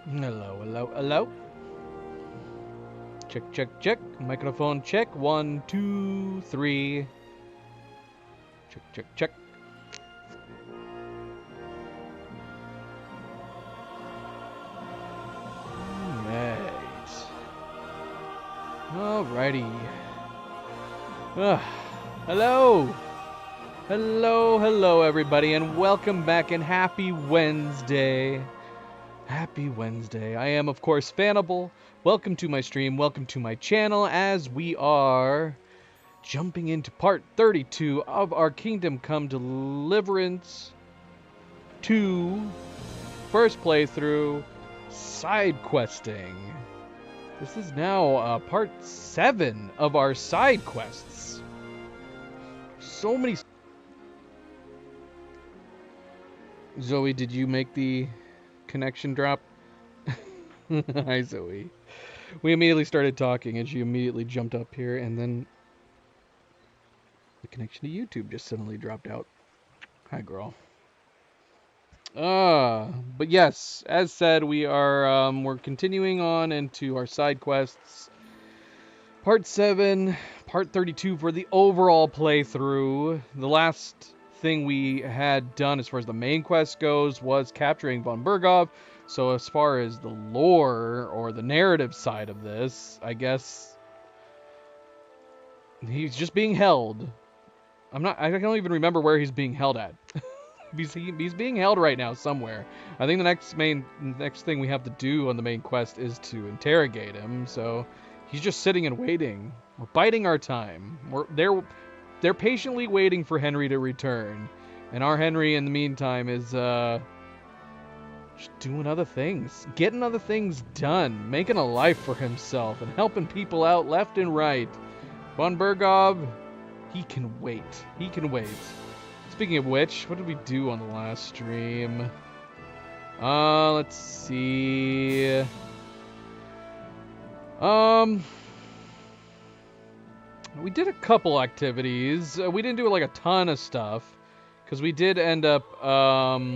Hello, hello, hello. Check, check, check. Microphone check. 1, 2, 3. Check, check, check. Right. Alrighty. Ah, hello. Hello, hello, everybody, and welcome back and happy Wednesday. Happy Wednesday. I am, of course, Fanable. Welcome to my stream. Welcome to my channel as we are jumping into part 32 of our Kingdom Come Deliverance 2 first playthrough side questing. This is now part 7 of our side quests. So many. Zoe, did you make the connection drop? Hi, Zoe. We immediately started talking and she immediately jumped up here, and then the connection to YouTube just suddenly dropped out. Hi, girl. But yes, as said, we're continuing on into our side quests. Part 7, part 32 for the overall playthrough. The last thing we had done as far as the main quest goes was capturing von Bergov. So as far as the lore or the narrative side of this, I guess he's just being held. I don't even remember where he's being held at. He's being held right now somewhere. I think the next thing we have to do on the main quest is to interrogate him. So he's just sitting and waiting. We're biding our time. They're patiently waiting for Henry to return, and our Henry in the meantime is just doing other things, getting other things done, making a life for himself, and helping people out left and right. Von Bergov, he can wait. He can wait. Speaking of which, what did we do on the last stream? Let's see. We did a couple activities. We didn't do like a ton of stuff because we did end up, well,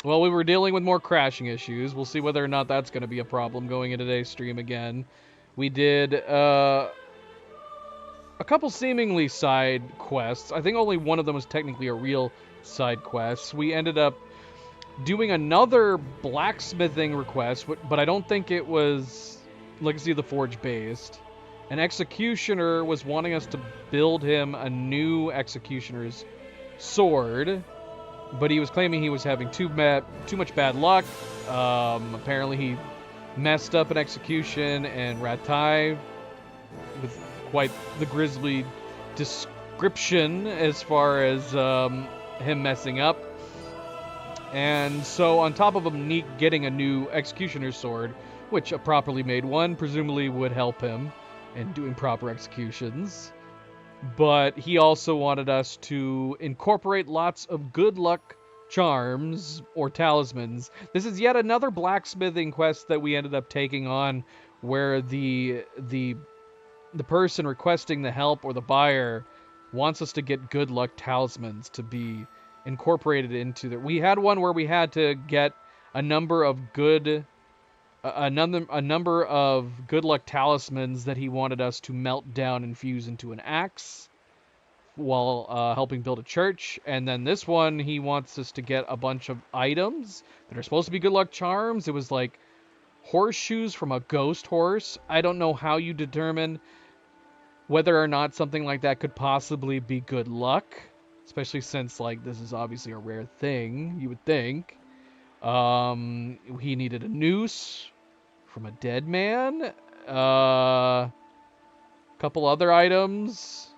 we were dealing with more crashing issues. We'll see whether or not that's going to be a problem going into today's stream again. We did, a couple seemingly side quests. I think only one of them was technically a real side quest. We ended up doing another blacksmithing request, but I don't think it was Legacy of the Forge based. An executioner was wanting us to build him a new executioner's sword, but he was claiming he was having too much bad luck. Apparently he messed up an execution, and Ratai, with quite the grisly description as far as him messing up. And so on top of him getting a new executioner's sword, which a properly made one presumably would help him in doing proper executions, but he also wanted us to incorporate lots of good luck charms or talismans. This is yet another blacksmithing quest that we ended up taking on, where the person requesting the help or the buyer wants us to get good luck talismans to be incorporated into that. We had one where we had to get a number of good luck talismans that he wanted us to melt down and fuse into an axe while helping build a church. And then this one, he wants us to get a bunch of items that are supposed to be good luck charms. It was like horseshoes from a ghost horse. I don't know how you determine whether or not something like that could possibly be good luck, especially since, like, this is obviously a rare thing, you would think. He needed a noose from a dead man. Couple other items.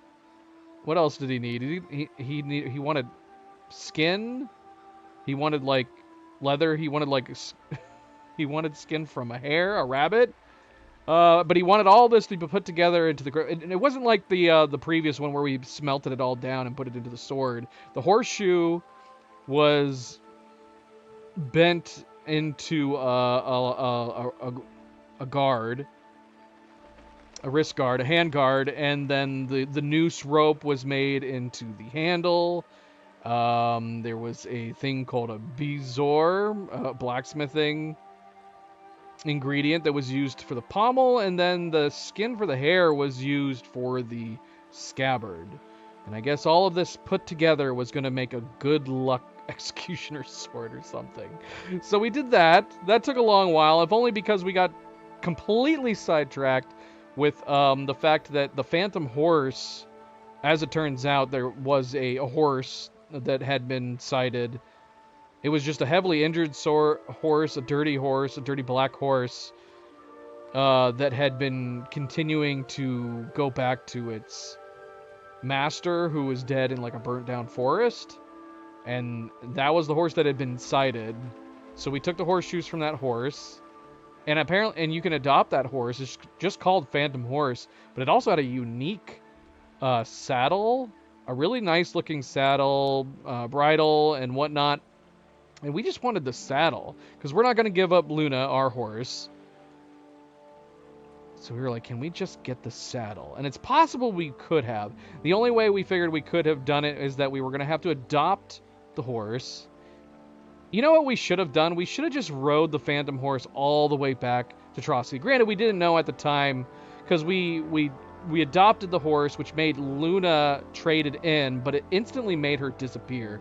What else did he need? He wanted skin. He wanted, like, leather. He wanted, like, he wanted skin from a rabbit. But he wanted all this to be put together into the... And it wasn't like the previous one where we smelted it all down and put it into the sword. The horseshoe was bent into a guard, a wrist guard, a hand guard, and then the noose rope was made into the handle, There was a thing called a bezoar, blacksmithing ingredient that was used for the pommel, and then the skin for the hair was used for the scabbard. And I guess all of this put together was going to make a good luck executioner sword or something. So we did that. That took a long while, if only because we got completely sidetracked with the fact that the Phantom Horse, as it turns out, there was a horse that had been sighted. It was just a heavily injured horse, a dirty black horse, that had been continuing to go back to its master, who was dead in like a burnt down forest. And that was the horse that had been sighted. So we took the horseshoes from that horse. And apparently, and you can adopt that horse. It's just called Phantom Horse, but it also had a unique saddle, a really nice looking saddle, bridle, and whatnot. And we just wanted the saddle, because we're not going to give up Luna, our horse. So we were like, can we just get the saddle? And it's possible we could have. The only way we figured we could have done it is that we were going to have to adopt the horse. You know what we should have done? We should have just rode the Phantom Horse all the way back to Trotsky. Granted, we didn't know at the time, because we adopted the horse, which made Luna traded in, but it instantly made her disappear.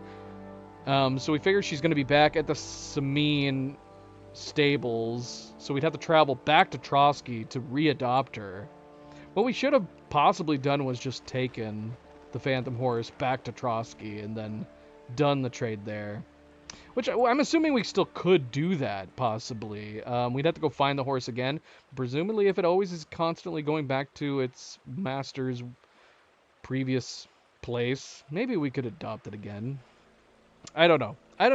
So we figured she's going to be back at the Sameen stables, so we'd have to travel back to Trotsky to readopt her. What we should have possibly done was just taken the Phantom Horse back to Trotsky and then done the trade there. Which I'm assuming we still could do that, possibly. We'd have to go find the horse again. Presumably, if it always is constantly going back to its master's previous place, maybe we could adopt it again. I don't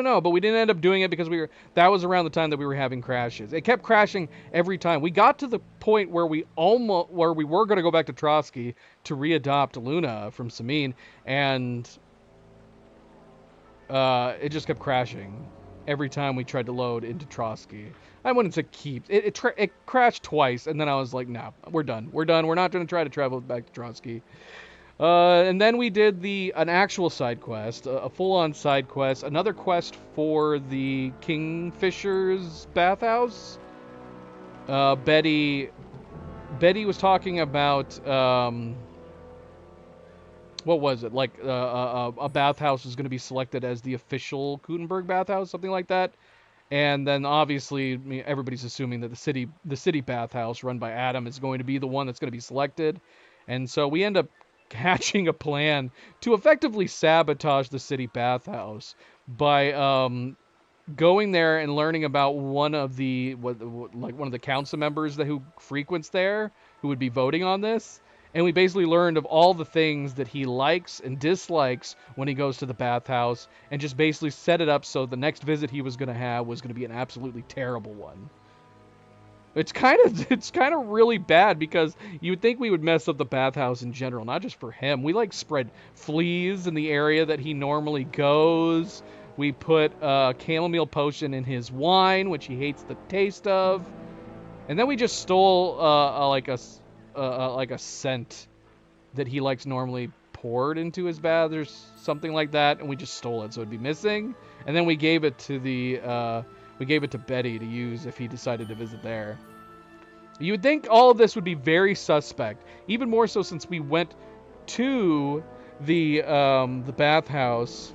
know, but we didn't end up doing it because that was around the time that we were having crashes. It kept crashing every time. We got to the point where we were going to go back to Trotsky to readopt Luna from Sameen, and it just kept crashing every time we tried to load into Trotsky. I wouldn't say it crashed twice, and then I was like, no, we're done. We're not going to try to travel back to Trotsky. And then we did an actual side quest, a full-on side quest, another quest for the Kingfisher's bathhouse. Betty was talking about, what was it? Like, a bathhouse was going to be selected as the official Gutenberg bathhouse, something like that. And then obviously everybody's assuming that the city bathhouse run by Adam is going to be the one that's going to be selected. And so we end up hatching a plan to effectively sabotage the city bathhouse by going there and learning about one of the council members who frequents there, who would be voting on this. And we basically learned of all the things that he likes and dislikes when he goes to the bathhouse, and just basically set it up so the next visit he was going to have was going to be an absolutely terrible one. It's kind of really bad, because you would think we would mess up the bathhouse in general, not just for him. We spread fleas in the area that he normally goes. We put chamomile potion in his wine, which he hates the taste of. And then we just stole a scent that he likes normally poured into his bath or something like that, and we just stole it, so it'd be missing. And then we gave it to Betty to use if he decided to visit there. You would think all of this would be very suspect, even more so since we went to the bathhouse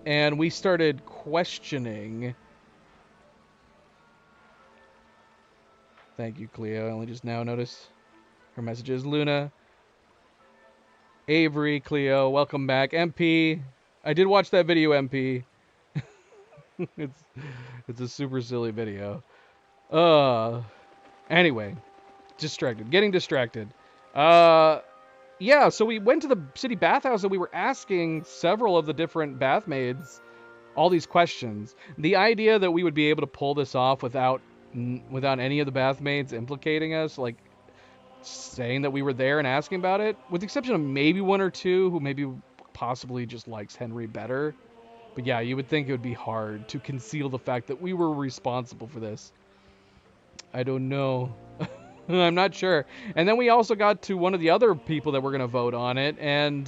and we started questioning. Thank you, Cleo. I only just now noticed her messages. Luna, Avery, Cleo, welcome back. MP, I did watch that video, MP. It's a super silly video. Anyway, getting distracted. Yeah, so we went to the city bathhouse and we were asking several of the different bathmaids all these questions. The idea that we would be able to pull this off without any of the bathmaids implicating us, like saying that we were there and asking about it, with the exception of maybe one or two who maybe possibly just likes Henry better. But yeah, you would think it would be hard to conceal the fact that we were responsible for this. I don't know. I'm not sure. And then we also got to one of the other people that were going to vote on it, and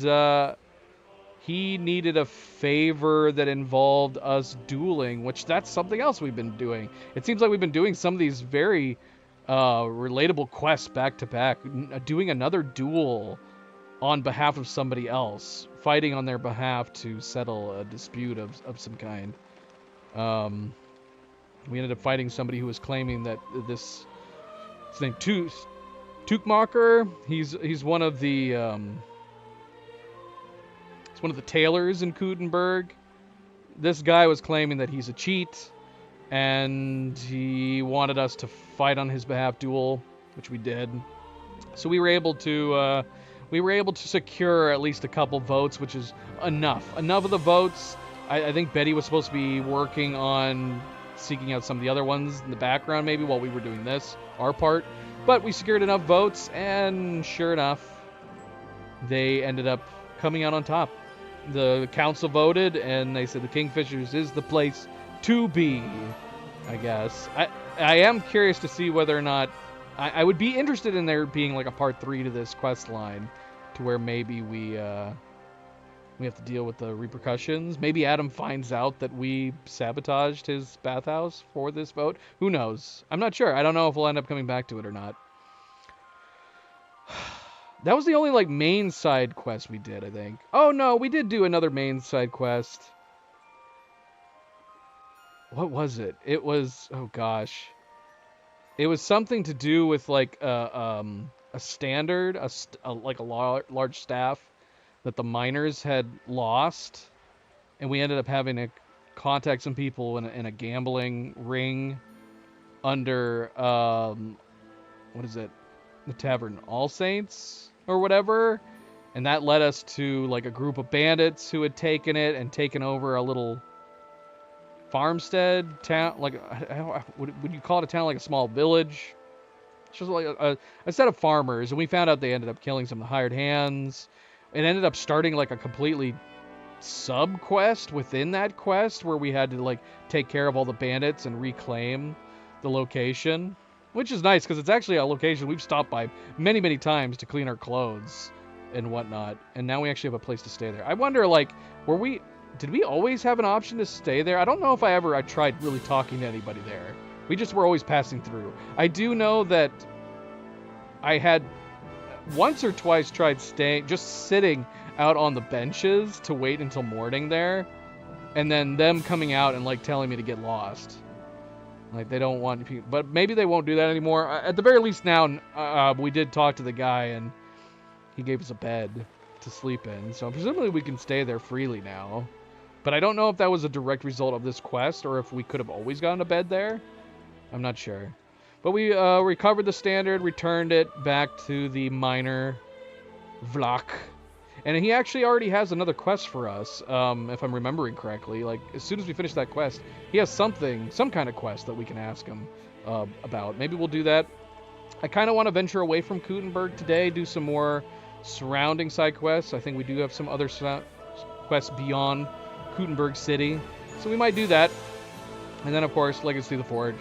he needed a favor that involved us dueling, which that's something else we've been doing. It seems like we've been doing some of these very relatable quests back to back, doing another duel on behalf of somebody else, fighting on their behalf to settle a dispute of some kind. We ended up fighting somebody who was claiming that his name Tukmacher. He's one of the he's one of the tailors in Kutenberg. This guy was claiming that he's a cheat, and he wanted us to fight on his behalf duel, which we did. So we were able to secure at least a couple votes, which is enough of the votes. I think Betty was supposed to be working on seeking out some of the other ones in the background maybe while we were doing this, our part. But we secured enough votes, and sure enough, they ended up coming out on top. The council voted, and they said the Kingfishers is the place to be, I guess. I am curious to see whether or not... I would be interested in there being like a part 3 to this quest line, to where maybe we have to deal with the repercussions. Maybe Adam finds out that we sabotaged his bathhouse for this vote. Who knows? I'm not sure. I don't know if we'll end up coming back to it or not. That was the only like main side quest we did, I think. Oh no, we did do another main side quest. What was it? It was, oh gosh. It was something to do with like a standard, like a large staff that the miners had lost, and we ended up having to contact some people in a gambling ring under what is it? The Tavern All Saints or whatever, and that led us to like a group of bandits who had taken it and taken over a little farmstead town. Like, would you call it a town? Like a small village? It's just like a set of farmers, and we found out they ended up killing some of the hired hands. It ended up starting like a completely sub quest within that quest where we had to like take care of all the bandits and reclaim the location, which is nice because it's actually a location we've stopped by many times to clean our clothes and whatnot, and now we actually have a place to stay there. I wonder, like, did we always have an option to stay there? I don't know if I tried really talking to anybody there. We just were always passing through. I do know that I had once or twice tried just sitting out on the benches to wait until morning there, and then them coming out and like telling me to get lost. Like, they don't want people, but maybe they won't do that anymore. At the very least now, we did talk to the guy, and he gave us a bed to sleep in, so presumably we can stay there freely now. But I don't know if that was a direct result of this quest, or if we could have always gotten a bed there. I'm not sure. But we recovered the standard, returned it back to the miner, Vlach. And he actually already has another quest for us, if I'm remembering correctly. Like, as soon as we finish that quest, he has some kind of quest that we can ask him about. Maybe we'll do that. I kind of want to venture away from Kutenberg today, do some more surrounding side quests. I think we do have some other quests beyond Kutenberg City, so we might do that. And then, of course, Legacy of the Forge.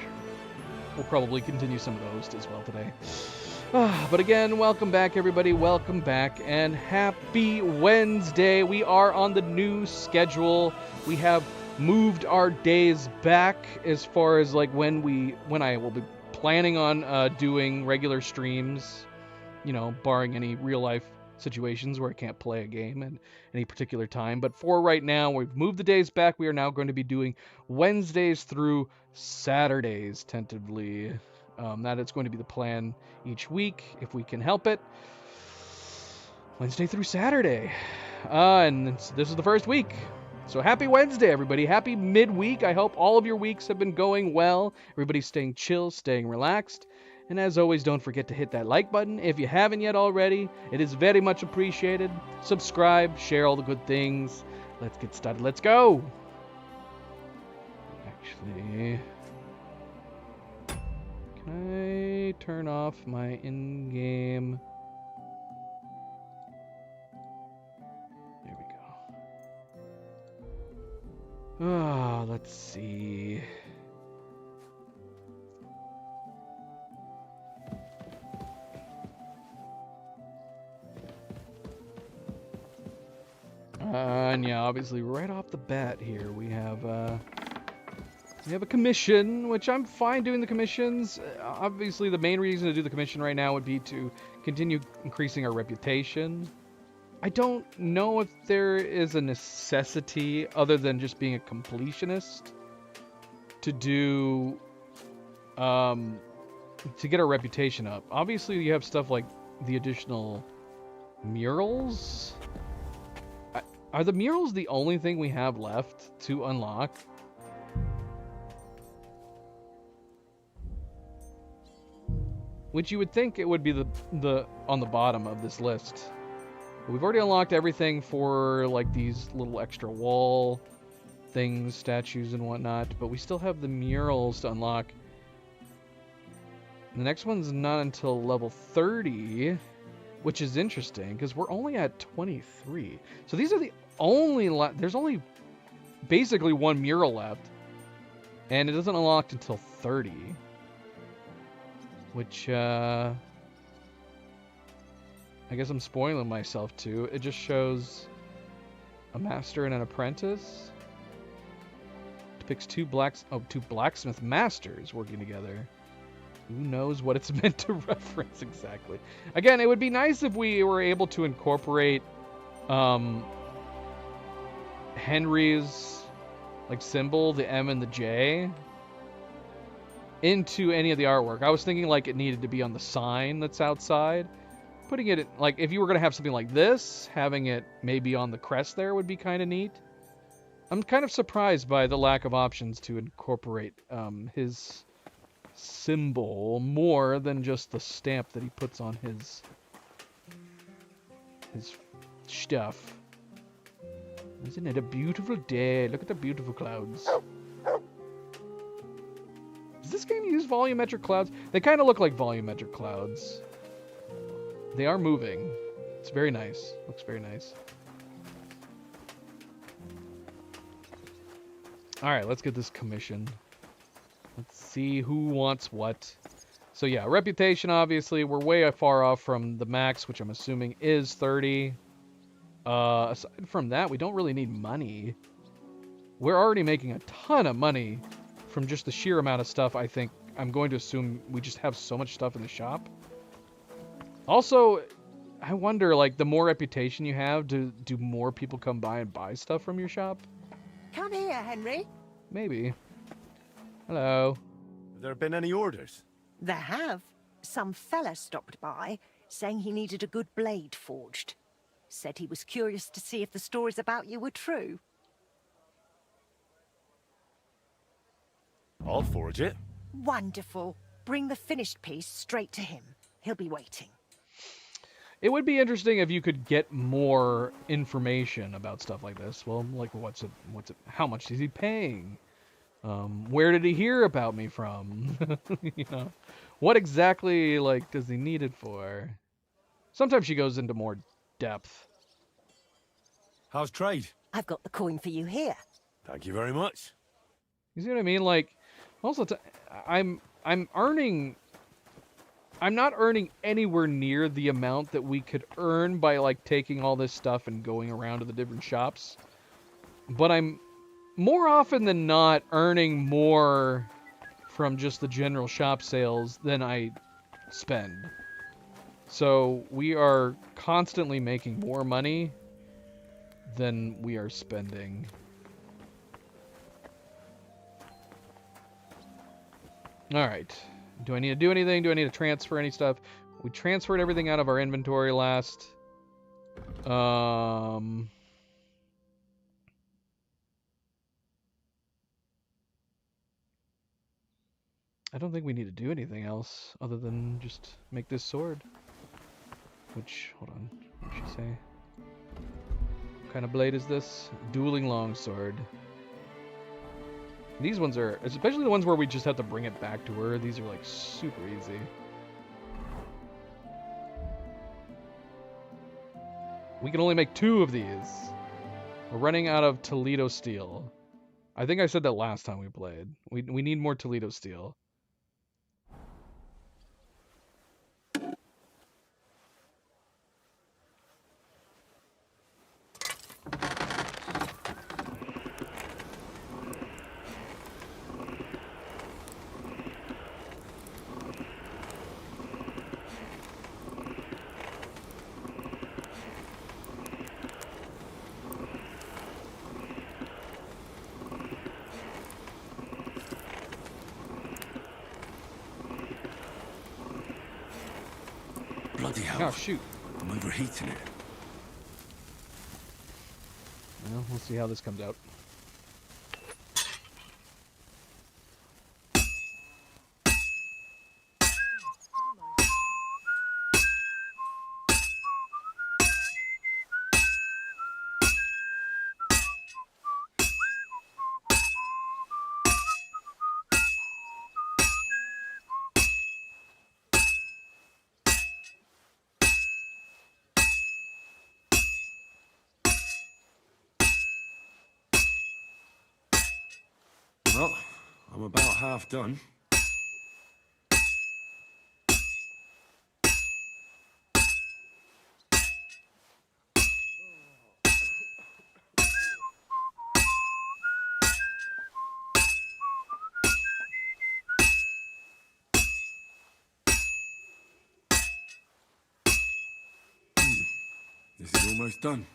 We'll probably continue some of those as well today. But again, welcome back, everybody. Welcome back, and happy Wednesday. We are on the new schedule. We have moved our days back as far as like when I will be planning on doing regular streams. You know, barring any real life situations where I can't play a game at any particular time. But for right now, we've moved the days back. We are now going to be doing Wednesdays through Saturdays, tentatively. That is going to be the plan each week, if we can help it. Wednesday through Saturday. And this is the first week. So happy Wednesday, everybody. Happy midweek. I hope all of your weeks have been going well. Everybody's staying chill, staying relaxed. And as always, don't forget to hit that like button if you haven't yet already. It is very much appreciated. Subscribe, share all the good things. Let's get started. Let's go. Actually, can I turn off my in-game? There we go. Let's see. And yeah, obviously, right off the bat here, we have a commission, which I'm fine doing the commissions. Obviously, the main reason to do the commission right now would be to continue increasing our reputation. I don't know if there is a necessity other than just being a completionist to do, to get our reputation up. Obviously, you have stuff like the additional murals. Are the murals the only thing we have left to unlock? Which you would think it would be the on the bottom of this list. But we've already unlocked everything for like these little extra wall things, statues and whatnot, but we still have the murals to unlock. The next one's not until level 30, which is interesting because we're only at 23. So these are the only there's only basically one mural left, and it doesn't unlock until 30. Which, I guess I'm spoiling myself too. It just shows a master and an apprentice. Depicts two blacksmith masters working together. Who knows what it's meant to reference exactly? Again, it would be nice if we were able to incorporate Henry's like symbol, the M and the J, into any of the artwork. I was thinking like it needed to be on the sign that's outside. Putting it in, like if you were going to have something like this, having it maybe on the crest there would be kind of neat. I'm kind of surprised by the lack of options to incorporate his symbol more than just the stamp that he puts on his stuff. Isn't it a beautiful day? Look at the beautiful clouds. Does this game use volumetric clouds? They kind of look like volumetric clouds. They are moving. It's very nice. Looks very nice. Alright, let's get this commission. Let's see who wants what. So yeah, reputation, obviously. We're way far off from the max, which I'm assuming is 30. Aside from that, we don't really need money. We're already making a ton of money from just the sheer amount of stuff. I think I'm going to assume we just have so much stuff in the shop. Also, I wonder, like, the more reputation you have, do more people come by and buy stuff from your shop? Come here, Henry. Maybe. Hello. Have there been any orders? There have. Some fella stopped by, saying he needed a good blade forged. Said he was curious to see if the stories about you were true. I'll forge it. Wonderful. Bring the finished piece straight to him. He'll be waiting. It would be interesting if you could get more information about stuff like this. Well, like, what's it, how much is he paying? Where did he hear about me from? You know, what exactly, like, does he need it for? Sometimes she goes into more depth. How's trade? I've got the coin for you here. Thank you very much. You see what I mean? Like, also, I'm not earning anywhere near the amount that we could earn by, like, taking all this stuff and going around to the different shops. But I'm more often than not earning more from just the general shop sales than I spend. So we are constantly making more money than we are spending. Alright. Do I need to do anything? Do I need to transfer any stuff? We transferred everything out of our inventory last. I don't think we need to do anything else other than just make this sword. Which, hold on, what did she say? What kind of blade is this? Dueling longsword. These ones are, especially the ones where we just have to bring it back to her, these are like super easy. We can only make 2 of these. We're running out of Toledo steel. I think I said that last time we played. We need more Toledo steel. Bloody hell. Oh, shoot. I'm overheating it. Well, we'll see how this comes out. Well, I'm about half done. This is almost done.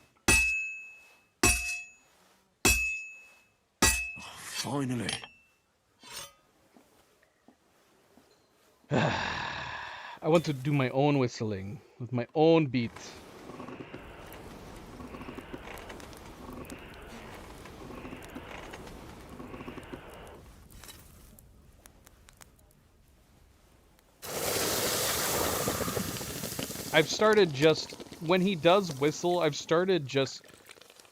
Oh, finally. I want to do my own whistling with my own beat. I've started just, when he does whistle, I've started just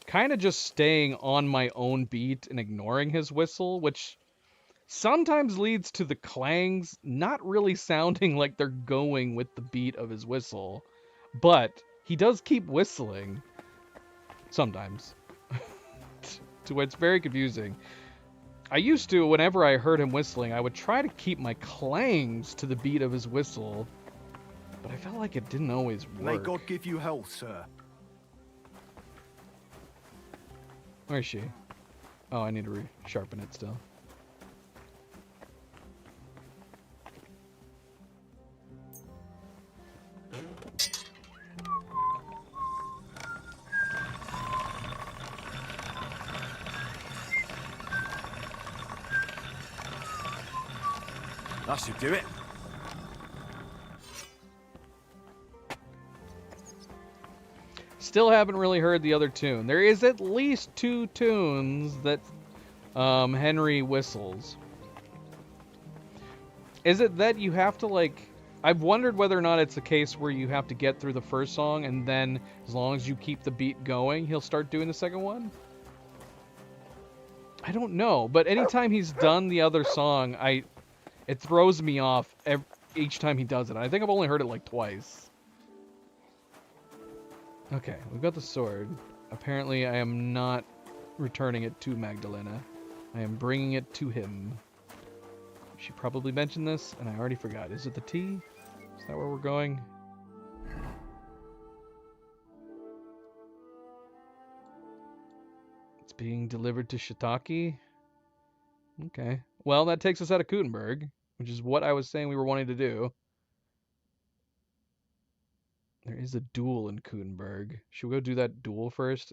kind of just staying on my own beat and ignoring his whistle, which sometimes leads to the clangs not really sounding like they're going with the beat of his whistle. But he does keep whistling sometimes, to where it's very confusing. I used to, whenever I heard him whistling, I would try to keep my clangs to the beat of his whistle, but I felt like it didn't always work. May God give you health, sir. Where is she? Oh, I need to sharpen it still. That should do it. Still haven't really heard the other tune. There is at least 2 tunes that Henry whistles. Is it that you have to, like... I've wondered whether or not it's a case where you have to get through the first song, and then as long as you keep the beat going, he'll start doing the second one? I don't know, but anytime he's done the other song, it throws me off each time he does it. I think I've only heard it like twice. Okay, we've got the sword. Apparently I am not returning it to Magdalena. I am bringing it to him. She probably mentioned this, and I already forgot. Is it the T? Is that where we're going? It's being delivered to Shiitake. Okay. Well, that takes us out of Kuttenberg, which is what I was saying we were wanting to do. There is a duel in Kuttenberg. Should we go do that duel first?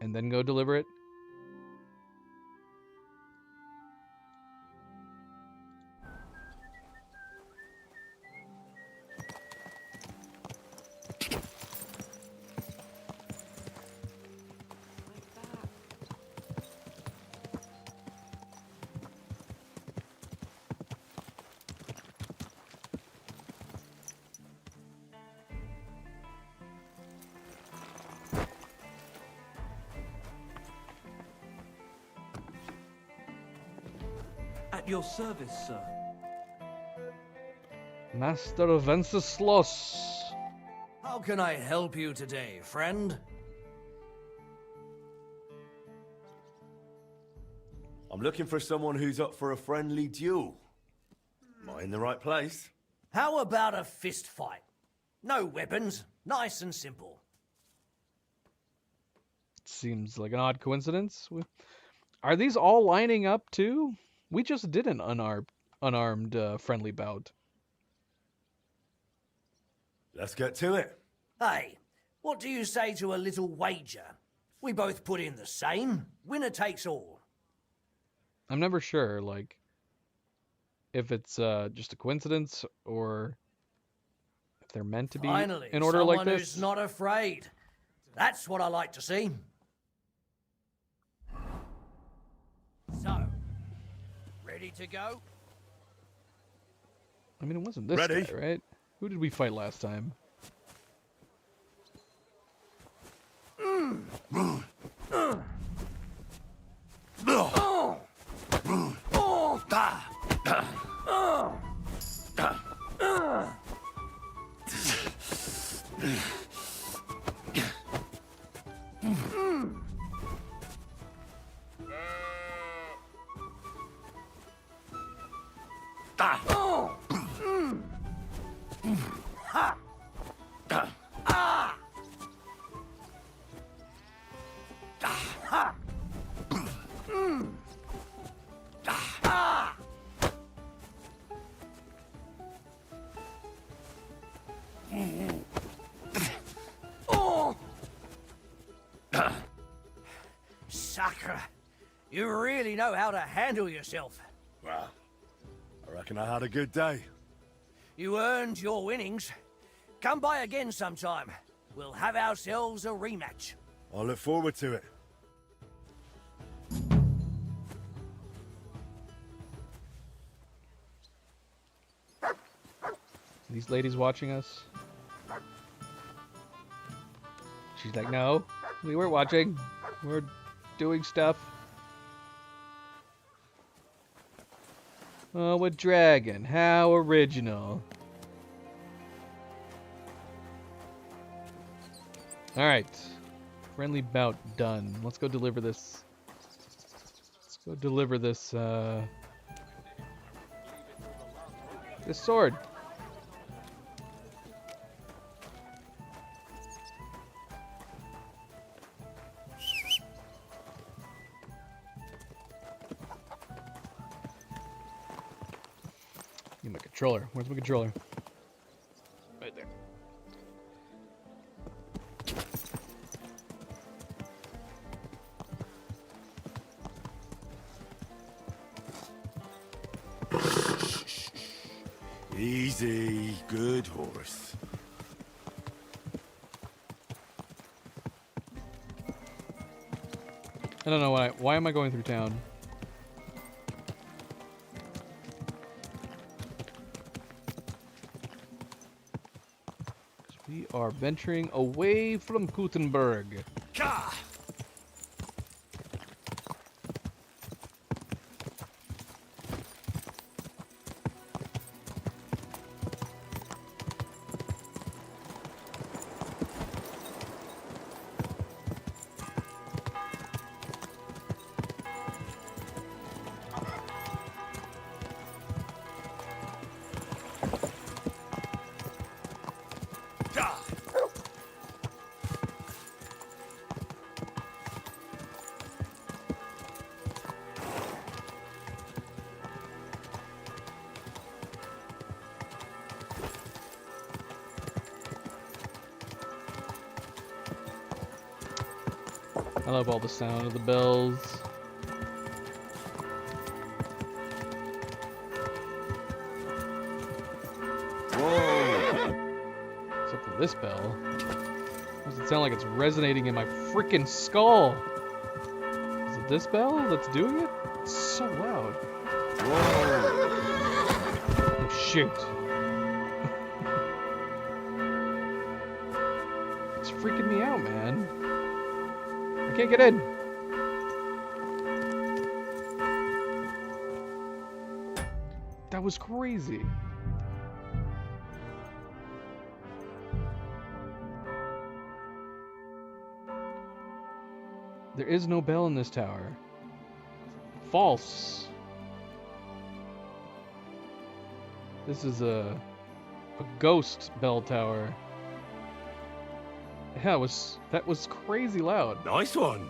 And then go deliver it? At your service, sir. Master of Venceslas. How can I help you today, friend? I'm looking for someone who's up for a friendly duel. Am I in the right place? How about a fist fight? No weapons, nice and simple. Seems like an odd coincidence. Are these all lining up too? We just did an unarmed friendly bout. Let's get to it. Hey, what do you say to a little wager? We both put in the same, winner takes all. I'm never sure, like, if it's just a coincidence or they're meant to be Finally, in order someone like this. who's not afraid. That's what I like to see. So, ready to go? I mean, it wasn't this Ready. guy, right? Who did we fight last time? Sucker, you really know how to handle yourself. Well, I reckon I had a good day. You earned your winnings. Come by again sometime. We'll have ourselves a rematch. I look forward to it. These ladies watching us? She's like, no, we weren't watching. We're doing stuff. Oh, a dragon. How original. Alright. Friendly bout done. Let's go deliver this. Let's go deliver this, this sword. Need my controller. Where's my controller? Right there. Easy, good horse. I don't know why am I going through town? We are venturing away from Gutenberg. Ka! I love all the sound of the bells. Whoa! Except for this bell. Does it sound like it's resonating in my freaking skull? Is it this bell that's doing it? It's so loud. Whoa! Oh shoot. It's freaking me out, man. I can't get in. That was crazy. There is no bell in this tower. False. This is a ghost bell tower. Yeah, that was crazy loud. Nice one.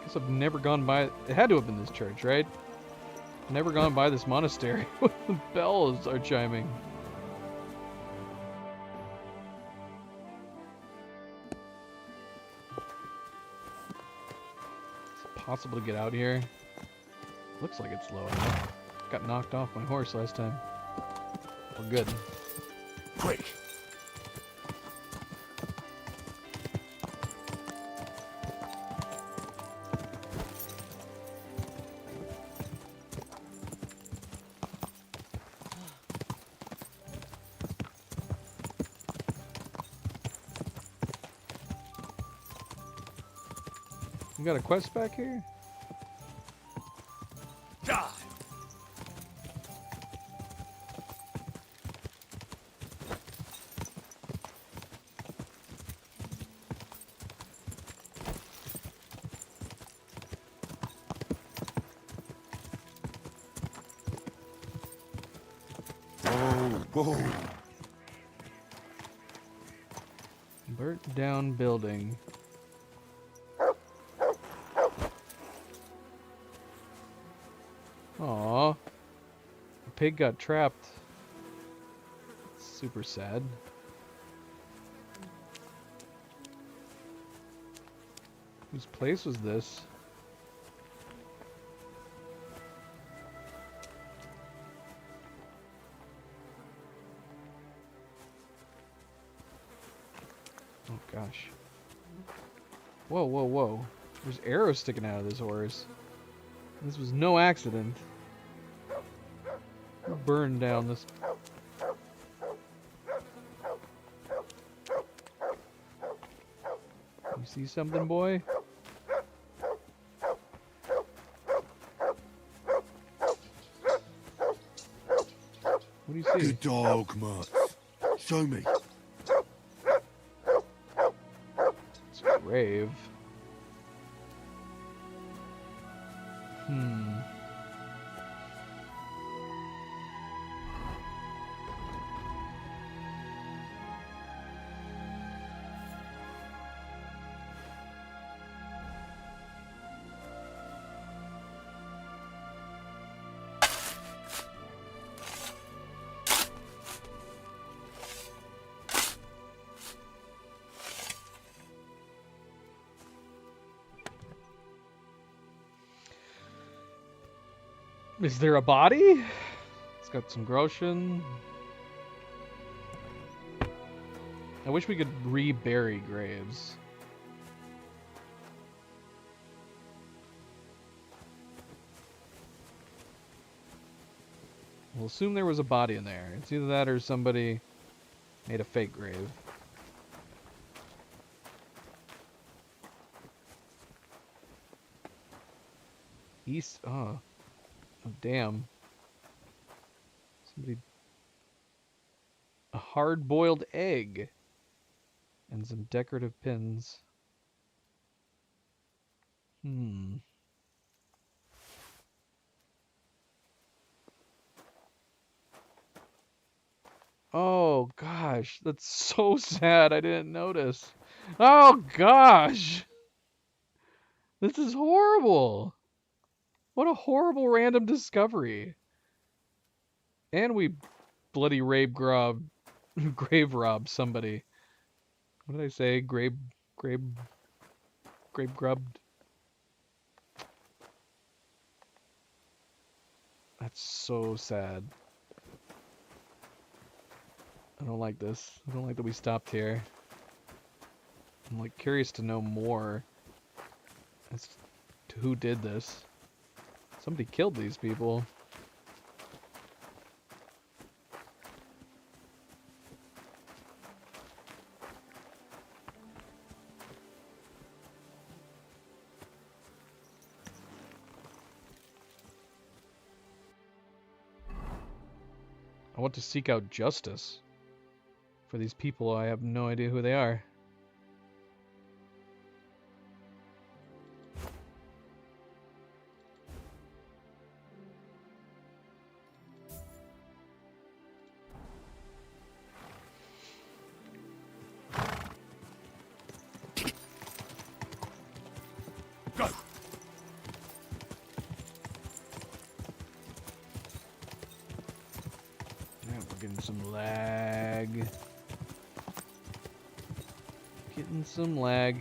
Guess I've never gone by. It had to have been this church, right? Never gone by this monastery when the bells are chiming. Is it possible to get out here? Looks like it's low enough. Got knocked off my horse last time. We're good. Quick, We got a quest back here? Die! Whoa! Burnt down building. Aw. The pig got trapped. Super sad. Whose place was this? Oh gosh. Whoa, whoa, whoa. There's arrows sticking out of this horse. This was no accident. Who burned down this? You see something, boy? What do you see? Good dog, Mutt. Show me. It's a grave. Is there a body? It's got some Groshen. I wish we could rebury graves. We'll assume there was a body in there. It's either that or somebody made a fake grave. East. Oh, damn. Somebody. A hard-boiled egg. And some decorative pins. Oh, gosh. That's so sad. I didn't notice. Oh, gosh. This is horrible. What a horrible random discovery. And we bloody grave robbed somebody. What did I say? Grave grubbed. That's so sad. I don't like this. I don't like that we stopped here. I'm like curious to know more as to who did this. Somebody killed these people. I want to seek out justice for these people. I have no idea who they are. Go! Yeah, we're getting some lag. Getting some lag.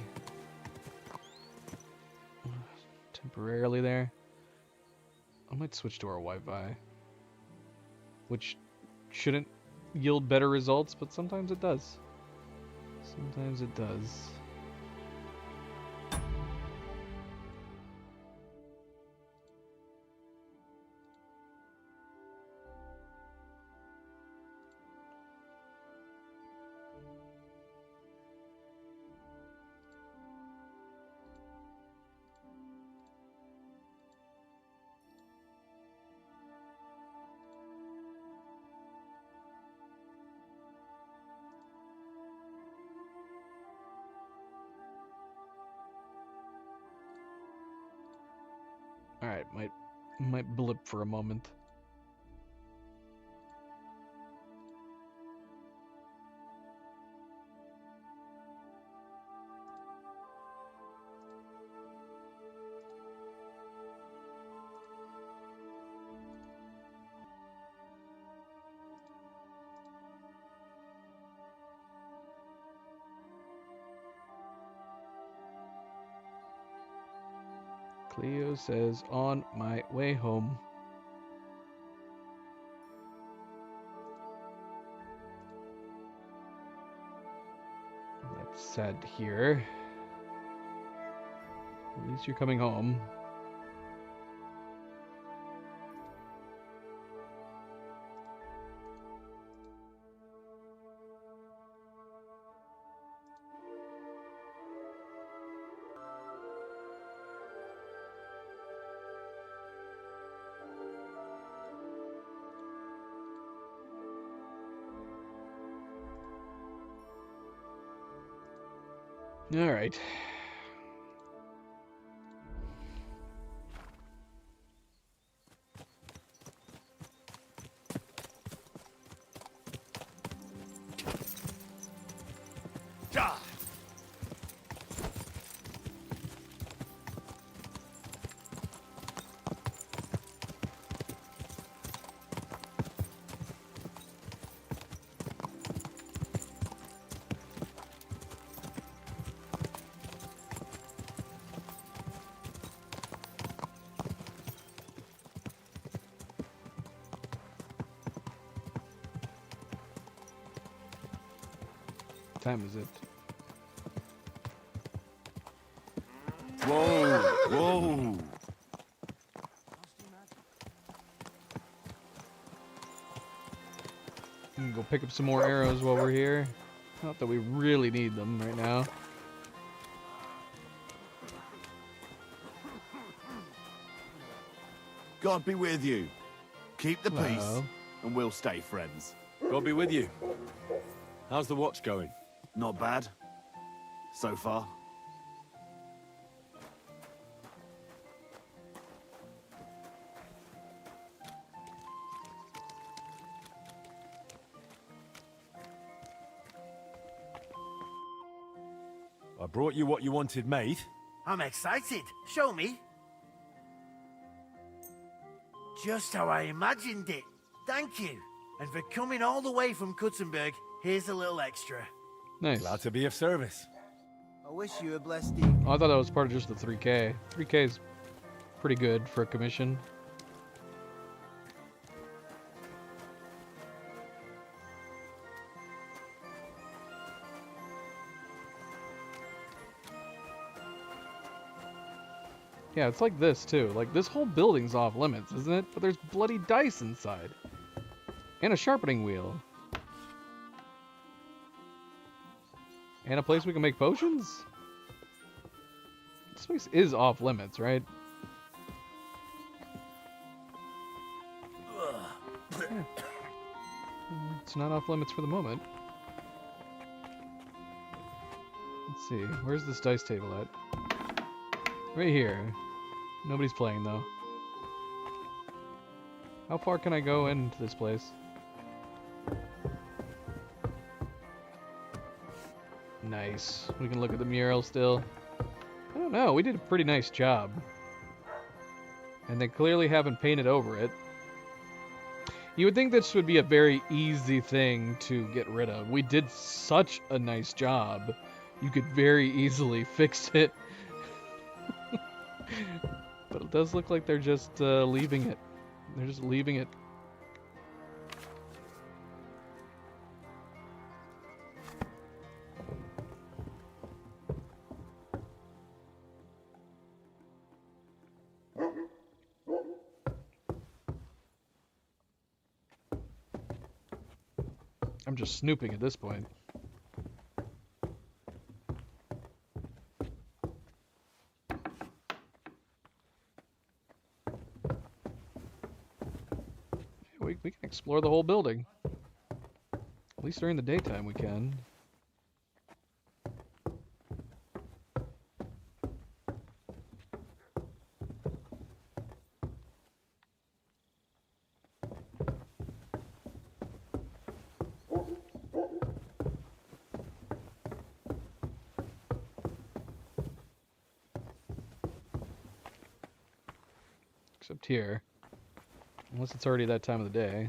Temporarily there. I might switch to our Wi-Fi. Which shouldn't yield better results, but sometimes it does. Sometimes it does. Alright, might blip for a moment. Cleo says, on my way home. That's sad to hear. At least you're coming home. All right. What time is it? Whoa, whoa. We can go pick up some more arrows while we're here. Not that we really need them right now. God be with you. Keep the peace, Hello. and we'll stay friends. God be with you. How's the watch going? Not bad. So far. I brought you what you wanted made. I'm excited. Show me. Just how I imagined it. Thank you. And for coming all the way from Kutzenberg, here's a little extra. Nice. Glad to be of service. I wish you a blessed evening. Oh, I thought that was part of just the 3K. 3K is pretty good for a commission. Yeah, it's like this too. Like, this whole building's off limits, isn't it? But there's bloody dice inside. And a sharpening wheel. And a place we can make potions? This place is off limits, right? Yeah. It's not off limits for the moment. Let's see, where's this dice table at? Right here. Nobody's playing though. How far can I go into this place? Nice. We can look at the mural still. I don't know, we did a pretty nice job. And they clearly haven't painted over it. You would think this would be a very easy thing to get rid of. We did such a nice job. You could very easily fix it. But it does look like they're just leaving it. They're just leaving it. I'm just snooping at this point. We can explore the whole building. At least during the daytime we can. Except here. Unless it's already that time of the day.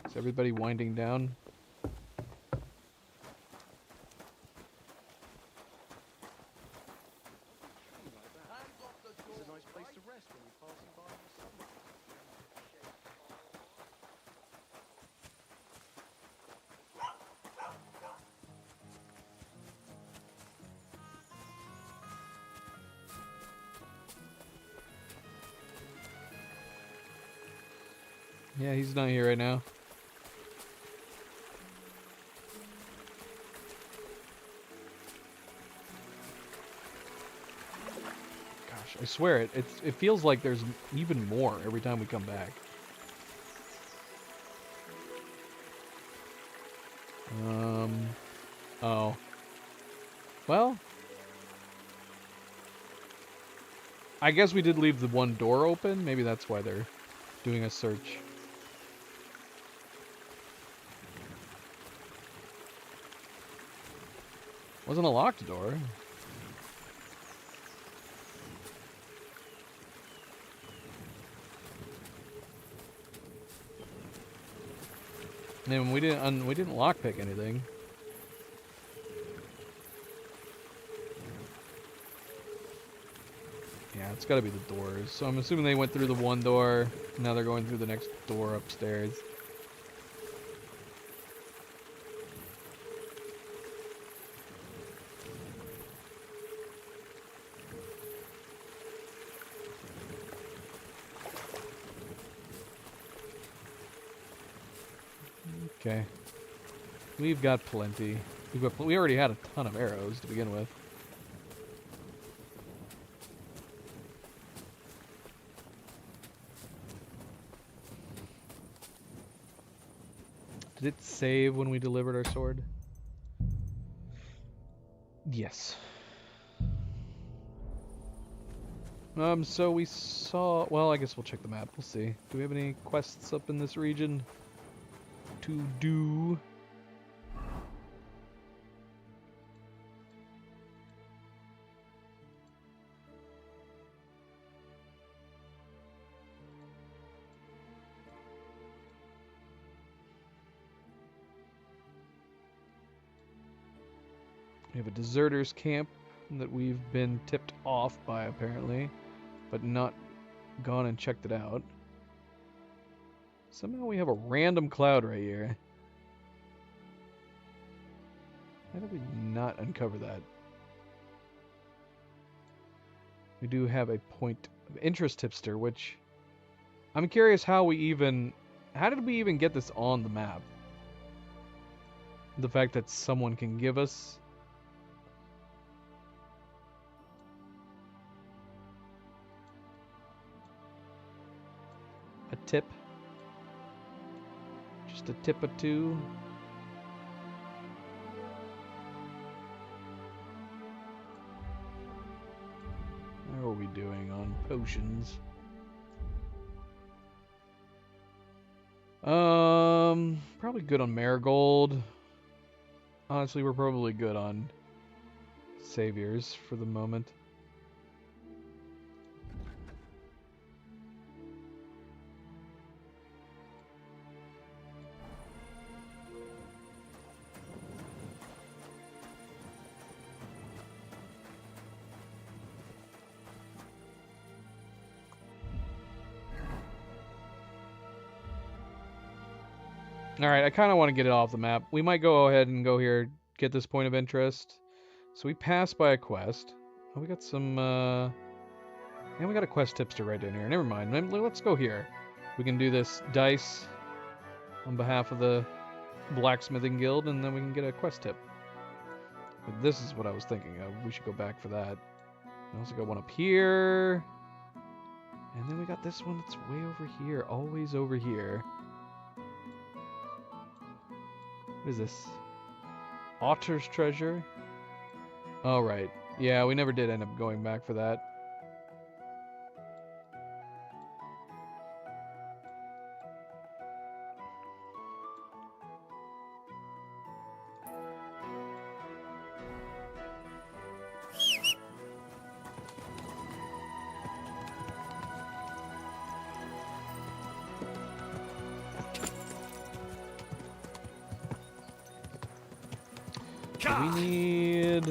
Is everybody winding down? Yeah, he's not here right now. Gosh, I swear it feels like there's even more every time we come back. Oh. Well, I guess we did leave the one door open. Maybe that's why they're doing a search. Wasn't a locked door. And we didn't lockpick anything. Yeah, it's got to be the doors. So I'm assuming they went through the one door. Now they're going through the next door upstairs. Okay. We've got plenty. We already had a ton of arrows to begin with. Did it save when we delivered our sword? Yes. So we saw... Well, I guess we'll check the map. We'll see. Do we have any quests up in this region to do? We have a deserters camp that we've been tipped off by, apparently, but not gone and checked it out. Somehow we have a random cloud right here. How did we not uncover that? We do have a point of interest tipster, which I'm curious how did we even get this on the map? The fact that someone can give us a tip. Just a tip or two. How are we doing on potions? Probably good on Marigold. Honestly, we're probably good on Saviors for the moment. Alright, I kind of want to get it off the map. We might go ahead and go here, get this point of interest. So we passed by a quest. Oh, we got some, and we got a quest tipster right down here. Never mind. Let's go here. We can do this dice on behalf of the Blacksmithing Guild, and then we can get a quest tip. But this is what I was thinking of. We should go back for that. We also got one up here. And then we got this one that's way over here. Always over here. What is this? Otter's treasure? Oh, right. Yeah, we never did end up going back for that. We need...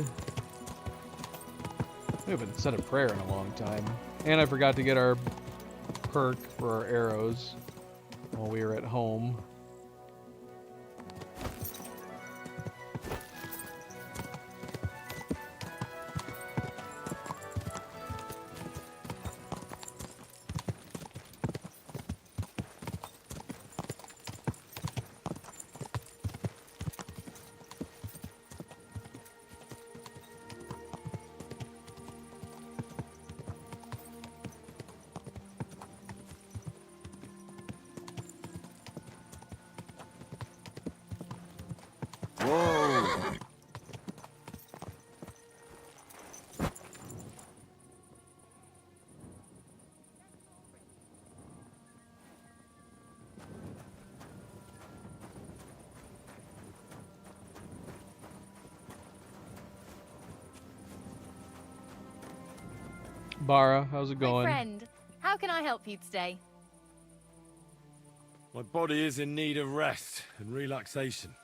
We haven't said a prayer in a long time. And I forgot to get our perk for our arrows while we were at home. Whoa! Bara, how's it My going? friend, how can I help you today? My body is in need of rest and relaxation.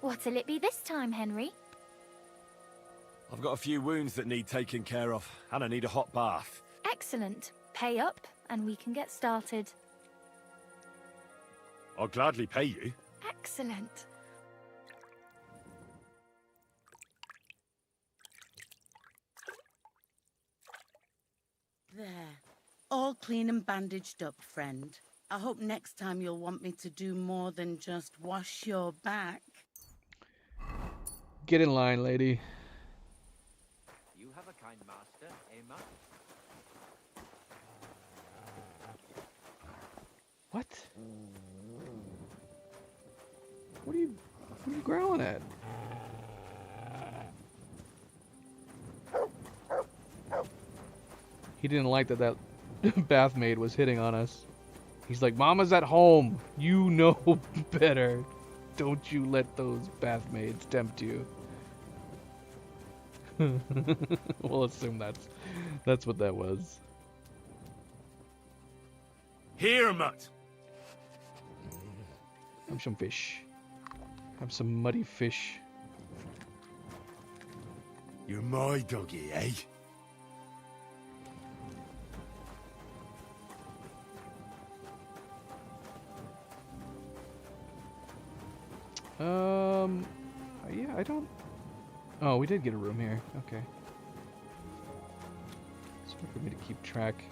What'll it be this time, Henry? I've got a few wounds that need taking care of, and I need a hot bath. Excellent. Pay up, and we can get started. I'll gladly pay you. Excellent. There. All clean and bandaged up, friend. I hope next time you'll want me to do more than just wash your back. Get in line, lady. You have a kind master, Emma. What? What are you growling at? He didn't like that bath maid was hitting on us. He's like, Mama's at home. You know better. Don't you let those bath maids tempt you. We'll assume that's what that was. Here, mutt. Have some fish. Have some muddy fish. You're my doggy, eh? Yeah, I don't... Oh, we did get a room here. Okay. It's hard for me to keep track.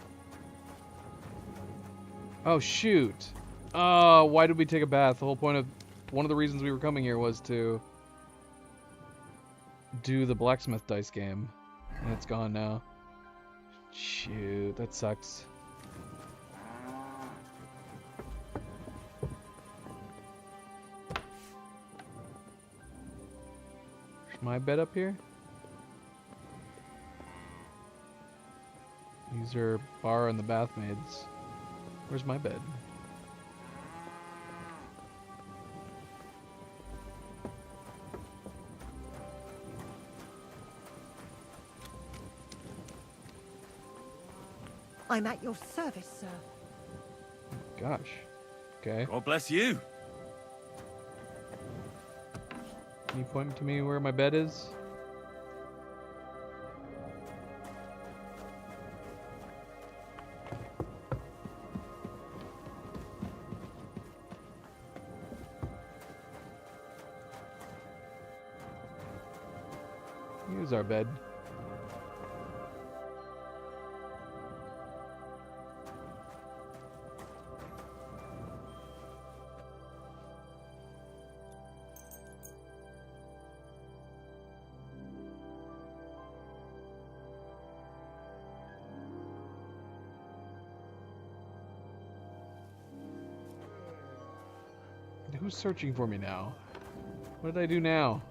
Oh, shoot! Why did we take a bath? The whole point of... One of the reasons we were coming here was to... do the blacksmith dice game. And it's gone now. Shoot, that sucks. My bed up here? These are Bar and the bath maids. Where's my bed? I'm at your service, sir. Gosh. Okay. God bless you. Can you point to me where my bed is? Here's our bed. Who's searching for me now? What did I do now?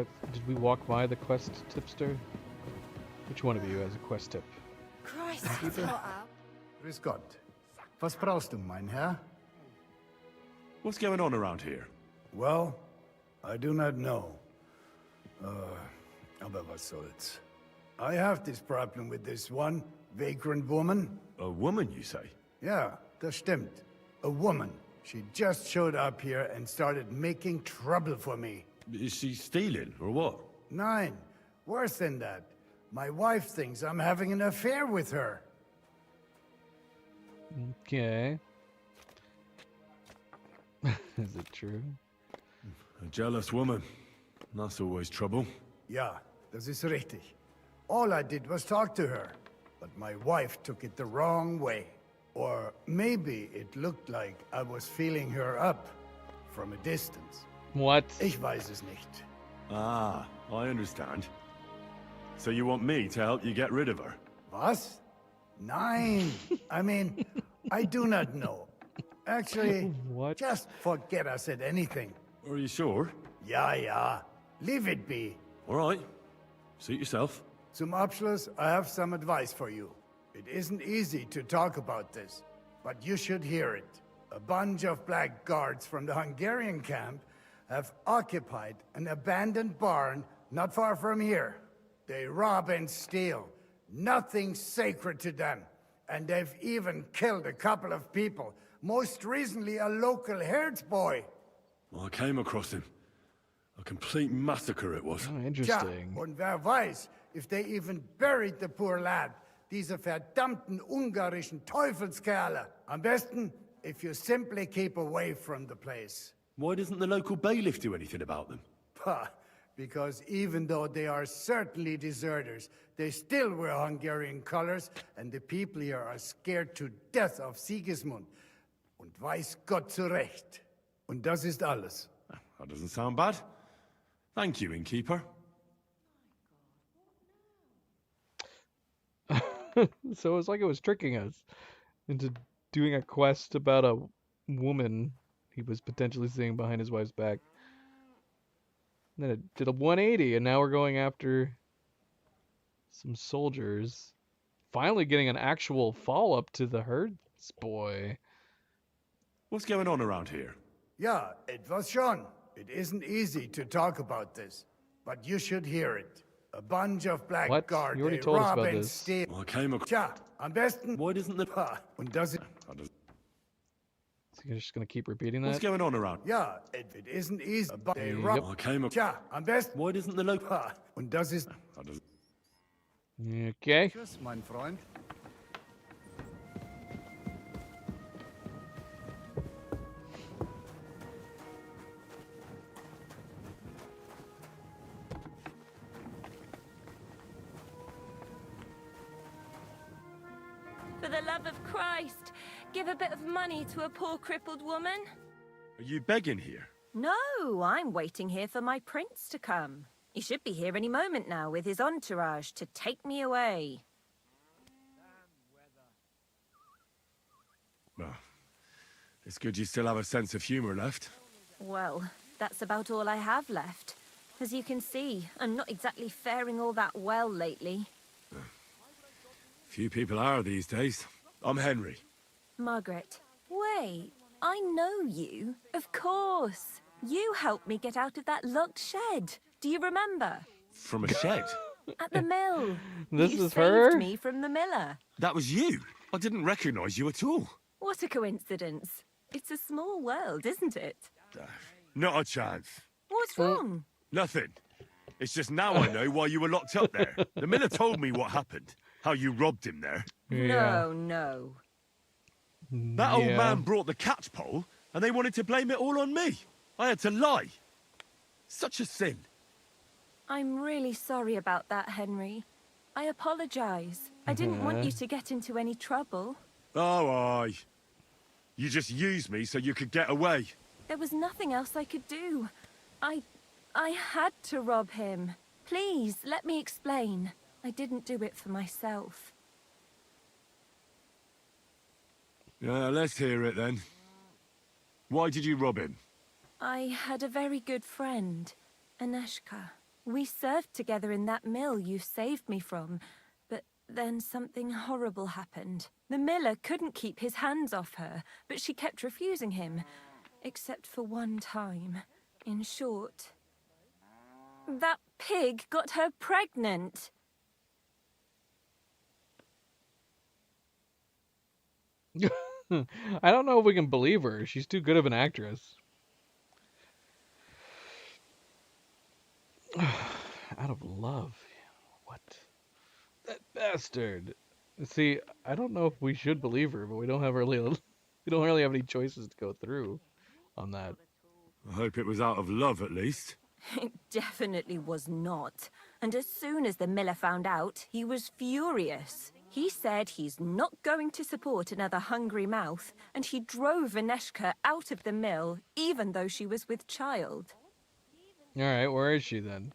quest. Did we walk by the quest tipster? Which one of you has a quest tip? Christ, it's hot out. Grüß Gott. Was brauchst du, mein Herr? What's going on around here? Well, I do not know. Aber was soll's. I have this problem with this one vagrant woman. A woman, you say? Yeah, das stimmt. A woman. She just showed up here and started making trouble for me. Is she stealing, or what? Nein, worse than that. My wife thinks I'm having an affair with her. Okay. Is it true? A jealous woman. That's always trouble. Ja, das ist richtig. All I did was talk to her, but my wife took it the wrong way. Or maybe it looked like I was feeling her up from a distance. What? Ich weiß es nicht. Ah, I understand. So you want me to help you get rid of her? Was? Nein. I mean, I do not know. Actually, What? just forget I said anything. Are you sure? Ja, ja. Leave it be. All right. Suit yourself. Zum Abschluss, I have some advice for you. It isn't easy to talk about this, but you should hear it. A bunch of black guards from the Hungarian camp have occupied an abandoned barn not far from here. They rob and steal. Nothing sacred to them. And they've even killed a couple of people. Most recently, a local herdsboy. Well, I came across him. A complete massacre it was. Oh, Tja, interesting. und wer weiß, if they even buried the poor lad. Diese verdammten ungarischen Teufelskerle. Am besten, if you simply keep away from the place. Why doesn't the local bailiff do anything about them? Pah, because even though they are certainly deserters, they still wear Hungarian colors, and the people here are scared to death of Sigismund. Und weiß Gott zu Recht. Und das ist alles. That doesn't sound bad. Thank you, innkeeper. So it's like it was tricking us into doing a quest about a woman he was potentially seeing behind his wife's back. And then it did a 180, and now we're going after some soldiers. Finally getting an actual follow-up to the herds boy. What's going on around here? Ja, etwas schon. It isn't easy to talk about this, but you should hear it. A bunch of black What? guards, You already they told us rob about and this. steal. Well, I came across... Tja, am besten... Why doesn't the... Pah, und das ist... That doesn't- So you're just gonna keep repeating What's that? going on around... Ja, it isn't easy. They Yep. rob... Well, I came across... Tja, am besten... Why doesn't the local... Pah, und das ist... That doesn't... Okay. Tschüss, mein Freund. For the love of Christ, give a bit of money to a poor crippled woman. Are you begging here? No, I'm waiting here for my prince to come. He should be here any moment now with his entourage to take me away. Well, it's good you still have a sense of humor left. Well, that's about all I have left. As you can see, I'm not exactly faring all that well lately. Few people are these days. I'm Henry. Margaret, wait, I know you. Of course. You helped me get out of that locked shed. Do you remember? From a shed? At the mill. This you is saved her? me from the miller. That was you? I didn't recognize you at all. What a coincidence. It's a small world, isn't it? Not a chance. What's wrong? Nothing. It's just now I know why you were locked up there. The miller told me what happened. How you robbed him there. No, no. That old Yeah. man brought the catchpole, and they wanted to blame it all on me. I had to lie. Such a sin. I'm really sorry about that, Henry. I apologize. I didn't want you to get into any trouble. Oh, aye. You just used me so you could get away. There was nothing else I could do. I had to rob him. Please, let me explain. I didn't do it for myself. Let's hear it then. Why did you rob him? I had a very good friend, Aneshka. We served together in that mill you saved me from, but then something horrible happened. The miller couldn't keep his hands off her, but she kept refusing him, except for one time. In short, that pig got her pregnant. I don't know if we can believe her. She's too good of an actress. Out of love. What? That bastard. See, I don't know if we should believe her, but we don't really have any choices to go through on that. I hope it was out of love, at least. It definitely was not. And as soon as the miller found out, he was furious. He said he's not going to support another hungry mouth, and he drove Aneshka out of the mill, even though she was with child. Alright, where is she then?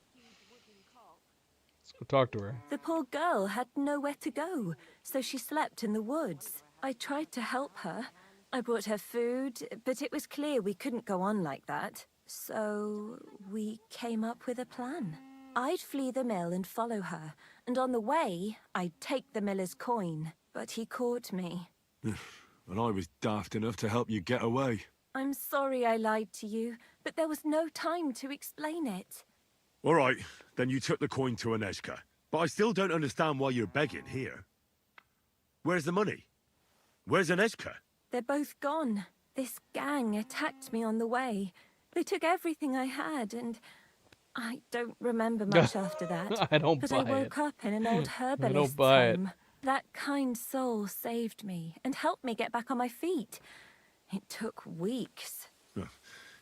Let's go talk to her. The poor girl had nowhere to go, so she slept in the woods. I tried to help her. I brought her food, but it was clear we couldn't go on like that. So we came up with a plan. I'd flee the mill and follow her, and on the way, I'd take the miller's coin. But he caught me. And I was daft enough to help you get away. I'm sorry I lied to you, but there was no time to explain it. All right, then you took the coin to Aneshka. But I still don't understand why you're begging here. Where's the money? Where's Aneshka? They're both gone. This gang attacked me on the way. They took everything I had, and I don't remember much after that. I don't but buy I woke it. up in an old herbalist's don't buy it. home. That kind soul saved me and helped me get back on my feet. It took weeks.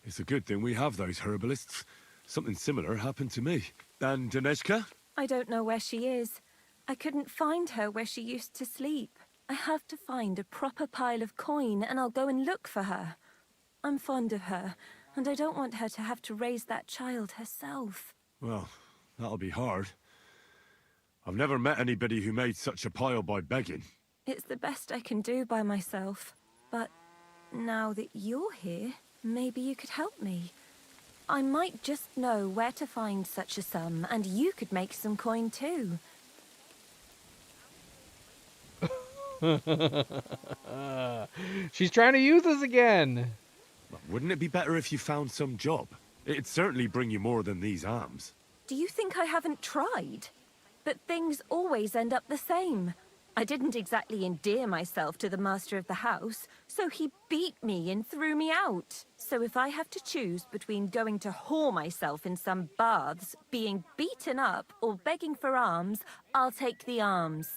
It's a good thing we have those herbalists. Something similar happened to me. And Aneshka? I don't know where she is. I couldn't find her where she used to sleep. I have to find a proper pile of coin and I'll go and look for her. I'm fond of her, and I don't want her to have to raise that child herself. Well, that'll be hard. I've never met anybody who made such a pile by begging. It's the best I can do by myself. But now that you're here, maybe you could help me. I might just know where to find such a sum, and you could make some coin too. She's trying to use us again. Wouldn't it be better if you found some job? It'd certainly bring you more than these alms. Do you think I haven't tried? But things always end up the same. I didn't exactly endear myself to the master of the house, so he beat me and threw me out. So if I have to choose between going to whore myself in some baths, being beaten up, or begging for alms, I'll take the alms.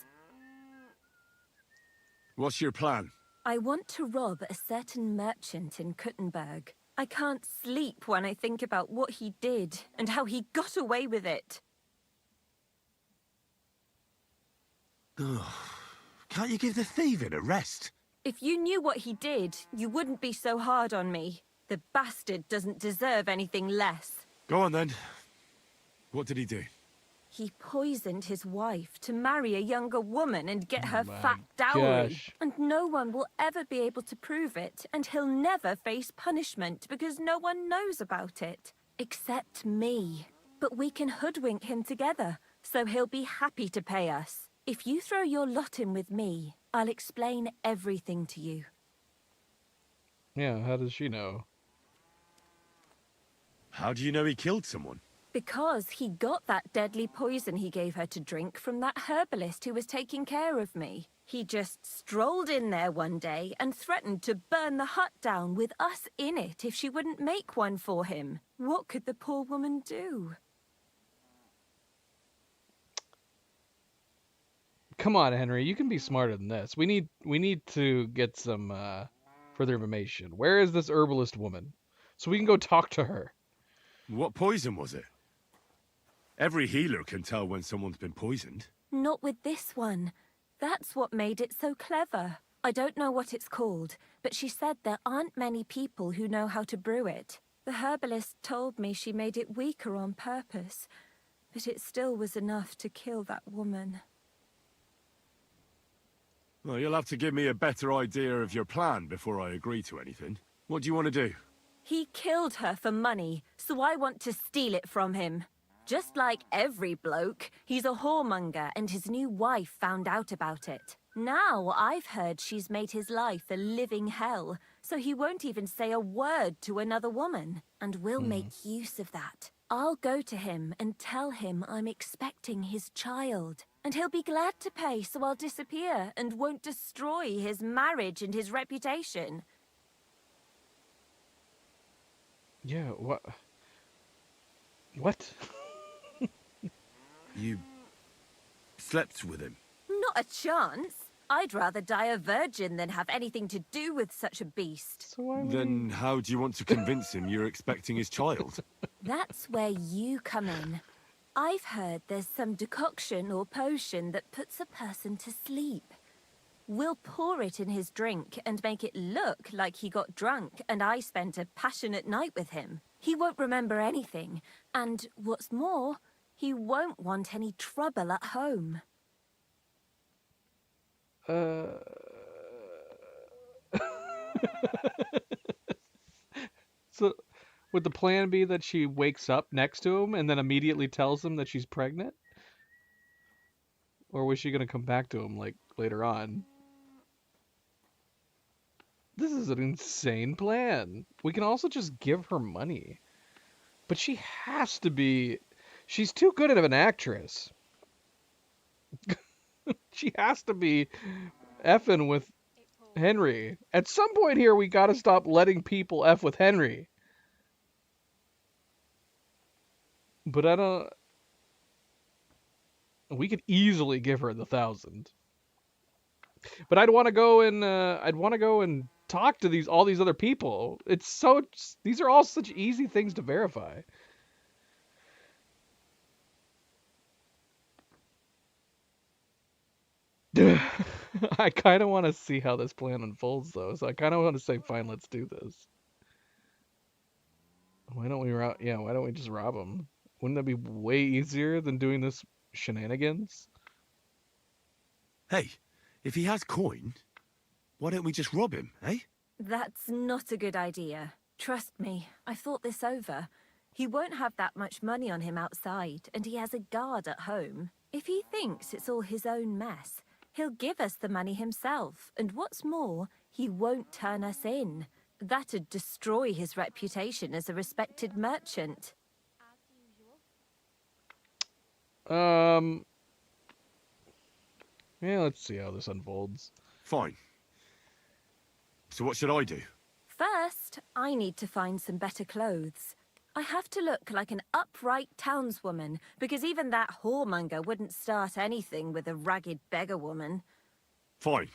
What's your plan? I want to rob a certain merchant in Kuttenberg. I can't sleep when I think about what he did and how he got away with it. Can't you give the thieving a rest? If you knew what he did, you wouldn't be so hard on me. The bastard doesn't deserve anything less. Go on then. What did he do? He poisoned his wife to marry a younger woman and get her my fat dowry. gosh. And no one will ever be able to prove it, and he'll never face punishment because no one knows about it. Except me. But we can hoodwink him together, so he'll be happy to pay us. If you throw your lot in with me, I'll explain everything to you. Yeah, how does she know? How do you know he killed someone? Because he got that deadly poison he gave her to drink from that herbalist who was taking care of me. He just strolled in there one day and threatened to burn the hut down with us in it if she wouldn't make one for him. What could the poor woman do? Come on, Henry, you can be smarter than this. We need to get some further information. Where is this herbalist woman? So we can go talk to her. What poison was it? Every healer can tell when someone's been poisoned. Not with this one. That's what made it so clever. I don't know what it's called, but she said there aren't many people who know how to brew it. The herbalist told me she made it weaker on purpose, but it still was enough to kill that woman. Well, you'll have to give me a better idea of your plan before I agree to anything. What do you want to do? He killed her for money, so I want to steal it from him. Just like every bloke, he's a whoremonger and his new wife found out about it. Now I've heard she's made his life a living hell, so he won't even say a word to another woman. And we'll make use of that. I'll go to him and tell him I'm expecting his child. And he'll be glad to pay, so I'll disappear and won't destroy his marriage and his reputation. Yeah, what? What? You slept with him? Not a chance. I'd rather die a virgin than have anything to do with such a beast. So why would Then how do you want to convince him you're expecting his child? That's where you come in. I've heard there's some decoction or potion that puts a person to sleep. We'll pour it in his drink and make it look like he got drunk and I spent a passionate night with him. He won't remember anything, and what's more, he won't want any trouble at home. So, would the plan be that she wakes up next to him and then immediately tells him that she's pregnant? Or was she gonna come back to him, like, later on? This is an insane plan. We can also just give her money. But she has to be... She's too good of an actress. She has to be effing with Henry. At some point here, we gotta stop letting people F with Henry. But I don't... We could easily give her the 1,000. But I'd want to go and talk to all these other people. It's so... These are all such easy things to verify. I kind of want to see how this plan unfolds, though. So I kind of want to say, fine, let's do this. Why don't we why don't we just rob him? Wouldn't that be way easier than doing this shenanigans? Hey, if he has coin, why don't we just rob him, eh? That's not a good idea. Trust me, I've thought this over. He won't have that much money on him outside, and he has a guard at home. If he thinks it's all his own mess, he'll give us the money himself, and what's more, he won't turn us in. That'd destroy his reputation as a respected merchant. Yeah, let's see how this unfolds. Fine. So what should I do? First, I need to find some better clothes. I have to look like an upright townswoman, because even that whoremonger wouldn't start anything with a ragged beggar woman. Fine.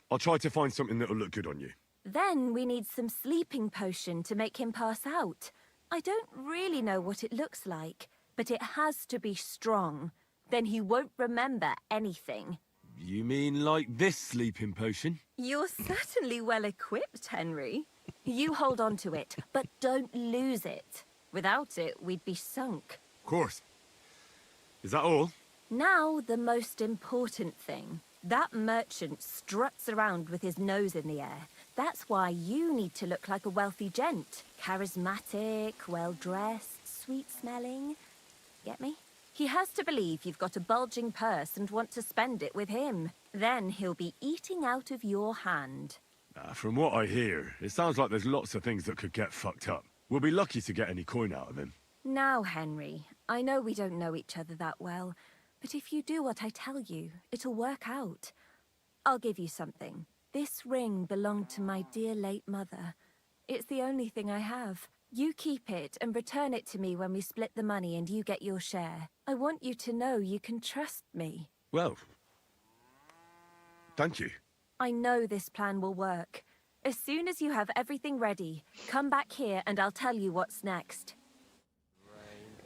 I'll try to find something that'll look good on you. Then we need some sleeping potion to make him pass out. I don't really know what it looks like, but it has to be strong. Then he won't remember anything. You mean like this sleeping potion? You're certainly well equipped, Henry. You hold on to it, but don't lose it. Without it, we'd be sunk. Of course. Is that all? Now, the most important thing. That merchant struts around with his nose in the air. That's why you need to look like a wealthy gent. Charismatic, well-dressed, sweet-smelling. Get me? He has to believe you've got a bulging purse and want to spend it with him. Then he'll be eating out of your hand. From what I hear, it sounds like there's lots of things that could get fucked up. We'll be lucky to get any coin out of him. Now, Henry, I know we don't know each other that well, but if you do what I tell you, it'll work out. I'll give you something. This ring belonged to my dear late mother. It's the only thing I have. You keep it and return it to me when we split the money and you get your share. I want you to know you can trust me. Well, thank you. I know this plan will work. As soon as you have everything ready, come back here and I'll tell you what's next.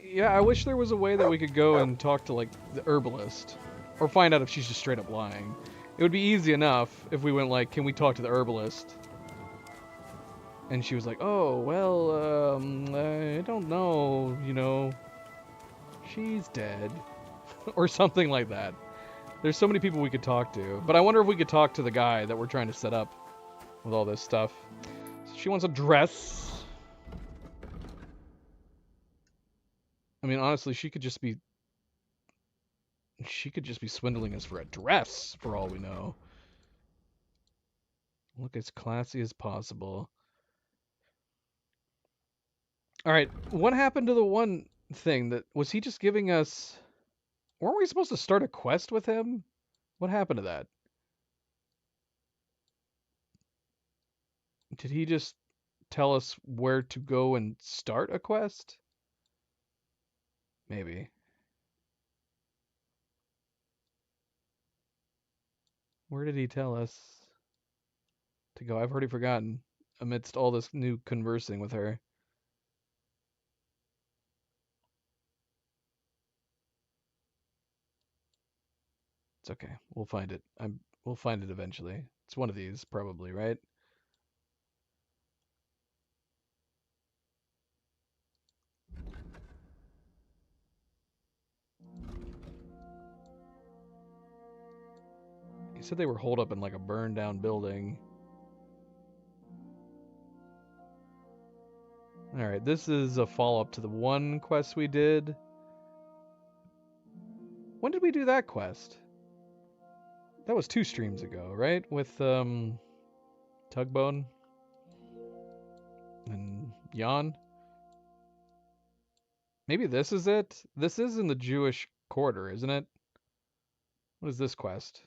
Yeah, I wish there was a way that we could go and talk to, like, the herbalist. Or find out if she's just straight up lying. It would be easy enough if we went, like, can we talk to the herbalist? And she was like, oh, well, I don't know, you know, she's dead. Or something like that. There's so many people we could talk to. But I wonder if we could talk to the guy that we're trying to set up with all this stuff. So she wants a dress. I mean, honestly, she could just be swindling us for a dress, for all we know. Look as classy as possible. All right, what happened to the one thing that was he just giving us? Weren't we supposed to start a quest with him? What happened to that? Did he just tell us where to go and start a quest? Maybe. Where did he tell us to go? I've already forgotten amidst all this new conversing with her. It's okay. We'll find it. We'll find it eventually. It's one of these, probably, right? He said they were holed up in like a burned down building. Alright, this is a follow-up to the one quest we did. When did we do that quest? That was 2 streams ago, right? With Tugbone and Jan. Maybe this is it? This is in the Jewish quarter, isn't it? What is this quest?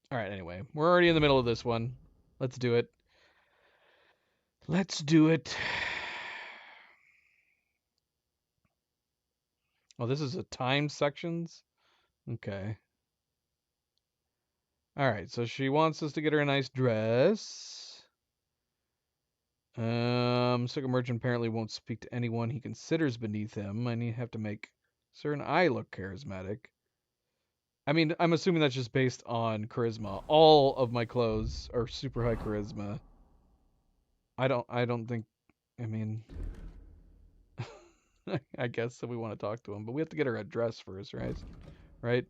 Alright, anyway. We're already in the middle of this one. Let's do it. Let's do it. Oh, this is a time sections? Okay. Alright, so she wants us to get her a nice dress. Sugar Merchant apparently won't speak to anyone he considers beneath him. I have to make certain I look charismatic. I mean, I'm assuming that's just based on charisma. All of my clothes are super high charisma. I don't think, I mean, I guess that we want to talk to him, but we have to get her a dress first, right? Right?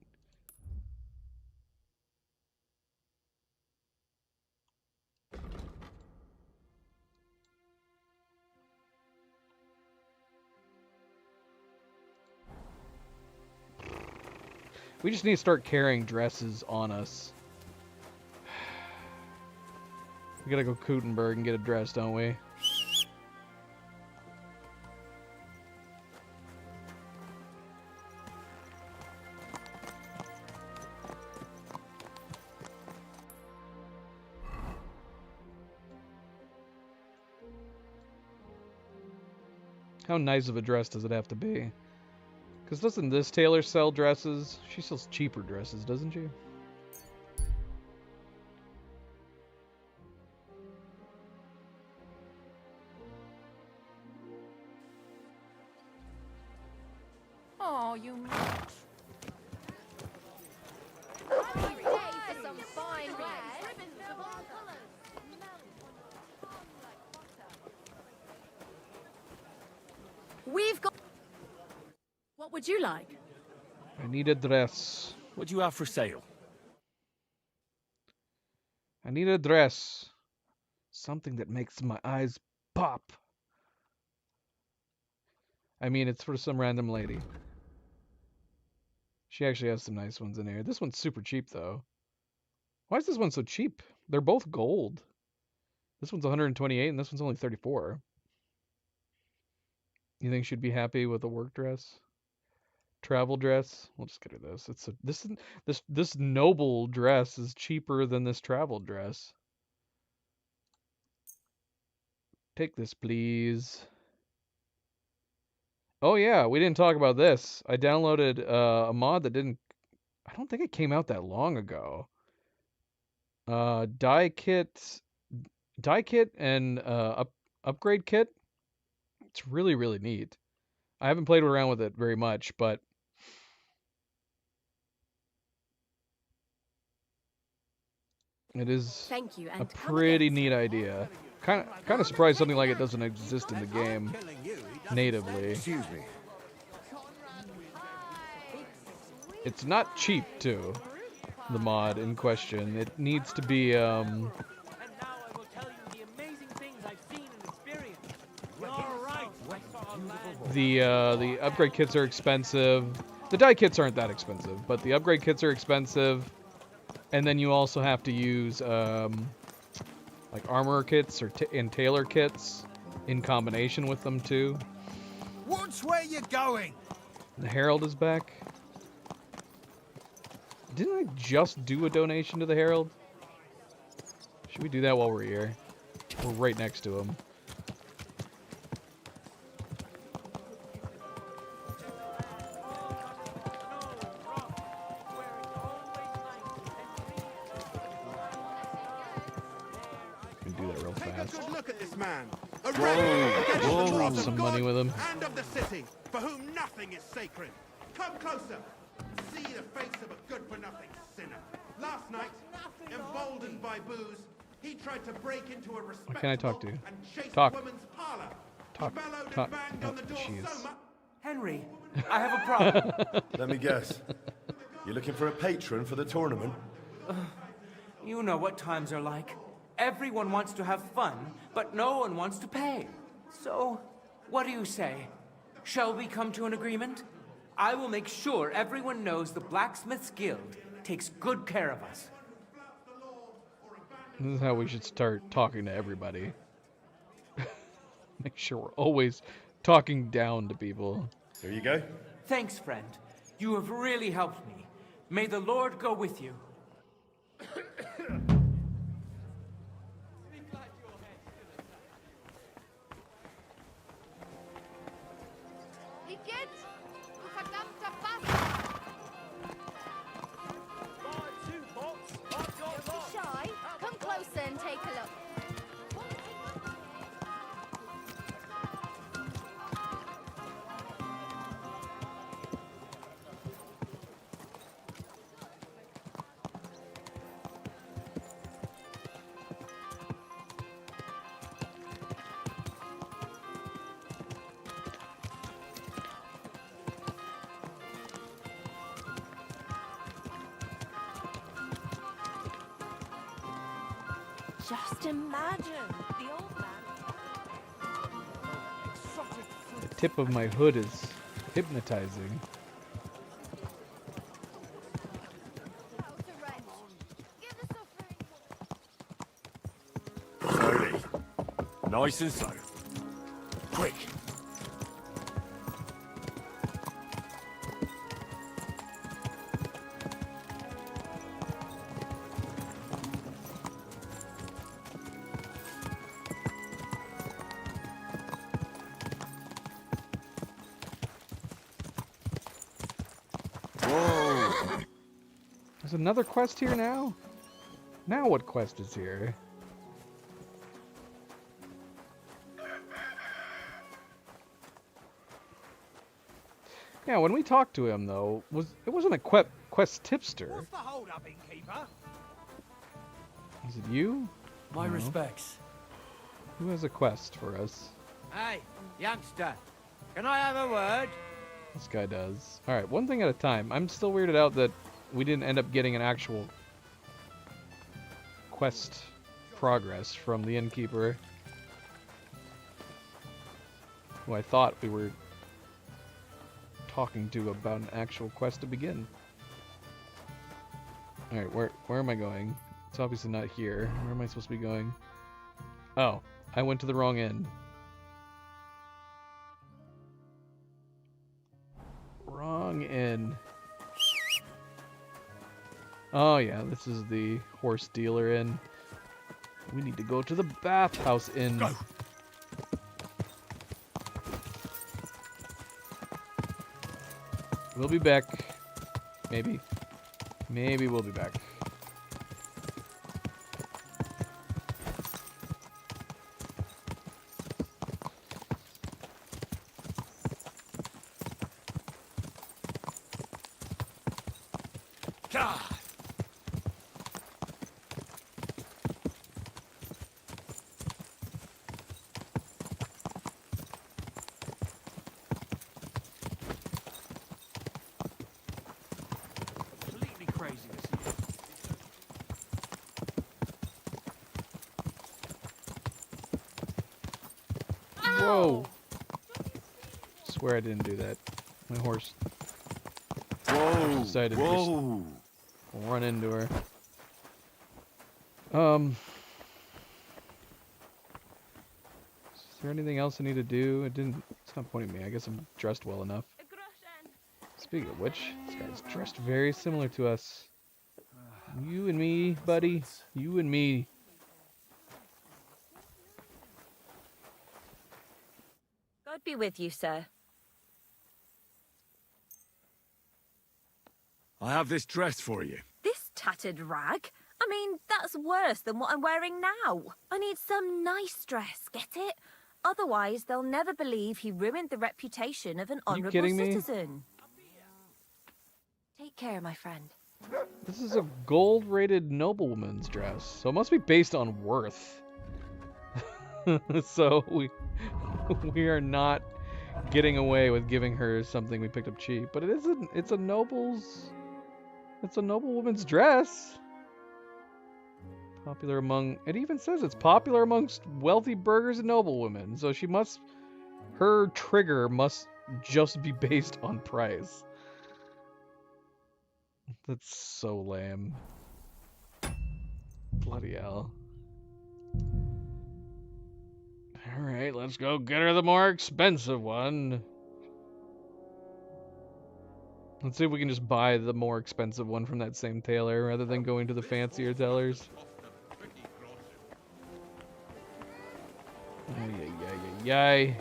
We just need to start carrying dresses on us. We gotta go Kuttenberg and get a dress, don't we? How nice of a dress does it have to be? Because doesn't this tailor sell dresses? She sells cheaper dresses, doesn't she? Oh, you We've got... What would you like? I need a dress. What do you have for sale? I need a dress. Something that makes my eyes pop. I mean, it's for some random lady. She actually has some nice ones in here. This one's super cheap, though. Why is this one so cheap? They're both gold. This one's 128 and this one's only 34. You think she'd be happy with a work dress? Travel dress? We'll just get her this. This noble dress is cheaper than this travel dress. Take this, please. Oh yeah, we didn't talk about this. I downloaded a mod that didn't... I don't think it came out that long ago. Die kit and upgrade kit. It's really, really neat. I haven't played around with it very much, but it is a pretty neat idea. Kind of surprised something like it doesn't exist in the game natively. Excuse me. It's not cheap, too. the mod in question. It needs to be And now I will tell you the amazing things I've seen and experienced. You're right. the upgrade kits are expensive. The die kits aren't that expensive, but the upgrade kits are expensive. And then you also have to use like armor kits or and tailor kits in combination with them too. Watch where you're going. The Herald is back. Didn't I just do a donation to the Herald? Should we do that while we're here? We're right next to him. We can do that real fast. Take a good look at this man. A rebel against the laws Some of money God with him. and of the city, for whom nothing is sacred. Come closer. See the face of a good-for-nothing sinner. Last night, emboldened by booze, he tried to break into a respectable can I talk to? and chase Talk. a woman's parlor. Talk. He bellowed Talk. and banged Oh, on the door jeez. so much. Henry, I have a problem. Let me guess. You're looking for a patron for the tournament? You know what times are like. Everyone wants to have fun, but no one wants to pay. So, what do you say? Shall we come to an agreement? I will make sure everyone knows the Blacksmiths Guild takes good care of us. This is how we should start talking to everybody. Make sure we're always talking down to people. Here you go. Thanks, friend. You have really helped me. May the Lord go with you. Igitt! Du verdammter Bastard! Don't be shy. Come closer and take a look. Just imagine the old man. The tip of my hood is hypnotizing. Slowly. Nice and slow. Quick. Whoa! There's another quest here now? Now what quest is here? Yeah, when we talked to him though, it wasn't a quest tipster. What's the hold up, innkeeper? Is it you? My No. respects. Who has a quest for us? Hey, youngster, can I have a word? This guy does. Alright, one thing at a time. I'm still weirded out that we didn't end up getting an actual quest progress from the innkeeper, who I thought we were talking to about an actual quest to begin. Alright, where am I going? It's obviously not here. Where am I supposed to be going? Oh, I went to the wrong end. Wrong end. Oh yeah, this is the horse dealer inn. We need to go to the bathhouse inn. Go. We'll be back. Maybe. Maybe we'll be back. God. Completely crazy this year. Whoa! Swear I didn't do that. My horse decided to just run into her. Is there anything else I need to do? It's not pointing me. I guess I'm dressed well enough. Speaking of which, this guy's dressed very similar to us. You and me, buddy. You and me. God be with you, sir. I have this dress for you. This tattered rag? I mean, that's worse than what I'm wearing now. I need some nice dress, get it? Otherwise, they'll never believe he ruined the reputation of an honorable citizen. Take care, my friend. This is a gold-rated noblewoman's dress, so it must be based on worth. So we are not getting away with giving her something we picked up cheap, but it's a noblewoman's dress. Popular among, it even says it's popular amongst wealthy burghers and noblewomen, so her trigger must just be based on price. That's so lame. Bloody hell. Alright, let's go get her the more expensive one. Let's see if we can just buy the more expensive one from that same tailor rather than going to the fancier tailors. Yay.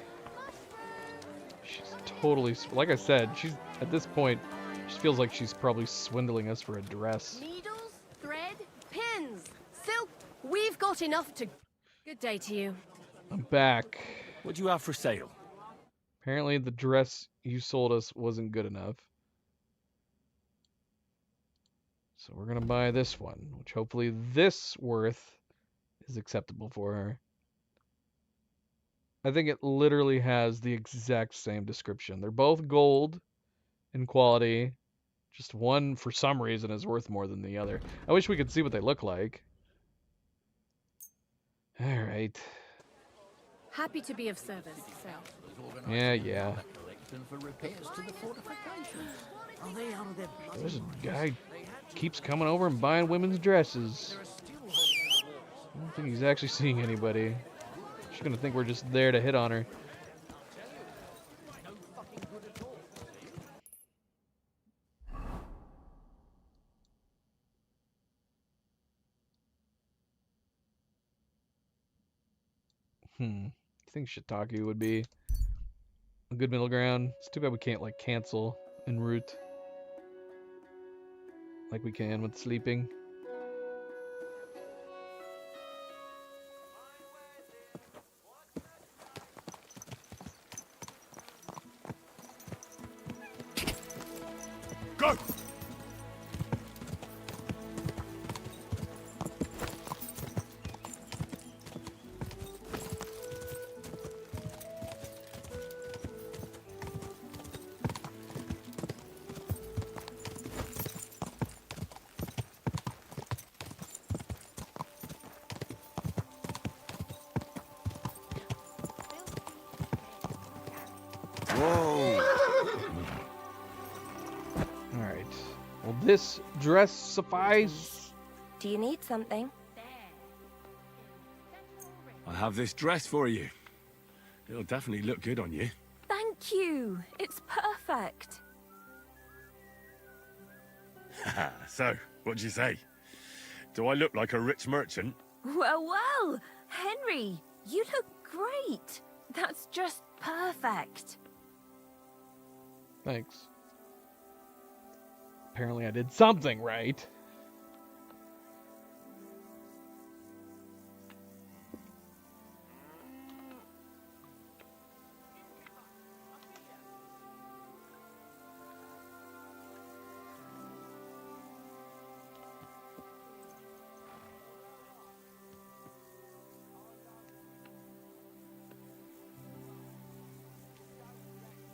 She's totally, like I said, she's at this point, she feels like she's probably swindling us for a dress. Needles, thread, pins, silk. We've got enough to... Good day to you. I'm back. What do you have for sale? Apparently the dress you sold us wasn't good enough. So we're gonna buy this one, which hopefully this worth is acceptable for her. I think it literally has the exact same description. They're both gold in quality. Just one, for some reason, is worth more than the other. I wish we could see what they look like. Alright. Happy to be of service, sir. Yeah. This guy keeps coming over and buying women's dresses. I don't think he's actually seeing anybody. She's gonna think we're just there to hit on her. I think shiitake would be a good middle ground. It's too bad we can't like cancel en route like we can with sleeping. Go! Alright. Will this dress suffice? Do you need something? I have this dress for you. It'll definitely look good on you. Thank you. It's perfect. So, what'd you say? Do I look like a rich merchant? Well, Henry, you look great. That's just perfect. Thanks. Apparently I did something right.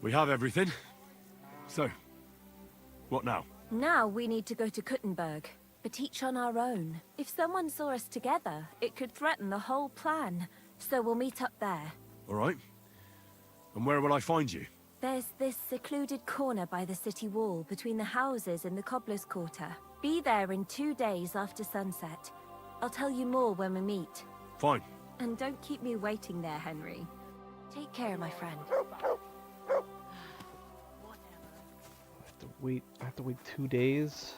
We have everything. So, what now? Now we need to go to Kuttenberg, but each on our own. If someone saw us together, it could threaten the whole plan. So we'll meet up there. All right. And where will I find you? There's this secluded corner by the city wall between the houses in the Cobbler's Quarter. Be there in 2 days after sunset. I'll tell you more when we meet. Fine. And don't keep me waiting there, Henry. Take care, my friend. I have to wait 2 days.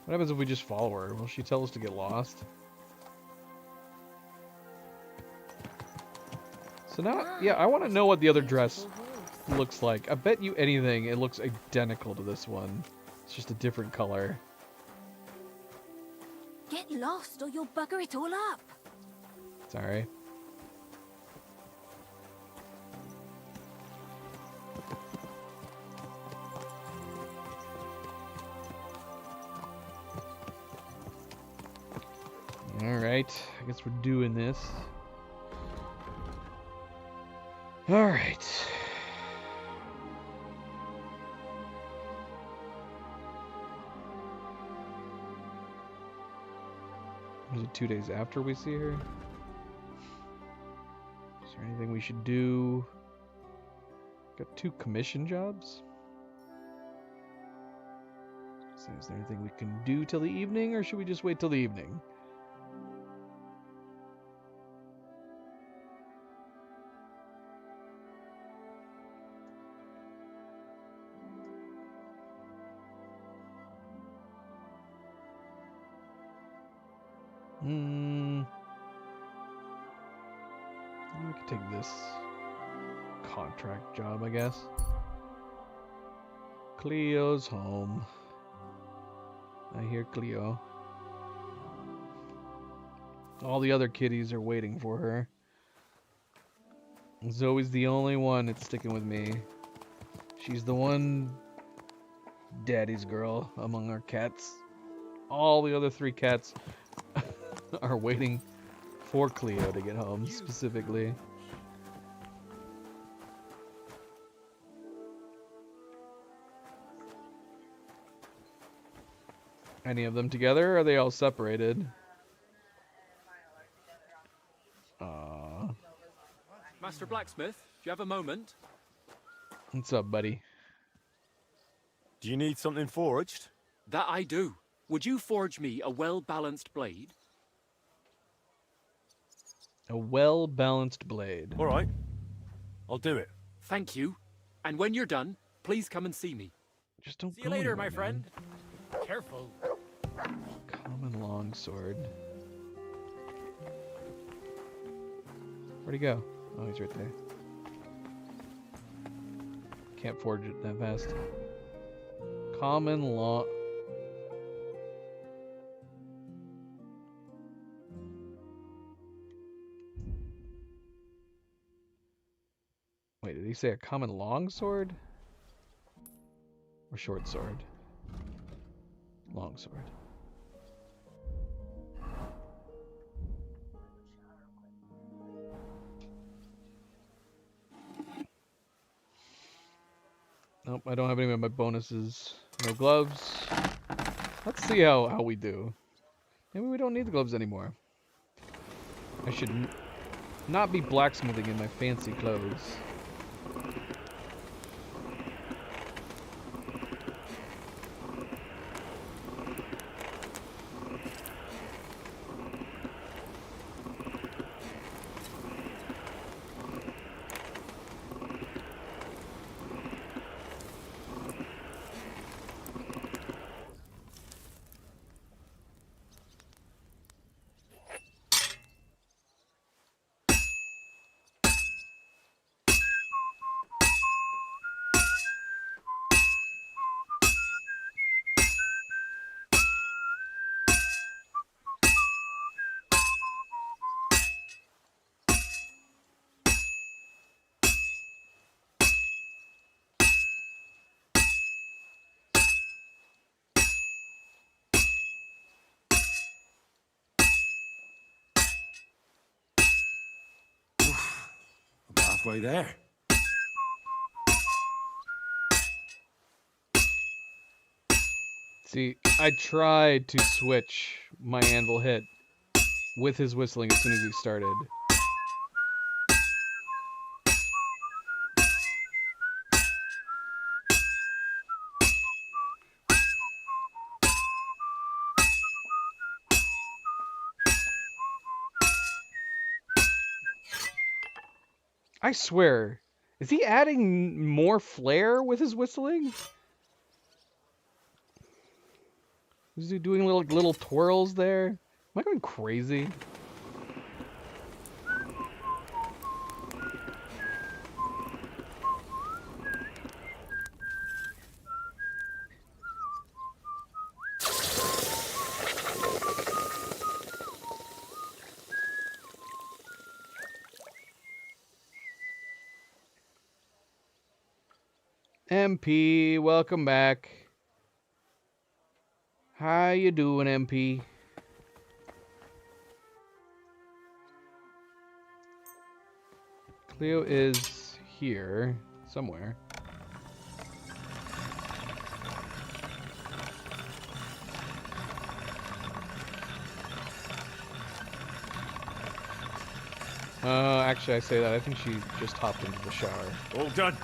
What happens if we just follow her? Will she tell us to get lost? So now, yeah, I want to know what the other dress looks like. I bet you anything it looks identical to this one. It's just a different color. Get lost or you'll bugger it all up. Sorry. Alright, I guess we're doing this. Alright. Is it 2 days after we see her? Is there anything we should do? Got 2 commission jobs? So is there anything we can do till the evening, or should we just wait till the evening? We could take this contract job, I guess. Cleo's home. I hear Cleo. All the other kitties are waiting for her. Zoe's the only one that's sticking with me. She's the one daddy's girl among our cats. All the other 3 cats are waiting for Cleo to get home, specifically. Any of them together, or are they all separated? Master Blacksmith, do you have a moment? What's up, buddy? Do you need something forged? That I do. Would you forge me a well-balanced blade? A well-balanced blade. All right. I'll do it. Thank you. And when you're done, please come and see me. Just don't see you later, my friend. Careful. Common longsword. Where'd he go? Oh, he's right there. Can't forge it that fast. Common long... Wait, did he say a common longsword? Or short sword? Longsword. Nope, I don't have any of my bonuses. No gloves. Let's see how we do. Maybe we don't need the gloves anymore. I should not be blacksmithing in my fancy clothes. Halfway there. See, I tried to switch my anvil hit with his whistling as soon as he started. I swear, is he adding more flair with his whistling? Is he doing little twirls there? Am I going crazy? MP, welcome back. How you doing, MP? Cleo is here somewhere. Actually, I say that. I think she just hopped into the shower. All done.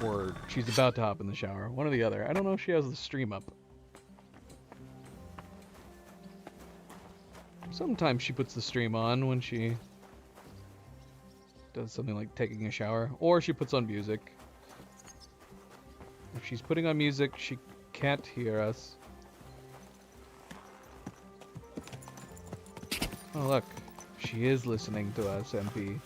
Or she's about to hop in the shower. One or the other. I don't know if she has the stream up. Sometimes she puts the stream on when she does something like taking a shower. Or she puts on music. If she's putting on music, she can't hear us. Oh, look. She is listening to us, MP.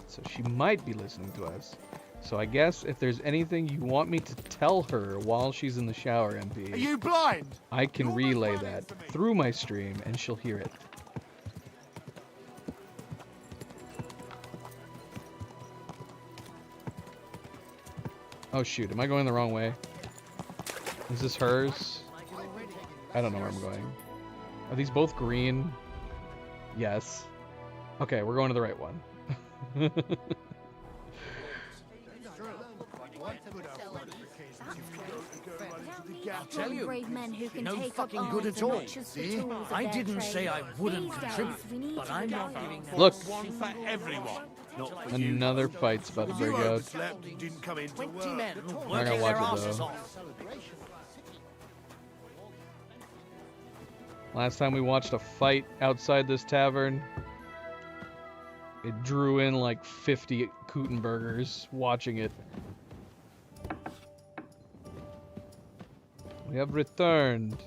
So she might be listening to us. So I guess if there's anything you want me to tell her while she's in the shower, MP... Are you blind? I can relay that through my stream and she'll hear it. Oh shoot, am I going the wrong way? Is this hers? I don't know where I'm going. Are these both green? Yes. Okay, we're going to the right one. I'll tell you, brave men who can no take fucking up good arms at all. and choose the See? tools of I their didn't trade. say I wouldn't These days, contribute, we need but to I'm go not out. giving Look. One for everyone. Not for Another fight's about to break you out. overslept and didn't come into 20 work. men I'm not working gonna their watch it asses though. off. Last time we watched a fight outside this tavern, it drew in like 50 Kutenbergers watching it. We have returned.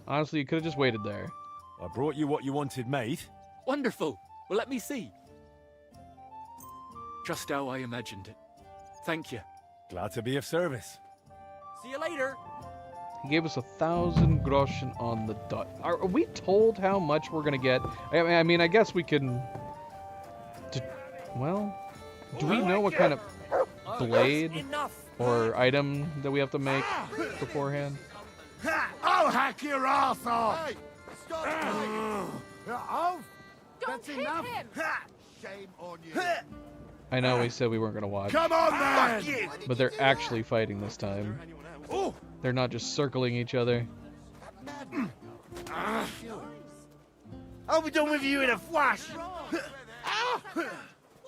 Honestly, you could have just waited there. I brought you what you wanted, mate. Wonderful. Well, let me see. Just how I imagined it. Thank you. Glad to be of service. See you later. He gave us 1,000 groschen on the dot. Are we told how much we're gonna get? I mean, I guess we can... Well, do we know what kind of blade or item that we have to make beforehand? I'll hack your ass off! Hey, stop! Off? Don't hit him! Shame on you. I know we said we weren't gonna watch, Come on, then! but they're actually fighting this time. They're not just circling each other. I'll be done with you in a flash! What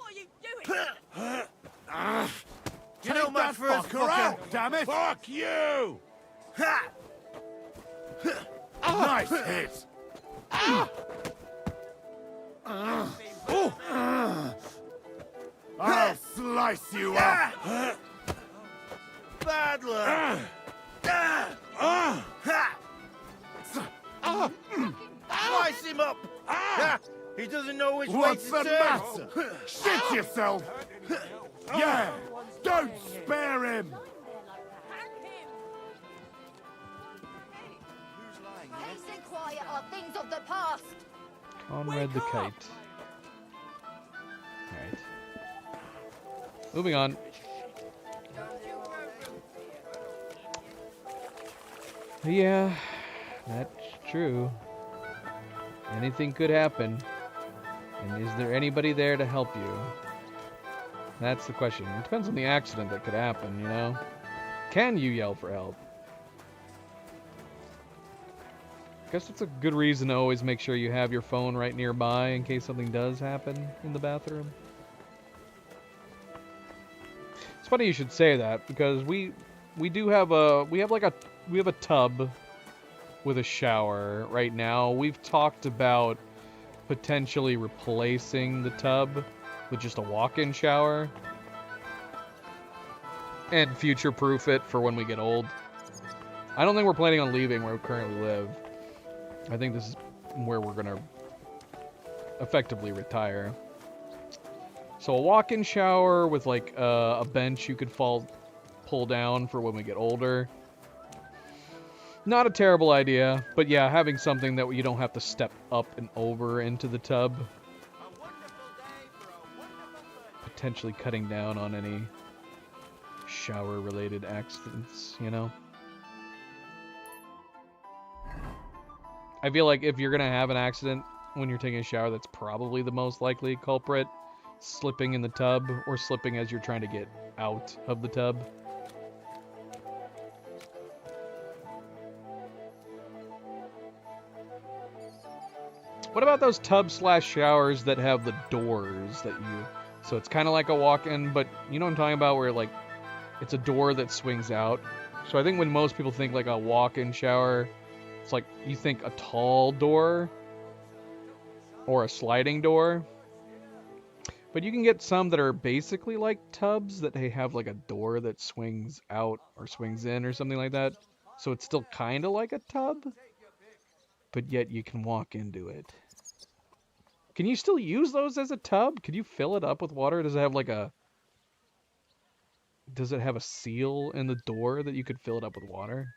are you doing? You know my first fucker, damn it! Fuck you! Nice hit! I'll slice you up! Bad luck! Slice him up! He doesn't know which What's way the to turn! matter? Shit yourself! Yeah! Don't spare him! Peace and quiet are things of the past. Conrad the Kite. Alright. Moving on. Yeah, that's true. Anything could happen. And is there anybody there to help you? That's the question. It depends on the accident that could happen, you know? Can you yell for help? I guess that's a good reason to always make sure you have your phone right nearby in case something does happen in the bathroom. It's funny you should say that because we have a tub with a shower right now. We've talked about potentially replacing the tub with just a walk-in shower and future-proof it for when we get old. I don't think we're planning on leaving where we currently live. I think this is where we're gonna effectively retire. So a walk-in shower with like a bench you could pull down for when we get older. Not a terrible idea, but yeah, having something that you don't have to step up and over into the tub. Potentially cutting down on any shower-related accidents, you know? I feel like if you're gonna have an accident when you're taking a shower, that's probably the most likely culprit. Slipping in the tub, or slipping as you're trying to get out of the tub. What about those tub/showers that have the doors that you... So it's kind of like a walk-in, but you know what I'm talking about, where like it's a door that swings out. So I think when most people think like a walk-in shower, it's like you think a tall door or a sliding door. But you can get some that are basically like tubs that they have like a door that swings out or swings in or something like that. So it's still kind of like a tub, but yet you can walk into it. Can you still use those as a tub? Could you fill it up with water? Does it have like a... Does it have a seal in the door that you could fill it up with water?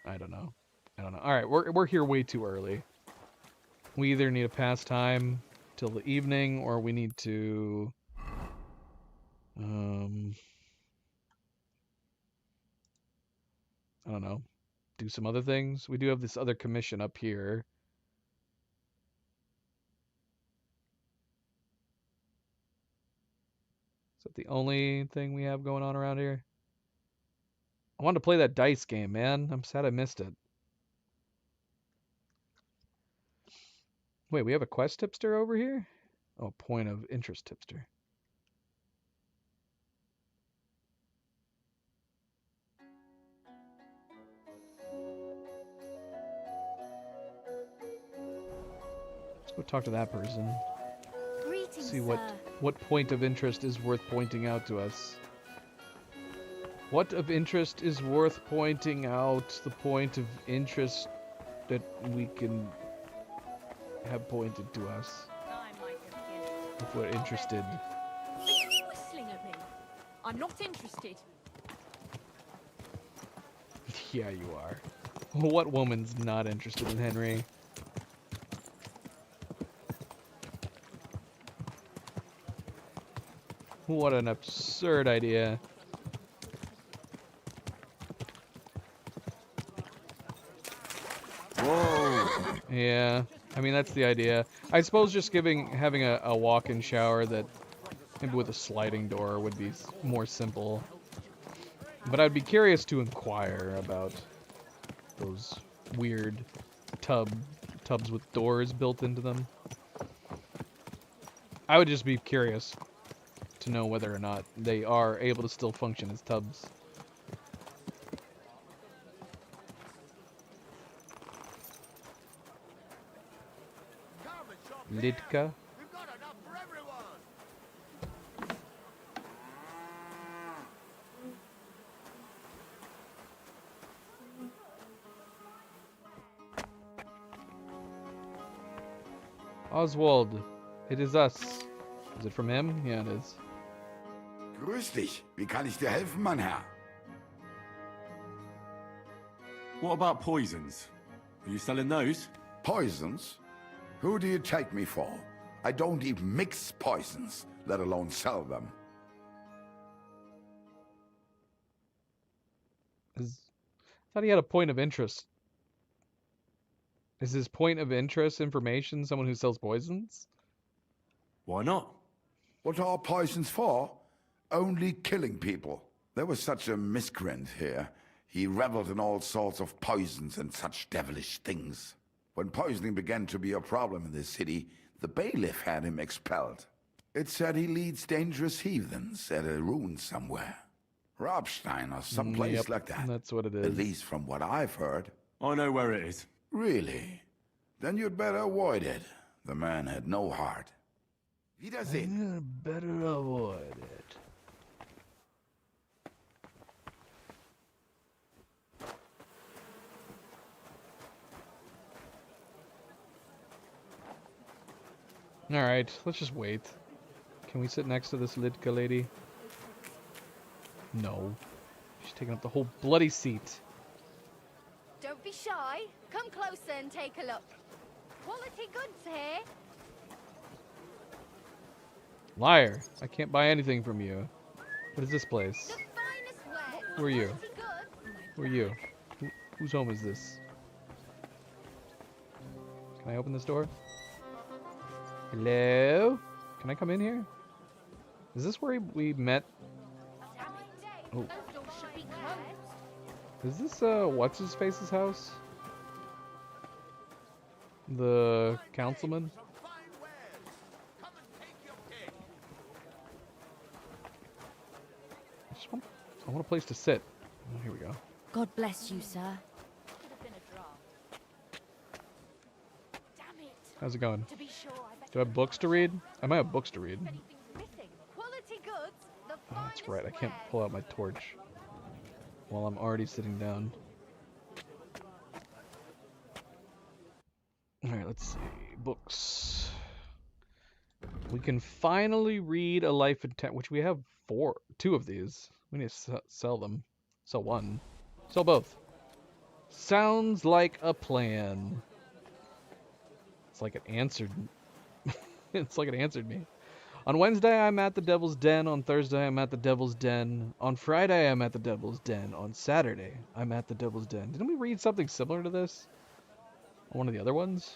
I don't know. Alright, we're here way too early. We either need to pass time till the evening, or we need to... I don't know. Do some other things. We do have this other commission up here. Is that the only thing we have going on around here? I wanted to play that dice game, man. I'm sad I missed it. Wait, we have a quest tipster over here? Oh, point of interest tipster. Let's go talk to that person. Greetings, See sir. what point of interest is worth pointing out to us. What of interest is worth pointing out? The point of interest that we can have pointed to us if we're interested. Are you whistling at me? I'm not interested. Yeah, you are. What woman's not interested in Henry? What an absurd idea. Whoa. Yeah, I mean, that's the idea. I suppose just having a walk-in shower that maybe with a sliding door would be more simple. But I'd be curious to inquire about those weird tubs with doors built into them. I would just be curious to know whether or not they are able to still function as tubs. Litka. Oswald, it is us. Is it from him? Yeah, it is. Grüß dich. Wie kann ich dir helfen, mein Herr? What about poisons? Are you selling those? Poisons? Who do you take me for? I don't even mix poisons, let alone sell them. I thought he had a point of interest. Is his point of interest information someone who sells poisons? Why not? What are poisons for? Only killing people. There was such a miscreant here. He reveled in all sorts of poisons and such devilish things. When poisoning began to be a problem in the city, the bailiff had him expelled. It said he leads dangerous heathens at a ruin somewhere. Robstein or someplace Yep, like that. that's what it is. At least from what I've heard. I know where it is. Really? Then you'd better avoid it. The man had no heart. Wiedersehen. Better avoid it. Alright, let's just wait. Can we sit next to this Lidka lady? No. She's taking up the whole bloody seat. Don't be shy. Come closer and take a look. Quality goods here. Liar. I can't buy anything from you. What is this place? The finest wares. Who are you? Quality goods. Who are you? Whose home is this? Can I open this door? Hello? Can I come in here? Is this where we met? Oh. Is this, what's-his-face's house? The councilman? I want a place to sit. Oh, here we go. God bless you, sir. How's it going? Do I have books to read? I might have books to read. Quality goods. The Oh, that's right. I can't pull out my torch while I'm already sitting down. Alright, let's see. Books. We can finally read A Life in Ten, which we have two of these. We need to sell them. Sell one. Sell both. Sounds like a plan. It's like it answered. It's like it answered me. On Wednesday, I'm at the Devil's Den. On Thursday, I'm at the Devil's Den. On Friday, I'm at the Devil's Den. On Saturday, I'm at the Devil's Den. Didn't we read something similar to this? On one of the other ones?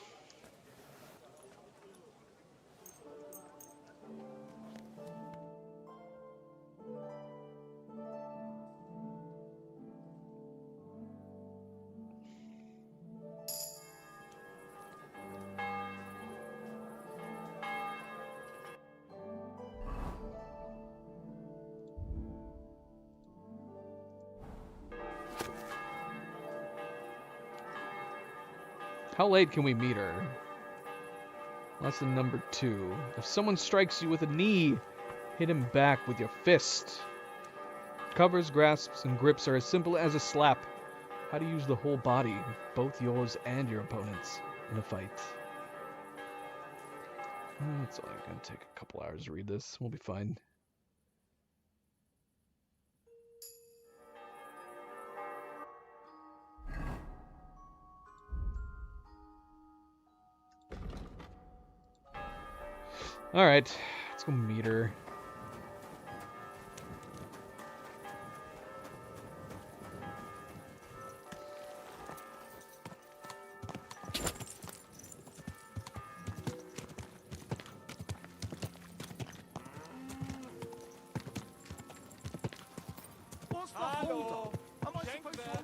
How late can we meet her? Lesson number 2. If someone strikes you with a knee, hit him back with your fist. Covers, grasps, and grips are as simple as a slap. How to use the whole body, both yours and your opponent's, in a fight. It's only going to take a couple hours to read this. We'll be fine. Alright, let's go meet her. What's the hold up? Am I supposed to open my mouth?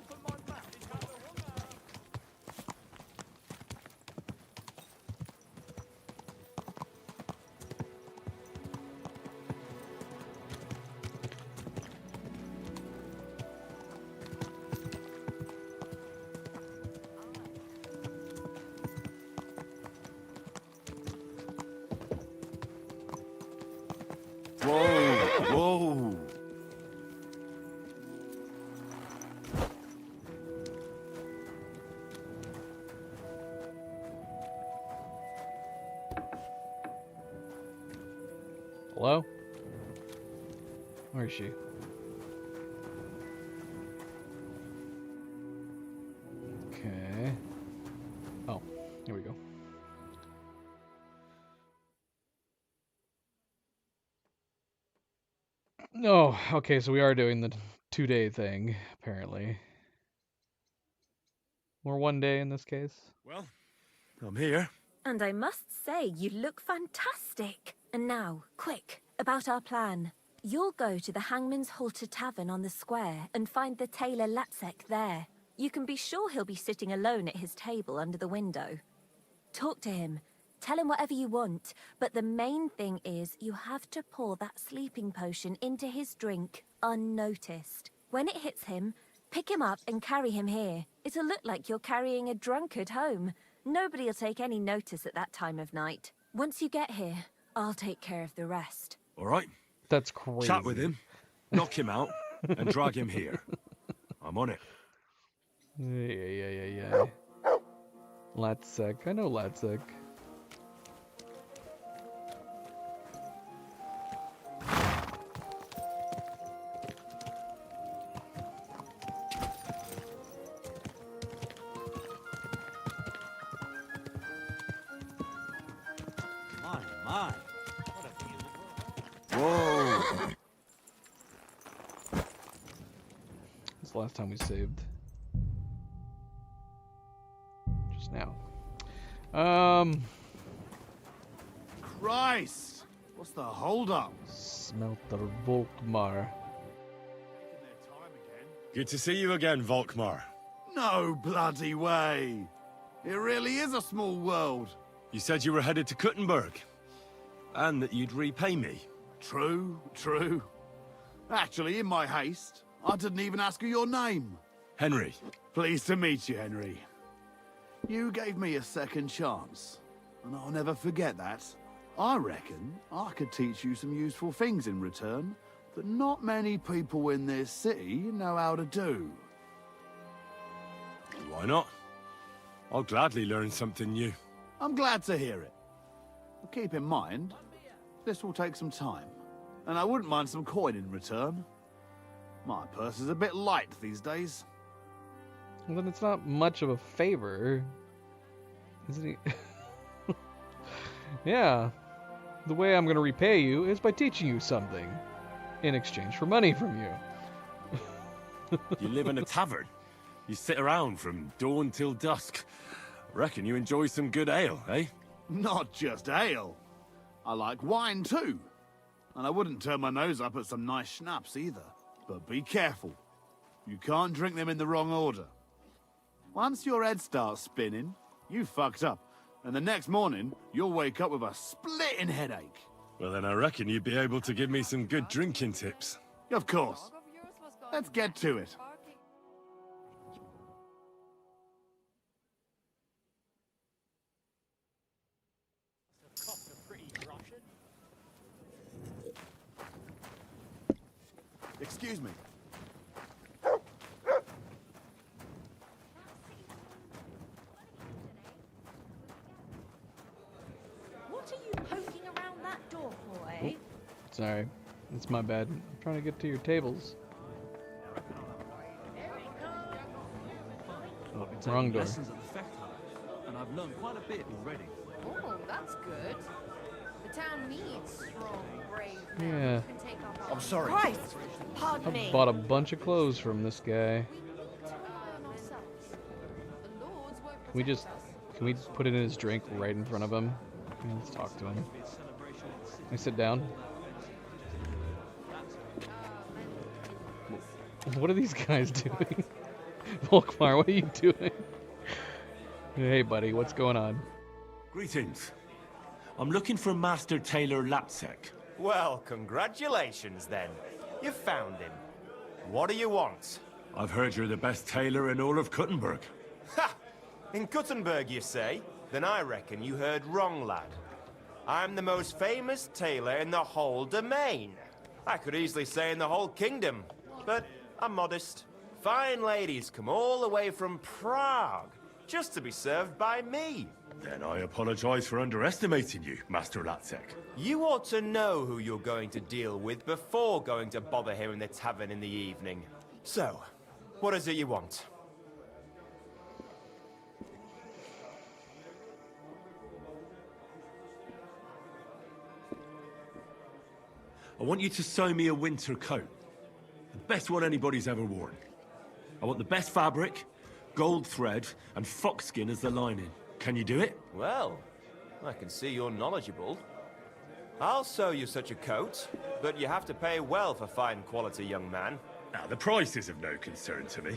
Whoa, whoa. Hello? Where is she? Okay. Oh, here we go. No, okay, so we are doing the 2-day thing, apparently. Or 1 day in this case. Well, I'm here. And I must say, you look fantastic. And now, quick, about our plan. You'll go to the Hangman's Halter Tavern on the square and find the tailor Latsek there. You can be sure he'll be sitting alone at his table under the window. Talk to him. Tell him whatever you want, but the main thing is you have to pour that sleeping potion into his drink unnoticed. When it hits him, pick him up and carry him here. It'll look like you're carrying a drunkard home. Nobody'll take any notice at that time of night. Once you get here, I'll take care of the rest. All right. That's crazy. Chat with him, knock him out, and drag him here. I'm on it. Yeah. Latsek. I know Latsek. My. Whoa! It's the last time we saved. Just now. Christ! What's the hold-up? Smelter Volkmar. Good to see you again, Volkmar. No bloody way! It really is a small world. You said you were headed to Kuttenberg, and that you'd repay me. True. Actually, in my haste, I didn't even ask you your name. Henry. Pleased to meet you, Henry. You gave me a second chance, and I'll never forget that. I reckon I could teach you some useful things in return that not many people in this city know how to do. Why not? I'll gladly learn something new. I'm glad to hear it. But keep in mind, this will take some time, and I wouldn't mind some coin in return. My purse is a bit light these days. Well, then it's not much of a favor, isn't he? Yeah. The way I'm going to repay you is by teaching you something in exchange for money from you. You live in a tavern. You sit around from dawn till dusk. Reckon you enjoy some good ale, eh? Not just ale. I like wine too. And I wouldn't turn my nose up at some nice schnapps either. But be careful. You can't drink them in the wrong order. Once your head starts spinning, you fucked up. And the next morning, you'll wake up with a splitting headache. Well, then I reckon you'd be able to give me some good drinking tips. Of course. Let's get to it. Excuse me. What are you poking around that door for, eh? Sorry. It's my bad. I'm trying to get to your tables. I've been taking Wrong door. lessons at the Fecht Hall, and I've learned quite a bit already. Oh, that's good. The town needs strong, brave men Yeah. who can take on I'm sorry. Christ! Pardon me. I bought a bunch of clothes from this guy. Can we put it in his drink right in front of him? Yeah, let's talk to him. Can I sit down? What are these guys doing? Volkmar, what are you doing? Hey, buddy, what's going on? Greetings. I'm looking for Master Tailor Lapsek. Well, congratulations then. You found him. What do you want? I've heard you're the best tailor in all of Kuttenberg. Ha! In Kuttenberg, you say? Then I reckon you heard wrong, lad. I'm the most famous tailor in the whole domain. I could easily say in the whole kingdom, but I'm modest. Fine ladies come all the way from Prague just to be served by me. Then I apologize for underestimating you, Master Latsek. You ought to know who you're going to deal with before going to bother him in the tavern in the evening. So, what is it you want? I want you to sew me a winter coat. The best one anybody's ever worn. I want the best fabric, gold thread, and foxskin as the lining. Can you do it? Well, I can see you're knowledgeable. I'll sew you such a coat, but you have to pay well for fine quality, young man. Now, the price is of no concern to me.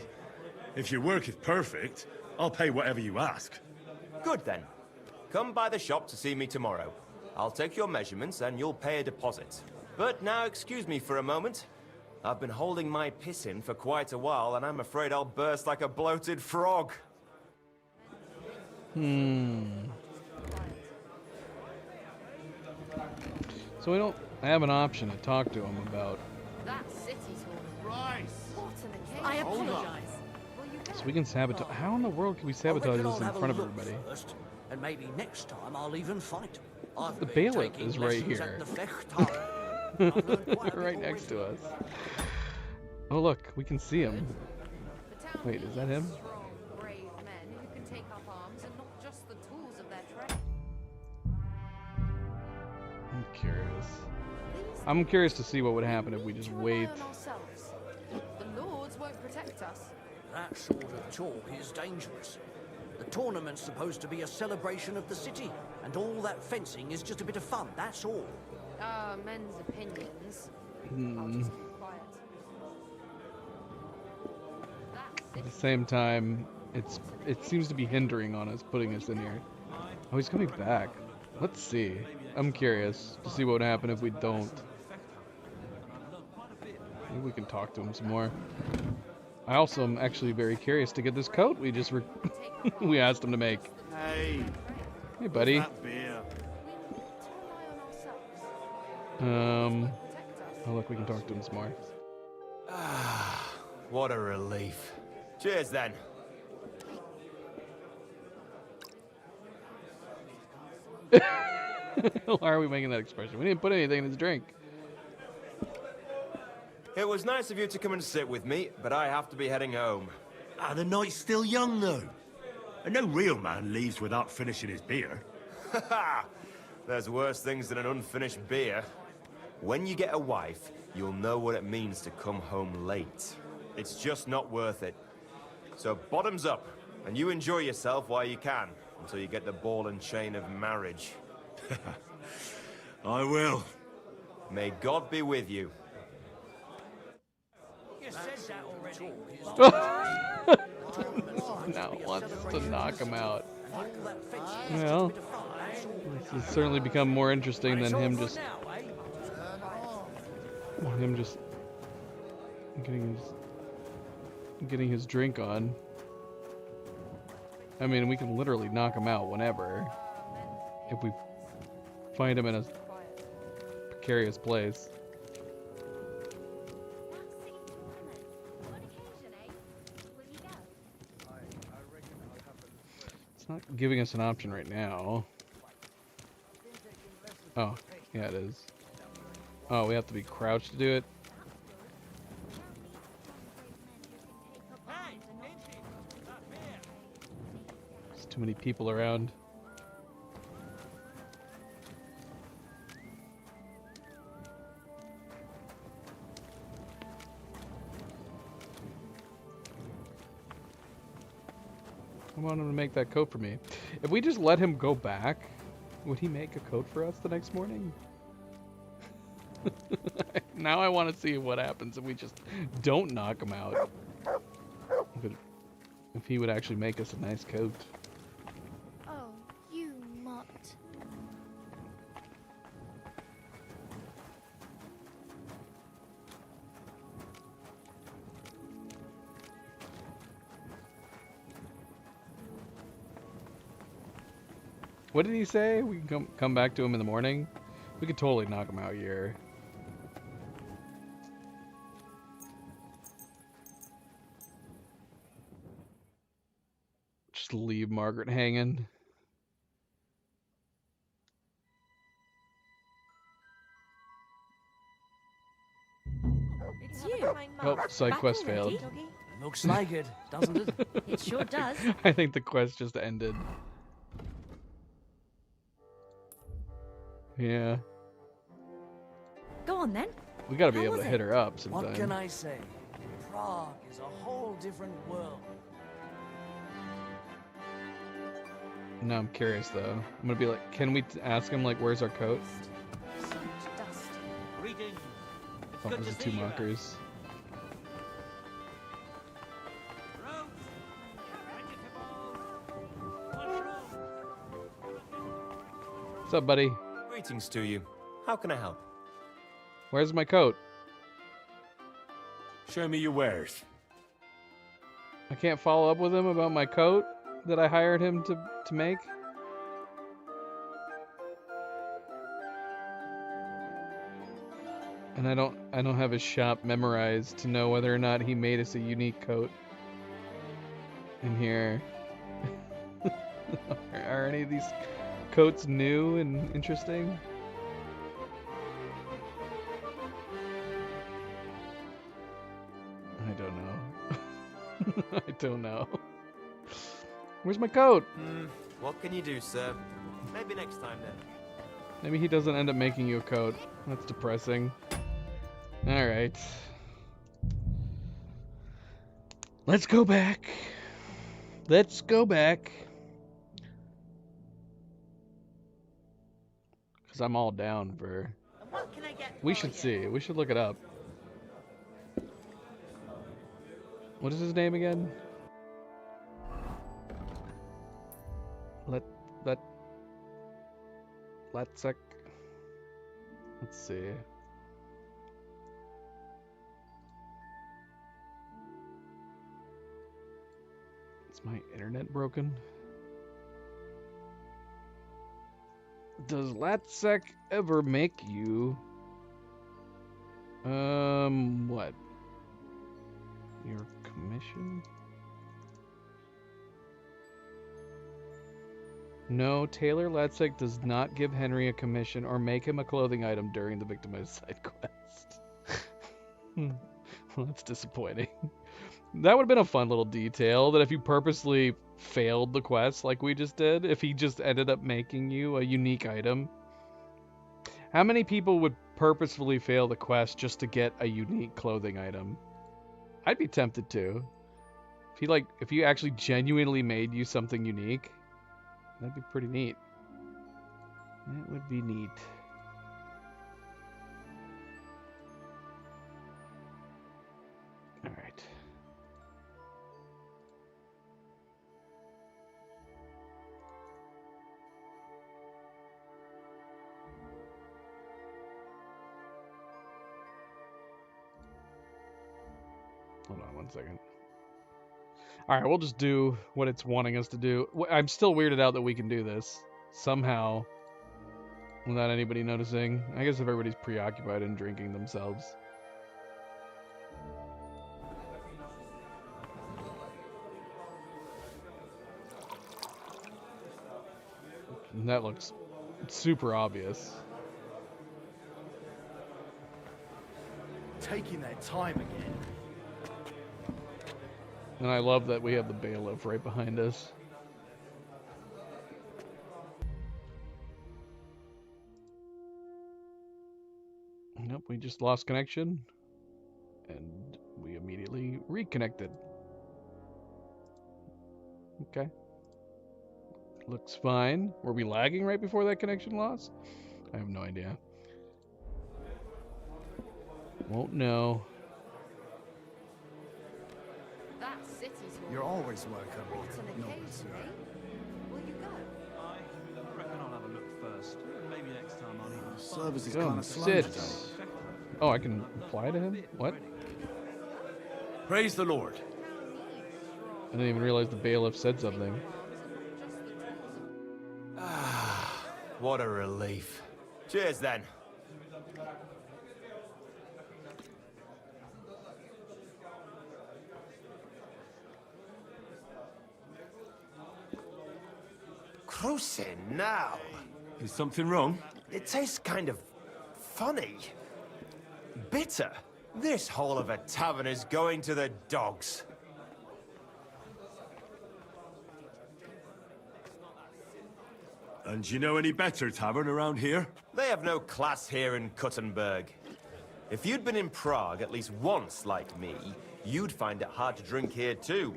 If your work is perfect, I'll pay whatever you ask. Good then. Come by the shop to see me tomorrow. I'll take your measurements and you'll pay a deposit. But now excuse me for a moment. I've been holding my piss in for quite a while and I'm afraid I'll burst like a bloated frog. So we don't have an option to talk to him about. That city's all Right. what an occasion. I apologize. So we can sabotage. How in the world can we sabotage this in front of everybody? First, and maybe next time I'll even fight. The bailiff is right here. Right next to us. Oh look, we can see him. Wait, is that him? Strong, brave men who can take up arms and not just the tools of their trade. I'm curious. I'm curious to see what would happen if we just wait. The lords won't protect us. That sort of talk is dangerous. The tournament's supposed to be a celebration of the city, and all that fencing is just a bit of fun, that's all. Men's opinions. At the same time, it seems to be hindering on us putting us in here. Oh, he's coming back. Let's see. I'm curious to see what would happen if we don't. Maybe we can talk to him some more. I also am actually very curious to get this coat we just we asked him to make. Hey. Hey, buddy. That beer. Oh look, we can talk to him some more. What a relief. Cheers then. Why are we making that expression? We didn't put anything in his drink. It was nice of you to come and sit with me, but I have to be heading home. Ah, the night's still young, though. And no real man leaves without finishing his beer. Ha! There's worse things than an unfinished beer. When you get a wife, you'll know what it means to come home late. It's just not worth it. So bottoms up, and you enjoy yourself while you can, until you get the ball and chain of marriage. I will. May God be with you. You said that already. Now wants to knock him out. Well, this has certainly become more interesting than him just getting his drink on. I mean, we can literally knock him out whenever if we find him in a precarious place. It's not giving us an option right now. Oh, yeah, it is. Oh, we have to be crouched to do it. There's too many people around. I want him to make that coat for me. If we just let him go back, would he make a coat for us the next morning? Now I want to see what happens if we just don't knock him out. If he would actually make us a nice coat. Oh, you mutt. What did he say? We can come back to him in the morning? We could totally knock him out here. Just leave Margaret hanging. It's you. Oh, side Back quest already? failed. Looks like it, doesn't it? It sure does. I think the quest just ended. Yeah. Go on then. We gotta be How able to was hit it? her up What can sometime. I say? Prague is a whole different world. Now I'm curious though. I'm gonna be like, can we ask him like, where's our coat? Greetings. It's Oh, good those to are two see you. mockers. What's up, buddy? Greetings to you. How can I help? Where's my coat? Show me your wares. I can't follow up with him about my coat that I hired him to make. And I don't have his shop memorized to know whether or not he made us a unique coat in here. Are any of these coats new and interesting? I don't know. I don't know. Where's my coat? What can you do, sir? Maybe next time then. Maybe he doesn't end up making you a coat. That's depressing. Alright. Let's go back. Let's go back. Because I'm all down for... What can I get We for should you? see. We should look it up. What is his name again? Latsek. Let's see. Is my internet broken? Does Latsek ever make you what? Your commission? No, Taylor Latsek does not give Henry a commission or make him a clothing item during the victimized side quest. Well, that's disappointing. That would have been a fun little detail, that if you purposely failed the quest like we just did, if he just ended up making you a unique item. How many people would purposefully fail the quest just to get a unique clothing item? I'd be tempted to. If he actually genuinely made you something unique, that'd be pretty neat. That would be neat. All right. Hold on one second. Alright, we'll just do what it's wanting us to do. I'm still weirded out that we can do this. Somehow. Without anybody noticing. I guess if everybody's preoccupied in drinking themselves. And that looks super obvious. Taking their time again. And I love that we have the bailiff right behind us. Nope, we just lost connection. And we immediately reconnected. Okay. Looks fine. Were we lagging right before that connection loss? I have no idea. Won't know. That city's You're always welcome. What an No, occasion, sir. eh? Will you go? I reckon I'll have a look first. Maybe next time I'll even... Service is Come kind of slow sit. today. Oh, I can fly to him? What? Praise the Lord. I didn't even realize the bailiff said something. What a relief. Cheers then. Cruising now. Is something wrong? It tastes kind of funny. Bitter. This whole of a tavern is going to the dogs. And do you know any better tavern around here? They have no class here in Kuttenberg. If you'd been in Prague at least once like me, you'd find it hard to drink here too.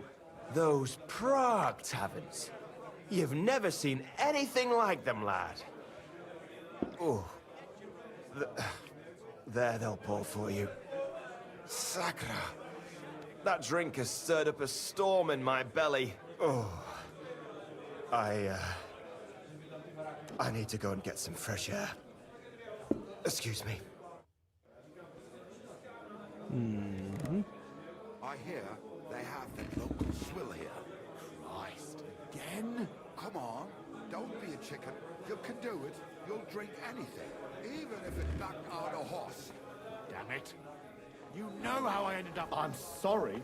Those Prague taverns. You've never seen anything like them, lad. Oh. There they'll pour for you. Sacra. That drink has stirred up a storm in my belly. Oh. I need to go and get some fresh air. Excuse me. I hear they have the local swill here. Christ, again? Come on, don't be a chicken. You can do it. You'll drink anything, even if it knocked out a horse. Damn it. You know how I ended up. I'm sorry.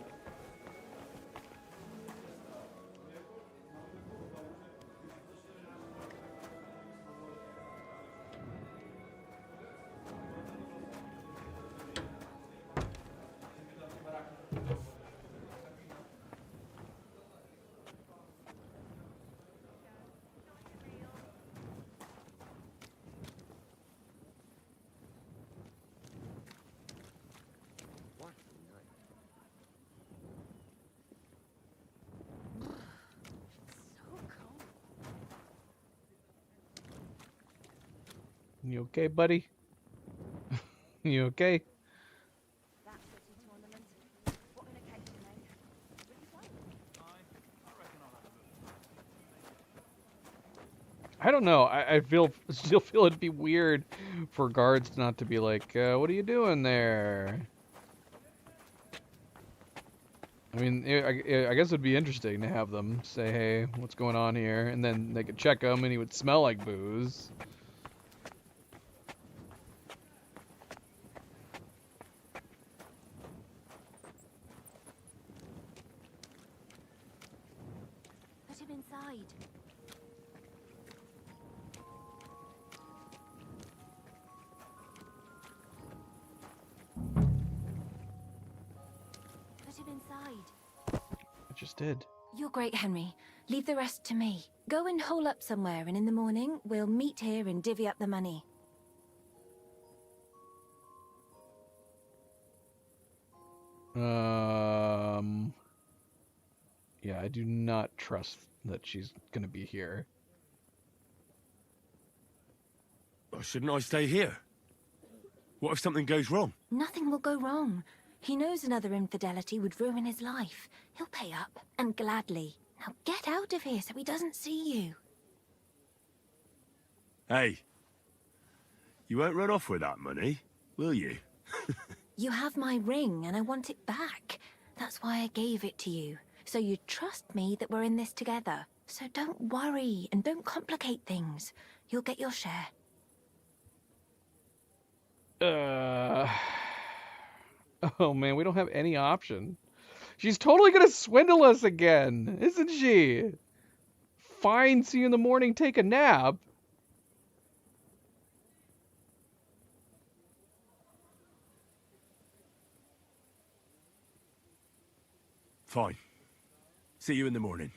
You okay, buddy? You okay? I don't know. I still feel it'd be weird for guards not to be like, what are you doing there? I mean, I guess it'd be interesting to have them say, hey, what's going on here? And then they could check him and he would smell like booze. Put him inside. Put him inside. I just did. You're great, Henry. Leave the rest to me. Go and hole up somewhere, and in the morning, we'll meet here and divvy up the money. Yeah, I do not trust that she's gonna be here. Or shouldn't I stay here? What if something goes wrong? Nothing will go wrong. He knows another infidelity would ruin his life. He'll pay up, and gladly. Now get out of here so he doesn't see you. Hey, you won't run off with that money, will you? You have my ring, and I want it back. That's why I gave it to you. So you trust me that we're in this together. So don't worry, and don't complicate things. You'll get your share. Oh man, we don't have any option. She's totally gonna swindle us again, isn't she? Fine, see you in the morning, take a nap. Fine. See you in the morning.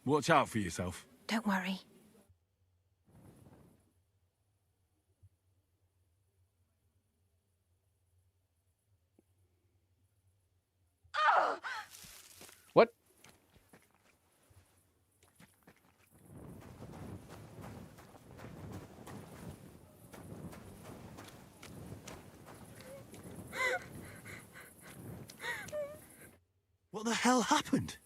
Watch out for yourself. Don't worry. What? What the hell happened?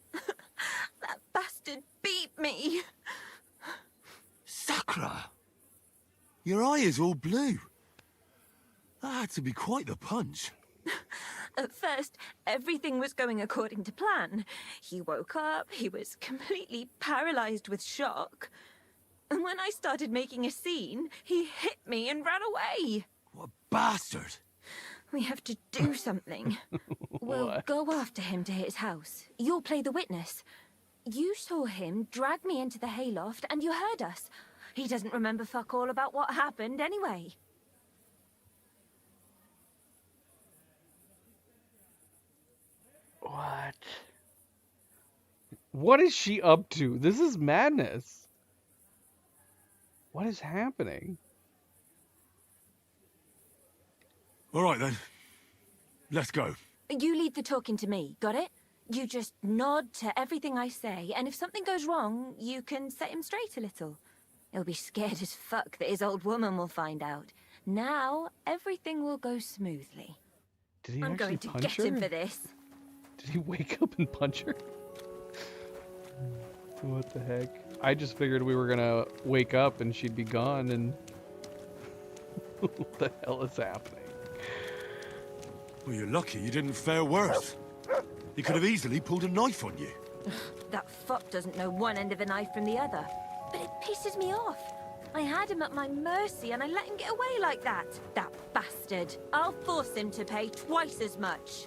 That bastard beat me. Sacra! Your eye is all blue. That had to be quite the punch. At first, everything was going according to plan. He woke up, he was completely paralyzed with shock. And when I started making a scene, he hit me and ran away. What a bastard! We have to do something. We'll go after him to his house. You'll play the witness. You saw him drag me into the hayloft and you heard us. He doesn't remember fuck all about what happened anyway. What? What is she up to? This is madness. What is happening? All right then. Let's go. You leave the talking to me, got it? You just nod to everything I say, and if something goes wrong, you can set him straight a little. He'll be scared as fuck that his old woman will find out. Now, everything will go smoothly. Did he I'm actually going to punch get her? him for this. Did he wake up and punch her? What the heck? I just figured we were gonna wake up and she'd be gone and... What the hell is happening? Well, you're lucky you didn't fare worse. He could have easily pulled a knife on you. That fuck doesn't know one end of a knife from the other. But it pisses me off. I had him at my mercy and I let him get away like that. That bastard. I'll force him to pay twice as much.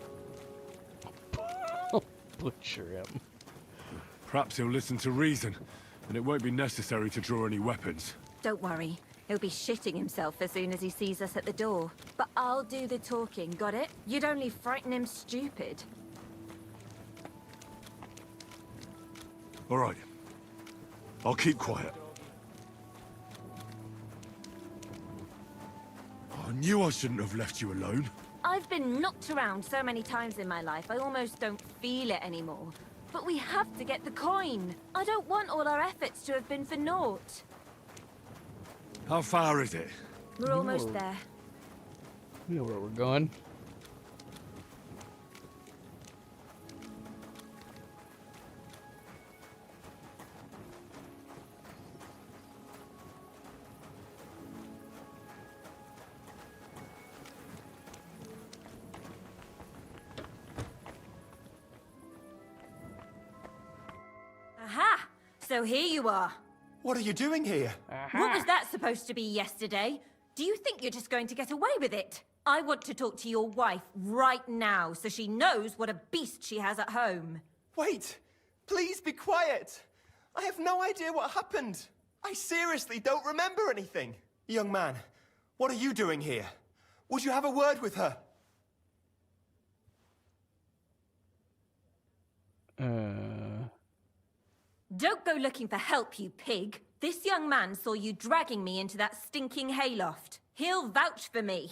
Butcher him. Perhaps he'll listen to reason, and it won't be necessary to draw any weapons. Don't worry. He'll be shitting himself as soon as he sees us at the door. But I'll do the talking, got it? You'd only frighten him stupid. All right. I'll keep quiet. I knew I shouldn't have left you alone. I've been knocked around so many times in my life, I almost don't feel it anymore. But we have to get the coin. I don't want all our efforts to have been for naught. How far is it? We're almost there. You know where we're going. Aha! So here you are. What are you doing here? What was that supposed to be yesterday? Do you think you're just going to get away with it? I want to talk to your wife right now so she knows what a beast she has at home. Wait! Please be quiet! I have no idea what happened. I seriously don't remember anything. Young man, what are you doing here? Would you have a word with her? Don't go looking for help, you pig. This young man saw you dragging me into that stinking hayloft. He'll vouch for me.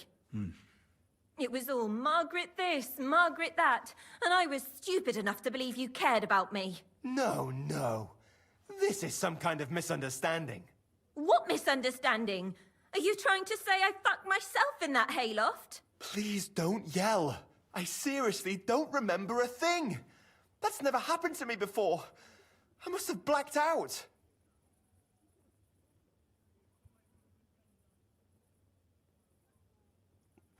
It was all Margaret this, Margaret that, and I was stupid enough to believe you cared about me. No. This is some kind of misunderstanding. What misunderstanding? Are you trying to say I fucked myself in that hayloft? Please don't yell. I seriously don't remember a thing. That's never happened to me before. I must have blacked out.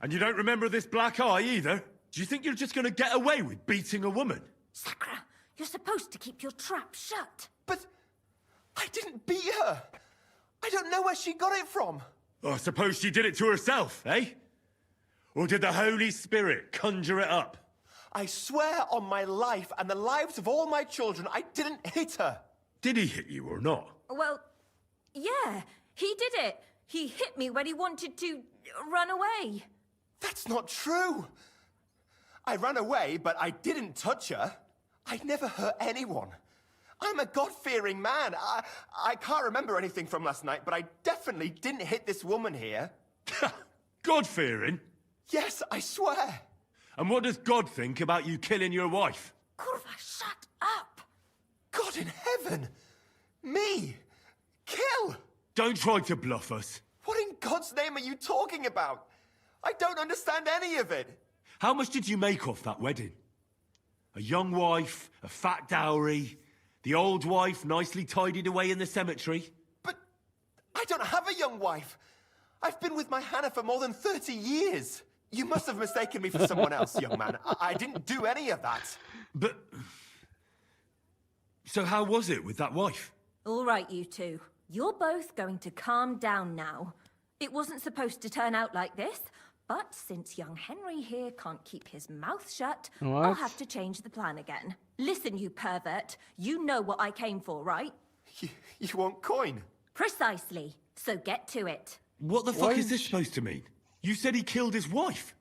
And you don't remember this black eye either? Do you think you're just gonna get away with beating a woman? Sakra, you're supposed to keep your trap shut. But I didn't beat her. I don't know where she got it from. Oh, I suppose she did it to herself, eh? Or did the Holy Spirit conjure it up? I swear on my life and the lives of all my children, I didn't hit her. Did he hit you or not? Well, yeah, he did it. He hit me when he wanted to run away. That's not true. I ran away, but I didn't touch her. I never hurt anyone. I'm a God-fearing man. I can't remember anything from last night, but I definitely didn't hit this woman here. God-fearing? Yes, I swear. And what does God think about you killing your wife? Kurva, shut up! God in heaven! Me? Kill? Don't try to bluff us. What in God's name are you talking about? I don't understand any of it. How much did you make off that wedding? A young wife, a fat dowry, the old wife nicely tidied away in the cemetery? But I don't have a young wife. I've been with my Hannah for more than 30 years. You must have mistaken me for someone else, young man. I didn't do any of that. But... So how was it with that wife? All right, you two. You're both going to calm down now. It wasn't supposed to turn out like this, but since young Henry here can't keep his mouth shut, What? I'll have to change the plan again. Listen, you pervert. You know what I came for, right? You want coin? Precisely. So get to it. What the fuck is this supposed to mean? You said he killed his wife.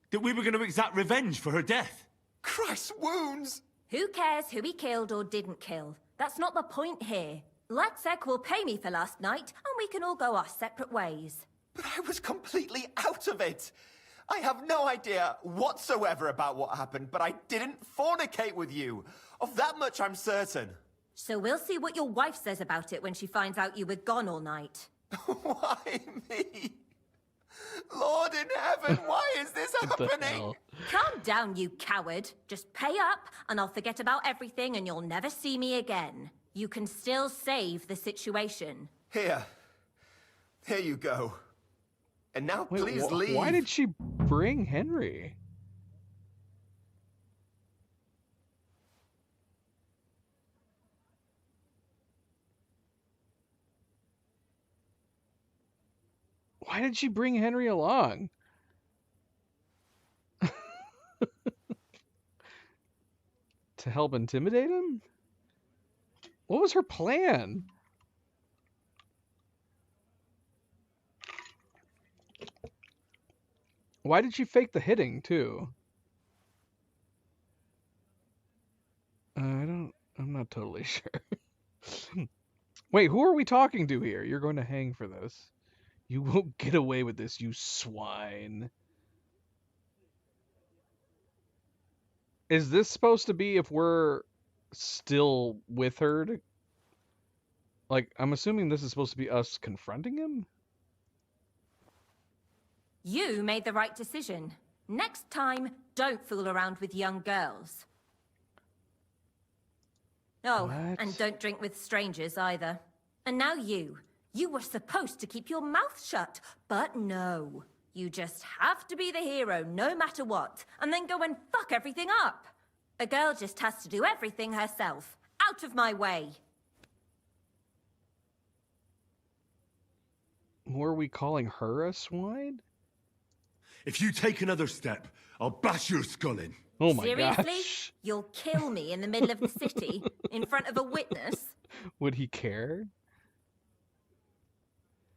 That we were going to exact revenge for her death. Christ's wounds! Who cares who he killed or didn't kill? That's not the point here. Latsek will pay me for last night, and we can all go our separate ways. But I was completely out of it. I have no idea whatsoever about what happened, but I didn't fornicate with you. Of that much I'm certain. So we'll see what your wife says about it when she finds out you were gone all night. Why me? Lord in heaven, why is this happening? Calm down, you coward. Just pay up, and I'll forget about everything, and you'll never see me again. You can still save the situation. Here you go. And now please leave. Why did she bring Henry? Why did she bring Henry along? To help intimidate him? What was her plan? Why did she fake the hitting, too? I'm not totally sure. Wait, who are we talking to here? You're going to hang for this. You won't get away with this, you swine. Is this supposed to be if we're still with her? Like, I'm assuming this is supposed to be us confronting him? You made the right decision. Next time, don't fool around with young girls. Oh, and don't drink with strangers either. And now you. You were supposed to keep your mouth shut, but no. You just have to be the hero no matter what, and then go and fuck everything up. A girl just has to do everything herself. Out of my way. Were we calling her a swine? If you take another step, I'll bash your skull in. Oh my Seriously? gosh. You'll kill me in the middle of the city, in front of a witness? Would he care?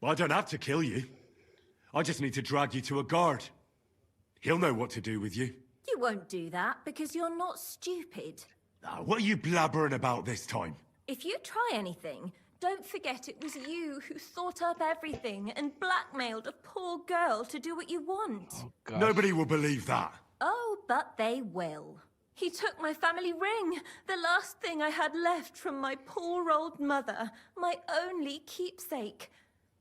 Well, I don't have to kill you. I just need to drag you to a guard. He'll know what to do with you. You won't do that because you're not stupid. Now, what are you blabbering about this time? If you try anything, don't forget it was you who thought up everything and blackmailed a poor girl to do what you want. Oh, nobody will believe that. Oh, but they will. He took my family ring, the last thing I had left from my poor old mother, my only keepsake.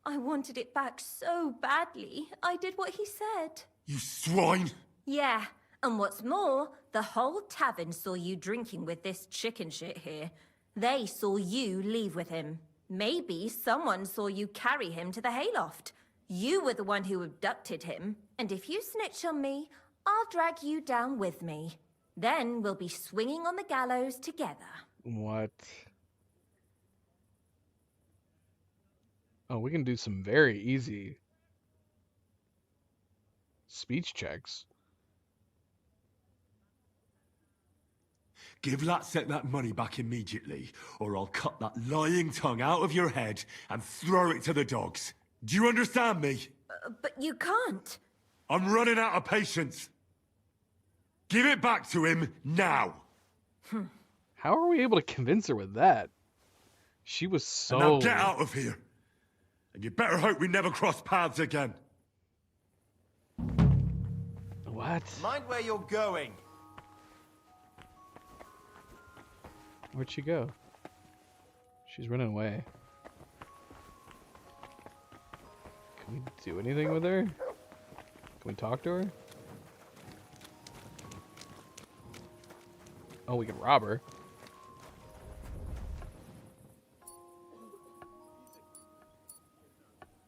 I wanted it back so badly, I did what he said. You swine! Yeah, and what's more, the whole tavern saw you drinking with this chicken shit here. They saw you leave with him. Maybe someone saw you carry him to the hayloft. You were the one who abducted him, and if you snitch on me, I'll drag you down with me. Then we'll be swinging on the gallows together. What? Oh, we can do some very easy speech checks. Give Latsec that money back immediately, or I'll cut that lying tongue out of your head and throw it to the dogs. Do you understand me? But you can't. I'm running out of patience. Give it back to him now. How are we able to convince her with that? She was so... And now get out of here. And you better hope we never cross paths again. What? Mind where you're going. Where'd she go? She's running away. Can we do anything with her? Can we talk to her? Oh, we can rob her.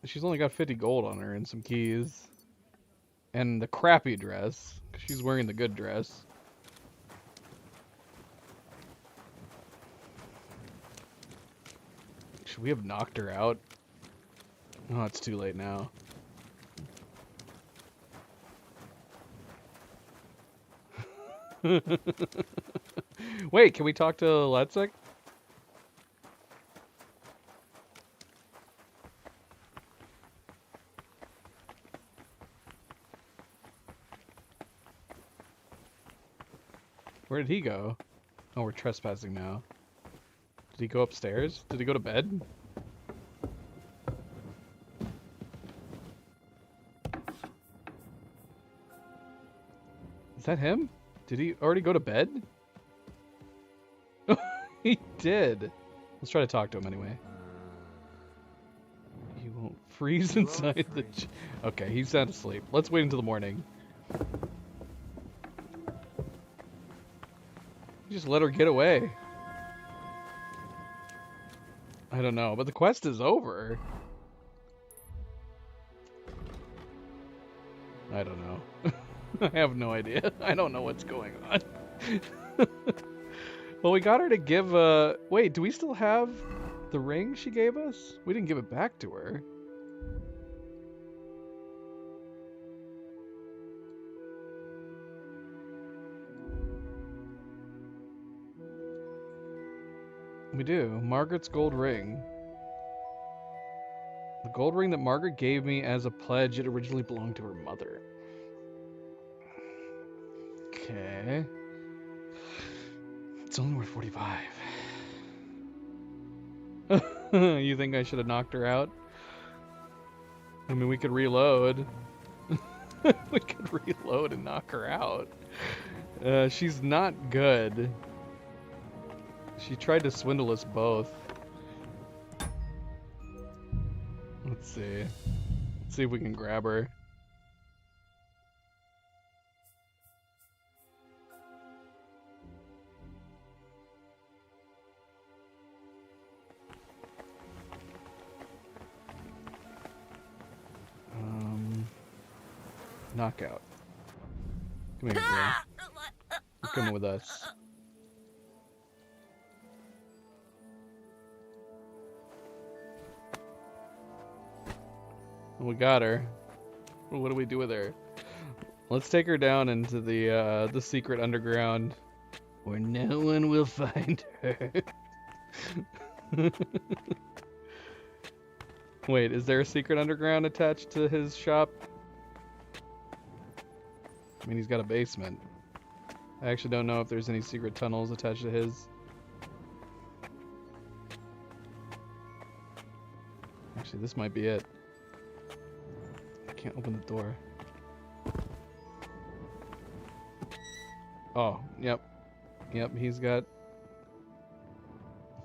She's only got 50 gold on her and some keys. And the crappy dress, 'cause she's wearing the good dress. Should we have knocked her out? Oh, it's too late now. Wait, can we talk to Latsec? Where did he go? Oh, we're trespassing now. Did he go upstairs? Did he go to bed? that him? Did he already go to bed? He did. Let's try to talk to him anyway. You won't freeze inside the... Okay, he's sound asleep. Let's wait until the morning. Just let her get away. I don't know, but the quest is over. I don't know. I have no idea. I don't know what's going on. Well, we got her to give wait, do we still have the ring she gave us? We didn't give it back to her. We do. Margaret's gold ring. The gold ring that Margaret gave me as a pledge, it originally belonged to her mother. Okay. It's only worth 45. You think I should have knocked her out? I mean, we could reload. We could reload and knock her out. She's not good. She tried to swindle us both. Let's see. Let's see if we can grab her. Knockout. Come here, girl. You're coming with us. We got her. What do we do with her? Let's take her down into the secret underground, where no one will find her. Wait, is there a secret underground attached to his shop? I mean, he's got a basement. I actually don't know if there's any secret tunnels attached to his. Actually, this might be it. I can't open the door. Oh, yep. Yep, he's got...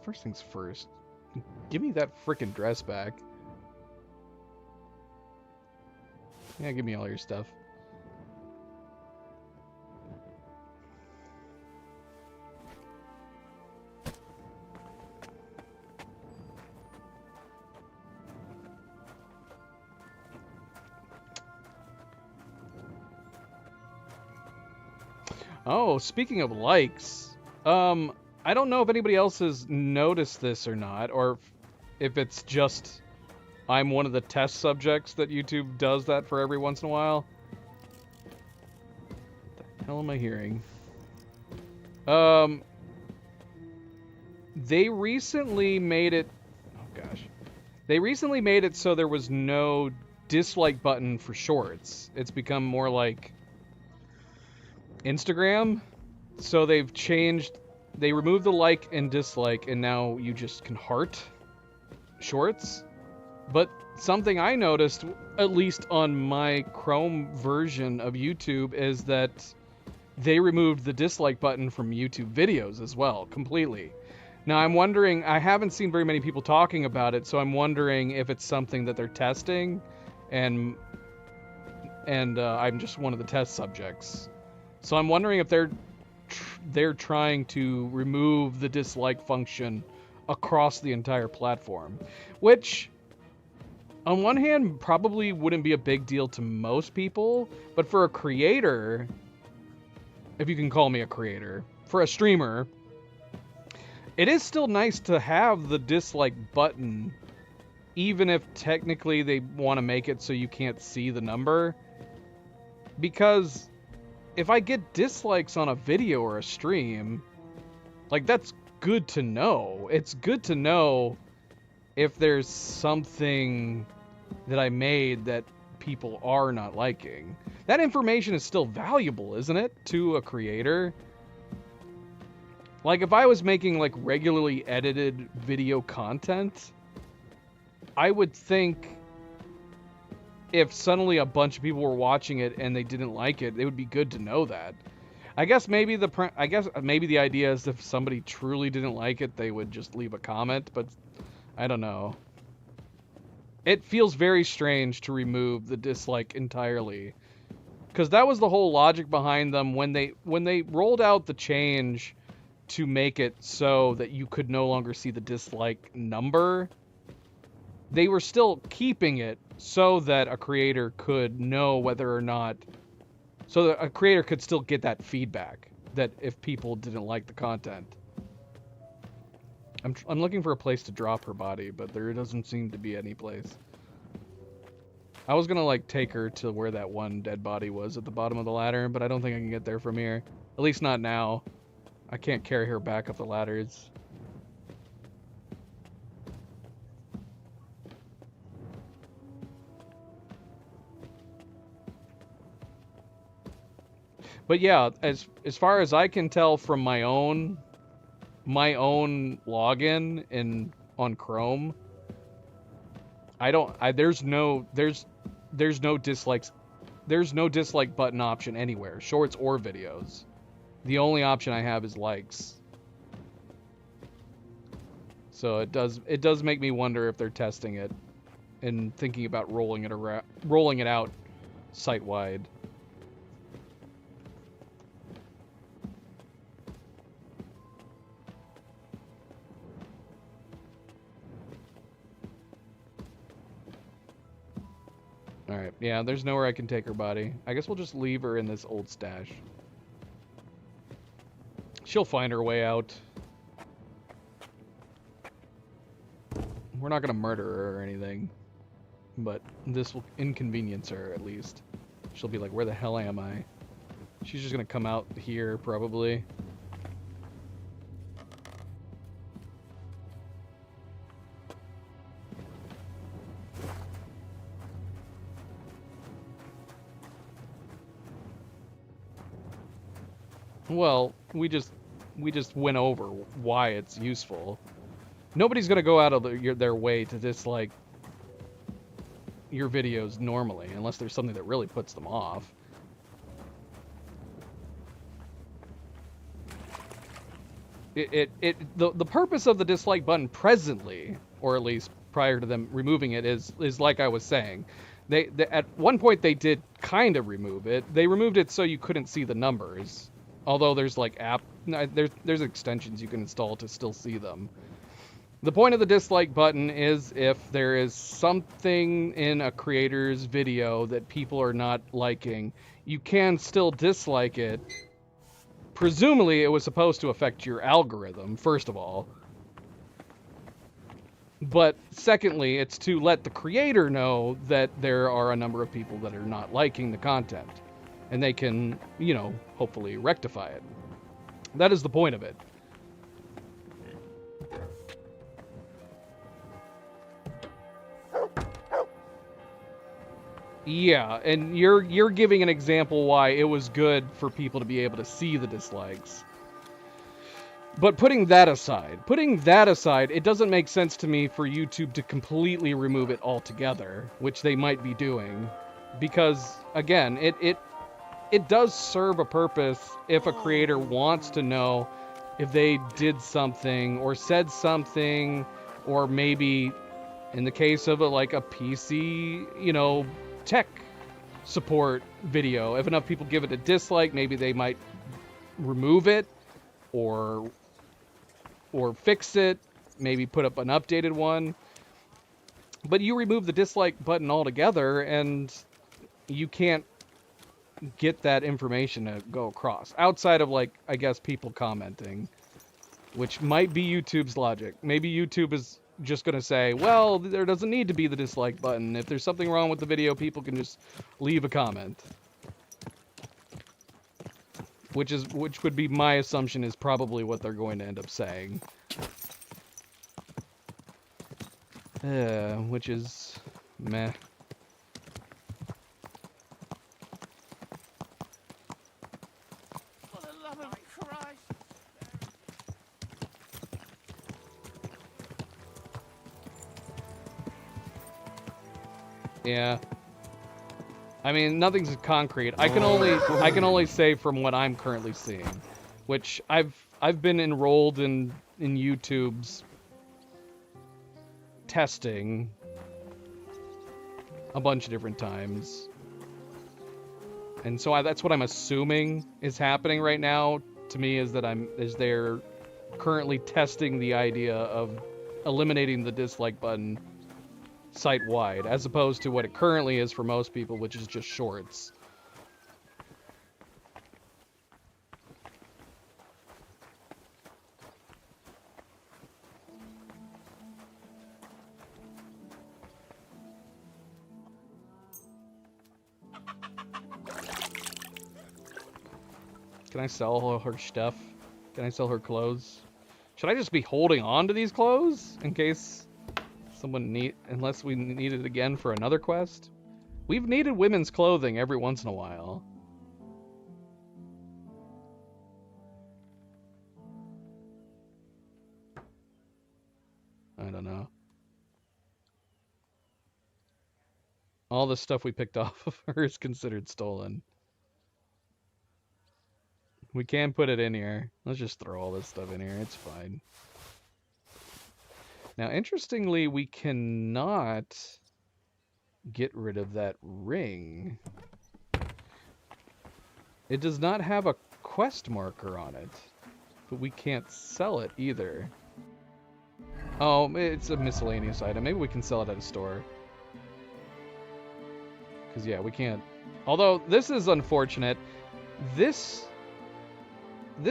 First things first. Give me that frickin' dress back. Yeah, give me all your stuff. Oh, speaking of likes, I don't know if anybody else has noticed this or not, or if it's just I'm one of the test subjects that YouTube does that for every once in a while. What the hell am I hearing? They recently made it... Oh, gosh. They recently made it so there was no dislike button for shorts. It's become more like Instagram. So they've changed... They removed the like and dislike, and now you just can heart shorts. But something I noticed, at least on my Chrome version of YouTube, is that they removed the dislike button from YouTube videos as well, completely. Now I'm wondering, I haven't seen very many people talking about it, so I'm wondering if it's something that they're testing, and I'm just one of the test subjects. So I'm wondering if they're trying to remove the dislike function across the entire platform, which on one hand probably wouldn't be a big deal to most people, but for a creator, if you can call me a creator, for a streamer, it is still nice to have the dislike button, even if technically they want to make it so you can't see the number. Because if I get dislikes on a video or a stream, like, that's good to know. It's good to know if there's something that I made that people are not liking. That information is still valuable, isn't it, to a creator? Like, if I was making, like, regularly edited video content, I would think if suddenly a bunch of people were watching it and they didn't like it, it would be good to know that. I guess maybe the idea is if somebody truly didn't like it, they would just leave a comment, but I don't know. It feels very strange to remove the dislike entirely, because that was the whole logic behind them when they rolled out the change to make it so that you could no longer see the dislike number. They were still keeping it so that a creator could know whether or not, so that a creator could still get that feedback that if people didn't like the content. I'm looking for a place to drop her body, but there doesn't seem to be any place. I was gonna like take her to where that one dead body was at the bottom of the ladder, but I don't think I can get there from here. At least not now. I can't carry her back up the ladders. But yeah, as far as I can tell from my own login on Chrome, there's no dislikes, there's no dislike button option anywhere, shorts or videos. The only option I have is likes. So it does make me wonder if they're testing it and thinking about rolling it out site-wide. Alright, yeah, there's nowhere I can take her body. I guess we'll just leave her in this old stash. She'll find her way out. We're not gonna murder her or anything, but this will inconvenience her at least. She'll be like, where the hell am I? She's just gonna come out here, probably. Well, we just went over why it's useful. Nobody's gonna go out of their way to dislike your videos normally, unless there's something that really puts them off. The purpose of the dislike button presently, or at least prior to them removing it, is like I was saying. They at one point they did kind of remove it. They removed it so you couldn't see the numbers. Although there's like there's extensions you can install to still see them. The point of the dislike button is if there is something in a creator's video that people are not liking, you can still dislike it. Presumably it was supposed to affect your algorithm, first of all. But secondly, it's to let the creator know that there are a number of people that are not liking the content. And they can, you know, hopefully rectify it. That is the point of it. Yeah, and you're giving an example why it was good for people to be able to see the dislikes. But putting that aside, it doesn't make sense to me for YouTube to completely remove it altogether, which they might be doing. Because, again, it does serve a purpose if a creator wants to know if they did something or said something, or maybe in the case of a PC, you know, tech support video, if enough people give it a dislike, maybe they might remove it or fix it, maybe put up an updated one. But you remove the dislike button altogether and you can't get that information to go across outside of, like, I guess people commenting, which might be YouTube's logic. Maybe YouTube is just going to say, well, there doesn't need to be the dislike button. If there's something wrong with the video, people can just leave a comment. Which would be my assumption is probably what they're going to end up saying. Which is meh. Yeah. I mean, nothing's concrete. I can only say from what I'm currently seeing, which I've been enrolled in YouTube's testing a bunch of different times. And so that's what I'm assuming is happening right now to me, is that they're currently testing the idea of eliminating the dislike button site-wide, as opposed to what it currently is for most people, which is just shorts. Can I sell her stuff? Can I sell her clothes? Should I just be holding on to these clothes in case unless we need it again for another quest? We've needed women's clothing every once in a while. I don't know. All the stuff we picked off of her is considered stolen. We can put it in here. Let's just throw all this stuff in here. It's fine. Now, interestingly, we cannot get rid of that ring. It does not have a quest marker on it, but we can't sell it either. Oh, it's a miscellaneous item. Maybe we can sell it at a store. Because, yeah, we can't. Although, this is unfortunate. This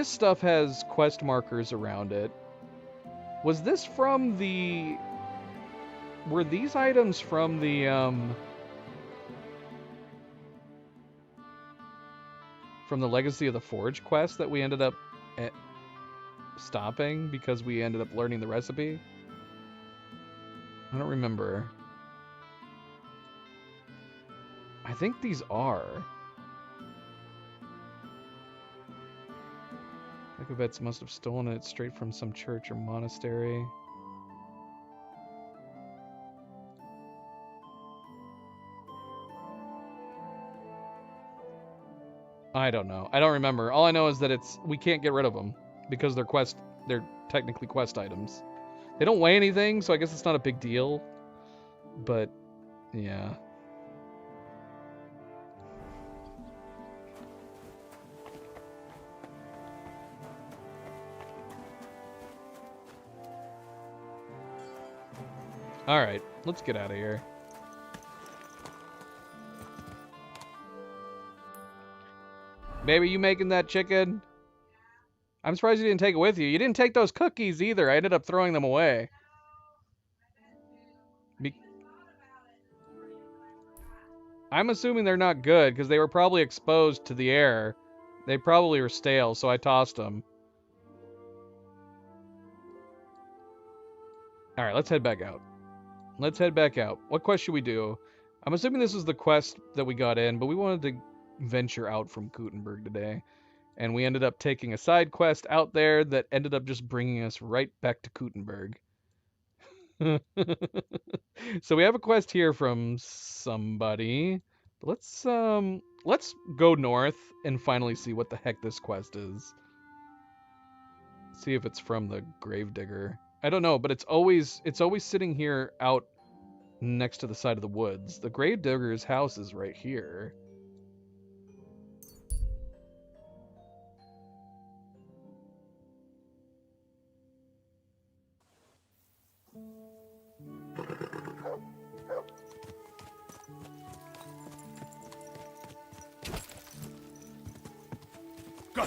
stuff has quest markers around it. Was this from the... Were these items from the, from the Legacy of the Forge quest that we ended up stopping because we ended up learning the recipe? I don't remember. I think these are. Ecovets must have stolen it straight from some church or monastery. I don't know. I don't remember. All I know is that we can't get rid of them because they're technically quest items. They don't weigh anything, so I guess it's not a big deal. But yeah. Alright, let's get out of here. Baby, you making that chicken? I'm surprised you didn't take it with you. You didn't take those cookies either. I ended up throwing them away. I'm assuming they're not good because they were probably exposed to the air. They probably were stale, so I tossed them. Alright, let's head back out. Let's head back out. What quest should we do? I'm assuming this is the quest that we got in, but we wanted to venture out from Kuttenberg today. And we ended up taking a side quest out there that ended up just bringing us right back to Kuttenberg. So we have a quest here from somebody. Let's go north and finally see what the heck this quest is. See if it's from the Gravedigger. I don't know, but it's always sitting here out next to the side of the woods. The Gravedigger's house is right here. Go.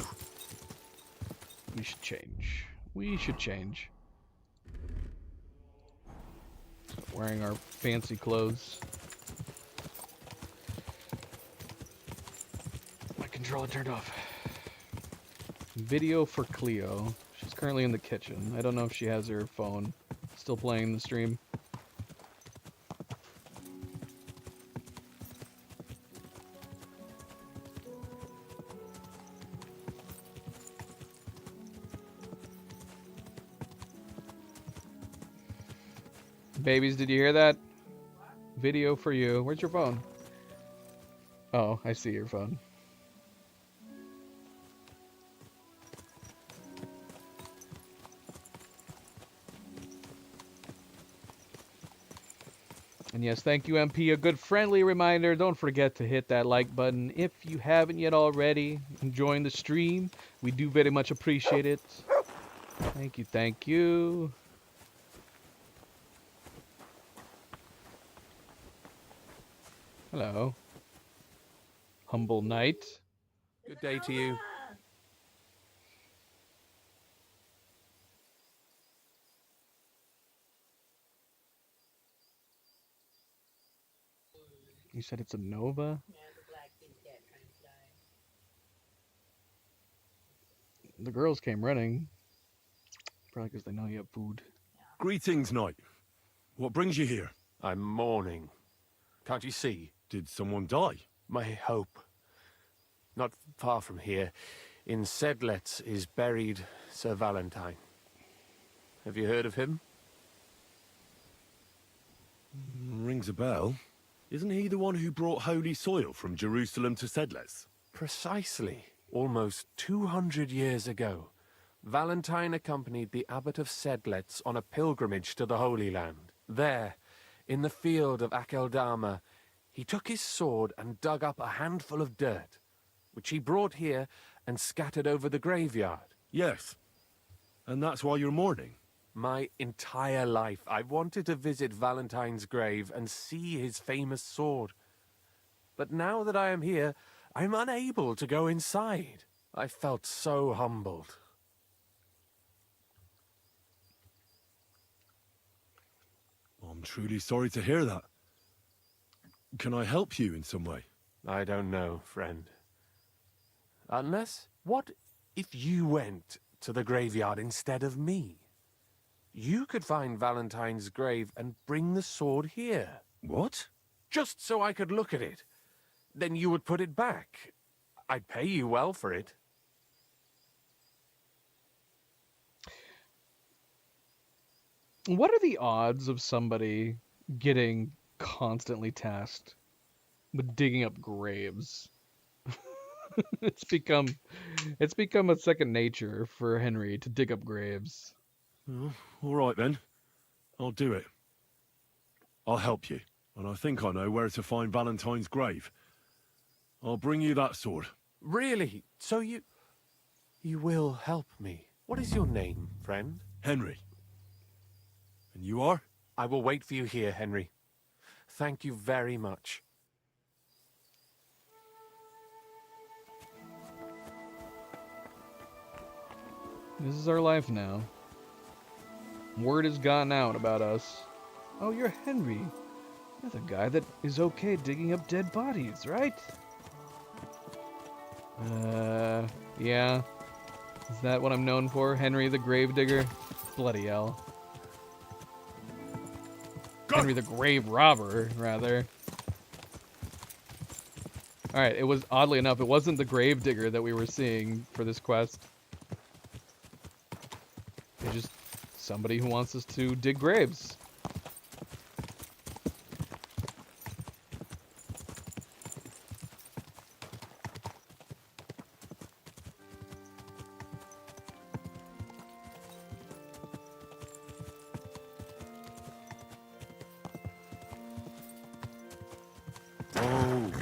We should change. We should change. Stop wearing our fancy clothes. My controller turned off. Video for Cleo. She's currently in the kitchen. I don't know if she has her phone still playing the stream. Babies, did you hear that? Video for you. Where's your phone? Oh, I see your phone. And yes, thank you, MP. A good friendly reminder, don't forget to hit that like button if you haven't yet already. Enjoying the stream. We do very much appreciate it. Thank you, thank you. Hello. Humble Knight. Good day to you. You said it's a Nova? The girls came running. Probably because they know you have food. Greetings, Knight. What brings you here? I'm mourning. Can't you see? Did someone die? My hope. Not far from here, in Sedlets, is buried Sir Valentine. Have you heard of him? Rings a bell. Isn't he the one who brought holy soil from Jerusalem to Sedlets? Precisely. Almost 200 years ago, Valentine accompanied the abbot of Sedlets on a pilgrimage to the Holy Land. There, in the field of Akeldama, he took his sword and dug up a handful of dirt, which he brought here and scattered over the graveyard. Yes. And that's why you're mourning? My entire life, I've wanted to visit Valentine's grave and see his famous sword. But now that I am here, I'm unable to go inside. I felt so humbled. I'm truly sorry to hear that. Can I help you in some way? I don't know, friend. Unless, what if you went to the graveyard instead of me? You could find Valentine's grave and bring the sword here. What? Just so I could look at it. Then you would put it back. I'd pay you well for it. What are the odds of somebody getting constantly tasked with digging up graves? It's become a second nature for Henry to dig up graves. Oh, all right then. I'll do it. I'll help you, and I think I know where to find Valentine's grave. I'll bring you that sword. Really? So you will help me? What is your name, friend? Henry. And you are? I will wait for you here, Henry. Thank you very much. This is our life now. Word has gone out about us. Oh, you're Henry. You're the guy that is okay digging up dead bodies, right? Yeah. Is that what I'm known for? Henry the Gravedigger? Bloody hell. Henry the Grave Robber, rather. Alright, it was, oddly enough, it wasn't the Gravedigger that we were seeing for this quest. It's just somebody who wants us to dig graves.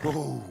Oh.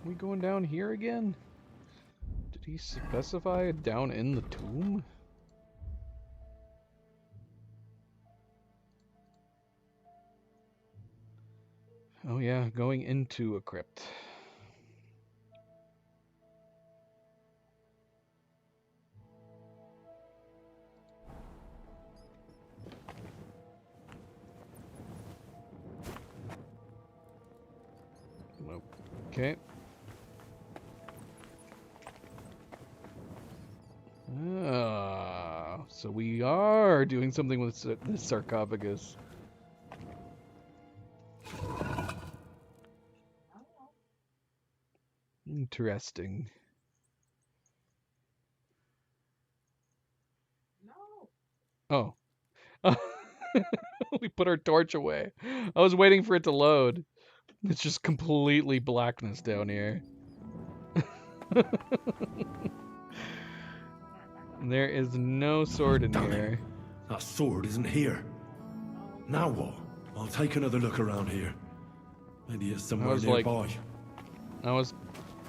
we going down here again? Did he specify down in the tomb? Oh yeah, going into a crypt. Okay. So we are doing something with this sarcophagus. Interesting. Oh. We put our torch away. I was waiting for it to load. It's just completely blackness down here. There is no sword in here. That sword isn't here. Now what? I'll take another look around here. Maybe it's somewhere nearby. I was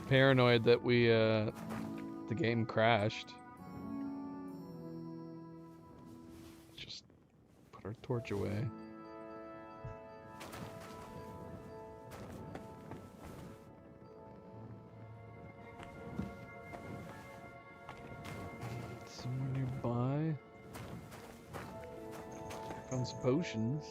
paranoid that the game crashed. Just put our torch away. Somewhere nearby. Found some potions.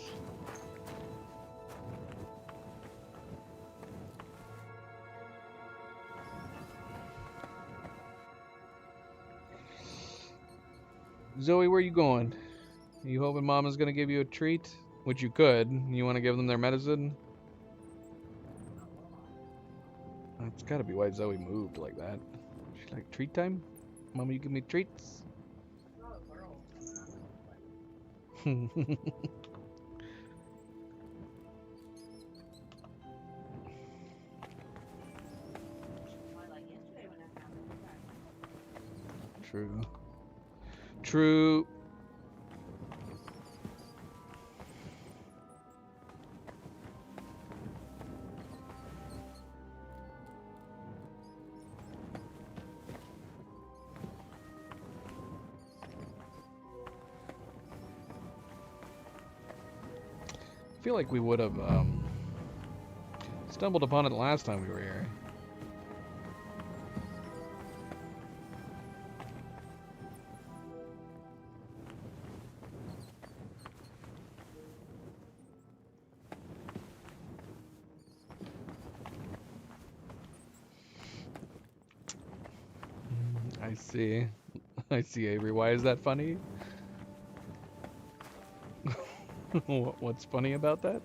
Zoe, where you going? Are you hoping Mama's gonna give you a treat? Which you could. You want to give them their medicine? That's gotta be why Zoe moved like that. She's like, treat time? Mama, you give me treats? True. True. I feel like we would have stumbled upon it the last time we were here. I see. I see, Avery. Why is that funny? What's funny about that?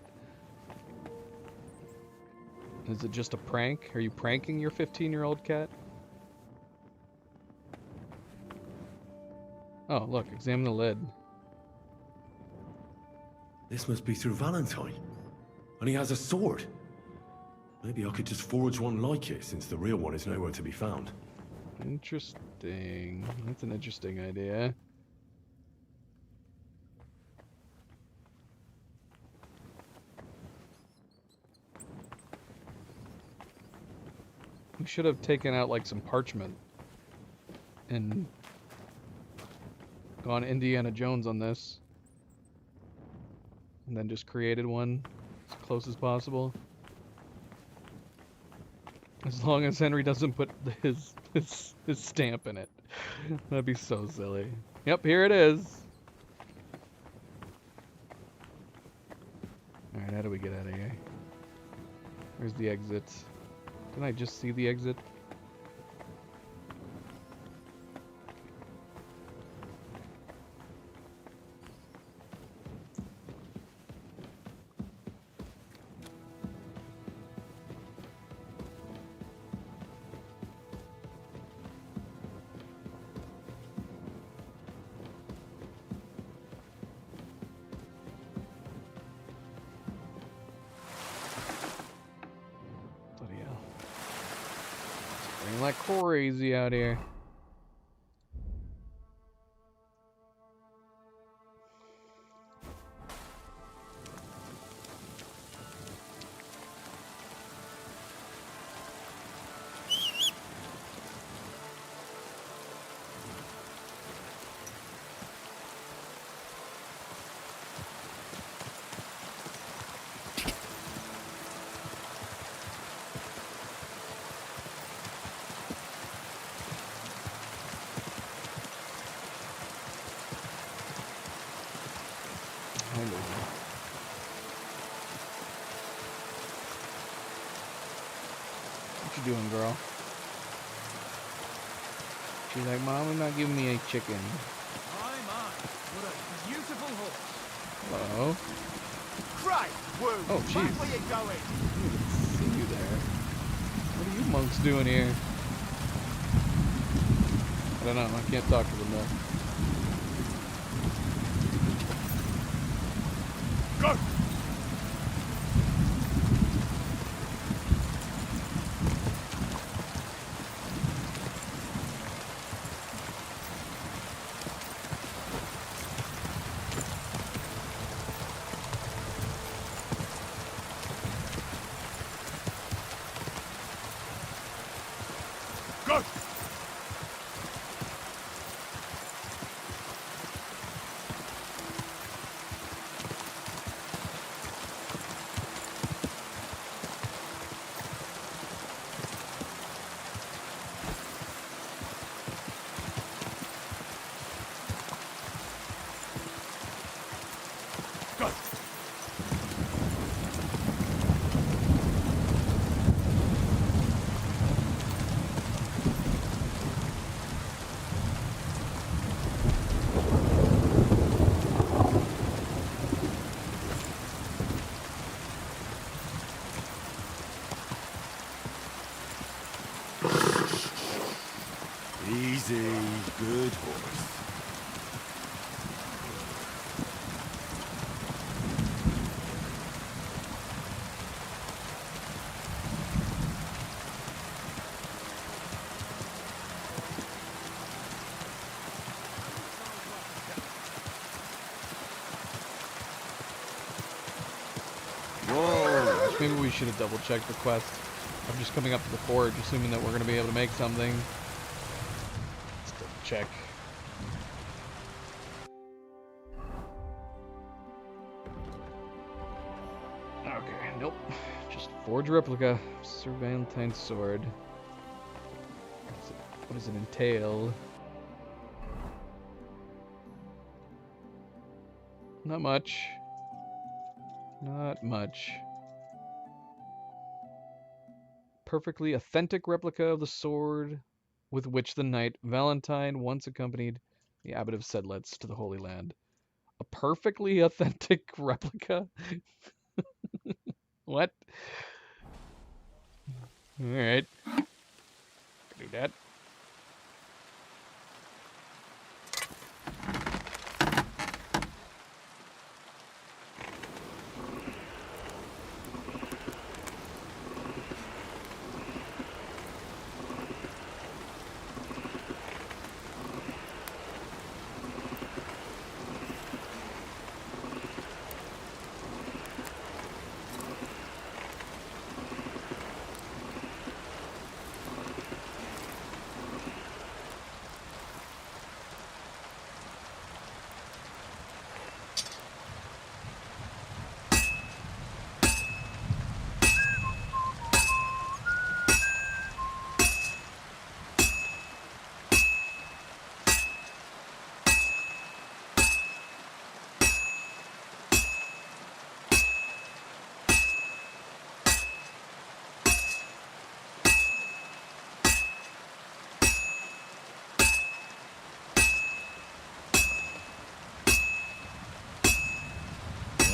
Is it just a prank? Are you pranking your 15-year-old cat? Oh, look, examine the lid. This must be through Valentine. And he has a sword. Maybe I could just forge one like it, since the real one is nowhere to be found. Interesting. That's an interesting idea. We should have taken out like some parchment and gone Indiana Jones on this. And then just created one as close as possible. As long as Henry doesn't put his stamp in it. That'd be so silly. Yep, here it is. Alright, how do we get out of here? Where's the exit? Can I just see the exit? Like crazy out here. doing, girl? She's like, Mom, I'm not giving me a chicken. What a beautiful horse. Hello. Christ, woo! Oh, jeez. Back where you're going. See you there. What are you monks doing here? I don't know. I can't talk to them though. Go! Go! Go! Easy, good horse. Whoa! Maybe we should have double checked the quest. I'm just coming up to the forge, assuming that we're going to be able to make something. Let's double check. Okay, nope. Just forge replica. Sir Valentine's sword. What does it entail? Not much. Not much. Perfectly authentic replica of the sword with which the knight Valentine once accompanied the abbot of Sedlitz to the Holy Land. A perfectly authentic replica? What? Alright. Do that.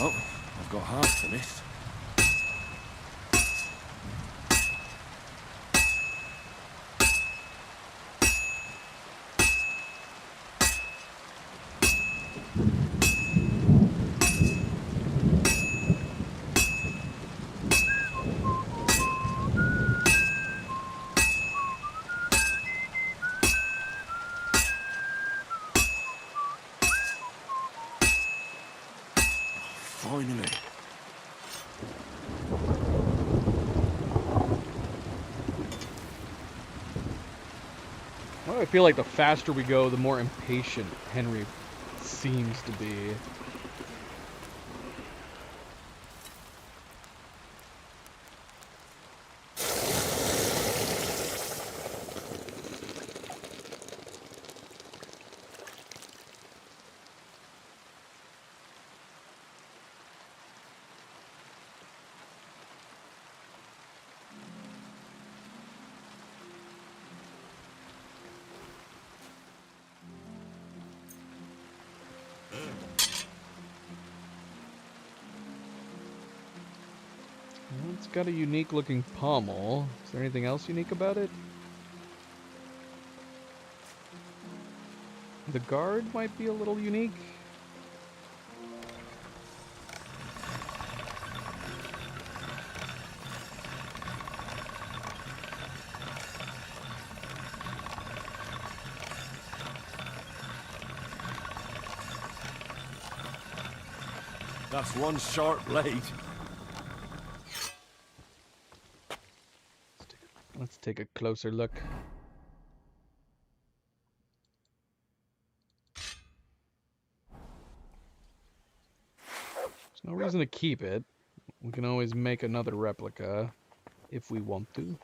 Well, I've got half finished. Finally. Well, I feel like the faster we go, the more impatient Henry seems to be. It's got a unique looking pommel. Is there anything else unique about it? The guard might be a little unique. That's one sharp blade. Let's take a closer look. There's no reason to keep it. We can always make another replica if we want to.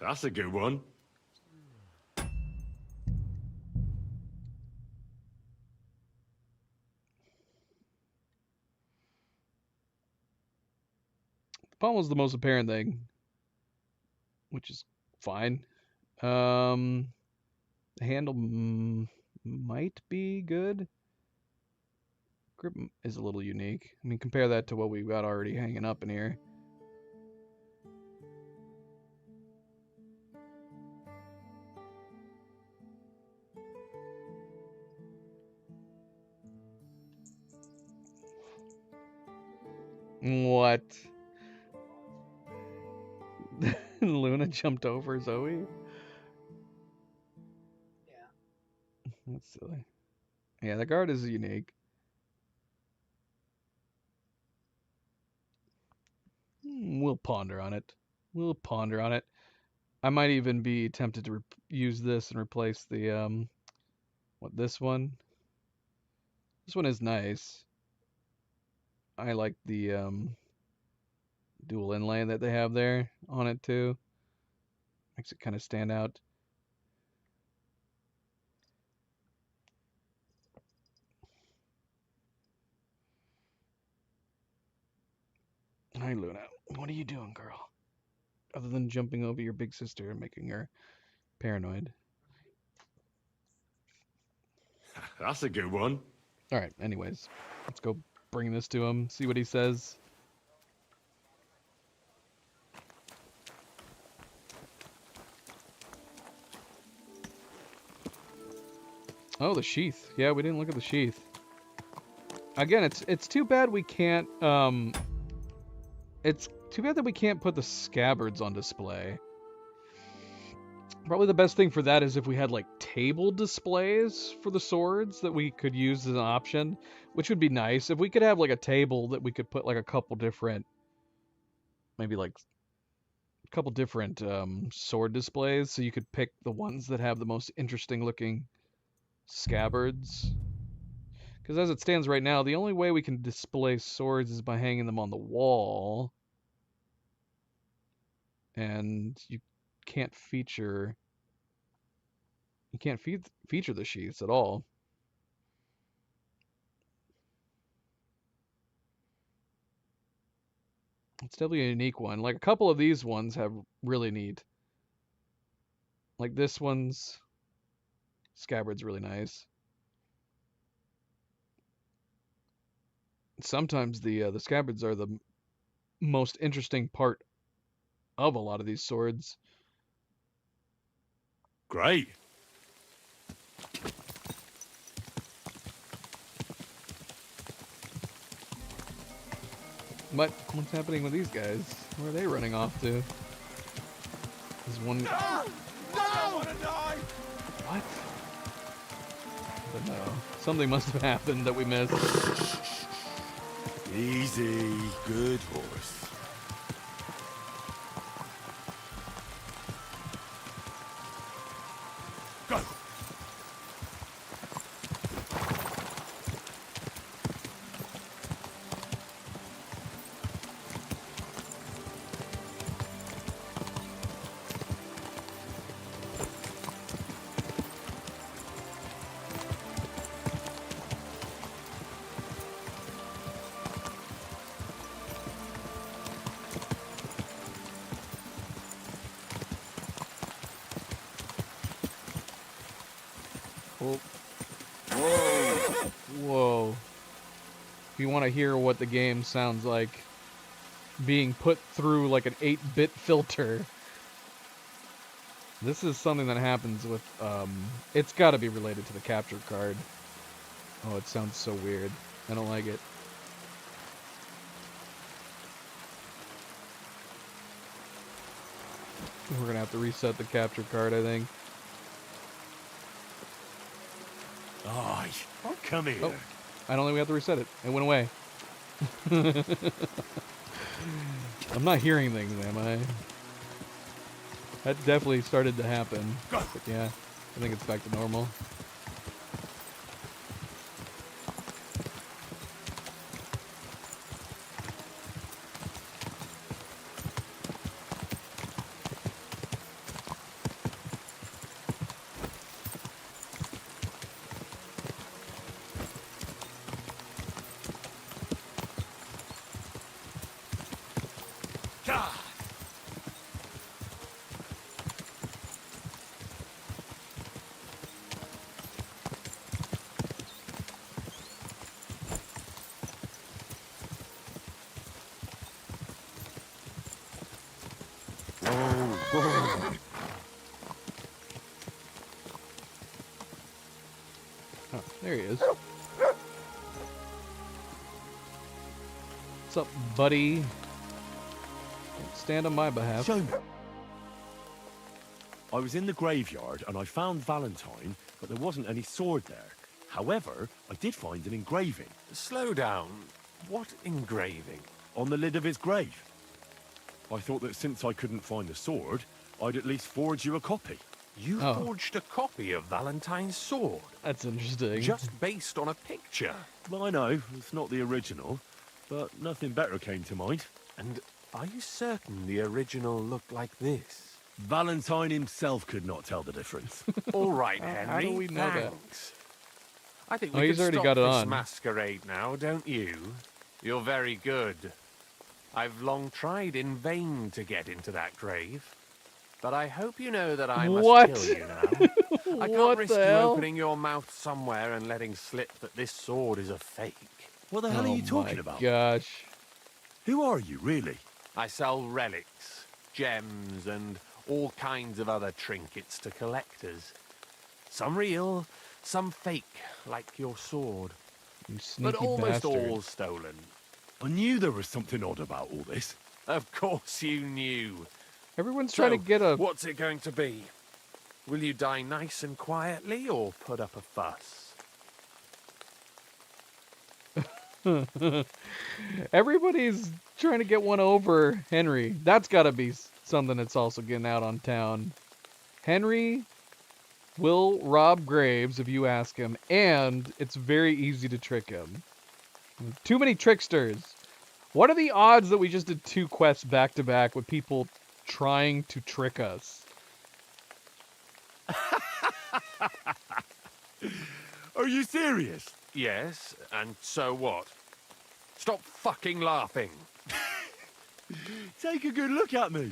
That's a good one. The pommel's the most apparent thing, which is fine. The handle might be good. Grip is a little unique. I mean, compare that to what we've got already hanging up in here. What? Luna jumped over Zoe? Yeah. That's silly. Yeah, the guard is unique. We'll ponder on it. We'll ponder on it. I might even be tempted to use this and replace the, this one? This one is nice. I like the dual inlay that they have there on it too. Makes it kind of stand out. Hi, Luna. What are you doing, girl? Other than jumping over your big sister and making her paranoid. That's a good one. All right, anyways, let's go bring this to him, see what he says. Oh, the sheath. Yeah, we didn't look at the sheath. Again, it's too bad we can't it's too bad that we can't put the scabbards on display. Probably the best thing for that is if we had like table displays for the swords that we could use as an option, which would be nice. If we could have like a table that we could put like a couple different, maybe like a couple different sword displays, so you could pick the ones that have the most interesting looking scabbards. Because as it stands right now, the only way we can display swords is by hanging them on the wall. And you can't feature the sheaths at all. It's definitely a unique one. Like a couple of these ones have really neat. Like this one's scabbard's really nice. Sometimes the scabbards are the most interesting part of a lot of these swords. Great. But what's happening with these guys? Where are they running off to? There's one. No! I want to die! What? But no. Something must have happened that we missed. Easy, good horse. Go. Whoa. Whoa. If you want to hear what the game sounds like being put through like an 8-bit filter, this is something that happens with, it's got to be related to the capture card. Oh, it sounds so weird. I don't like it. We're gonna have to reset the capture card, I think. Aye, come here. Oh, I don't think we have to reset it. It went away. I'm not hearing things, am I? That definitely started to happen. But yeah, I think it's back to normal. Oh, there he is. What's up, buddy? Don't stand on my behalf. Show me. I was in the graveyard and I found Valentine, but there wasn't any sword there. However, I did find an engraving. Slow down. What engraving? On the lid of his grave. I thought that since I couldn't find the sword, I'd at least forge you a copy. You forged a copy of Valentine's sword? That's interesting. Just based on a picture? Well, I know, it's not the original, but nothing better came to mind. And are you certain the original looked like this? Valentine himself could not tell the difference. All right, Henry. How do we know that? Thanks. I think Oh, we he's can already stop got it this on. masquerade now, don't you? You're very good. I've long tried in vain to get into that grave. But I hope you know that I must What? kill you now. I can't What risk the you hell? opening your mouth somewhere and letting slip that this sword is a fake. What the hell are you talking about? Gosh. Who are you, really? I sell relics, gems, and all kinds of other trinkets to collectors. Some real, some fake, like your sword. You sneaky But almost bastard. all stolen. I knew there was something odd about all this. Of course you knew. Everyone's So, trying to get a... what's it going to be? Will you die nice and quietly, or put up a fuss? Everybody's trying to get one over Henry. That's got to be something that's also getting out on town. Henry will rob graves if you ask him, and it's very easy to trick him. Too many tricksters. What are the odds that we just did 2 quests back to back with people trying to trick us? Are you serious? Yes, and so what? Stop fucking laughing. Take a good look at me.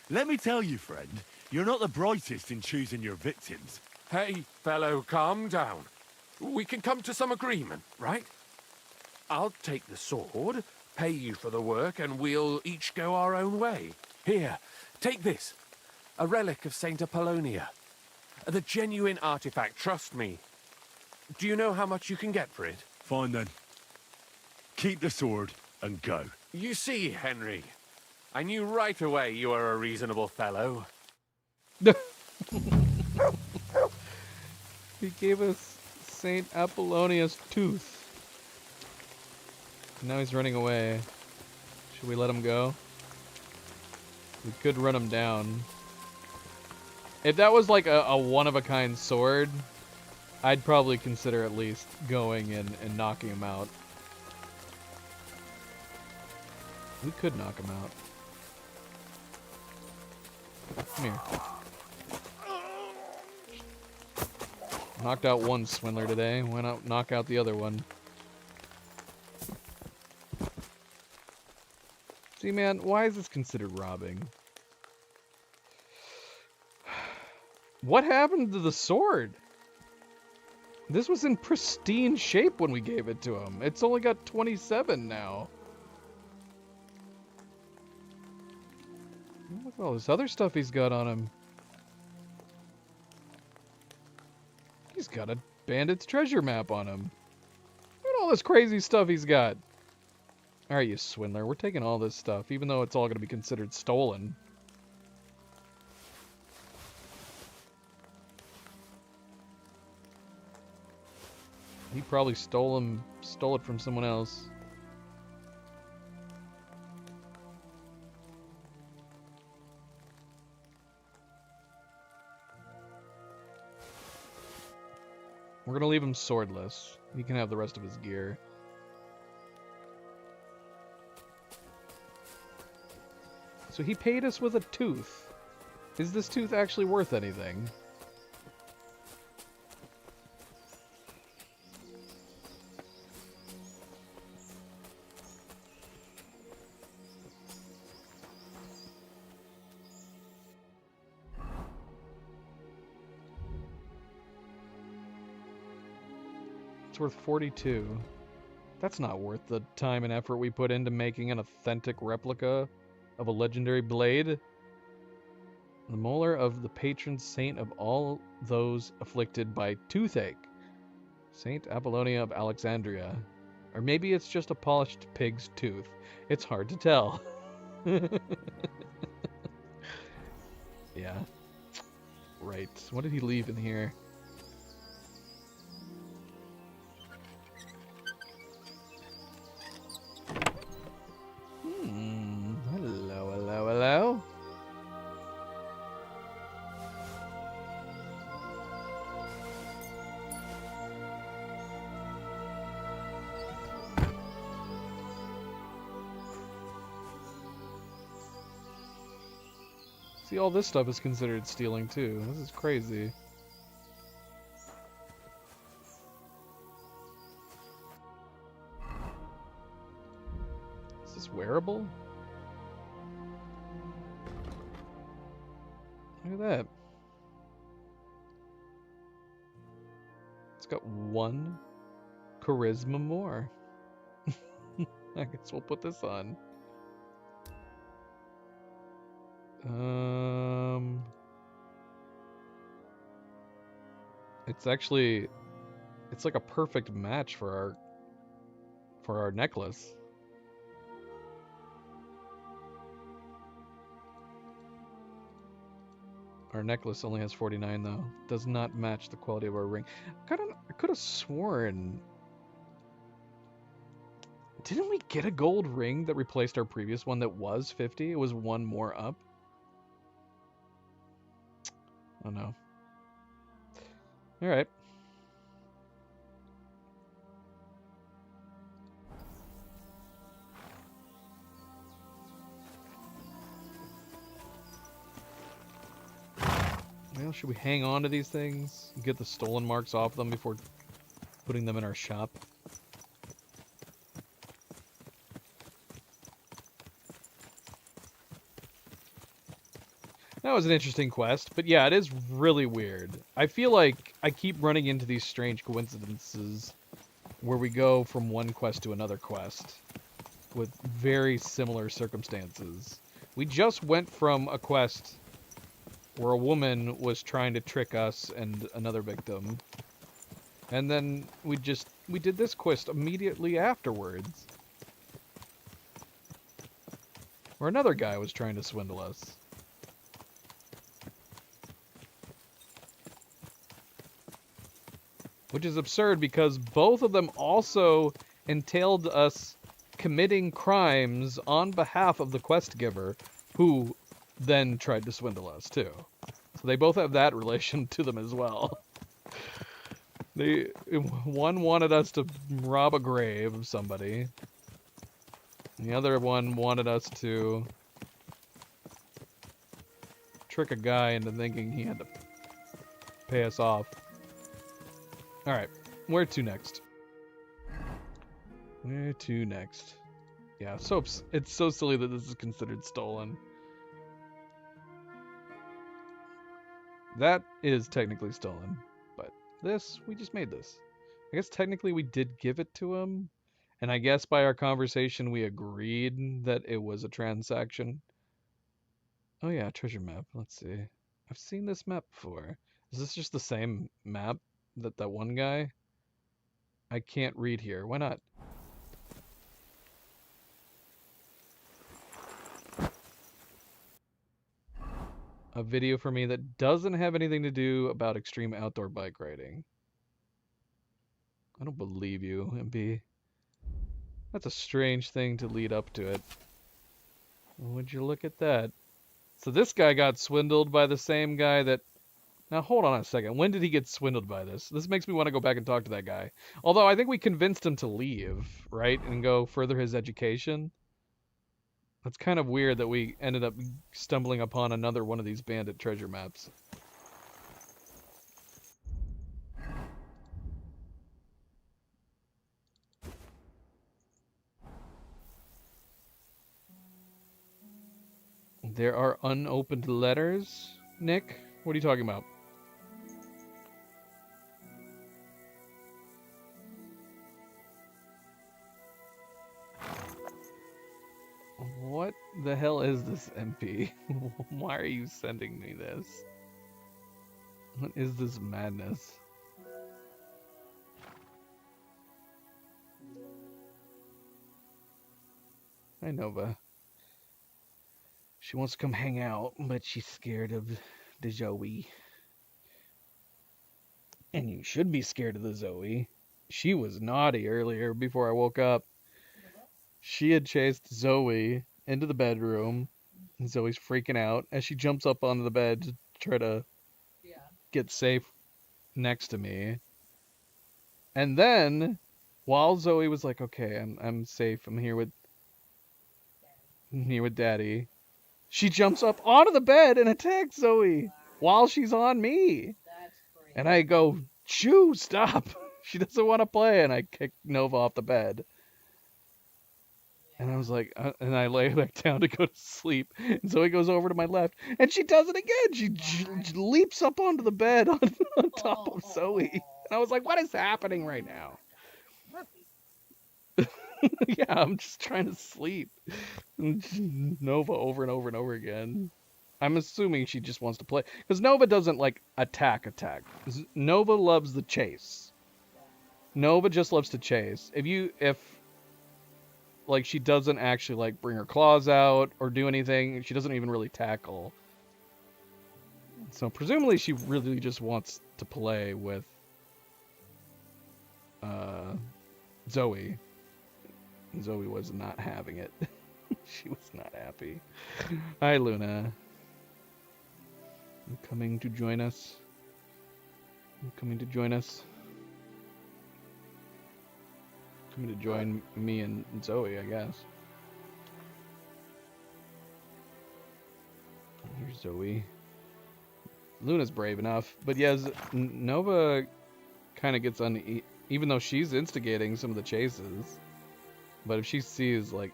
Let me tell you, friend, you're not the brightest in choosing your victims. Hey, fellow, calm down. We can come to some agreement, right? I'll take the sword, pay you for the work, and we'll each go our own way. Here, take this. A relic of Saint Apollonia. The genuine artifact, trust me. Do you know how much you can get for it? Fine then. Keep the sword and go. You see, Henry, I knew right away you were a reasonable fellow. He gave us Saint Apollonia's tooth. Now he's running away. Should we let him go? We could run him down. If that was like a one-of-a-kind sword, I'd probably consider at least going and knocking him out. We could knock him out. Come here. Knocked out one swindler today. Why not knock out the other one? See, man, why is this considered robbing? What happened to the sword? This was in pristine shape when we gave it to him. It's only got 27 now. Look at all this other stuff he's got on him. He's got a bandit's treasure map on him. Look at all this crazy stuff he's got. Alright, you swindler. We're taking all this stuff, even though it's all going to be considered stolen. He probably stole it from someone else. We're gonna leave him swordless. He can have the rest of his gear. So he paid us with a tooth. Is this tooth actually worth anything? It's worth 42. That's not worth the time and effort we put into making an authentic replica of a legendary blade. The molar of the patron saint of all those afflicted by toothache. Saint Apollonia of Alexandria. Or maybe it's just a polished pig's tooth. It's hard to tell. Yeah. Right. What did he leave in here? Hello, hello, hello. See, all this stuff is considered stealing too. This is crazy. Is this wearable? Look at that. It's got 1 charisma more. I guess we'll put this on. It's like a perfect match for our necklace. Our necklace only has 49 though. Does not match the quality of our ring. I could have sworn. Didn't we get a gold ring that replaced our previous one that was 50? It was 1 more up. Oh no. Alright. Well, should we hang on to these things? Get the stolen marks off them before putting them in our shop? That was an interesting quest, but yeah, it is really weird. I feel like I keep running into these strange coincidences where we go from one quest to another quest with very similar circumstances. We just went from a quest where a woman was trying to trick us and another victim, and then we did this quest immediately afterwards, where another guy was trying to swindle us. Which is absurd because both of them also entailed us committing crimes on behalf of the quest giver, who then tried to swindle us too. So they both have that relation to them as well. One wanted us to rob a grave of somebody. And the other one wanted us to trick a guy into thinking he had to pay us off. Alright, where to next? Where to next? Yeah, it's so silly that this is considered stolen. That is technically stolen, but this? We just made this. I guess technically we did give it to him. And I guess by our conversation we agreed that it was a transaction. Oh yeah, treasure map. Let's see. I've seen this map before. Is this just the same map that that one guy? I can't read here. Why not? A video for me that doesn't have anything to do about extreme outdoor bike riding. I don't believe you, MP. That's a strange thing to lead up to it. Would you look at that? So this guy got swindled by the same guy that... Now hold on a second. When did he get swindled by this? This makes me want to go back and talk to that guy. Although I think we convinced him to leave, right? And go further his education. That's kind of weird that we ended up stumbling upon another one of these bandit treasure maps. There are unopened letters, Nick? What are you talking about? What the hell is this, MP? Why are you sending me this? What is this madness? Hi, Nova. She wants to come hang out, but she's scared of the Zoe. And you should be scared of the Zoe. She was naughty earlier before I woke up. She had chased Zoe into the bedroom, and Zoe's freaking out as she jumps up onto the bed to try to get safe next to me. And then, while Zoe was like, "Okay, I'm safe. I'm here with Daddy," she jumps up onto the bed and attacks Zoe while she's on me. And I go, "Shoo, stop!" She doesn't want to play, and I kick Nova off the bed. And I was like, and I lay back down to go to sleep. And Zoe goes over to my left, and she does it again. She leaps up onto the bed on top of Zoe. And I was like, what is happening right now? Yeah, I'm just trying to sleep. Nova over and over and over again. I'm assuming she just wants to play. Because Nova doesn't, like, attack. Nova loves the chase. Nova just loves to chase. If like, she doesn't actually, like, bring her claws out or do anything. She doesn't even really tackle. So, presumably, she really just wants to play with Zoe. Zoe was not having it. She was not happy. Hi, Luna. You coming to join us? You coming to join us? Coming to join me and Zoe, I guess. Here's Zoe. Luna's brave enough, but yes, Nova kind of gets even though she's instigating some of the chases. But if she sees, like,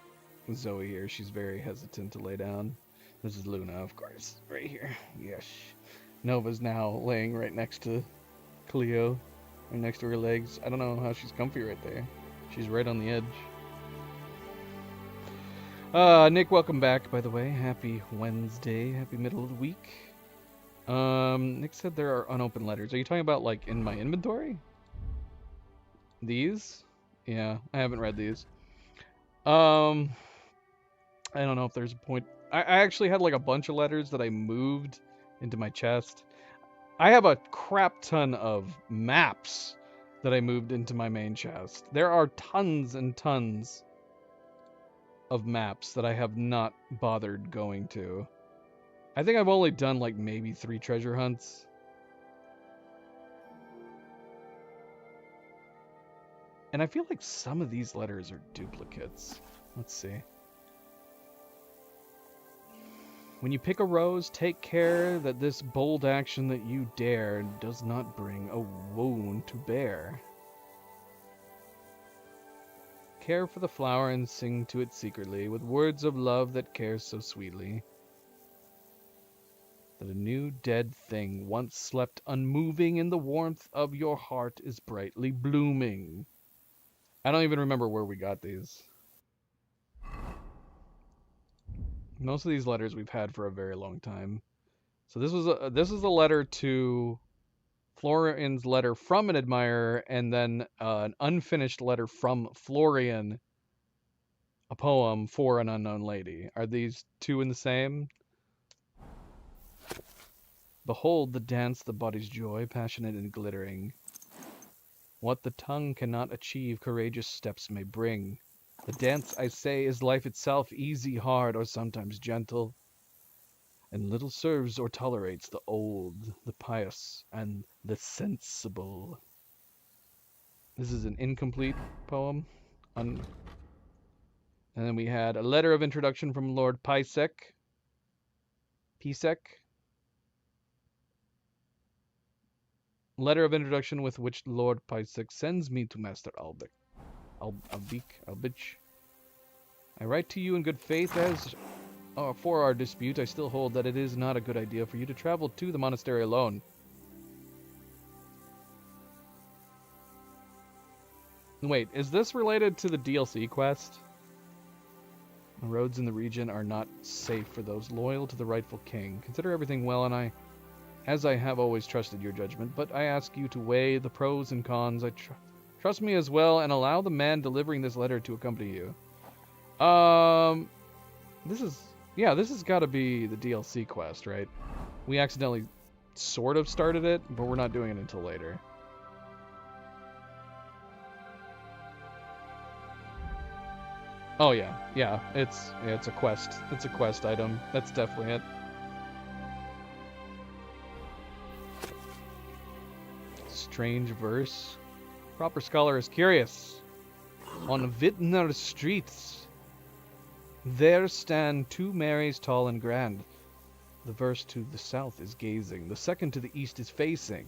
Zoe here, she's very hesitant to lay down. This is Luna, of course, right here. Yes. Nova's now laying right next to Cleo, right next to her legs. I don't know how she's comfy right there. She's right on the edge. Nick, welcome back, by the way. Happy Wednesday. Happy middle of the week. Nick said there are unopened letters. Are you talking about, like, in my inventory? These? Yeah, I haven't read these. I don't know if there's a point. I actually had, like, a bunch of letters that I moved into my chest. I have a crap ton of maps that I moved into my main chest. There are tons and tons of maps that I have not bothered going to. I think I've only done, like, maybe 3 treasure hunts. And I feel like some of these letters are duplicates. Let's see. When you pick a rose, take care that this bold action that you dare does not bring a wound to bear. Care for the flower and sing to it secretly, with words of love that cares so sweetly. that a new dead thing once slept unmoving in the warmth of your heart is brightly blooming. I don't even remember where we got these. Most of these letters we've had for a very long time. So this is a letter to Florian's letter from an admirer, and then an unfinished letter from Florian, a poem for an unknown lady. Are these two in the same? Behold the dance, the body's joy, passionate and glittering. What the tongue cannot achieve, courageous steps may bring. The dance, I say, is life itself, easy, hard, or sometimes gentle, and little serves or tolerates the old, the pious, and the sensible. This is an incomplete poem. And then we had a letter of introduction from Lord Pisek. Letter of introduction with which Lord Pisek sends me to Master Albich. I write to you in good faith as for our dispute. I still hold that it is not a good idea for you to travel to the monastery alone. Wait, is this related to the DLC quest? The roads in the region are not safe for those loyal to the rightful king. Consider everything well, and as I have always trusted your judgment, but I ask you to weigh the pros and cons. Trust me as well, and allow the man delivering this letter to accompany you. This has got to be the DLC quest, right? We accidentally sort of started it, but we're not doing it until later. Oh yeah, it's a quest. It's a quest item. That's definitely it. Strange verse. Proper scholar is curious. On Vintner streets, there stand two Marys tall and grand. The verse to the south is gazing, the second to the east is facing,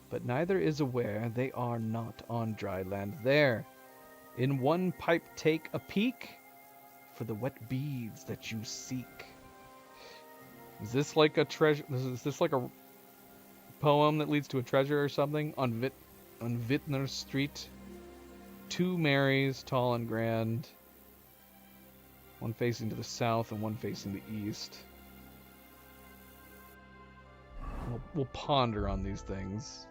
but neither is aware they are not on dry land there. In one pipe take a peek for the wet beads that you seek. Is this like a treasure? Is this like a poem that leads to a treasure or something? On Vintner Street, two Marys, tall and grand, one facing to the south and one facing the east. We'll ponder on these things.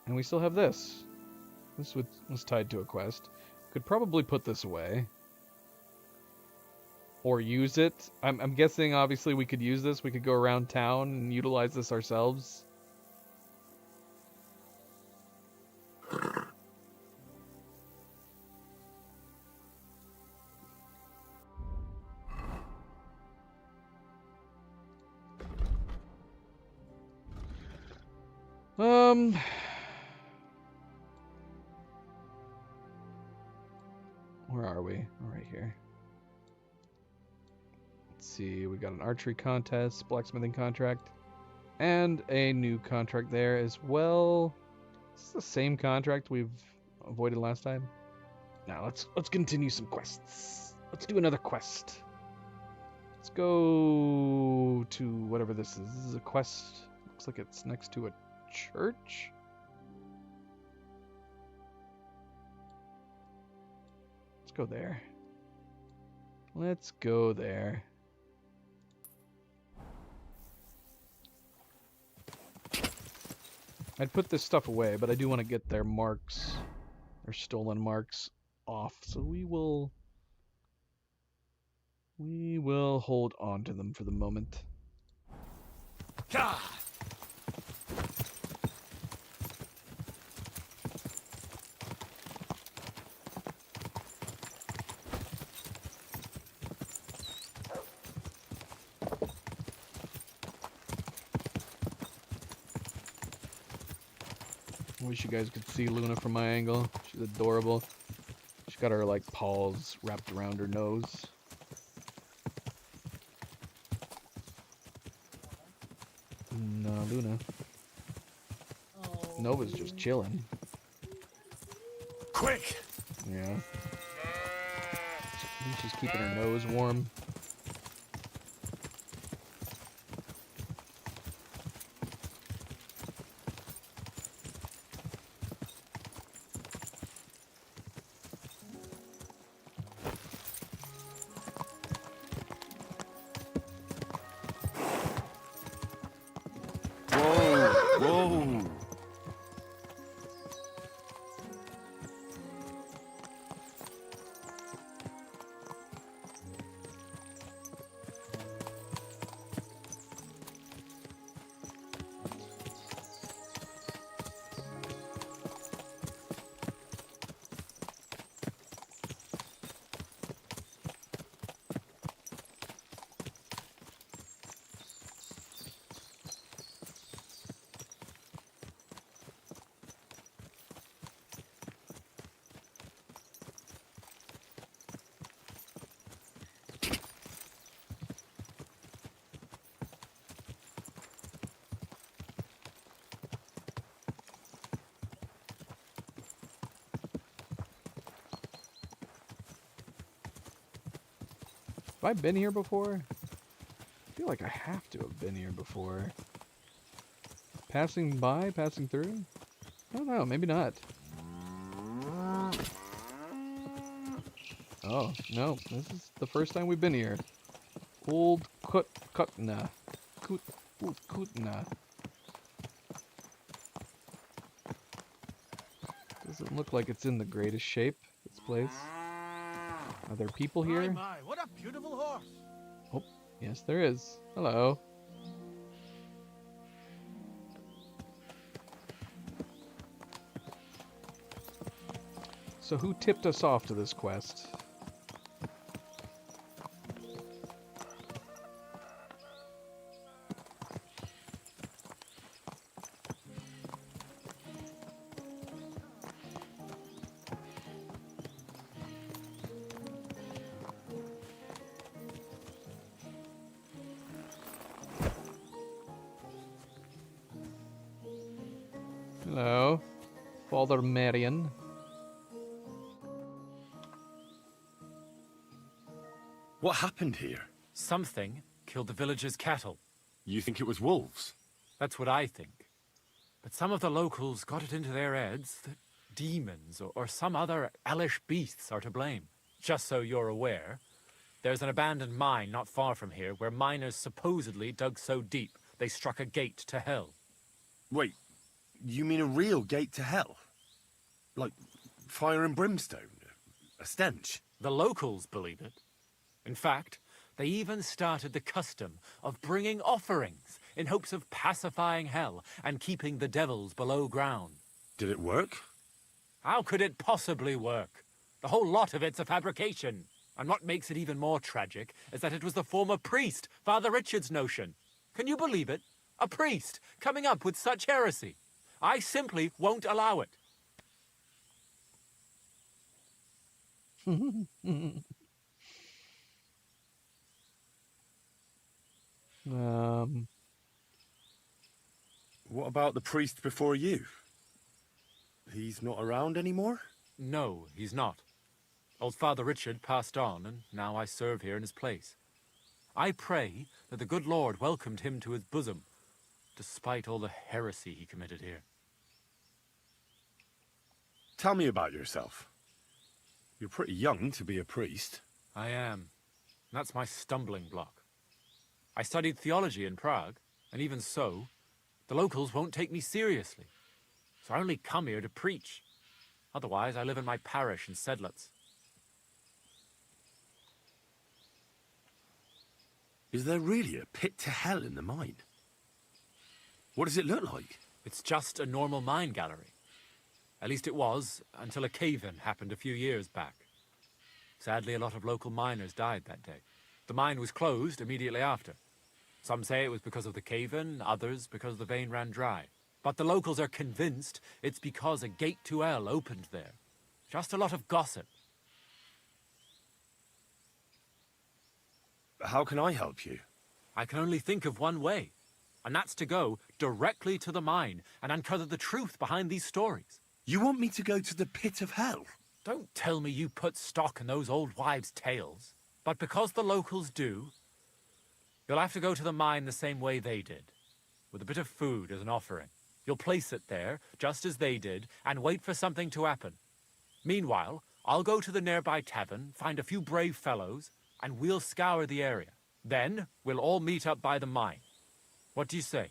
And we still have this. This was tied to a quest. Could probably put this away. Or use it. I'm guessing, obviously, we could use this. We could go around town and utilize this ourselves. Where are we? Oh, right here. Let's see, we got an archery contest, blacksmithing contract, and a new contract there as well. Is this the same contract we've avoided last time? Now let's continue some quests. Let's do another quest. Let's go to whatever this is. This is a quest. Looks like it's next to a church. Let's go there. Let's go there. I'd put this stuff away, but I do want to get their marks, their stolen marks, off. So we will hold on to them for the moment. I wish you guys could see Luna from my angle. She's adorable. She's got her like paws wrapped around her nose. No, Luna. Nova's just chilling. Quick! Yeah. think she's keeping her nose warm. Whoa! Have I been here before? I feel like I have to have been here before. Passing by? Passing through? I don't know, maybe not. Oh, no, this is the first time we've been here. Old Kutna. Kutna. Doesn't look like it's in the greatest shape, this place. Are there people here? My, what a beautiful horse! Oh, yes there is. Hello. So who tipped us off to this quest? Hello, Father Marion. What happened here? Something killed the villagers' cattle. You think it was wolves? That's what I think. But some of the locals got it into their heads that demons or some other hellish beasts are to blame. Just so you're aware, there's an abandoned mine not far from here where miners supposedly dug so deep they struck a gate to hell. Wait, you mean a real gate to hell? Like fire and brimstone? A stench? The locals believe it. In fact, they even started the custom of bringing offerings in hopes of pacifying hell and keeping the devils below ground. Did it work? How could it possibly work? The whole lot of it's a fabrication. And what makes it even more tragic is that it was the former priest, Father Richard's notion. Can you believe it? A priest coming up with such heresy. I simply won't allow it. What about the priest before you? He's not around anymore? No, he's not. Old Father Richard passed on, and now I serve here in his place. I pray that the good Lord welcomed him to his bosom, despite all the heresy he committed here. Tell me about yourself. You're pretty young to be a priest. I am. That's my stumbling block. I studied theology in Prague, and even so, the locals won't take me seriously. So I only come here to preach. Otherwise, I live in my parish in Sedlitz. Is there really a pit to hell in the mine? What does it look like? It's just a normal mine gallery. At least it was, until a cave-in happened a few years back. Sadly, a lot of local miners died that day. The mine was closed immediately after. Some say it was because of the cave-in, others because the vein ran dry. But the locals are convinced it's because a gate to hell opened there. Just a lot of gossip. How can I help you? I can only think of one way, and that's to go directly to the mine and uncover the truth behind these stories. You want me to go to the pit of hell? Don't tell me you put stock in those old wives' tales. But because the locals do, you'll have to go to the mine the same way they did, with a bit of food as an offering. You'll place it there, just as they did, and wait for something to happen. Meanwhile, I'll go to the nearby tavern, find a few brave fellows, and we'll scour the area. Then, we'll all meet up by the mine. What do you say?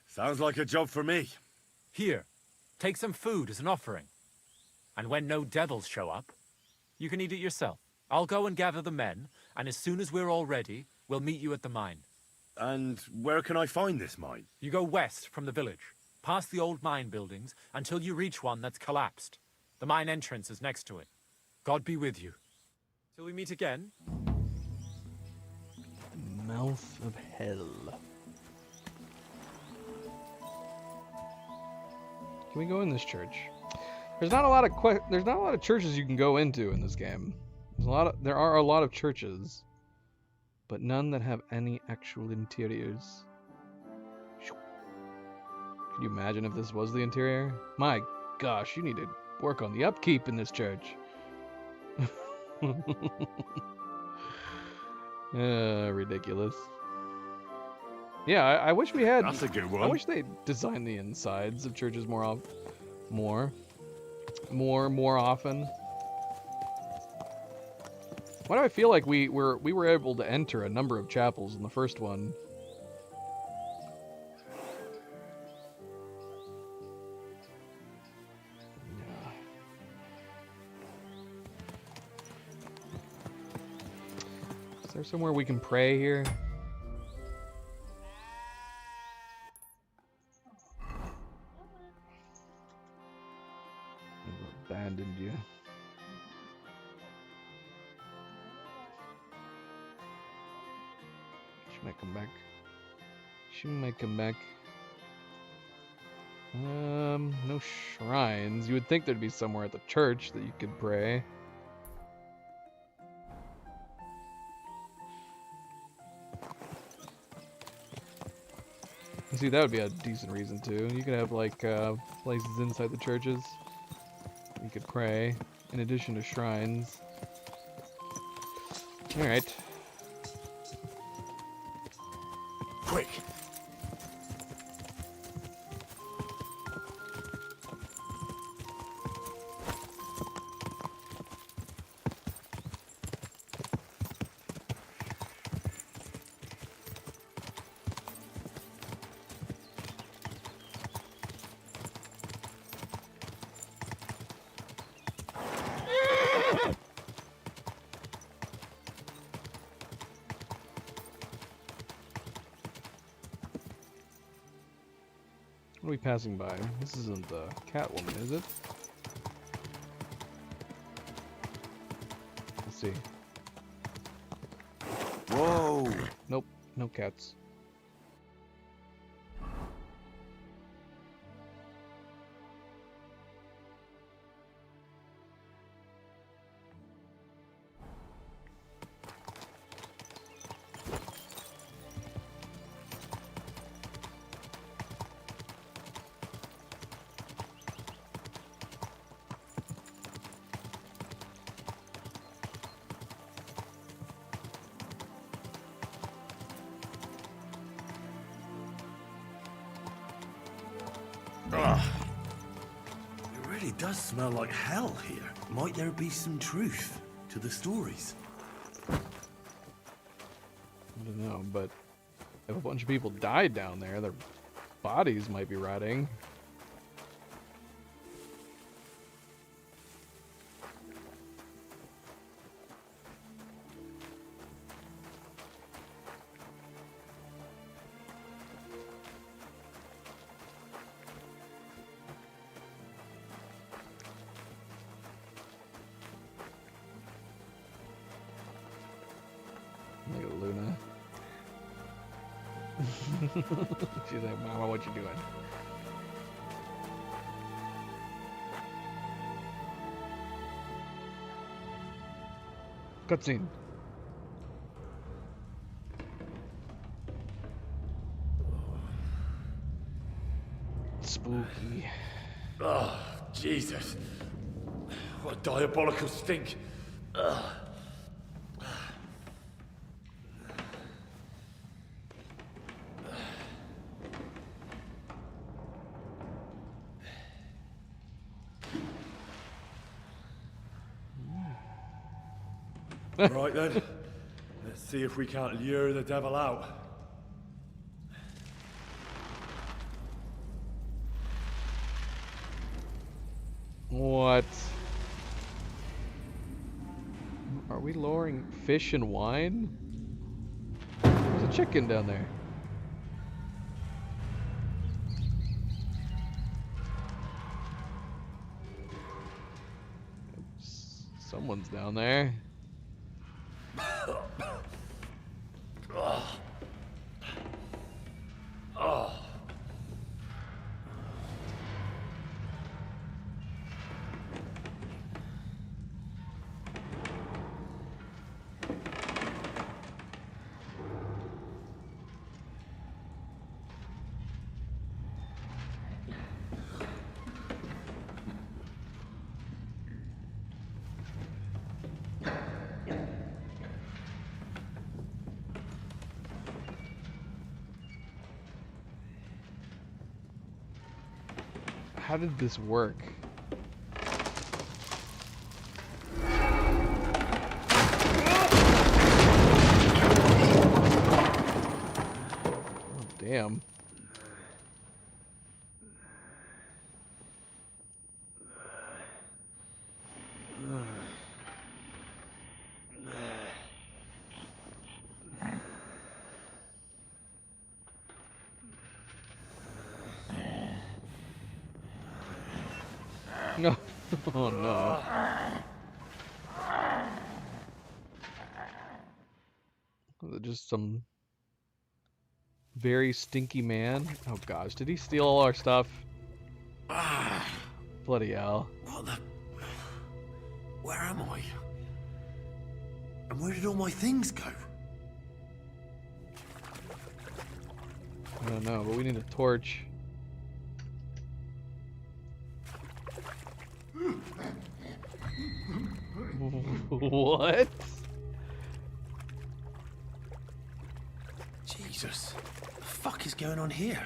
Sounds like a job for me. Here, take some food as an offering. And when no devils show up, you can eat it yourself. I'll go and gather the men, and as soon as we're all ready, we'll meet you at the mine. And where can I find this mine? You go west from the village, past the old mine buildings, until you reach one that's collapsed. The mine entrance is next to it. God be with you. Till we meet again. Mouth of hell. Can we go in this church? There's not a lot of churches you can go into in this game. There are a lot of churches, but none that have any actual interiors. Can you imagine if this was the interior? My gosh, you need to work on the upkeep in this church. Ridiculous. Yeah, I wish we had. That's a good one. I wish they designed the insides of churches more often. Why do I feel like we were able to enter a number of chapels in the first one? Yeah. Is there somewhere we can pray here? I've abandoned you. She might come back. She might come back. No shrines. You would think there'd be somewhere at the church that you could pray. See, that would be a decent reason too. You could have like places inside the churches you could pray, in addition to shrines. All right. Quick. What are we passing by? This isn't the Catwoman, is it? Let's see. Whoa! Nope, no cats. It really does smell like hell here. Might there be some truth to the stories? I don't know, but if a bunch of people died down there, their bodies might be rotting. Look at Luna. She's like, Mama, what you doing? Cutscene. spooky. Oh, Jesus. What a diabolical stink. Ugh. Right then, let's see if we can't lure the devil out. What? Are we lowering fish and wine? There's a chicken down there. Someone's down there. How did this work? Oh, damn. No. Oh no. Was it just some very stinky man? Oh gosh, did he steal all our stuff? Bloody hell. What the... Where am I? And where did all my things go? I don't know, but we need a torch. What? Jesus, what the fuck is going on here?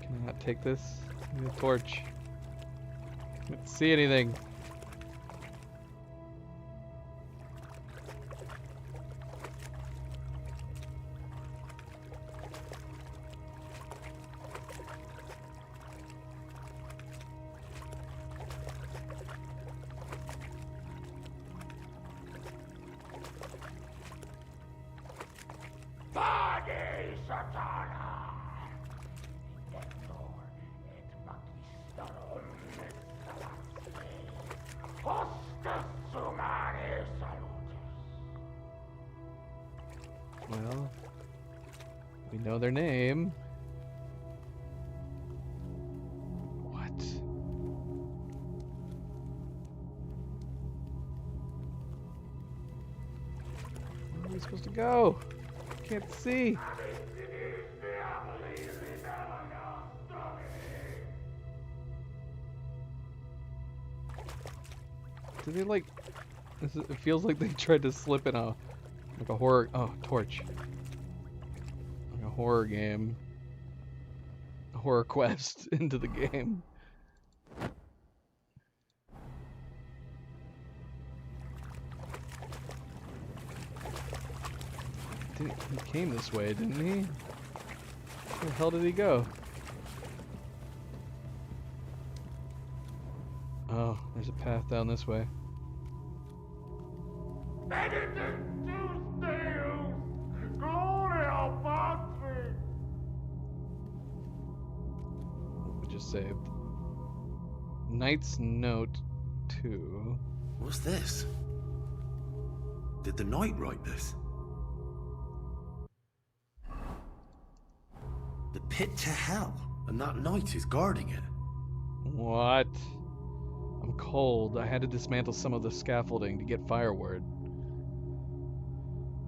Can I not take this? I need a torch. Can't see anything. Well, we know their name. What? Where are we supposed to go? I can't see. Did they like... It feels like they tried to slip in a horror... Oh, torch. Like a horror game. A horror quest into the game. He came this way, didn't he? Where the hell did he go? Oh, there's a path down this way. We just saved. Knight's Note 2. What's this? Did the knight write this? The pit to hell, and that knight is guarding it. What? I'm cold. I had to dismantle some of the scaffolding to get firewood.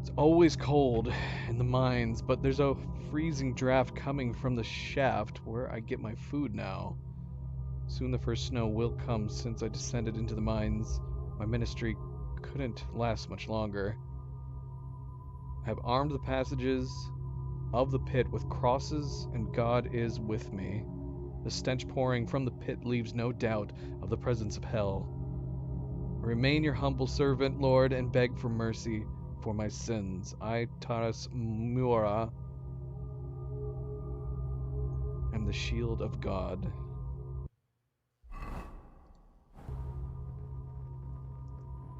It's always cold in the mines, but there's a freezing draft coming from the shaft where I get my food now. Soon the first snow will come. Since I descended into the mines, my ministry couldn't last much longer. I have armed the passages of the pit with crosses, and God is with me. The stench pouring from the pit leaves no doubt of the presence of hell. Remain your humble servant, Lord, and beg for mercy for my sins. I, Taras Mura, am the shield of God.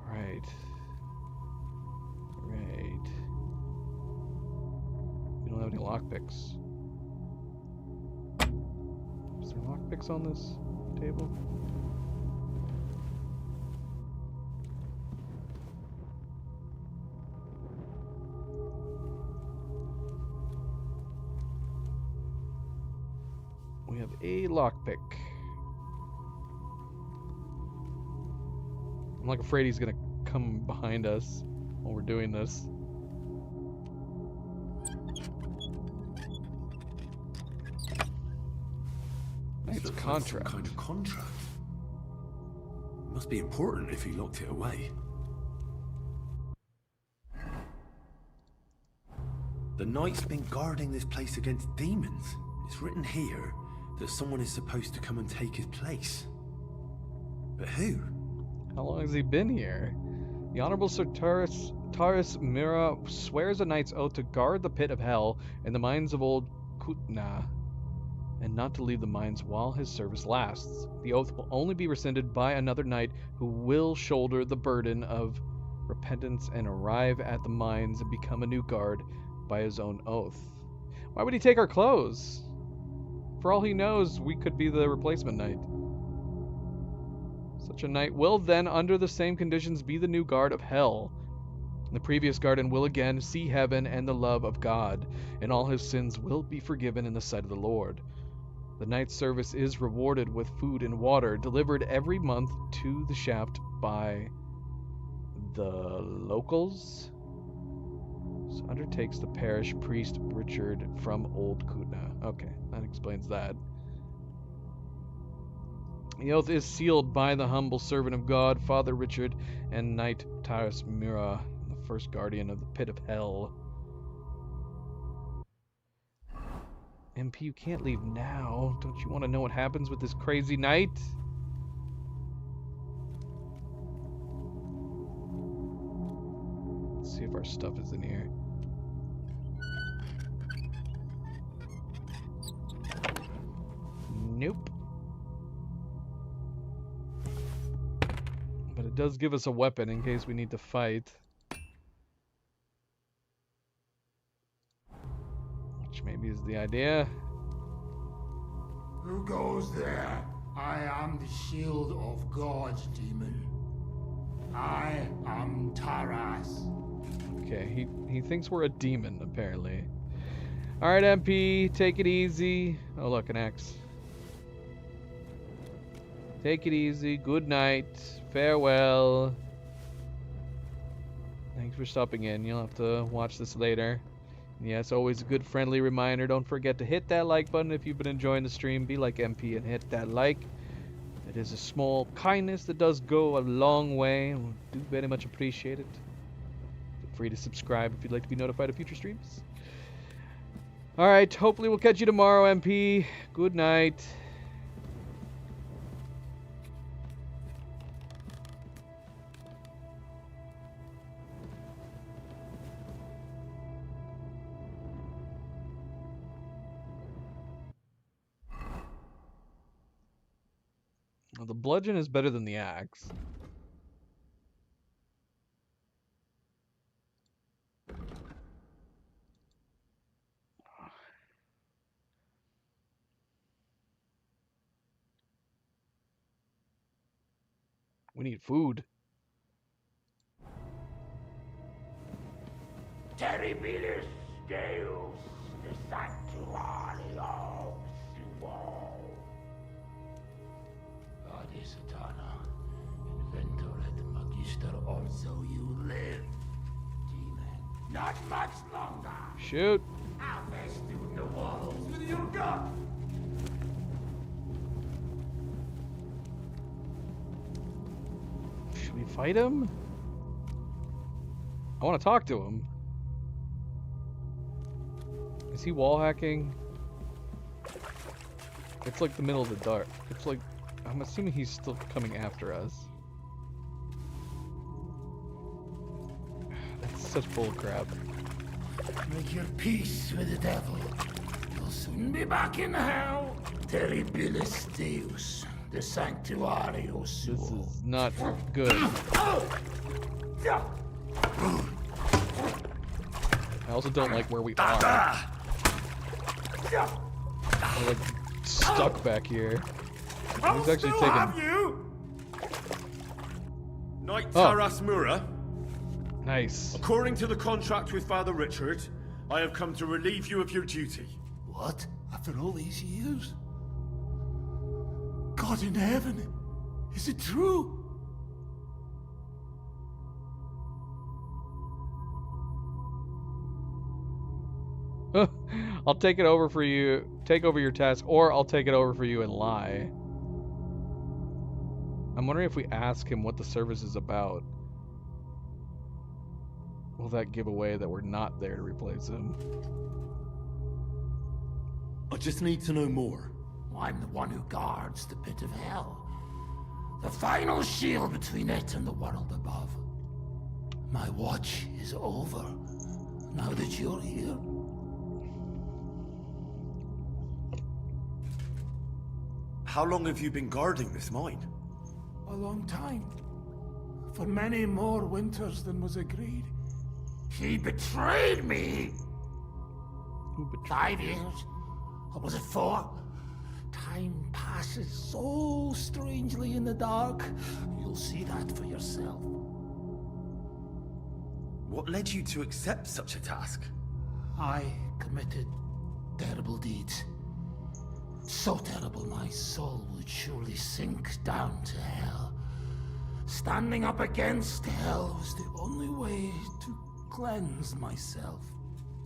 Right. We don't have any lockpicks. Is there lockpicks on this table? We have a lockpick. I'm like afraid he's gonna come behind us while we're doing this. It's a contract. Some kind of contract. It must be important if he locked it away. The knight's been guarding this place against demons. It's written here that someone is supposed to come and take his place. But who? How long has he been here? The Honorable Sir Taras Mira swears a knight's oath to guard the pit of hell in the mines of Old Kutna, and not to leave the mines while his service lasts. The oath will only be rescinded by another knight who will shoulder the burden of repentance and arrive at the mines and become a new guard by his own oath. Why would he take our clothes? For all he knows, we could be the replacement knight. Such a knight will then, under the same conditions, be the new guard of hell. The previous guardian will again see heaven and the love of God, and all his sins will be forgiven in the sight of the Lord. The knight's service is rewarded with food and water, delivered every month to the shaft by the locals. So undertakes the parish priest Richard from Old Kutna. Okay, that explains that. The oath is sealed by the humble servant of God, Father Richard, and Knight Taras Mira, the first guardian of the pit of hell. MP, you can't leave now. Don't you want to know what happens with this crazy knight? Let's see if our stuff is in here. Nope. But it does give us a weapon in case we need to fight. Which maybe is the idea. Who goes there? I am the shield of God, demon. I am Taras. Okay, he thinks we're a demon, apparently. Alright, MP, take it easy. Oh, look, an axe. Take it easy. Good night. Farewell. Thanks for stopping in. You'll have to watch this later. And yes, always a good friendly reminder. Don't forget to hit that like button if you've been enjoying the stream. Be like MP and hit that like. It is a small kindness that does go a long way. And we do very much appreciate it. Feel free to subscribe if you'd like to be notified of future streams. Alright, hopefully we'll catch you tomorrow, MP. Good night. Well, the bludgeon is better than the axe. We need food. Terribilis Deus, the Sanctuario Suo. Adisatana. monster, or so you live. Demon, not much longer. Shoot. I'll festoon the walls with your gun. Should we fight him? I want to talk to him. Is he wall hacking? It's like the middle of the dark. It's like, I'm assuming he's still coming after us. That's such bullcrap. Make your peace with the devil. You'll soon be back in hell. Terribilis Deus, the Sanctuario Suo. This is not good. I also don't like where we are. We're like stuck back here. He's actually taking. Knight Taras Mura. Nice. According to the contract with Father Richard, I have come to relieve you of your duty. What? After all these years? God in heaven, is it true? I'll take it over for you. Take over your task, or I'll take it over for you and lie. I'm wondering if we ask him what the service is about. Will that give away that we're not there to replace him? I just need to know more. I'm the one who guards the pit of hell. The final shield between it and the world above. My watch is over, now that you're here. How long have you been guarding this mine? A long time. For many more winters than was agreed. He betrayed me! Who betrayed 5 years? Or was it 4? Time passes so strangely in the dark. You'll see that for yourself. What led you to accept such a task? I committed terrible deeds. So terrible my soul would surely sink down to hell. Standing up against hell was the only way to cleanse myself.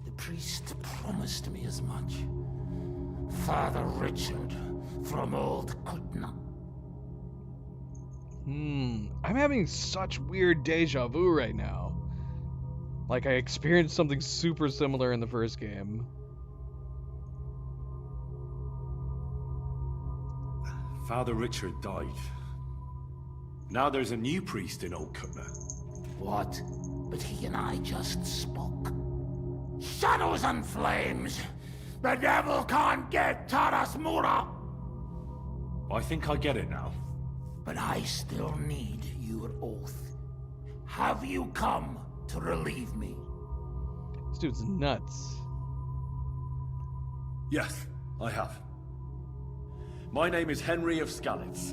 The priest promised me as much. Father Richard from Old Kutna. I'm having such weird deja vu right now. Like I experienced something super similar in the first game. Father Richard died. Now there's a new priest in Old Kutna. What? But he and I just spoke. Shadows and flames! The devil can't get Taras Mura! I think I get it now. But I still need your oath. Have you come to relieve me? This dude's nuts. Yes, I have. My name is Henry of Skalitz,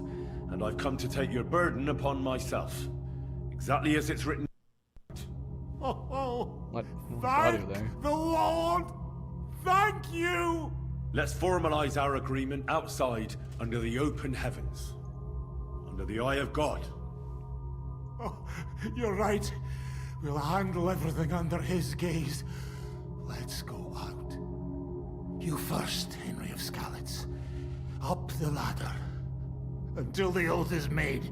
and I've come to take your burden upon myself. Exactly as it's written. What? Thank the Lord! Thank you! Let's formalize our agreement outside, under the open heavens. Under the eye of God. Oh, you're right. We'll handle everything under his gaze. Let's go out. You first, Henry of Skalitz. Up the ladder. Until the oath is made,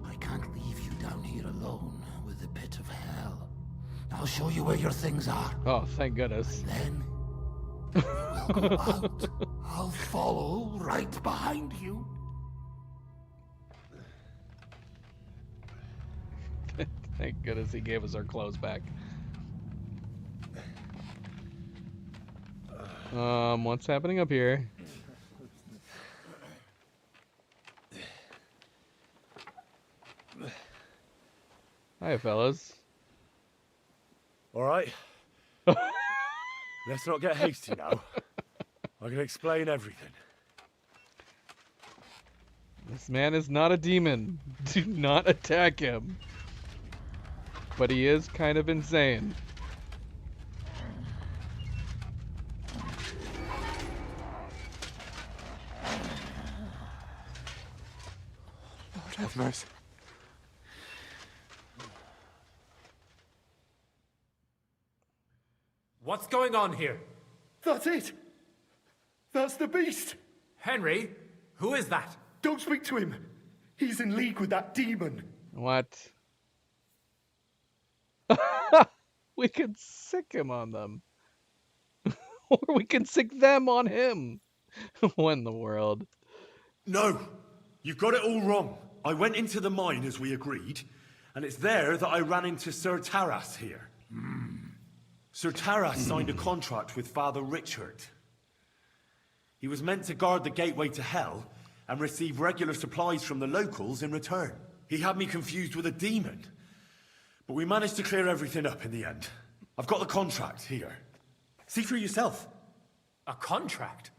I can't leave you down here alone with the pit of hell. I'll show you where your things are. Oh, thank goodness. And then we'll go out. I'll follow right behind you. Thank goodness he gave us our clothes back. What's happening up here? Hi, fellas. All right. Let's not get hasty now. I can explain everything. This man is not a demon. Do not attack him. But he is kind of insane. Lord have mercy. What's going on here? That's it! That's the beast! Henry, who is that? Don't speak to him! He's in league with that demon! What? We can sick him on them. Or we can sick them on him. What in the world? No! You've got it all wrong. I went into the mine as we agreed, and it's there that I ran into Sir Taras here. Sir Taras signed a contract with Father Richard. He was meant to guard the gateway to Hell and receive regular supplies from the locals in return. He had me confused with a demon. But we managed to clear everything up in the end. I've got the contract here. See for yourself. A contract?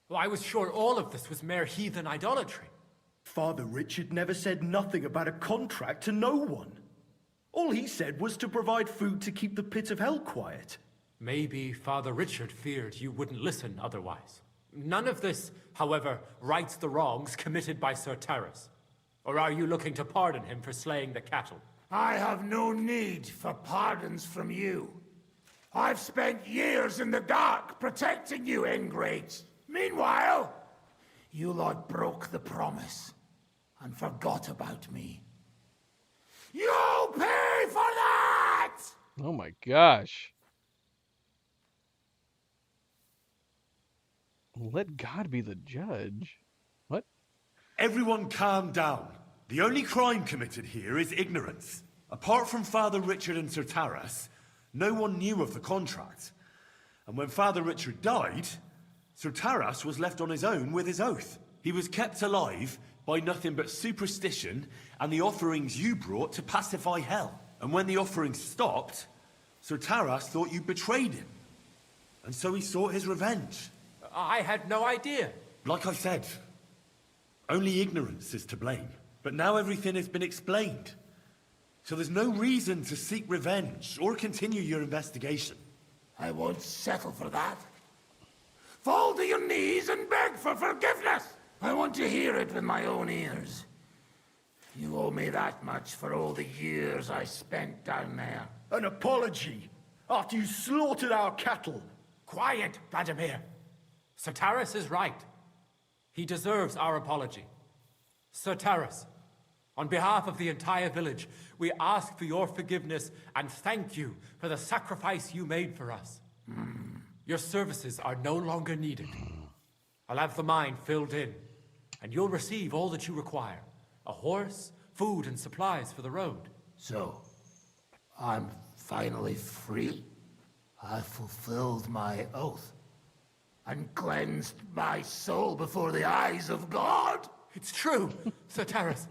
Well, I was sure all of this was mere heathen idolatry. Father Richard never said nothing about a contract to no one. All he said was to provide food to keep the pit of hell quiet. Maybe Father Richard feared you wouldn't listen otherwise. None of this, however, rights the wrongs committed by Sir Taras. Or are you looking to pardon him for slaying the cattle? I have no need for pardons from you. I've spent years in the dark protecting you, ingrates. Meanwhile, you lot broke the promise and forgot about me. You'll pay for that! Oh my gosh. Let God be the judge. What? Everyone calm down. The only crime committed here is ignorance. Apart from Father Richard and Sir Taras, no one knew of the contract. And when Father Richard died, Sir Taras was left on his own with his oath. He was kept alive by nothing but superstition and the offerings you brought to pacify hell. And when the offerings stopped, Sir Taras thought you betrayed him. And so he sought his revenge. I had no idea. Like I said, only ignorance is to blame. But now everything has been explained. So there's no reason to seek revenge or continue your investigation. I won't settle for that. Fall to your knees and beg for forgiveness! I want to hear it with my own ears. You owe me that much for all the years I spent down there. An apology? After you slaughtered our cattle? Quiet, Vladimir. Sir Taras is right. He deserves our apology. Sir Taras, on behalf of the entire village, we ask for your forgiveness and thank you for the sacrifice you made for us. Your services are no longer needed. I'll have the mine filled in, and you'll receive all that you require. A horse, food, and supplies for the road. So, I'm finally free? I've fulfilled my oath and cleansed my soul before the eyes of God? It's true, Sir Taras.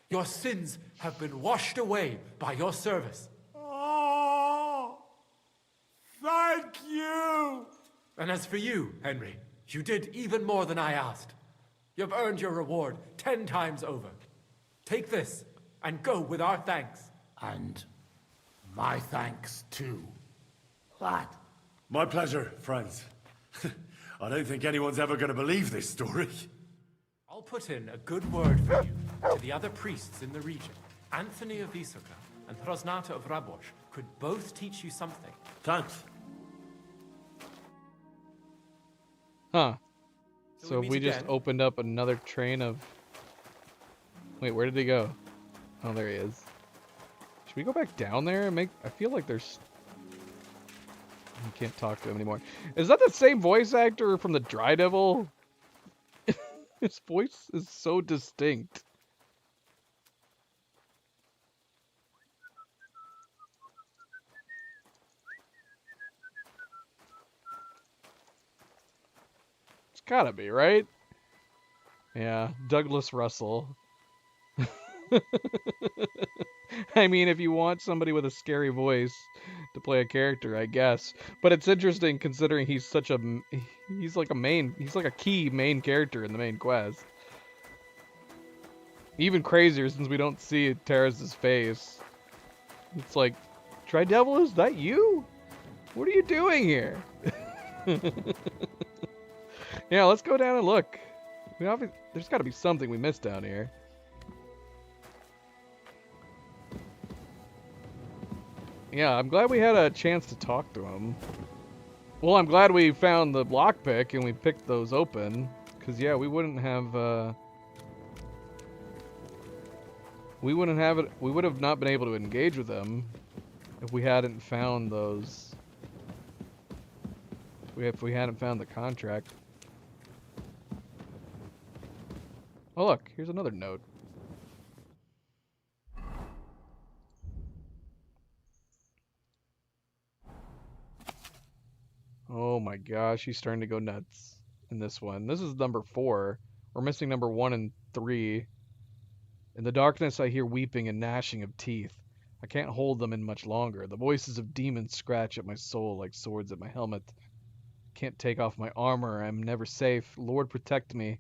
Your sins have been washed away by your service. Oh, thank you! And as for you, Henry, you did even more than I asked. You've earned your reward 10 times over. Take this and go with our thanks. And my thanks too, lad. My pleasure, friends. I don't think anyone's ever going to believe this story. I'll put in a good word for you to the other priests in the region. Anthony of Vysoka and Prosnata of Rabosh could both teach you something. Thanks. Huh. So So we we meet just again? opened up another train of... Wait, where did he go? Oh, there he is. Should we go back down there and make... I feel like there's... You can't talk to him anymore. Is that the same voice actor from the Dry Devil? His voice is so distinct. It's gotta be, right? Yeah, Douglas Russell. I mean, if you want somebody with a scary voice to play a character, I guess. But it's interesting considering he's such a... He's like a key main character in the main quest. Even crazier since we don't see Taras' face. It's like, Tri-Devil, is that you? What are you doing here? Yeah, let's go down and look. There's got to be something we missed down here. Yeah, I'm glad we had a chance to talk to him. Well, I'm glad we found the lockpick and we picked those open. Because, yeah, we wouldn't have it. We would have not been able to engage with them if we hadn't found those. If we hadn't found the contract. Oh, look, here's another note. Oh my gosh, he's starting to go nuts in this one. This is number 4. We're missing number 1 and 3. In the darkness, I hear weeping and gnashing of teeth. I can't hold them in much longer. The voices of demons scratch at my soul like swords at my helmet. Can't take off my armor. I'm never safe. Lord, protect me.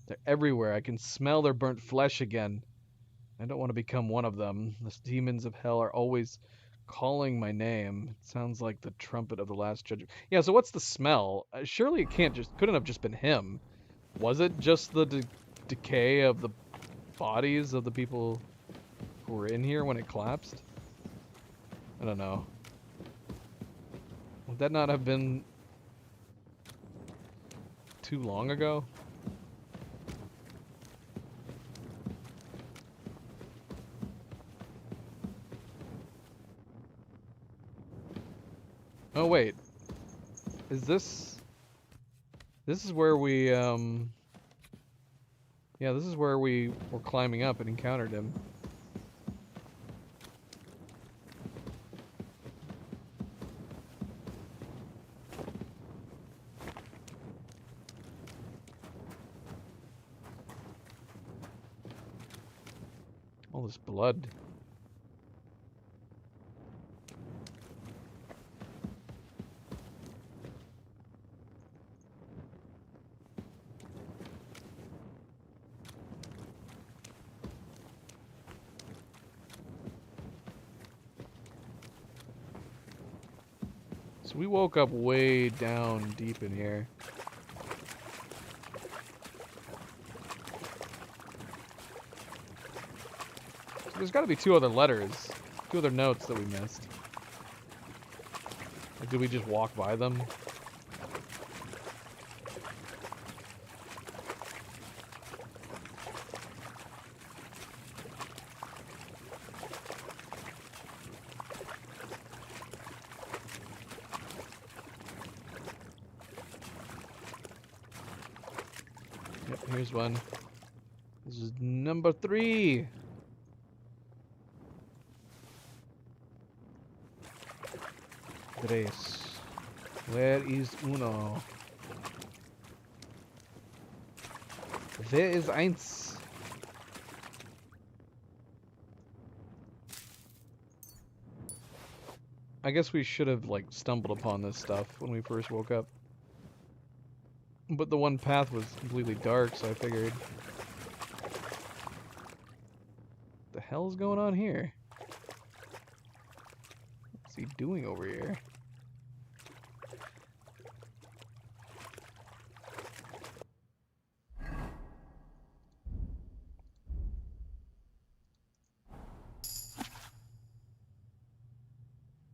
They're everywhere. I can smell their burnt flesh again. I don't want to become one of them. The demons of hell are always calling my name. It sounds like the trumpet of the last judgment. Yeah, so what's the smell? Surely it couldn't have just been him. Was it just the decay of the bodies of the people who were in here when it collapsed? I don't know. Would that not have been too long ago? Oh wait. Is this is where we yeah, this is where we were climbing up and encountered him. All this blood. So we woke up way down deep in here. So there's got to be 2 other letters, 2 other notes that we missed. Or did we just walk by them? Yep, here's one. This is number 3. Tres. Where is uno? Where is eins? I guess we should have, like, stumbled upon this stuff when we first woke up. But the one path was completely dark, so I figured... What the hell is going on here? What's he doing over here?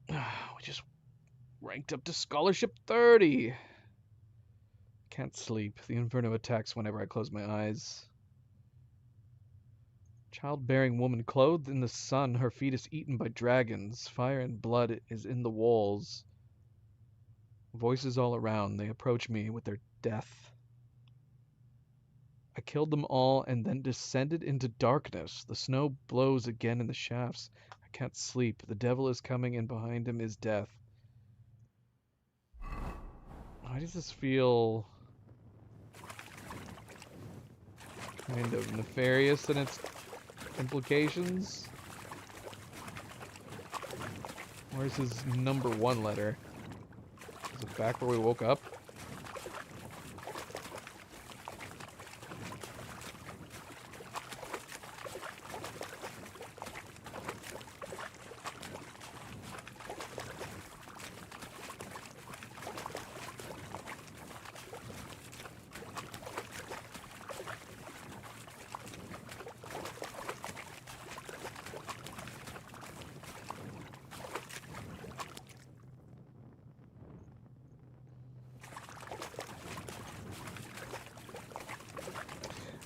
We just ranked up to Scholarship 30. Can't sleep. The inferno attacks whenever I close my eyes. Childbearing woman clothed in the sun, her fetus eaten by dragons. Fire and blood is in the walls. Voices all around. They approach me with their death. I killed them all and then descended into darkness. The snow blows again in the shafts. I can't sleep. The devil is coming and behind him is death. Why does this feel kind of nefarious in its implications? Where's his number 1 letter? Is it back where we woke up?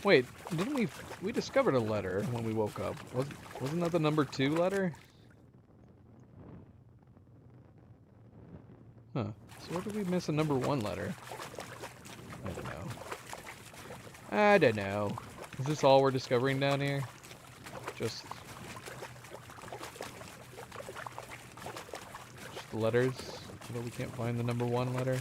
Wait, didn't we discovered a letter when we woke up? Wasn't that the number 2 letter? Huh. So where did we miss a number 1 letter? I don't know. I don't know. Is this all we're discovering down here? Just the letters? Although we can't find the number 1 letter.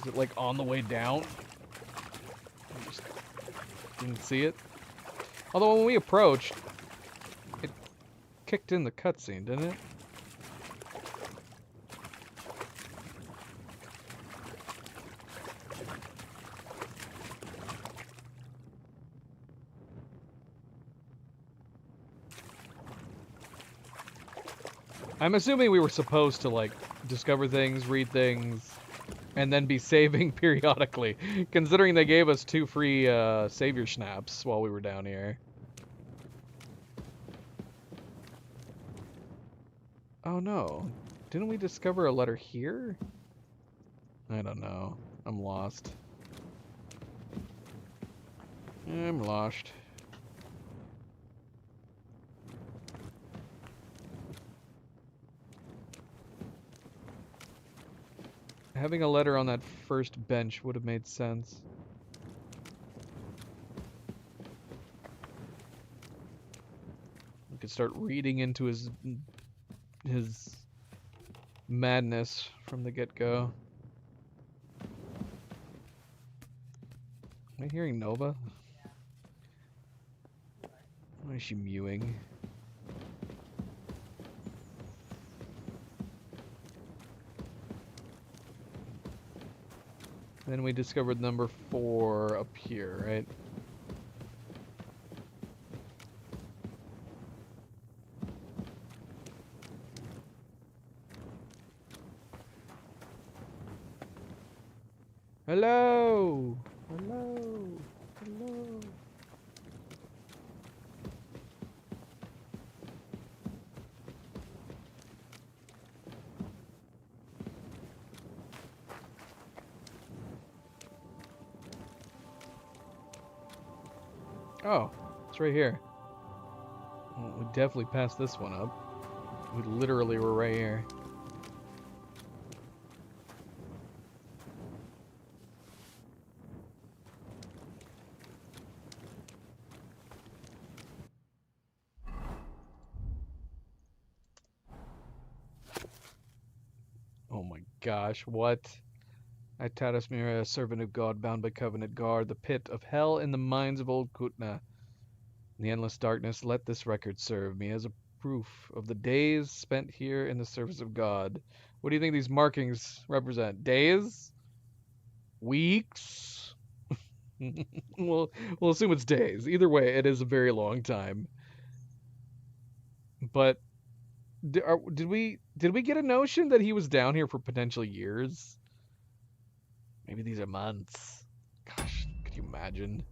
Is it like on the way down? I just didn't see it. Although when we approached, it kicked in the cutscene, didn't it? I'm assuming we were supposed to, like, discover things, read things, and then be saving periodically, considering they gave us 2 free savior snaps while we were down here. Oh no. Didn't we discover a letter here? I don't know. I'm lost. I'm lost. Having a letter on that first bench would have made sense. We could start reading into his madness from the get-go. Am I hearing Nova? Why is she mewing? Then we discovered number 4 up here, right? Hello! Hello! Hello! Oh, it's right here. Well, we definitely passed this one up. We literally were right here. Oh my gosh, what? I, Taras Mira, a servant of God, bound by covenant, guard the pit of hell in the mines of old Kutna. In the endless darkness, let this record serve me as a proof of the days spent here in the service of God. What do you think these markings represent? Days? Weeks? we'll assume it's days. Either way, it is a very long time. But did we get a notion that he was down here for potential years? Maybe these are months. Gosh, could you imagine?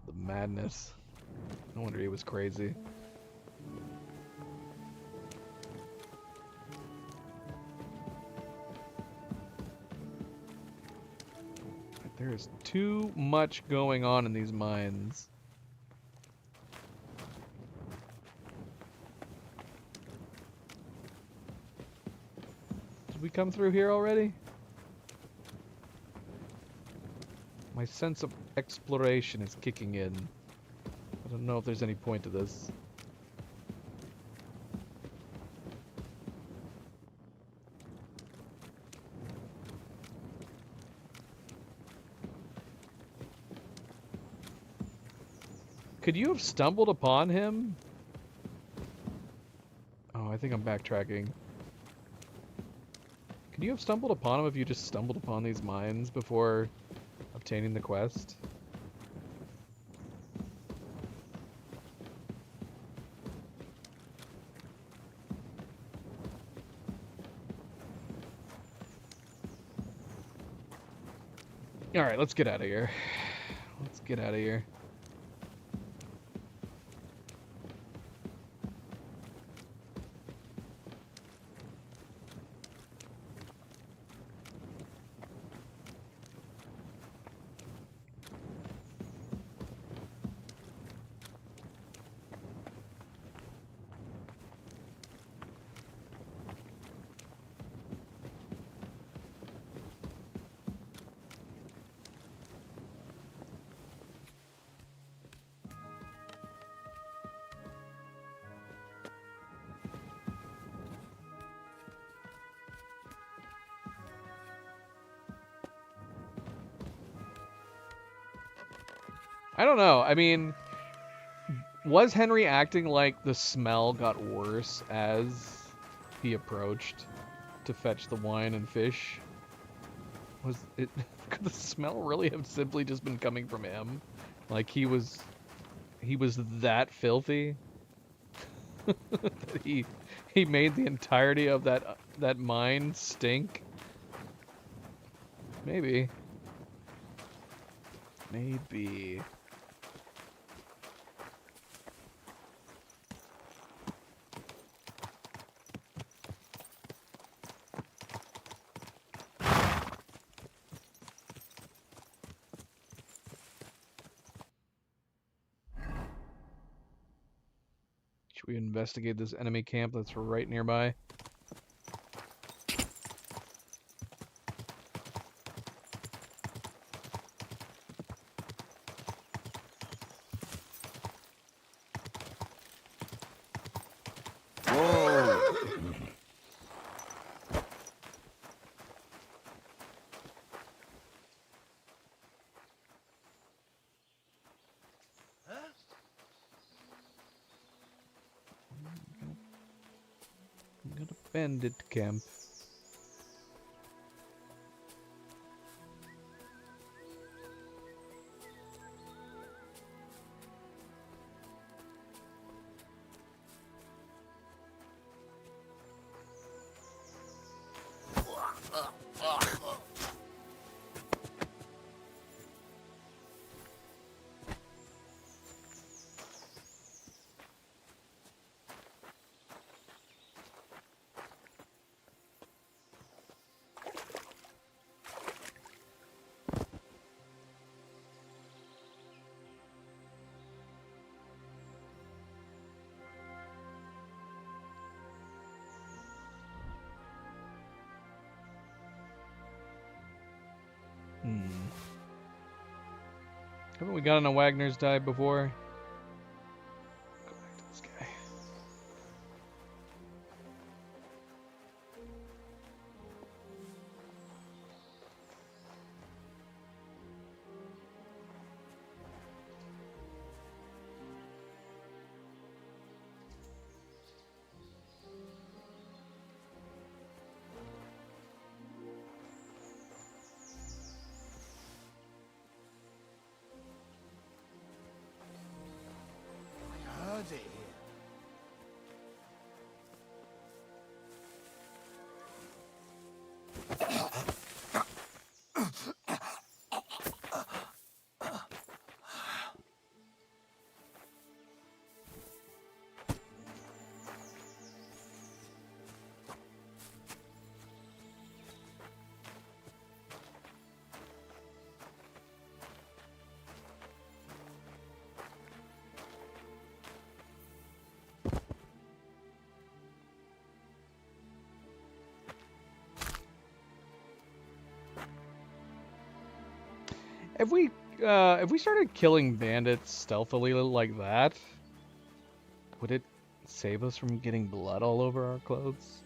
The madness. No wonder he was crazy. There is too much going on in these mines. Did we come through here already? My sense of exploration is kicking in. I don't know if there's any point to this. Could you have stumbled upon him? Oh, I think I'm backtracking. Could you have stumbled upon him if you just stumbled upon these mines before obtaining the quest? Alright, let's get out of here. Let's get out of here. I don't know. I mean, was Henry acting like the smell got worse as he approached to fetch the wine and fish? Was it? Could the smell really have simply just been coming from him? Like he was that filthy that he made the entirety of that mine stink? Maybe. Maybe. Should we investigate this enemy camp that's right nearby? Got a bandit camp. Haven't we gotten a Wagner's dive before? Go back to this guy. If we started killing bandits stealthily like that, would it save us from getting blood all over our clothes?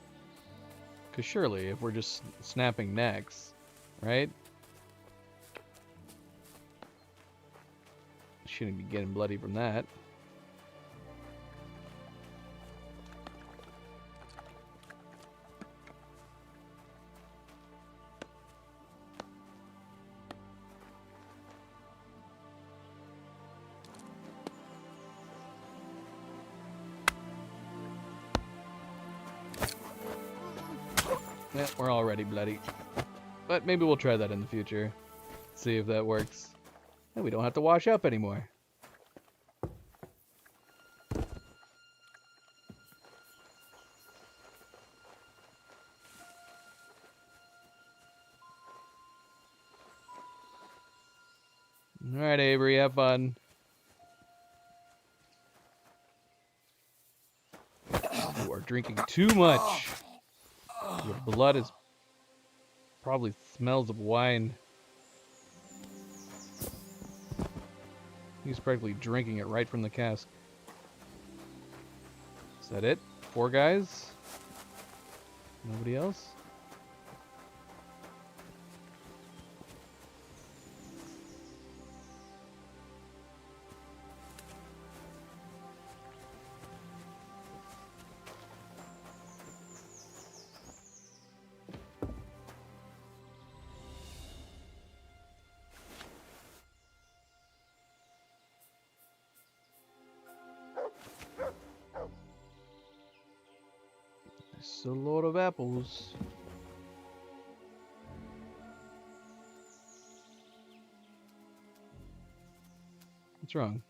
Because surely, if we're just snapping necks, right? Shouldn't be getting bloody from that. Yeah, we're already bloody. But maybe we'll try that in the future. See if that works. And we don't have to wash up anymore. Alright, Avery, have fun. You are drinking too much. Your blood is probably smells of wine. He's practically drinking it right from the cask. Is that it? 4 guys? Nobody else? That's a lot of apples. What's wrong?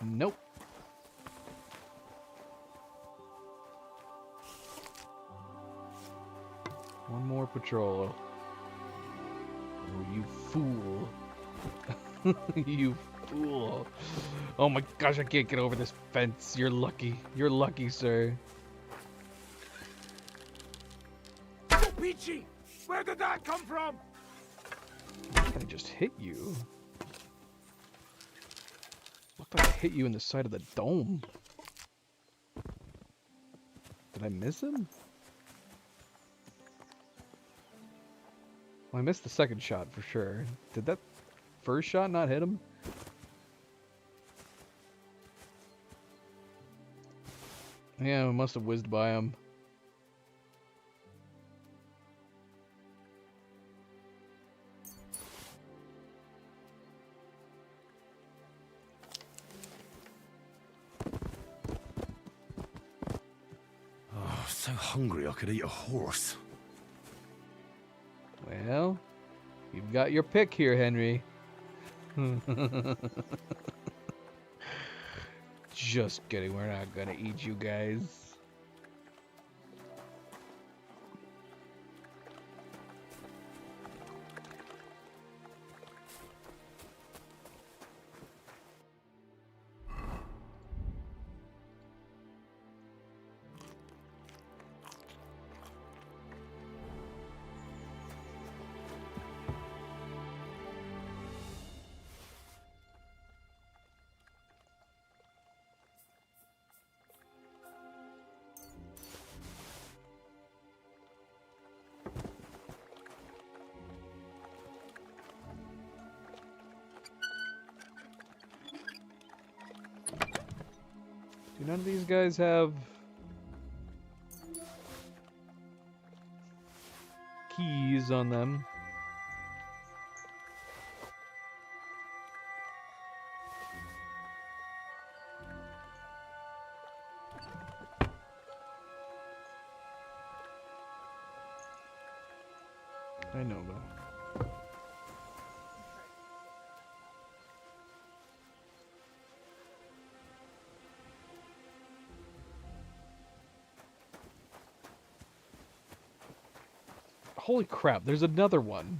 Nope. One more patrol. Oh, you fool. You fool. Oh my gosh, I can't get over this fence. You're lucky. You're lucky, sir. Peachy! Where did that come from? I just hit you. Looked like I hit you in the side of the dome. Did I miss him? Well, I missed the second shot for sure. Did that first shot not hit him? Yeah, it must have whizzed by him. Oh, so hungry I could eat a horse. Well, you've got your pick here, Henry. Just kidding, we're not gonna eat you guys. Do none of these guys have keys on them? I know that. Holy crap, there's another one.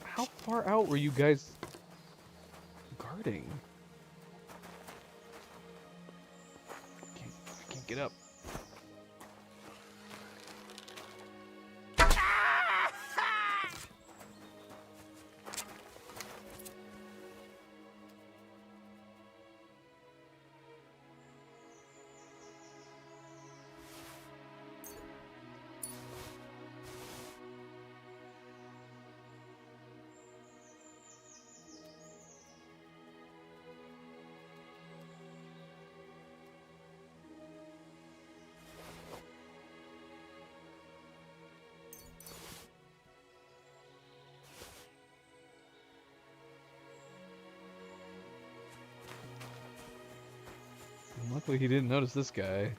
How far out were you guys guarding? I can't get up. Luckily he didn't notice this guy.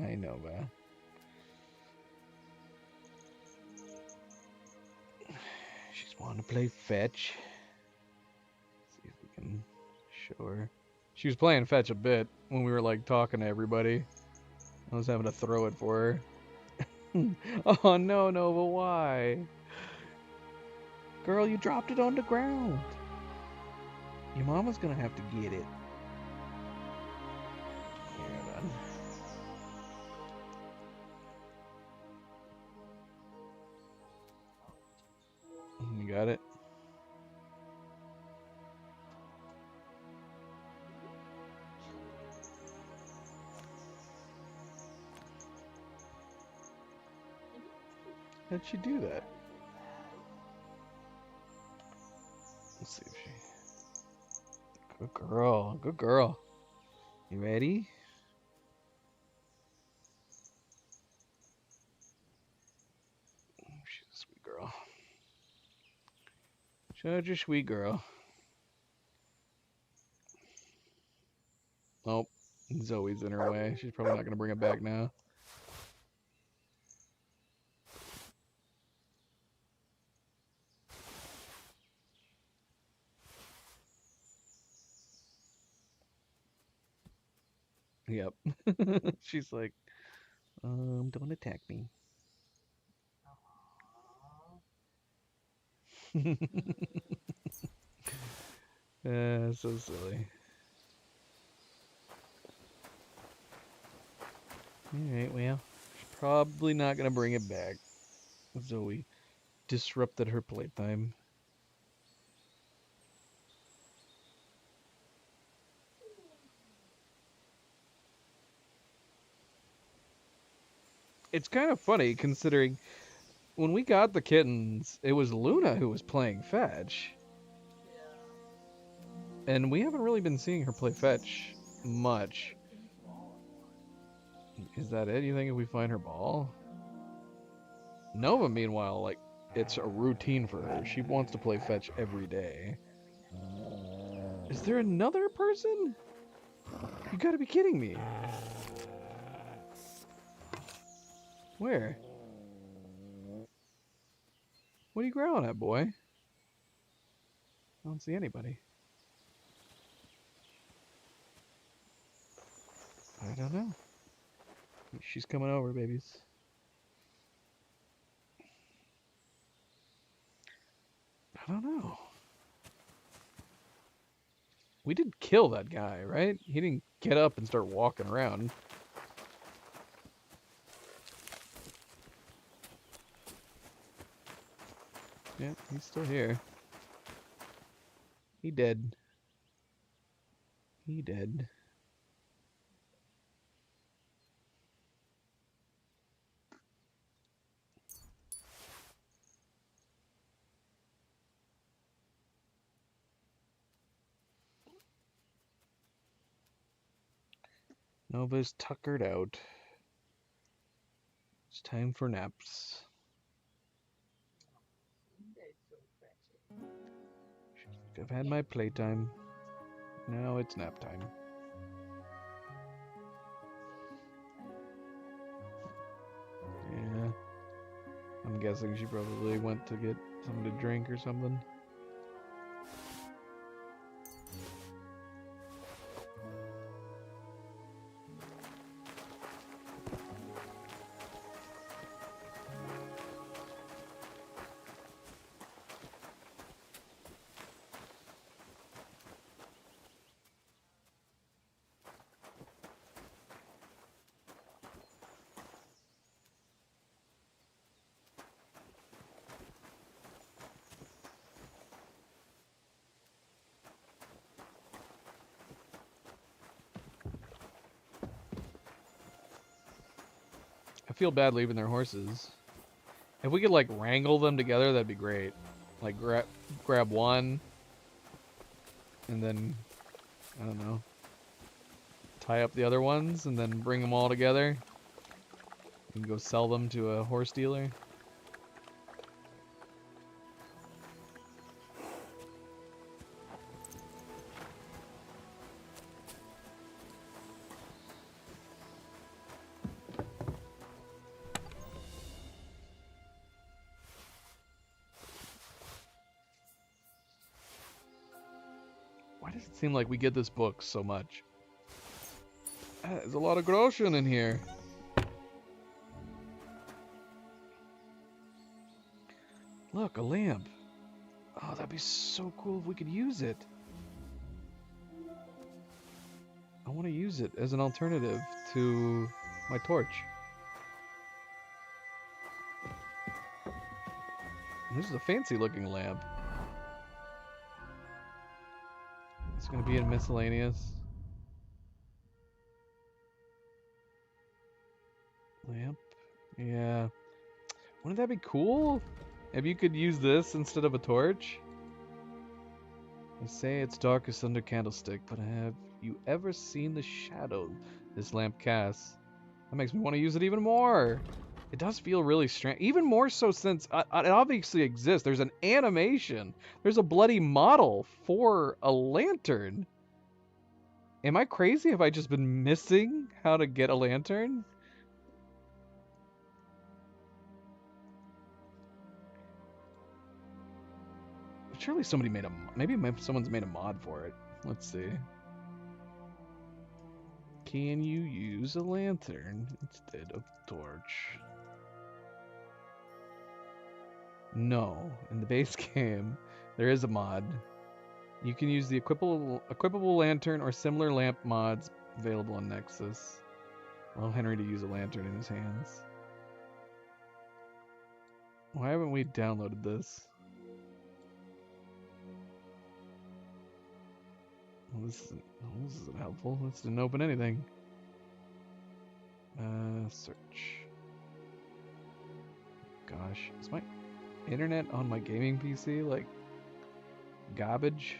I know, man. She's wanting to play fetch. See if we can show her. She was playing fetch a bit when we were like talking to everybody. I was having to throw it for her. Oh no, Nova, why? Girl, you dropped it on the ground. Your mama's gonna have to get it. Here, then. You got it? How'd she do that? Let's see if she... Good girl, good girl. You ready? She's a sweet girl. Such a sweet girl. Oh, Zoe's in her way. She's probably not going to bring it back now. Yep. She's like, don't attack me. So silly. Alright, well, she's probably not gonna bring it back. Zoe disrupted her playtime. It's kind of funny considering when we got the kittens, it was Luna who was playing fetch. And we haven't really been seeing her play fetch much. Is that it? You think if we find her ball? Nova, meanwhile, like, it's a routine for her. She wants to play fetch every day. Is there another person? You gotta be kidding me. Where? What are you growling at, boy? I don't see anybody. I don't know. She's coming over, babies. I don't know. We did kill that guy, right? He didn't get up and start walking around. Yeah, he's still here. He dead. He dead. Nova's tuckered out. It's time for naps. I've had my playtime. Now it's nap time. Yeah. I'm guessing she probably went to get something to drink or something. I feel bad leaving their horses. If we could like wrangle them together, that'd be great. Like grab one and then, I don't know, tie up the other ones and then bring them all together and go sell them to a horse dealer. Why does it seem like we get this book so much? There's a lot of groschen in here. Look, a lamp. Oh, that'd be so cool if we could use it. I want to use it as an alternative to my torch. This is a fancy looking lamp. It's going to be in miscellaneous. Lamp. Yeah. Wouldn't that be cool? If you could use this instead of a torch? They say it's darkest under candlestick, but have you ever seen the shadow this lamp casts? That makes me want to use it even more. It does feel really strange. Even more so since it obviously exists. There's an animation. There's a bloody model for a lantern. Am I crazy? Have I just been missing how to get a lantern? Surely somebody made a... Maybe someone's made a mod for it. Let's see. Can you use a lantern instead of torch? No. In the base game, there is a mod. You can use the equipable lantern or similar lamp mods available on Nexus. Allow Henry to use a lantern in his hands. Why haven't we downloaded this? Well, this isn't helpful. This didn't open anything. Search. Gosh, is my internet on my gaming PC like garbage?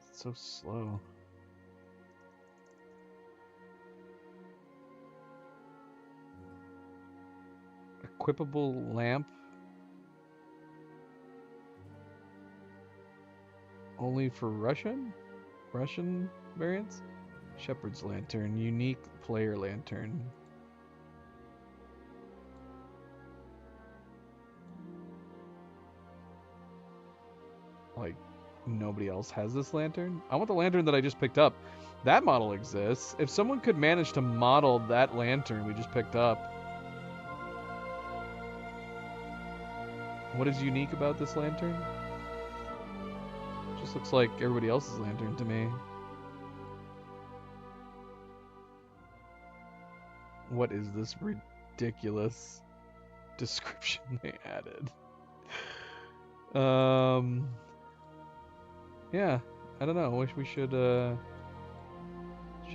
It's so slow. Equipable lamp. Only for Russian variants? Shepherd's Lantern, unique player lantern. Like, nobody else has this lantern? I want the lantern that I just picked up. That model exists. If someone could manage to model that lantern we just picked up. What is unique about this lantern? Just looks like everybody else's lantern to me. What is this ridiculous description they added? Yeah, I don't know. I wish we should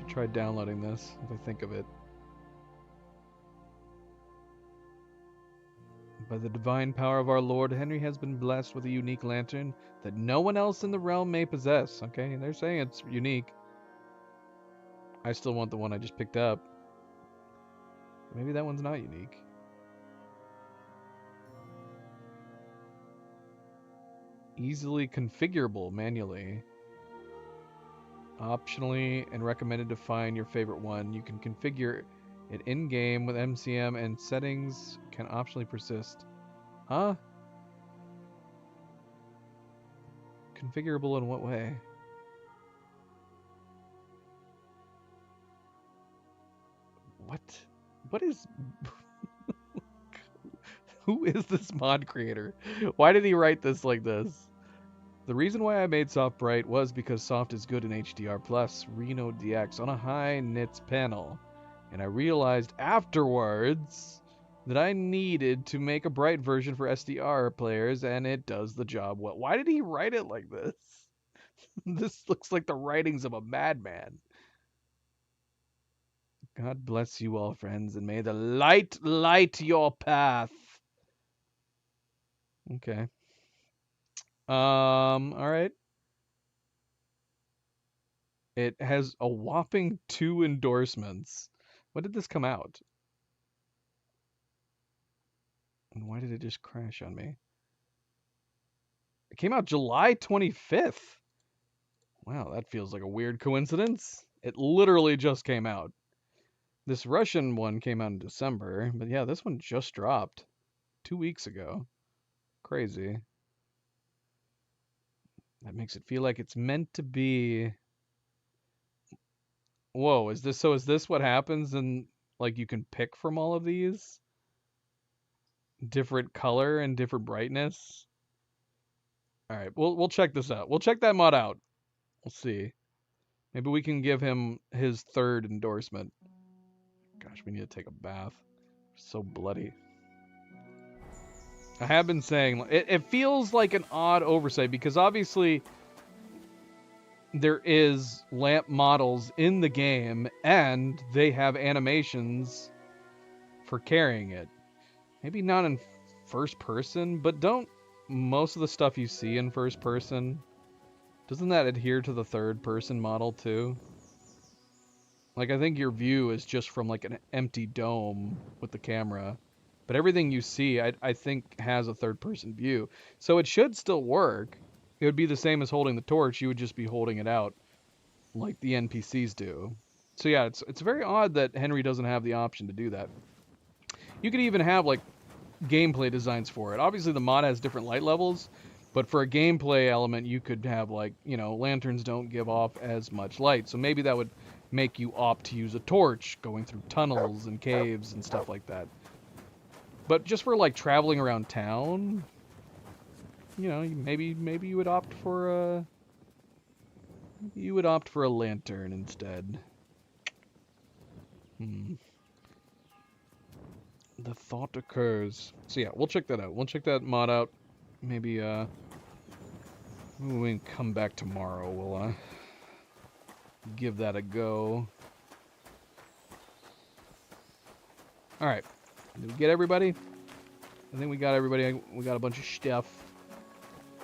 try downloading this if I think of it. By the divine power of our Lord, Henry has been blessed with a unique lantern that no one else in the realm may possess. Okay, they're saying it's unique. I still want the one I just picked up. Maybe that one's not unique. Easily configurable manually. Optionally and recommended to find your favorite one. You can configure it in-game with MCM and settings can optionally persist. Huh? Configurable in what way? What? What is... Who is this mod creator? Why did he write this like this? The reason why I made Soft bright was because Soft is good in HDR Plus, Reno DX on a high nits panel. And I realized afterwards that I needed to make a bright version for SDR players, and it does the job well. Why did he write it like this? This looks like the writings of a madman. God bless you all, friends, and may the light light your path. Okay. All right. It has a whopping 2 endorsements. When did this come out? And why did it just crash on me? It came out July 25th. Wow, that feels like a weird coincidence. It literally just came out. This Russian one came out in December, but yeah, this one just dropped 2 weeks ago. Crazy. That makes it feel like it's meant to be. Whoa, is this what happens and like you can pick from all of these? Different color and different brightness? All right, we'll check this out. We'll check that mod out. We'll see. Maybe we can give him his 3rd endorsement. Gosh, we need to take a bath. So bloody. I have been saying, it feels like an odd oversight because obviously there is lamp models in the game and they have animations for carrying it. Maybe not in first person, but don't most of the stuff you see in first person, doesn't that adhere to the 3rd person model too? Like, I think your view is just from like an empty dome with the camera. But everything you see, I think, has a 3rd person view. So it should still work. It would be the same as holding the torch. You would just be holding it out like the NPCs do. So yeah, it's very odd that Henry doesn't have the option to do that. You could even have like gameplay designs for it. Obviously the mod has different light levels, but for a gameplay element you could have like, you know, lanterns don't give off as much light. So maybe that would make you opt to use a torch going through tunnels and caves and stuff like that. But just for like traveling around town, you know, maybe you would opt for a lantern instead. The thought occurs. So yeah, we'll check that out. We'll check that mod out. Maybe when we come back tomorrow, we'll give that a go. All right. Did we get everybody? I think we got everybody. We got a bunch of stuff.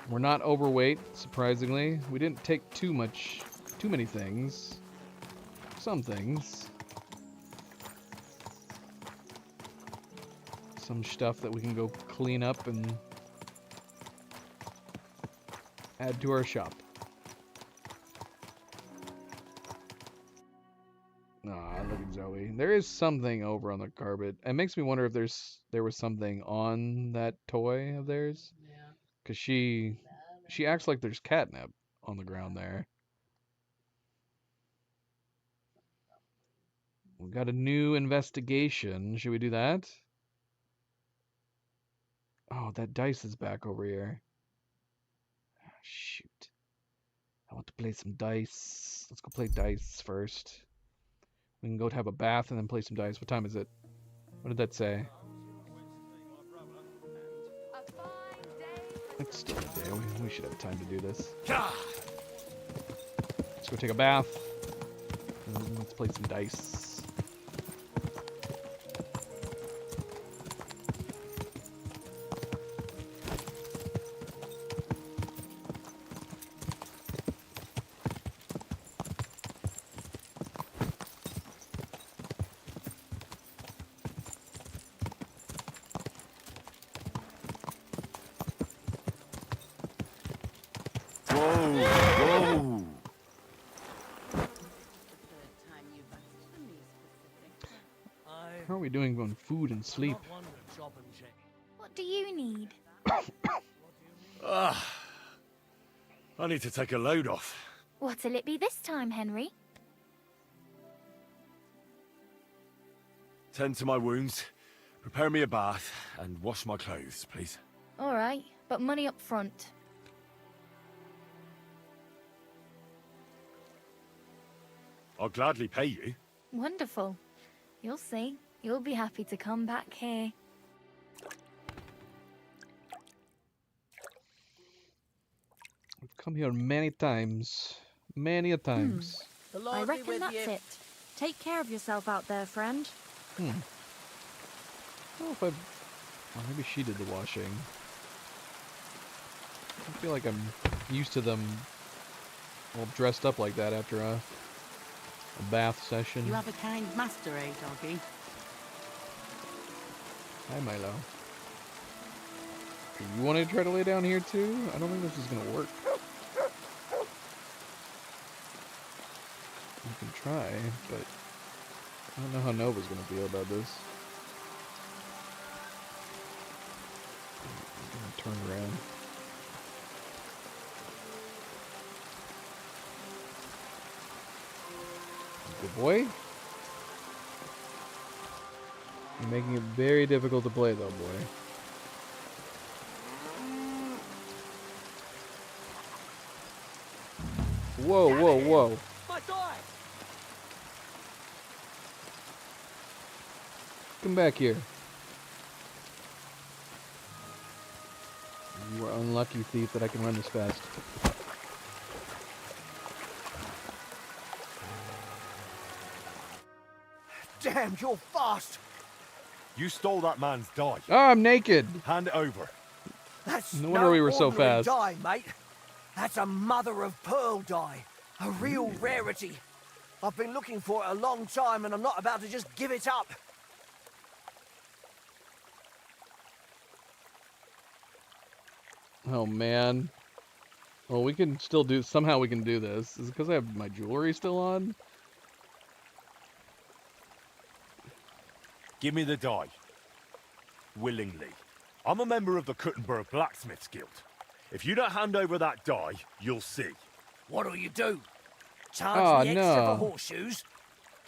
We're not overweight, surprisingly. We didn't take too many things. Some things. Some stuff that we can go clean up and add to our shop. Ah, look at Zoe. There is something over on the carpet. It makes me wonder if there was something on that toy of theirs. Yeah. Cause she acts like there's catnip on the ground there. We got a new investigation. Should we do that? Oh, that dice is back over here. Shoot. I want to play some dice. Let's go play dice first. We can go have a bath and then play some dice. What time is it? What did that say? It's still a day. We should have time to do this. Let's go take a bath. And let's play some dice. How are we doing on food and sleep? What do you need? I need to take a load off. What'll it be this time, Henry? Tend to my wounds, prepare me a bath, and wash my clothes, please. All right, but money up front. I'll gladly pay you. Wonderful. You'll see. You'll be happy to come back here. We've come here many times. Many a times. I reckon that's it. Take care of yourself out there, friend. I don't know if I've... Well, maybe she did the washing. I feel like I'm used to them all dressed up like that after a bath session. You have a kind master, eh, doggy? Hi, Milo. You want to try to lay down here too? I don't think this is gonna work. You can try, but I don't know how Nova's gonna feel about this. I'm gonna turn around. Good boy. You're making it very difficult to play, though, boy. Whoa, whoa, whoa. Come back here. You are unlucky, thief, that I can run this fast. Damn, you're fast! You stole that man's die. Oh, I'm naked. Hand it over. That's no wonder we were so ordinary fast. Dye, mate. That's a mother of pearl dye. A real rarity. I've been looking for it a long time and I'm not about to just give it up. Oh, man. Well, we can still do. Somehow we can do this. Is it because I have my jewelry still on? Give me the die. Willingly. I'm a member of the Kuttenberg Blacksmiths Guild. If you don't hand over that die, you'll see. What'll you do? Charge me extra for horseshoes?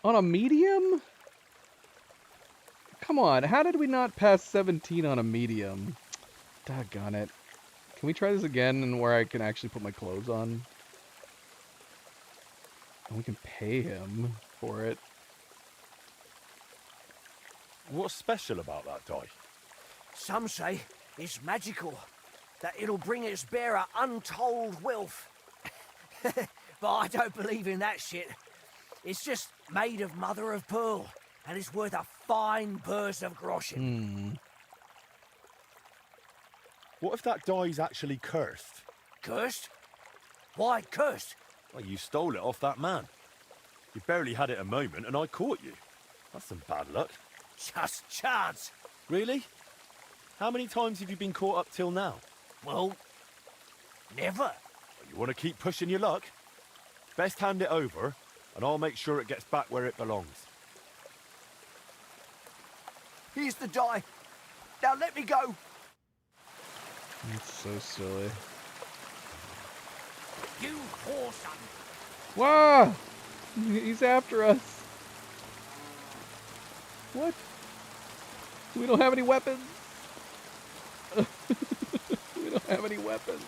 On a medium? Come on, how did we not pass 17 on a medium? Doggone it. Can we try this again and where I can actually put my clothes on? And we can pay him for it. What's special about that die? Some say it's magical, that it'll bring its bearer untold wealth. But I don't believe in that shit. It's just made of mother of pearl, and it's worth a fine purse of groschen. What if that die's actually cursed? Cursed? Why cursed? Well, you stole it off that man. You barely had it a moment and I caught you. That's some bad luck. Just chance. Really? How many times have you been caught up till now? Well, never. You want to keep pushing your luck? Best hand it over, and I'll make sure it gets back where it belongs. Here's the die. Now let me go. That's so silly. You whoreson. Wow! He's after us. What? We don't have any weapons. We don't have any weapons.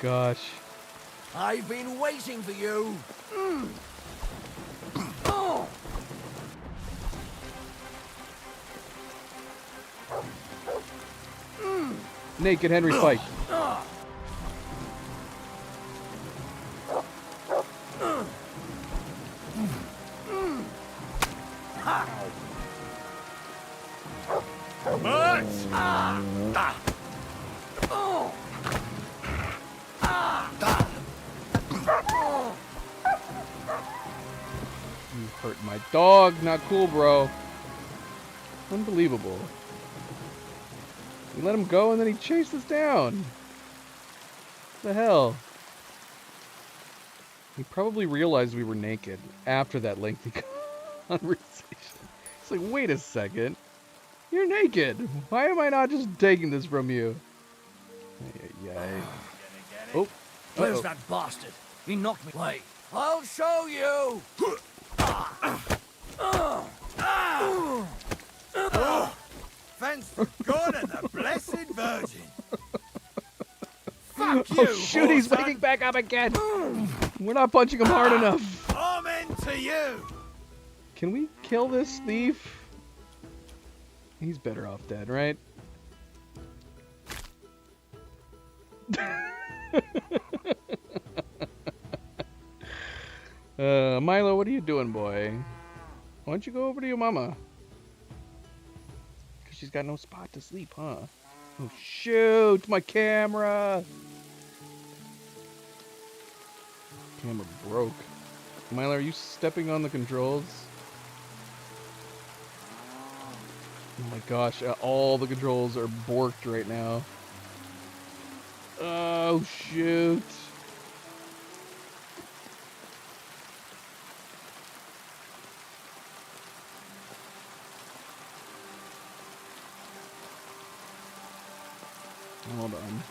Gosh. I've been waiting for you. Oh. Naked Henry fight. You hurt my dog. Not cool, bro. Unbelievable. We let him go and then he chased us down. What the hell? He probably realized we were naked after that lengthy conversation. It's like, wait a second. You're naked. Why am I not just taking this from you? Oh. Where's that bastard? He knocked me. Wait. I'll show you. Thanks to God and the Blessed Virgin. Fuck you, Oh shoot, he's whoreson. waking back up again. We're not punching him hard enough. Amen to you. Can we kill this thief? He's better off dead, right? Milo, what are you doing, boy? Why don't you go over to your mama? Because she's got no spot to sleep, huh? Oh, shoot! My camera! Camera broke. Milo, are you stepping on the controls? Oh my gosh, all the controls are borked right now. Oh, shoot. Hold on.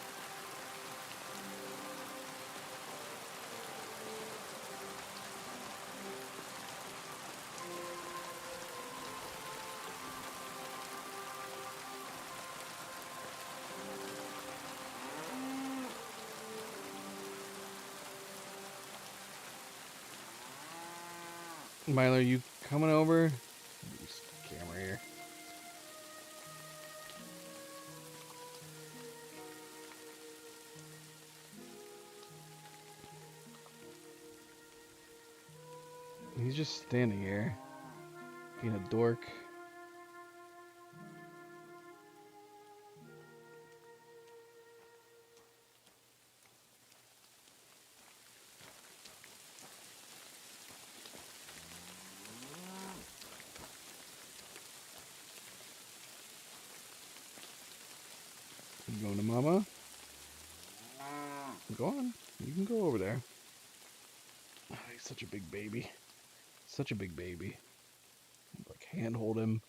Milo, are you coming over? Use the camera here. He's just standing here, being a dork. You going to mama? Go on. You can go over there. Oh, he's such a big baby. Such a big baby. Like, handhold him.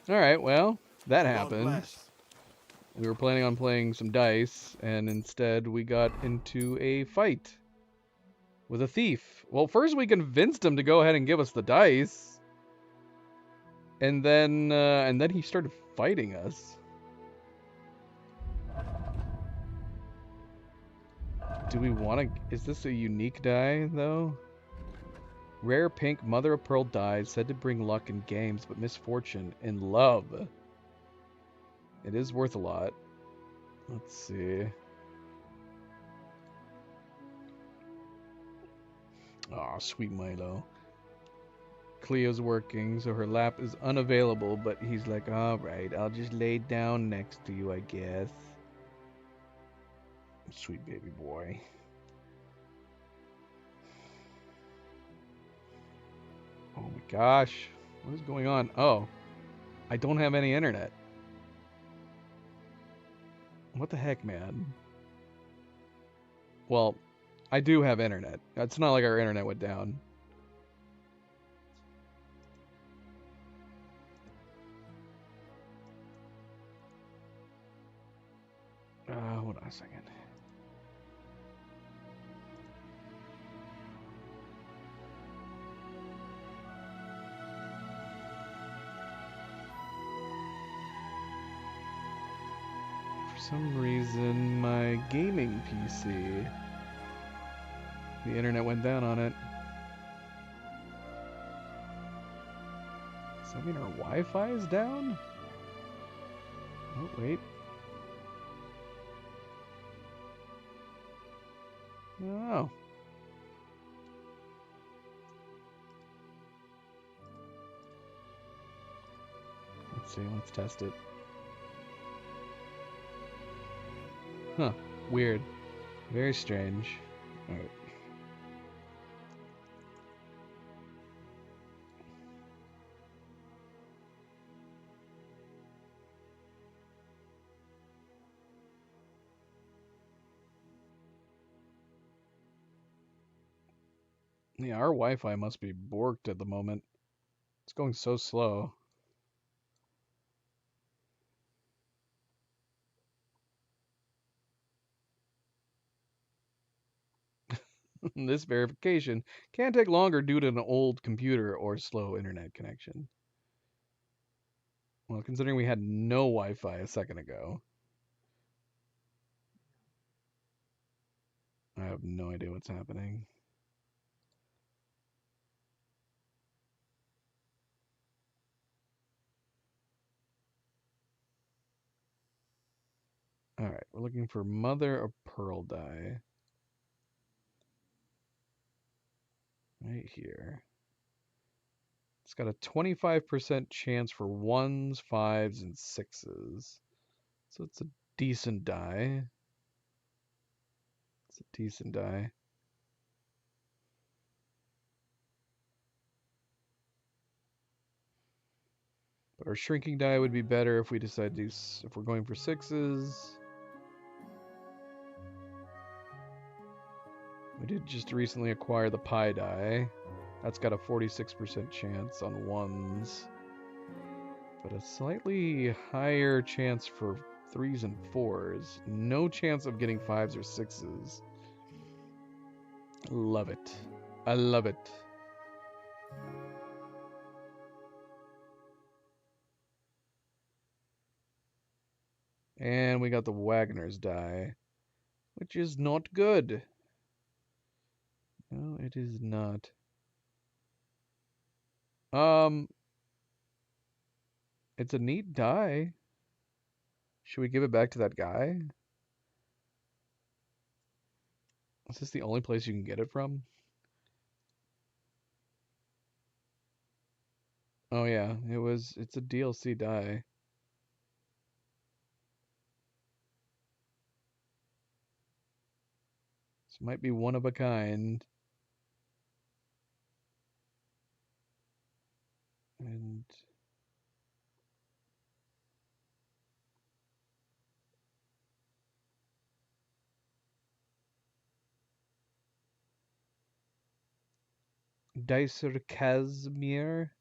Alright, well, that happened. We were planning on playing some dice, and instead we got into a fight with a thief. Well, first we convinced him to go ahead and give us the dice, and then he started fighting us. Do we want to... Is this a unique die, though? Rare pink mother of pearl die said to bring luck in games, but misfortune in love. It is worth a lot. Let's see. Aw, sweet Milo. Cleo's working, so her lap is unavailable, but he's like, alright, I'll just lay down next to you, I guess. Sweet baby boy. Oh my gosh. What is going on? Oh. I don't have any internet. What the heck, man? Well, I do have internet. It's not like our internet went down. Hold on a second. For some reason, my gaming PC, the internet went down on it. Does that mean our Wi-Fi is down? Oh, wait. Oh. Let's see, let's test it. Huh, weird. Very strange. Alright. Yeah, our Wi-Fi must be borked at the moment. It's going so slow. This verification can take longer due to an old computer or slow internet connection. Well, considering we had no Wi-Fi a second ago. I have no idea what's happening. Alright, we're looking for mother of pearl die. Right here. It's got a 25% chance for 1s, 5s, and 6s. So it's a decent die. It's a decent die. But our shrinking die would be better if we decide to, if we're going for 6s. We did just recently acquire the pie die. That's got a 46% chance on 1s. But a slightly higher chance for 3s and 4s. No chance of getting 5s or 6s. Love it. I love it. And we got the Wagner's die, which is not good. No, it is not. It's a neat die. Should we give it back to that guy? Is this the only place you can get it from? Oh yeah, it's a DLC die. This might be one of a kind. And Dicer Casimir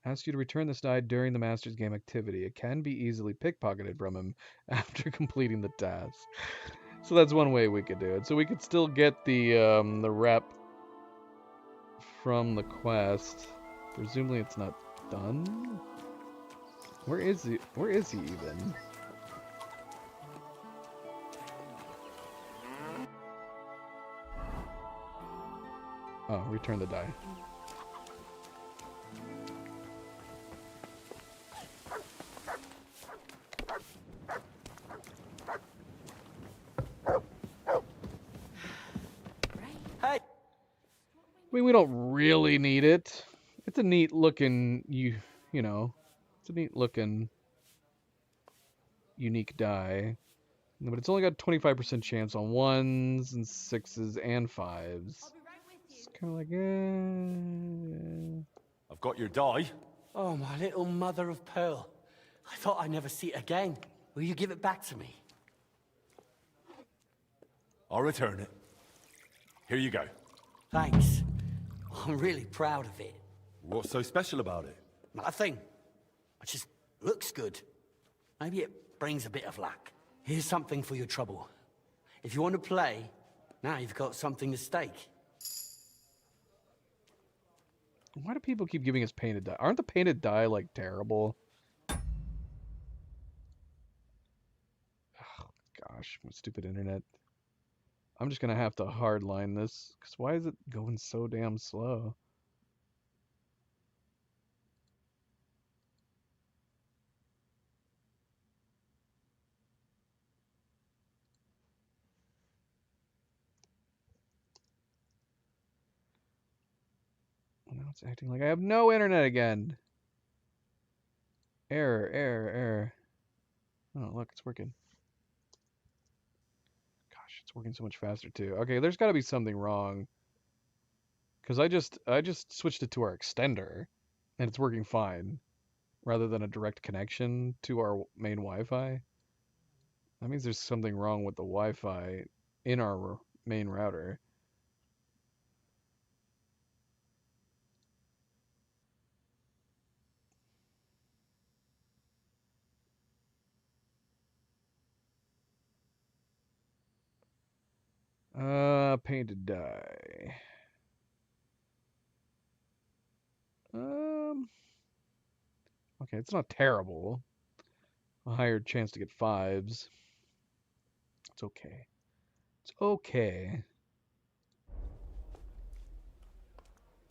asks you to return this die during the Master's Game activity. It can be easily pickpocketed from him after completing the task. So that's one way we could do it. So we could still get the rep from the quest. Presumably it's not done. Where is he? Where is he even? Oh, return the die. Hey! I mean, we don't really need it. It's a neat looking, you know, it's a neat looking unique die. But it's only got 25% chance on 1s and 6s and 5s. It's kind of like, I've got your die. Oh, my little mother of pearl. I thought I'd never see it again. Will you give it back to me? I'll return it. Here you go. Thanks. I'm really proud of it. What's so special about it? Nothing. It just looks good. Maybe it brings a bit of luck. Here's something for your trouble. If you want to play, now you've got something to stake. why do people keep giving us painted die? Aren't the painted die, like, terrible? Oh, gosh, my stupid internet. I'm just gonna have to hardline this, because why is it going so damn slow? Now it's acting like I have no internet again. Error, error, error. Oh, look, it's working. Gosh, it's working so much faster too. Okay, there's got to be something wrong. Because I just switched it to our extender, and it's working fine, rather than a direct connection to our main Wi-Fi. That means there's something wrong with the Wi-Fi in our main router. Painted die. Okay, it's not terrible. A higher chance to get 5s. It's okay. It's okay.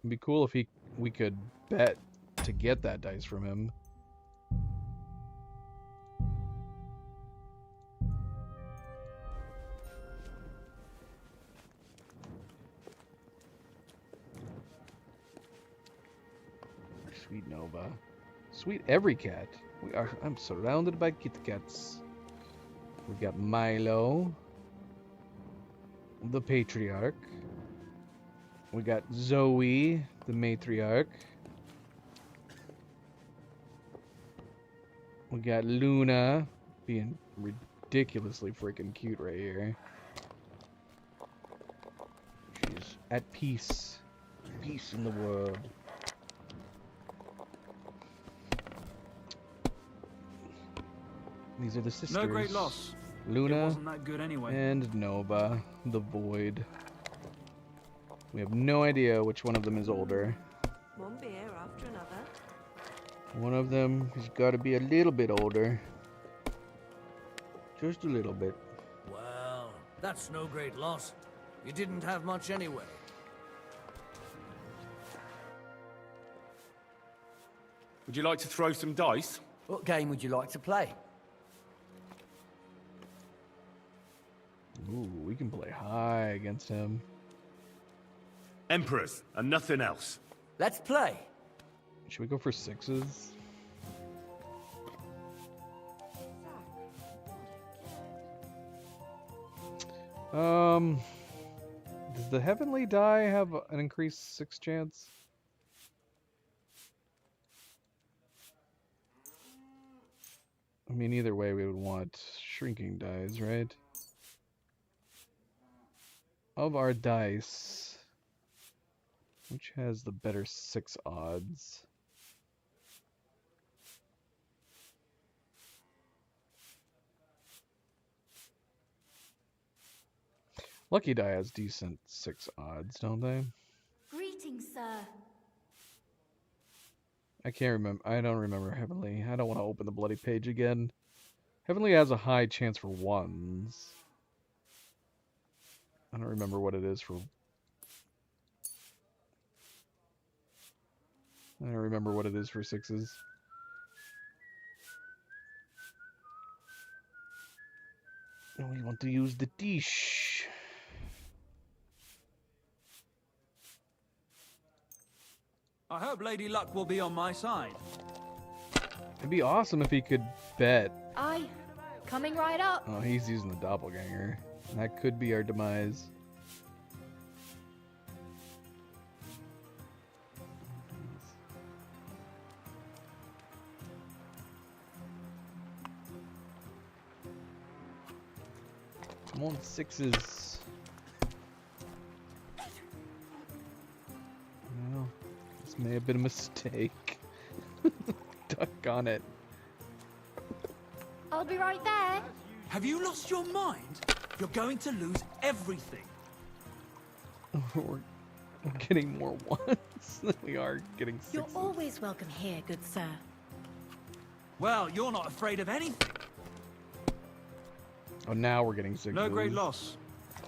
It'd be cool if we could bet to get that dice from him. Sweet Nova. Sweet every cat. I'm surrounded by Kit Kats. We got Milo, the Patriarch. We got Zoe, the Matriarch. We got Luna, being ridiculously freaking cute right here. She's at peace. Peace in the world. These are the sisters. No great loss. Luna It wasn't that good anyway. and Nova, the Void. We have no idea which one of them is older. One beer after another. One of them has got to be a little bit older. Just a little bit. Well, that's no great loss. You didn't have much anyway. Would you like to throw some dice? What game would you like to play? Ooh, we can play high against him. Emperors, and nothing else. Let's play. Should we go for 6s? Does the Heavenly Die have an increased 6 chance? I mean, either way, we would want shrinking dies, right? Of our dice, which has the better 6 odds? Lucky Die has decent 6 odds, don't they? Greetings, sir. I can't remember. I don't remember Heavenly. I don't want to open the bloody page again. Heavenly has a high chance for 1s. I don't remember what it is for. I don't remember what it is for 6s. We want to use the dish. I hope Lady Luck will be on my side. It'd be awesome if he could bet. Aye, coming right up. Oh, he's using the doppelganger. That could be our demise. Come on, 6s. Well, this may have been a mistake. Duck on it. I'll be right there. Have you lost your mind? You're going to lose everything. We're getting more 1s than we are getting 6s. You're always welcome here, good sir. Well, you're not afraid of anything. Oh, now we're getting 6s. No great loss.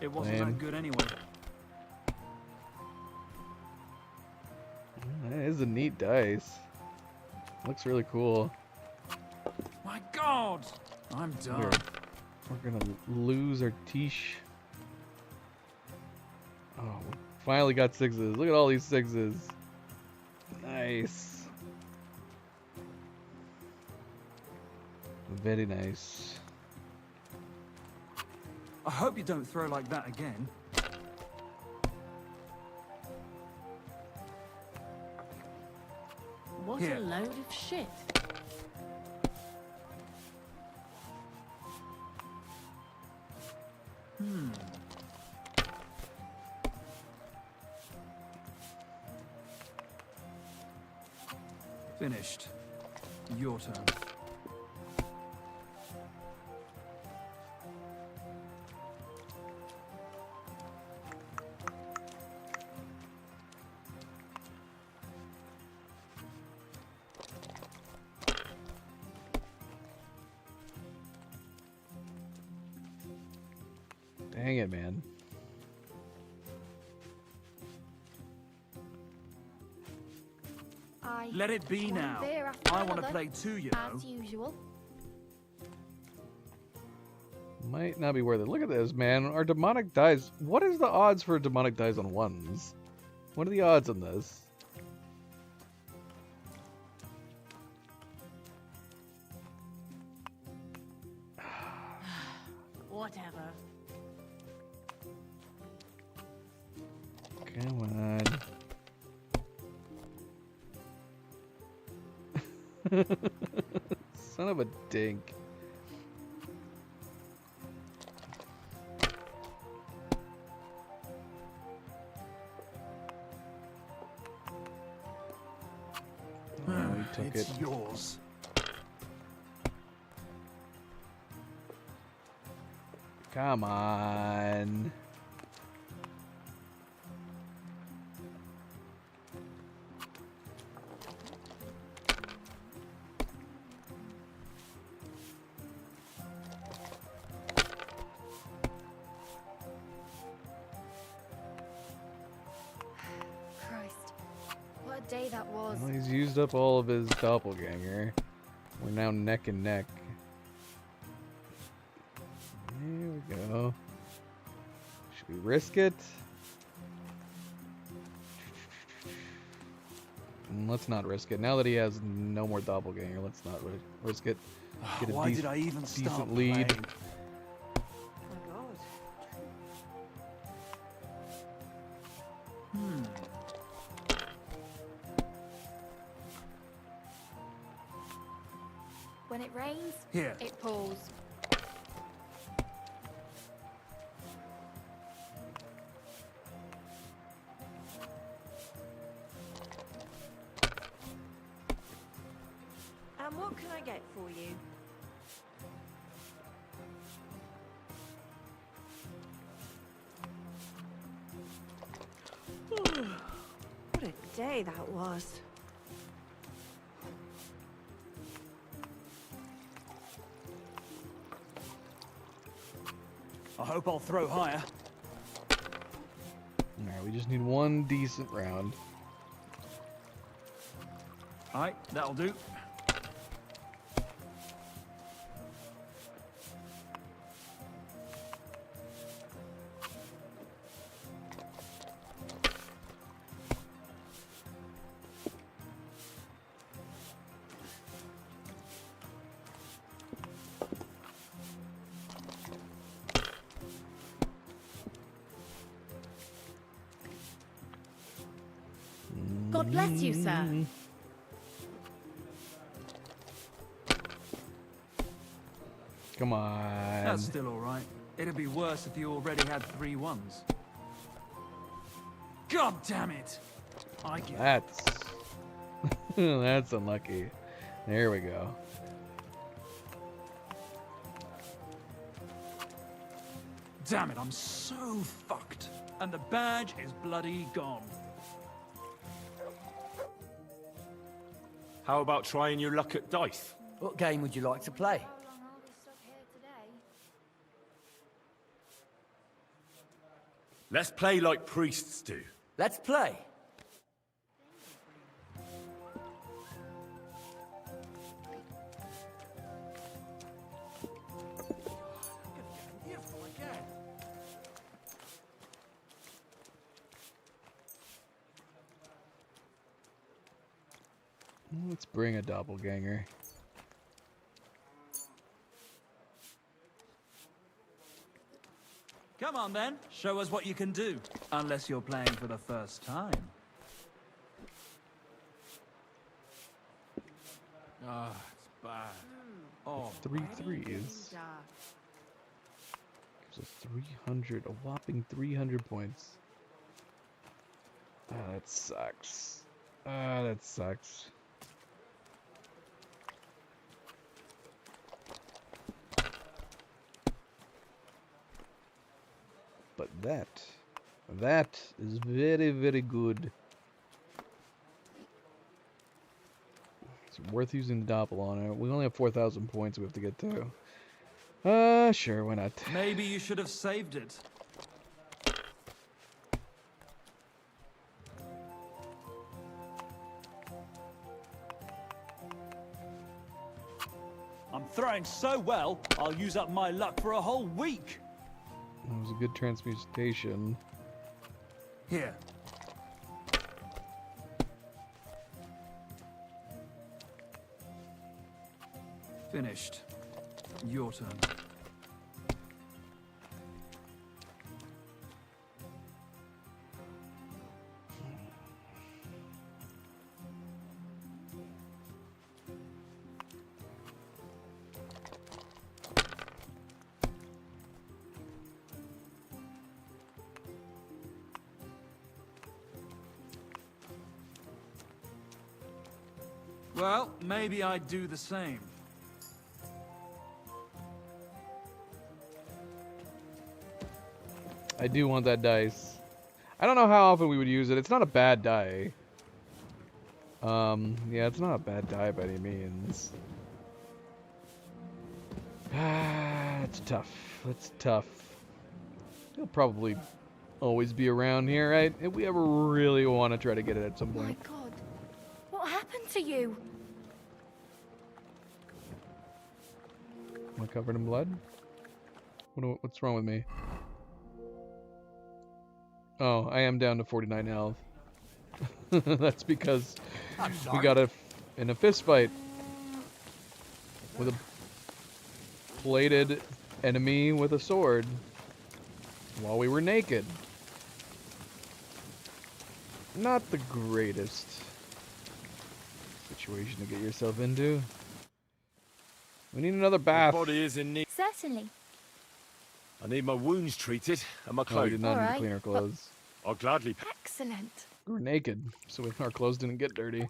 It wasn't Lame. that good anyway. That is a neat dice. Looks really cool. My God! I'm done. We're gonna lose our tish. Oh, we finally got 6s. Look at all these 6s. Nice. Very nice. I hope you don't throw like that again. What Here. a load of shit. Finished. Your turn. Dang it, man. Let it be now. I want to play too, you know. As usual. Might not be worth it. Look at this, man. Our demonic dies. What is the odds for demonic dies on 1s? What are the odds on this? Whatever. Come on. Son of a dink. Oh, he took It's it. yours. Come on. Christ, what a day that was. Well, he's used up all of his doppelganger. We're now neck and neck. Here we go. Should we risk it? Let's not risk it. Now that he has no more doppelganger, let's not risk it. Get a Why did I even start decent lead. playing? When it rains, Here. it pours. And what can I get for you? What a day that was. I hope I'll throw higher. Alright, we just need one decent round. Alright, that'll do. God bless you, sir. Come on. That's still alright. It'd be worse if you already had 3 ones. God damn it! I get That's that's unlucky. There we go. Damn it, I'm so fucked. And the badge is bloody gone. How about trying your luck at dice? What game would you like to play? Let's play like priests do. Let's play. Let's bring a doppelganger. Come on then, show us what you can do. Unless you're playing for the first time. Ah, it's bad. Oh, 3 threes. Gives us 300, a whopping 300 points. Ah, that sucks. Ah, that sucks. But that is very, very good. It's worth using the doppel on it. We only have 4,000 points we have to get to. Sure, why not? Maybe you should have saved it. I'm throwing so well, I'll use up my luck for a whole week. That was a good transmutation. Here. Finished. Your turn. Well, maybe I'd do the same. I do want that dice. I don't know how often we would use it. It's not a bad die. Yeah, it's not a bad die by any means. It's tough. It's tough. He'll probably always be around here, right? If we ever really want to try to get it at some My point. God, what happened to you? Am I covered in blood? What's wrong with me? Oh, I am down to 49 health. That's because I'm we sorry. got in a fist fight with a plated enemy with a sword while we were naked. Not the greatest situation to get yourself into. We need another bath. My body is in need. Certainly. I need my wounds treated and my Oh, we clothes. did not need to Alright. clean our clothes. I'll gladly. Excellent. We were naked, so our clothes didn't get dirty.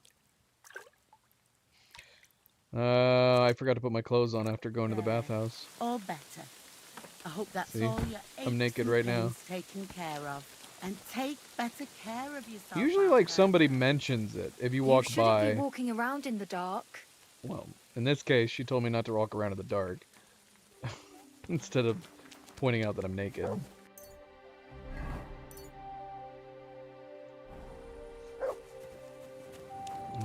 I forgot to put my clothes on after going to the bathhouse. All better. I hope that's See? all your I'm aches naked and right now. pains taken care of. And take better care of yourself. Usually, out like, there. somebody mentions it if you You walk shouldn't by. be walking around in the dark. Well, in this case, she told me not to walk around in the dark. Instead of pointing out that I'm naked.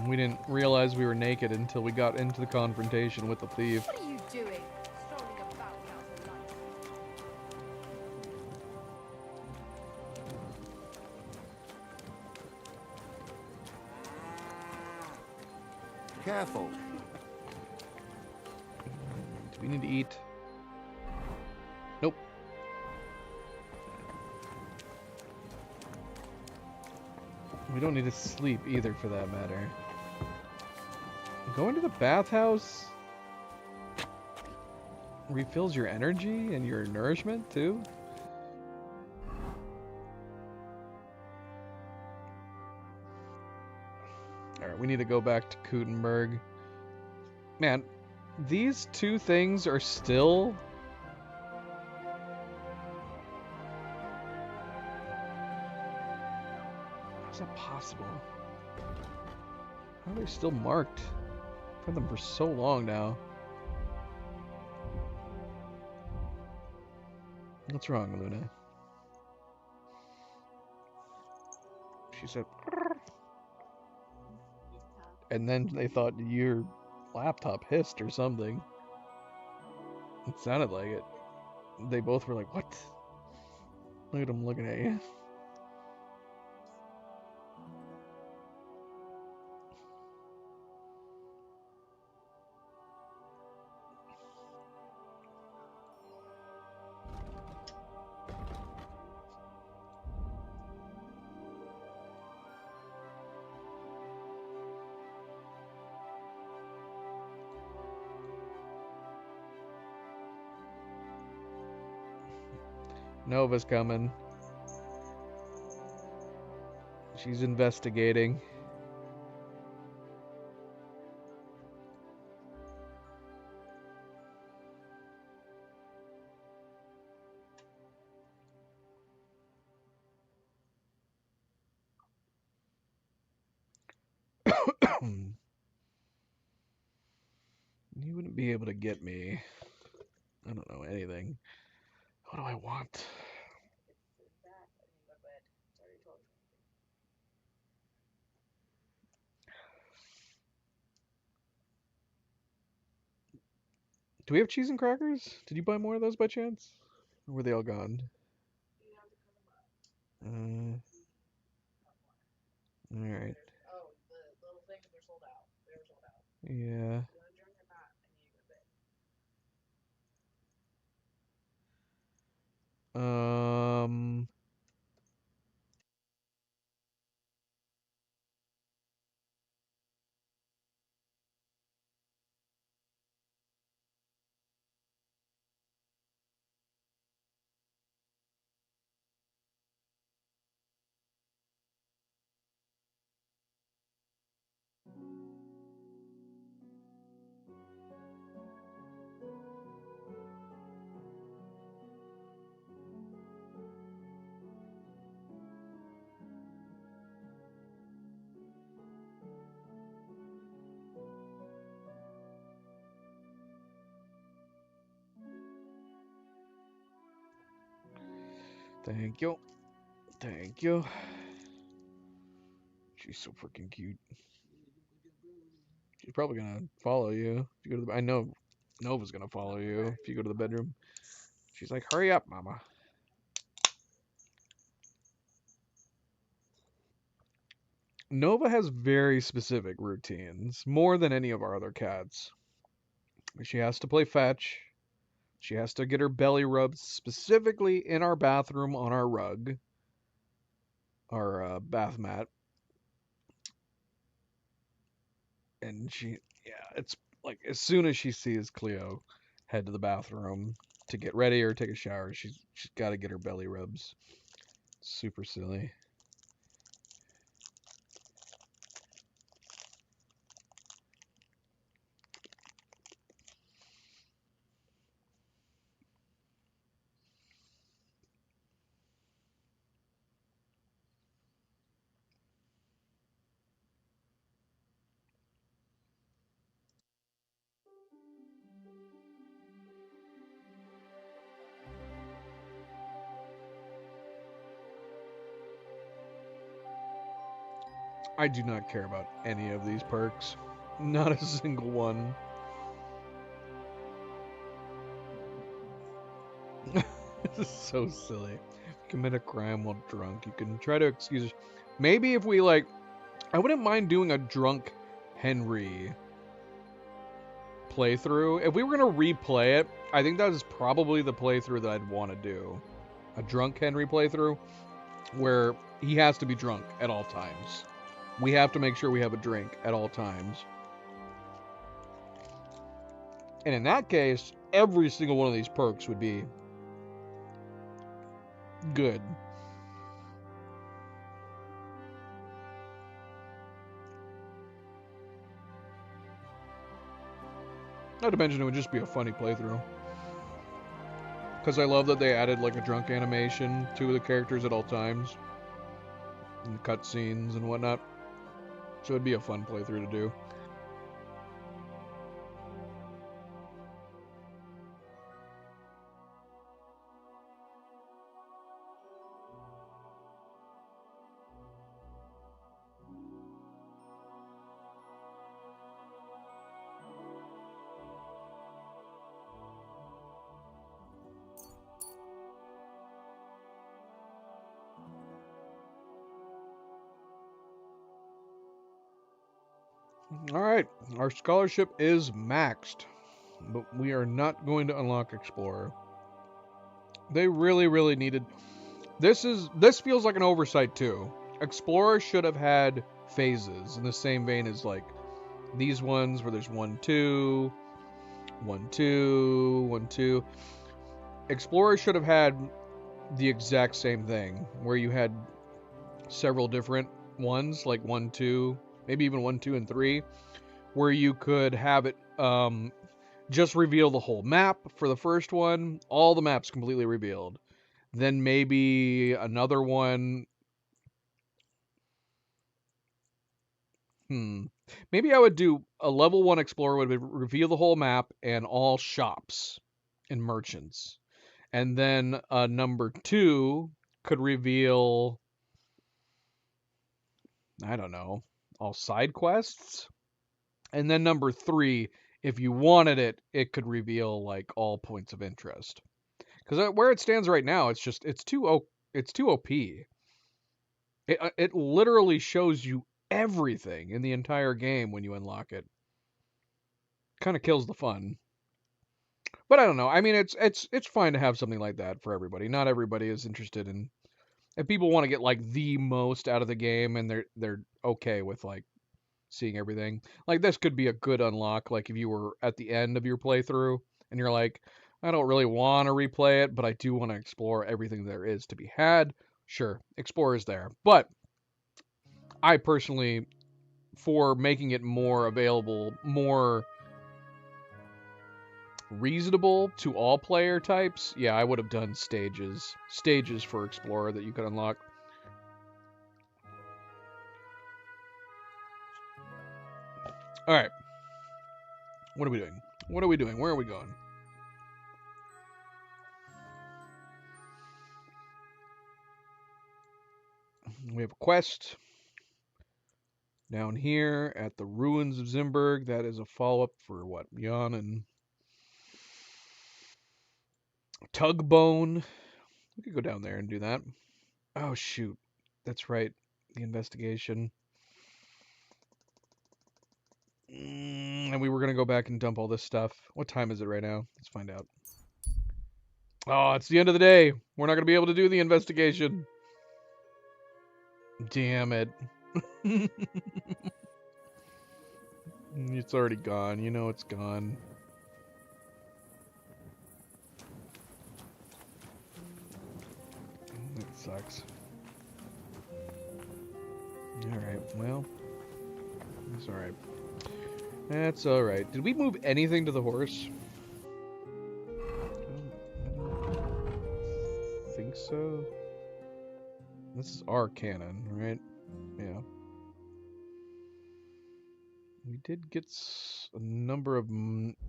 We didn't realize we were naked until we got into the confrontation with the thief. What are you doing? Strolling about without a light. Careful. Do we need to eat? Nope. We don't need to sleep either, for that matter. Going to the bathhouse refills your energy and your nourishment too. Alright, we need to go back to Kutenberg. Man, these two things are still... How's that possible? How are they still marked? I've had them for so long now. What's wrong, Luna? She said... And then they thought your laptop hissed or something. It sounded like it. They both were like, what? Look at them looking at you. Nova's coming. She's investigating. You wouldn't be able to get me. I don't know anything. What do I want? Do we have cheese and crackers? Did you buy more of those by chance? Or were they all gone? Alright. Yeah. Thank you. Thank you. She's so freaking cute. She's probably gonna follow you. If you go to the, I know Nova's gonna follow you if you go to the bedroom. She's like, hurry up, mama. Nova has very specific routines, more than any of our other cats. She has to play fetch. She has to get her belly rubbed specifically in our bathroom on our rug, our bath mat. And it's like as soon as she sees Cleo head to the bathroom to get ready or take a shower, she's got to get her belly rubs. Super silly. I do not care about any of these perks. Not a single one. This is so silly. Commit a crime while drunk. You can try to excuse it. Maybe if we like, I wouldn't mind doing a drunk Henry playthrough. If we were gonna replay it, I think that is probably the playthrough that I'd want to do. A drunk Henry playthrough where he has to be drunk at all times. We have to make sure we have a drink at all times. And in that case, every single one of these perks would be good. Not to mention it would just be a funny playthrough. Because I love that they added like a drunk animation to the characters at all times. And the cutscenes and whatnot. So it'd be a fun playthrough to do. Alright, our scholarship is maxed, but we are not going to unlock Explorer. They really needed... This feels like an oversight too. Explorer should have had phases in the same vein as like these ones where there's 1, 2, 1, 2, 1, 2. Explorer should have had the exact same thing where you had several different ones, like 1, 2, maybe even 1, 2, and 3, where you could have it just reveal the whole map for the first one, all the maps completely revealed. Then maybe another one. Maybe I would do a level 1 Explorer would reveal the whole map and all shops and merchants. And then number 2 could reveal, I don't know, all side quests. And then number 3, if you wanted it, it could reveal like all points of interest. Because where it stands right now, it's too OP. It literally shows you everything in the entire game when you unlock it. Kind of kills the fun. But I don't know. I mean, it's fine to have something like that for everybody. Not everybody is interested in. If people want to get like the most out of the game and they're okay with like seeing everything, like this could be a good unlock. Like if you were at the end of your playthrough and you're like, I don't really want to replay it, but I do want to explore everything there is to be had. Sure, Explorer is there. But I personally, for making it more available, more reasonable to all player types, yeah, I would have done stages for Explorer that you could unlock. All right, what are we doing? Where are we going? We have a quest down here at the ruins of Zimburg. That is a follow-up for what? Jan and Tugbone. We could go down there and do that. Oh, shoot. That's right. The investigation. And we were going to go back and dump all this stuff. What time is it right now? Let's find out. Oh, it's the end of the day. We're not going to be able to do the investigation. Damn it. It's already gone. You know it's gone. That sucks. Alright, well. That's alright. That's alright. Did we move anything to the horse? I think so. This is our cannon, right? Yeah. We did get a number of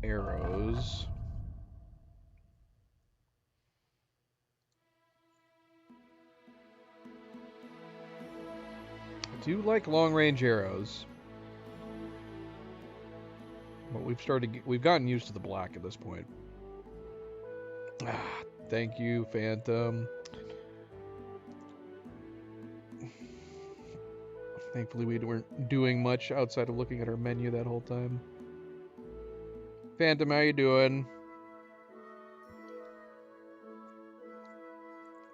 arrows. I do like long-range arrows. But we've gotten used to the black at this point. Ah, thank you, Phantom. Thankfully, we weren't doing much outside of looking at our menu that whole time. Phantom, how you doing?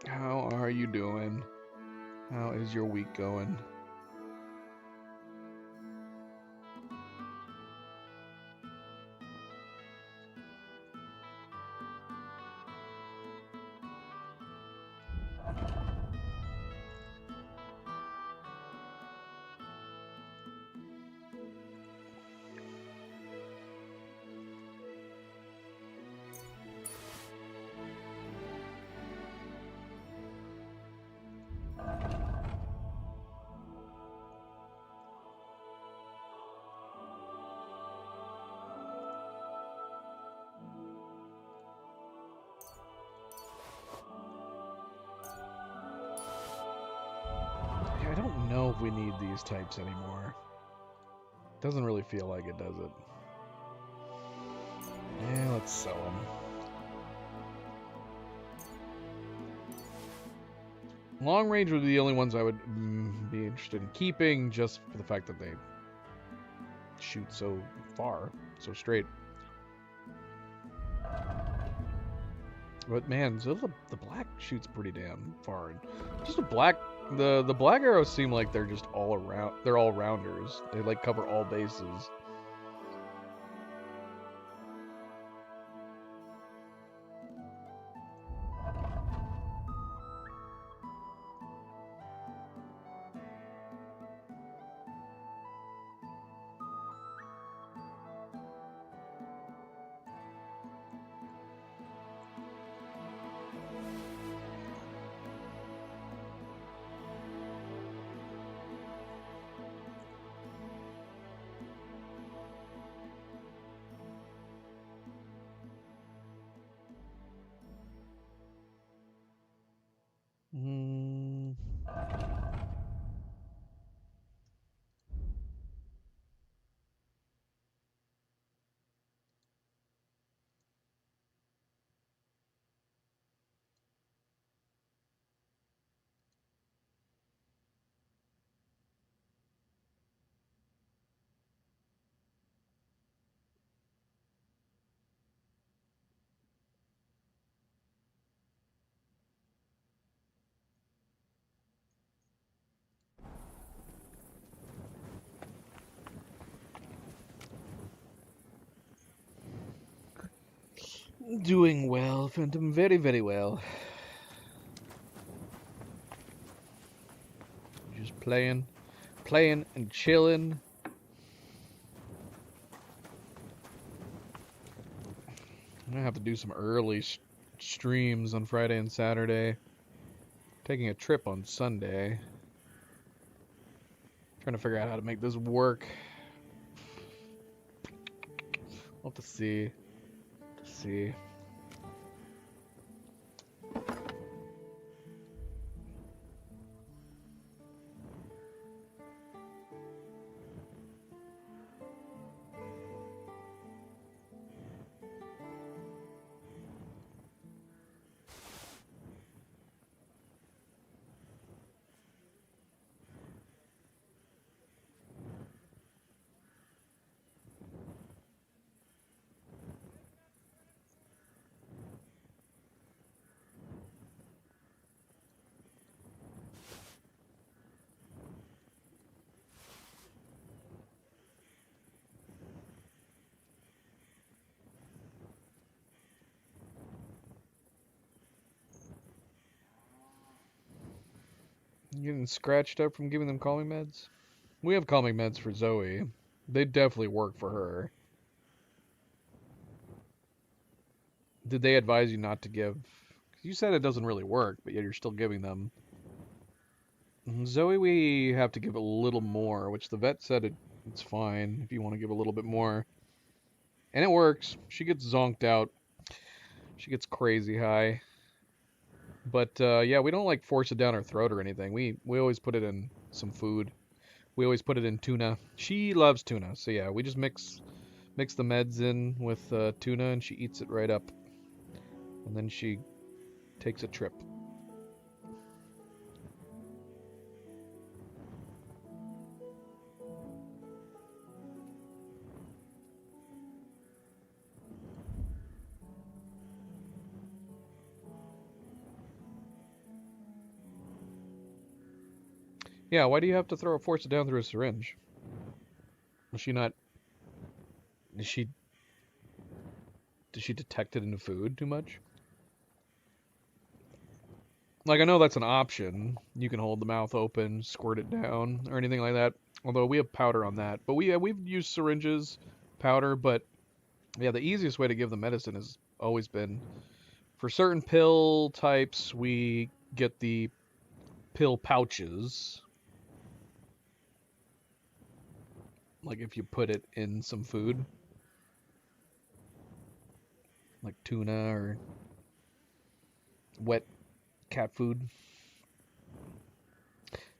How are you doing? How is your week going? I don't know if we need these types anymore. Doesn't really feel like it, does it? Yeah, let's sell them. Long range would be the only ones I would be interested in keeping, just for the fact that they shoot so far, so straight. But man, so the black shoots pretty damn far. Just a black, the black arrows seem like they're just all around. They're all rounders. They like cover all bases. Doing well, Phantom. Very, very well. Just playing and chilling. I'm gonna have to do some early streams on Friday and Saturday. Taking a trip on Sunday. Trying to figure out how to make this work. We'll have to see. See. Getting scratched up from giving them calming meds? We have calming meds for Zoe. They definitely work for her. Did they advise you not to give? 'Cause you said it doesn't really work, but yet you're still giving them. Zoe, we have to give a little more, which the vet said it's fine if you want to give a little bit more. And it works. She gets zonked out. She gets crazy high. But yeah, we don't like force it down her throat or anything. We always put it in some food. We always put it in tuna. She loves tuna, so yeah, we just mix the meds in with tuna, and she eats it right up. And then she takes a trip. Yeah, why do you have to force it down through a syringe? Was she not... Does she detect it in the food too much? Like, I know that's an option. You can hold the mouth open, squirt it down, or anything like that. Although we have powder on that. But we've used syringes, powder, but yeah, the easiest way to give the medicine has always been... For certain pill types, we get the pill pouches. Like if you put it in some food. Like tuna or wet cat food.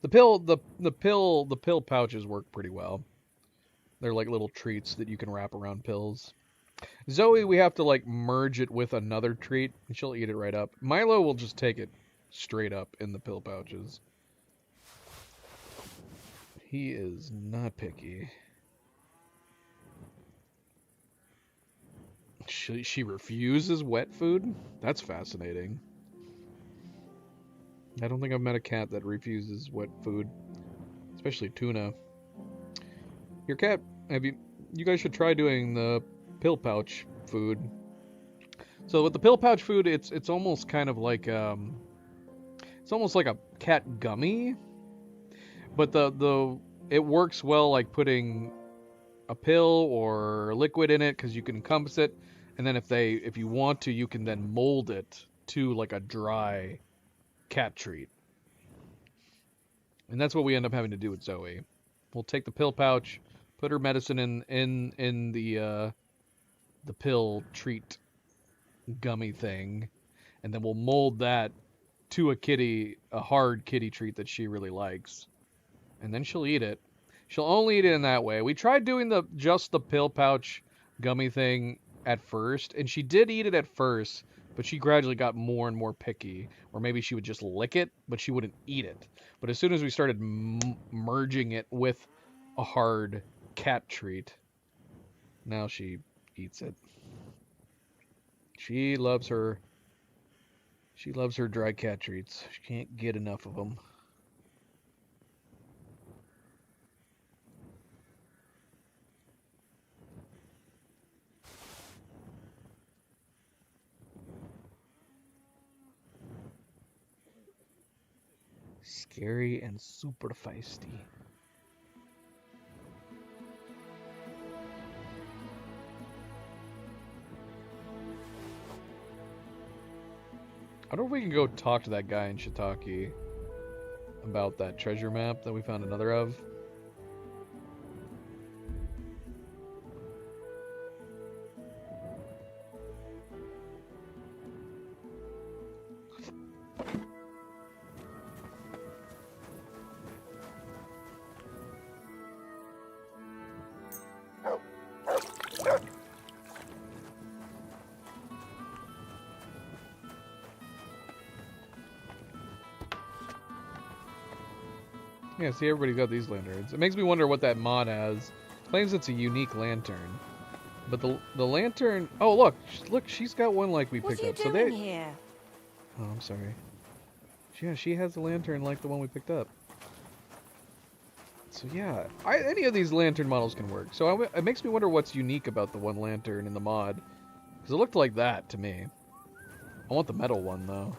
The pill pouches work pretty well. They're like little treats that you can wrap around pills. Zoe, we have to like merge it with another treat and she'll eat it right up. Milo will just take it straight up in the pill pouches. He is not picky. She refuses wet food? That's fascinating. I don't think I've met a cat that refuses wet food. Especially tuna. Your cat, you guys should try doing the pill pouch food. So with the pill pouch food, it's almost kind of like it's almost like a cat gummy. But it works well like putting a pill or liquid in it because you can encompass it. And then if you want to, you can then mold it to like a dry cat treat. And that's what we end up having to do with Zoe. We'll take the pill pouch, put her medicine in the pill treat gummy thing, and then we'll mold that to a hard kitty treat that she really likes. And then she'll eat it. She'll only eat it in that way. We tried doing just the pill pouch gummy thing at first, and she did eat it at first, but she gradually got more and more picky. Or maybe she would just lick it, but she wouldn't eat it. But as soon as we started merging it with a hard cat treat, now she eats it. She loves her dry cat treats. She can't get enough of them. Scary and super feisty. I don't know if we can go talk to that guy in Shiitake about that treasure map that we found another of. Yeah, see, everybody's got these lanterns. It makes me wonder what that mod has. It claims it's a unique lantern. But the lantern... Oh, look, she's got one like we picked up. What are you doing here? Oh, I'm sorry. Yeah, she has a lantern like the one we picked up. So yeah, any of these lantern models can work. So it makes me wonder what's unique about the one lantern in the mod. Because it looked like that to me. I want the metal one, though.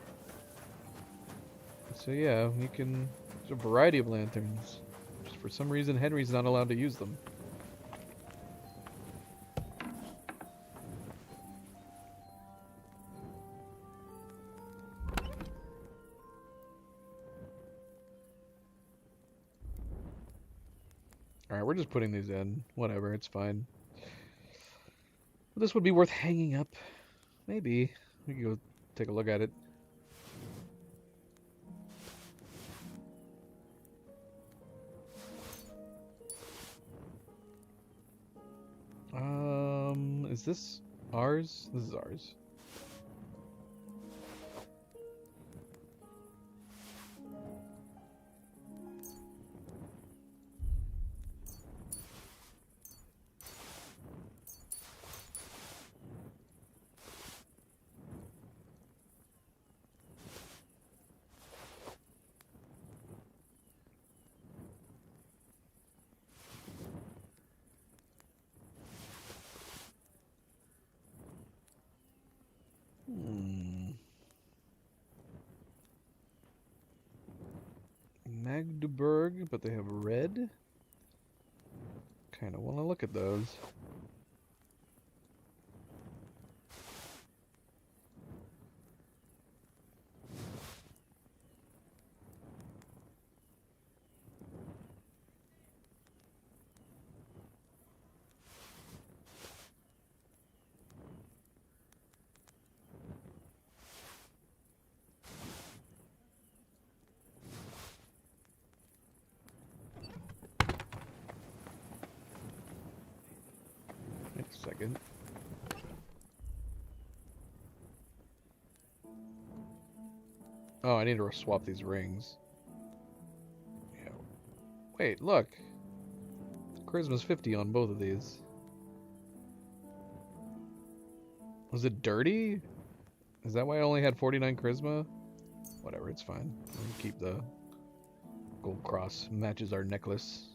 So yeah, you can There's a variety of lanterns. Just for some reason, Henry's not allowed to use them. Alright, we're just putting these in. Whatever, it's fine. This would be worth hanging up. Maybe. We can go take a look at it. Is this ours? This is ours. Magdeburg, but they have red. Kind of want to look at those. Second. Oh, I need to swap these rings. Yeah. Wait, look. Charisma's 50 on both of these. Was it dirty? Is that why I only had 49 charisma? Whatever, it's fine. We can keep the gold cross. Matches our necklace.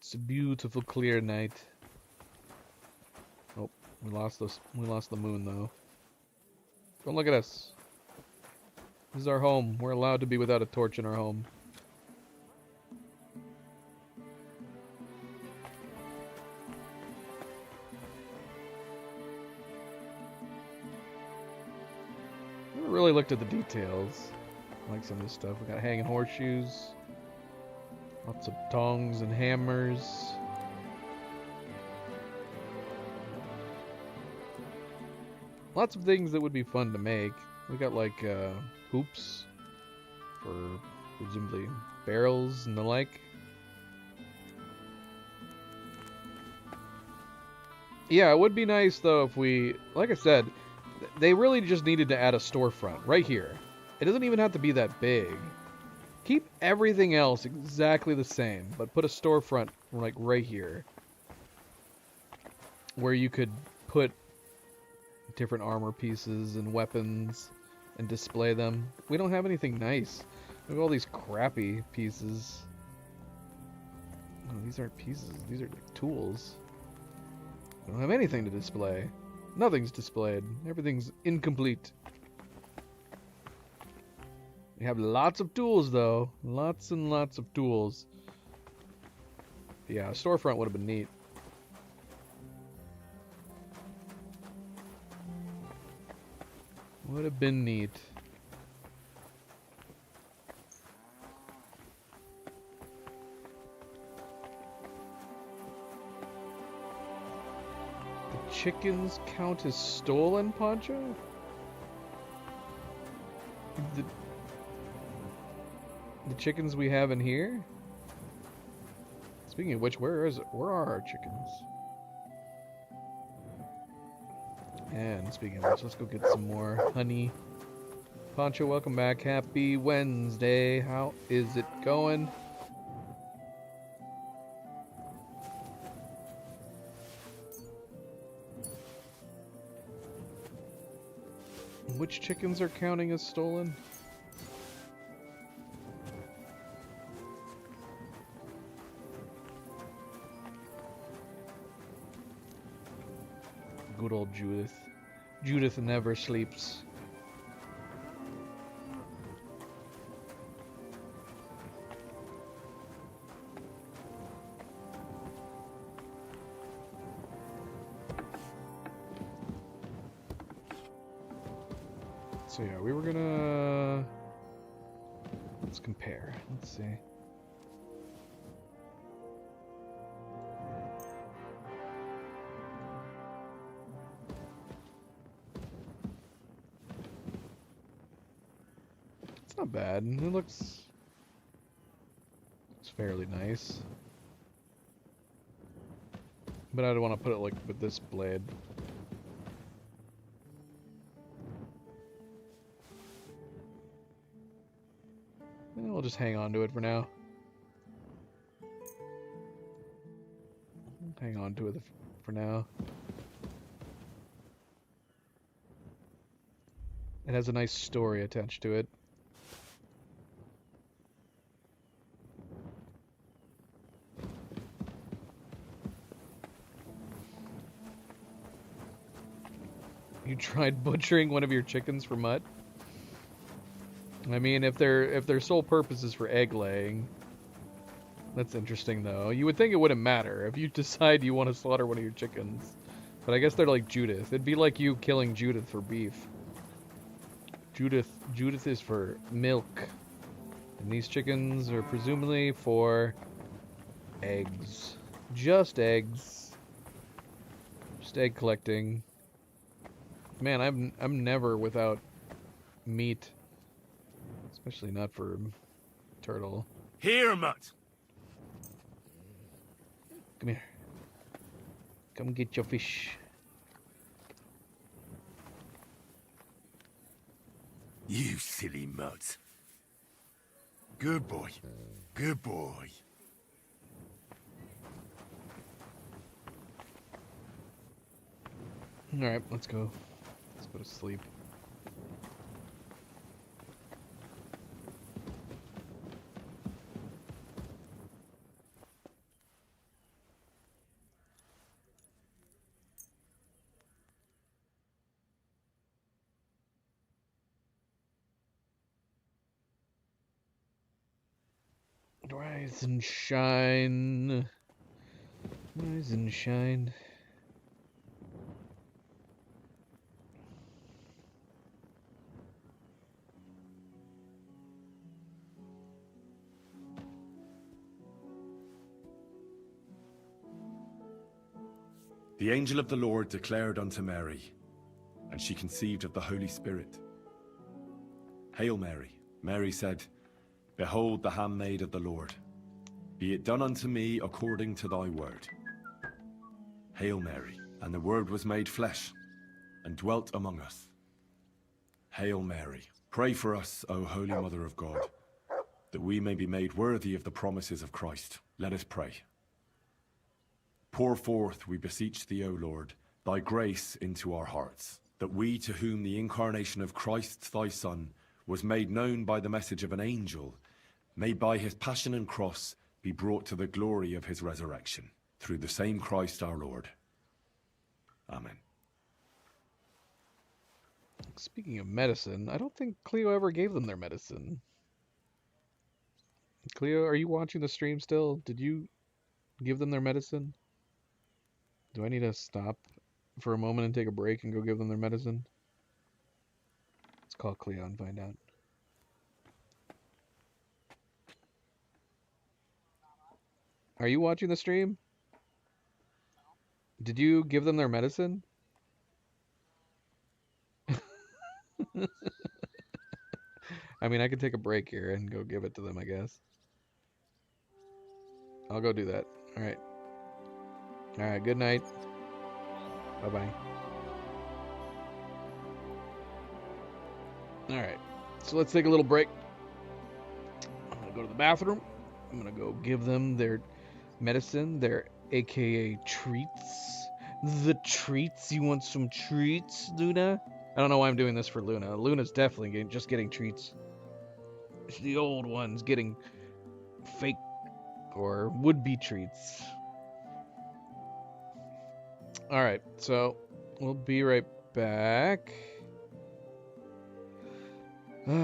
It's a beautiful, clear night. Oh, we lost the moon though. Don't look at us. This is our home. We're allowed to be without a torch in our home. Never really looked at the details. I like some of this stuff. We got hanging horseshoes. Lots of tongs and hammers. Lots of things that would be fun to make. We got like hoops for presumably barrels and the like. Yeah, it would be nice though if we, like I said, they really just needed to add a storefront right here. It doesn't even have to be that big. Keep everything else exactly the same, but put a storefront like right here where you could put different armor pieces and weapons and display them. We don't have anything nice. We have all these crappy pieces. No, these aren't pieces. These are like tools. We don't have anything to display. Nothing's displayed. Everything's incomplete. We have lots of tools, though. Lots and lots of tools. Yeah, a storefront would have been neat. Would have been neat. The chickens count as stolen, Poncho? The chickens we have in here? Speaking of which, where are our chickens? And speaking of which, let's go get some more honey. Poncho, welcome back. Happy Wednesday. How is it going? Which chickens are counting as stolen? Good old Judith. Judith never sleeps. So yeah, we were gonna... Let's compare. Let's see. It's not bad. It looks fairly nice. But I don't want to put it like with this blade. We'll just hang on to it for now. Hang on to it for now. It has a nice story attached to it. You tried butchering one of your chickens for mutt? I mean, if their sole purpose is for egg laying, that's interesting though. You would think it wouldn't matter if you decide you want to slaughter one of your chickens, but I guess they're like Judith. It'd be like you killing Judith for beef. Judith is for milk, and these chickens are presumably for eggs. Just eggs. Just egg collecting. Man, I'm never without meat. Especially not for turtle. Here, Mutt. Come here. Come get your fish. You silly Mutt. Good boy. Good boy. Alright, let's go. Let's go to sleep. Rise and shine. Rise and shine. The angel of the Lord declared unto Mary, and she conceived of the Holy Spirit. Hail Mary. Mary said, Behold the handmaid of the Lord. Be it done unto me according to thy word. Hail Mary. And the Word was made flesh, and dwelt among us. Hail Mary. Pray for us, O Holy Mother of God, that we may be made worthy of the promises of Christ. Let us pray. Pour forth, we beseech thee, O Lord, thy grace into our hearts, that we, to whom the incarnation of Christ thy Son was made known by the message of an angel, may by his passion and cross be brought to the glory of his resurrection, through the same Christ our Lord. Amen. Speaking of medicine, I don't think Cleo ever gave them their medicine. Cleo, are you watching the stream still? Did you give them their medicine? Do I need to stop for a moment and take a break and go give them their medicine? Let's call Cleo and find out. Are you watching the stream? Did you give them their medicine? I mean, I could take a break here and go give it to them, I guess. I'll go do that. Alright. Alright, good night. Bye-bye. Alright, so let's take a little break. I'm gonna go to the bathroom. I'm gonna go give them their medicine, their AKA treats. The treats. You want some treats, Luna? I don't know why I'm doing this for Luna. Luna's definitely just getting treats. It's the old ones getting fake or would-be treats. Alright, so we'll be right back. Should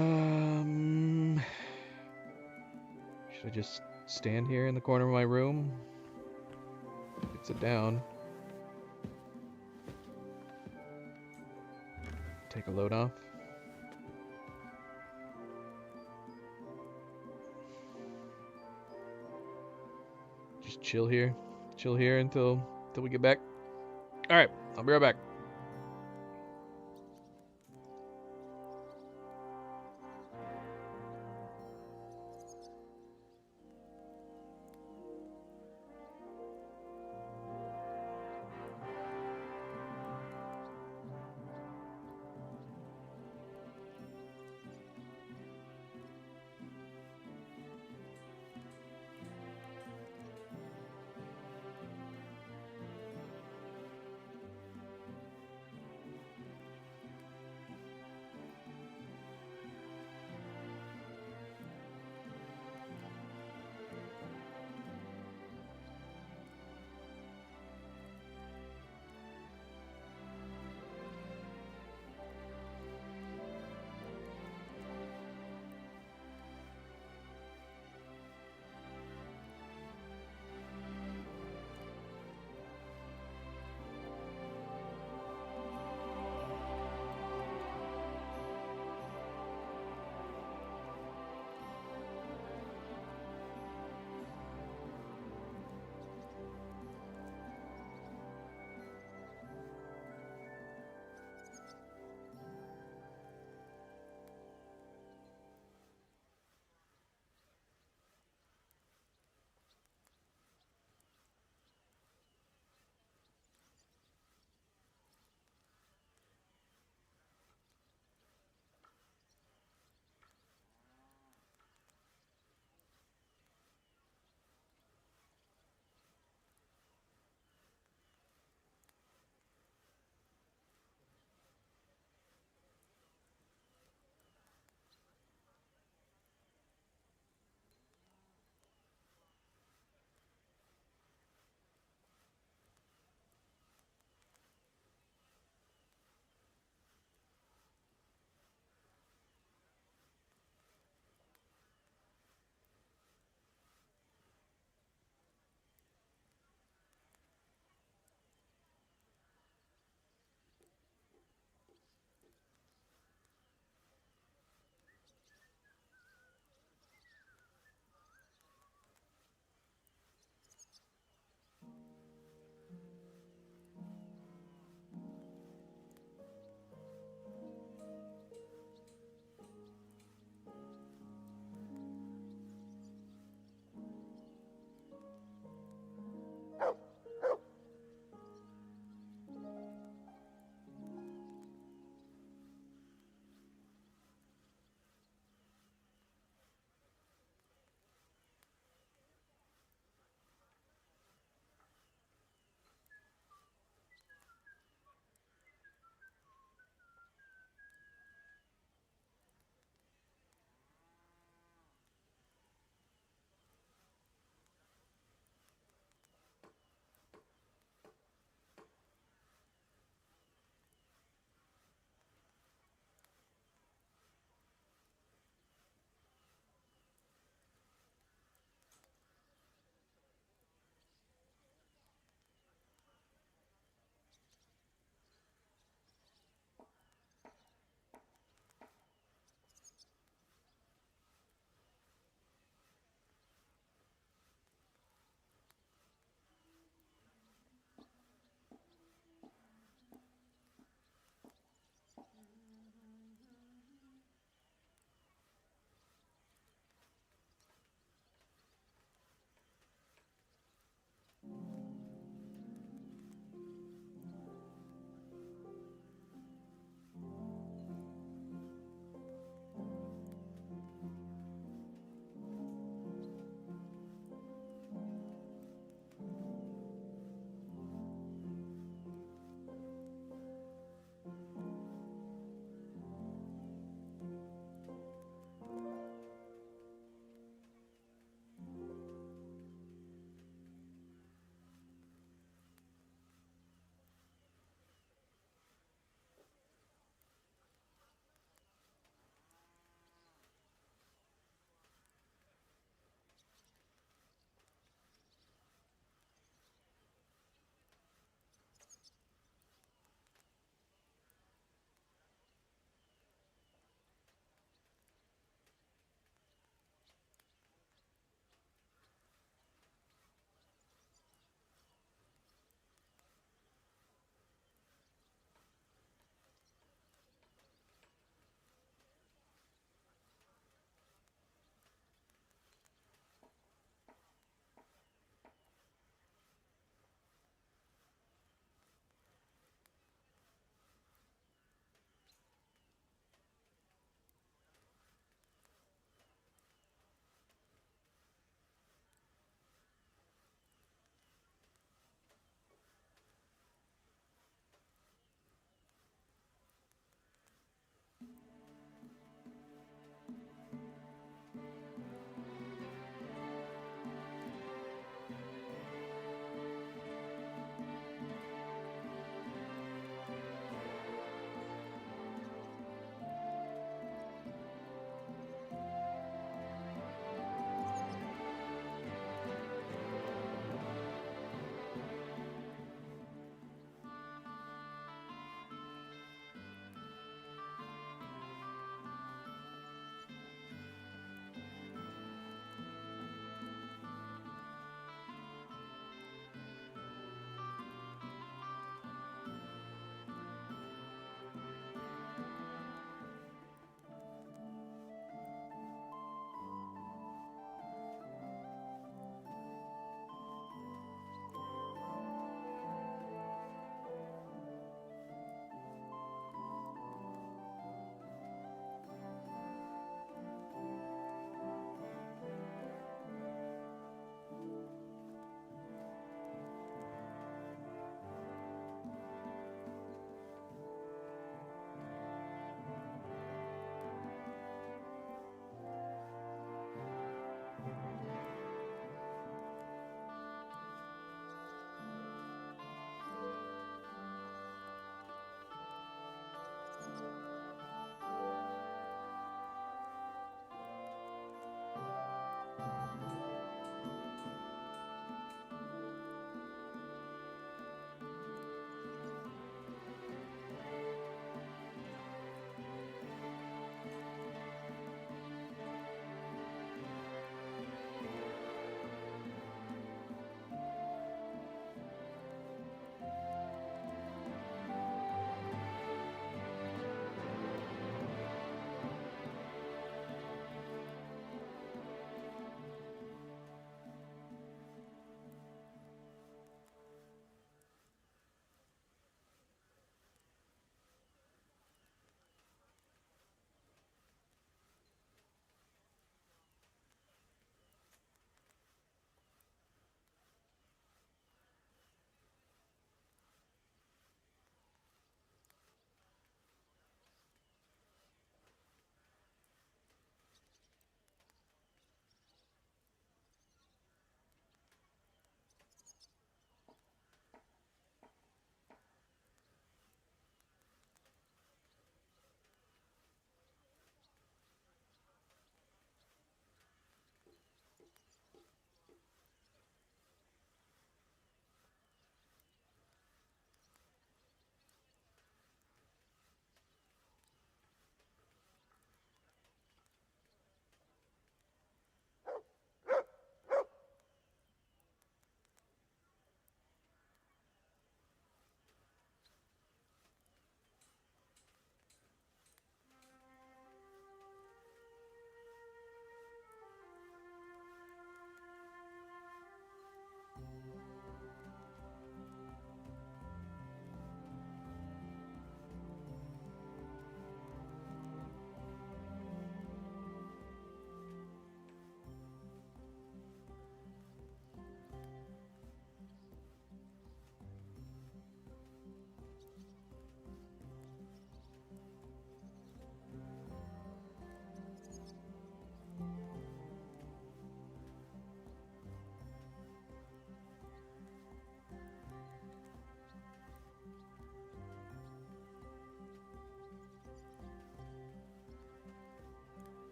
I just stand here in the corner of my room? Sit down. Take a load off. Just chill here. Chill here until we get back. Alright, I'll be right back.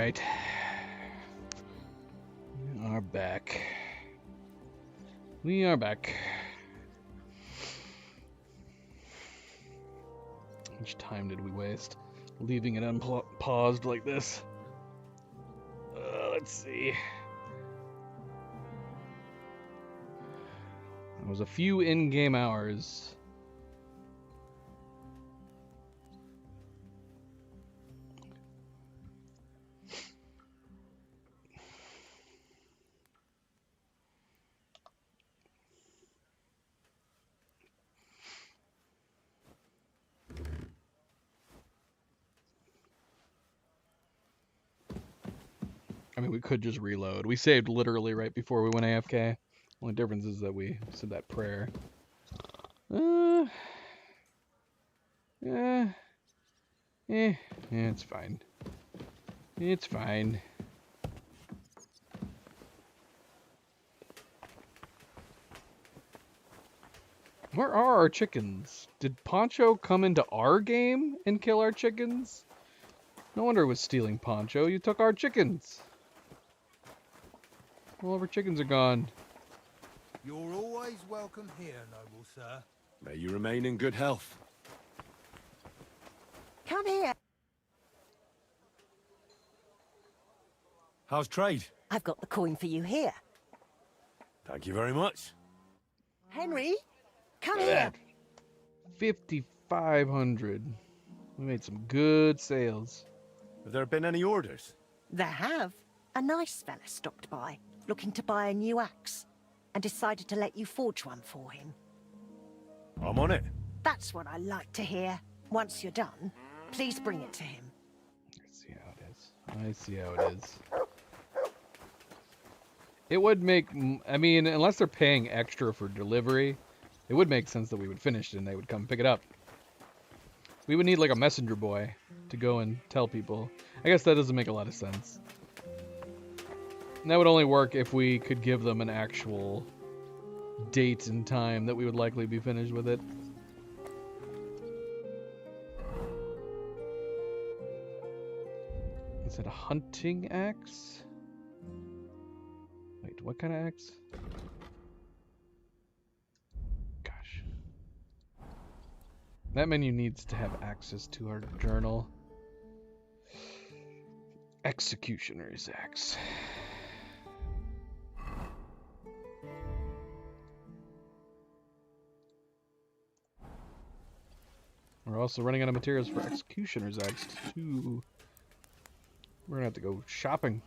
Alright. We are back. We are back. How much time did we waste leaving it unpaused like this? Let's see. It was a few in-game hours. I mean, we could just reload. We saved literally right before we went AFK. Only difference is that we said that prayer. Yeah, it's fine. It's fine. Where are our chickens? Did Poncho come into our game and kill our chickens? No wonder it was stealing, Poncho. You took our chickens. All of our chickens are gone. You're always welcome here, noble sir. May you remain in good health. Come here. How's trade? I've got the coin for you here. Thank you very much. Henry, come Look here. at that. 5,500. We made some good sales. Have there been any orders? There have. A nice fella stopped by, looking to buy a new axe, and decided to let you forge one for him. I'm on it. That's what I like to hear. Once you're done, please bring it to him. I see how it is. I see how it is. It would make, I mean, unless they're paying extra for delivery, it would make sense that we would finish it and they would come pick it up. We would need like a messenger boy to go and tell people. I guess that doesn't make a lot of sense. And that would only work if we could give them an actual date and time that we would likely be finished with it. Is it a hunting axe? Wait, what kind of axe? Gosh. That menu needs to have access to our journal. Executioner's axe. We're also running out of materials for Executioner's axe too. We're gonna have to go shopping.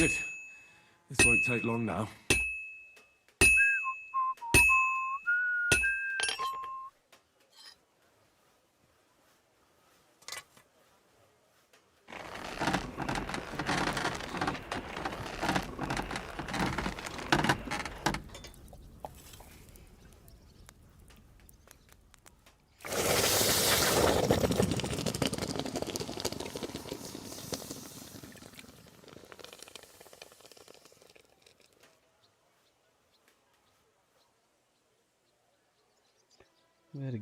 Good. This won't take long now.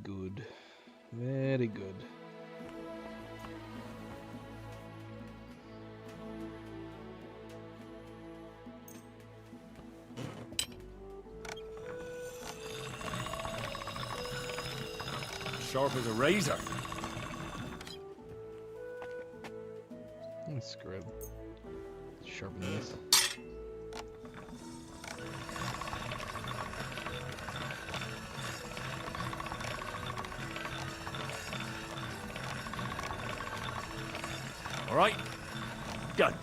good. Very good. Sharp as a razor. Screw it. Sharpen this. All right. Done.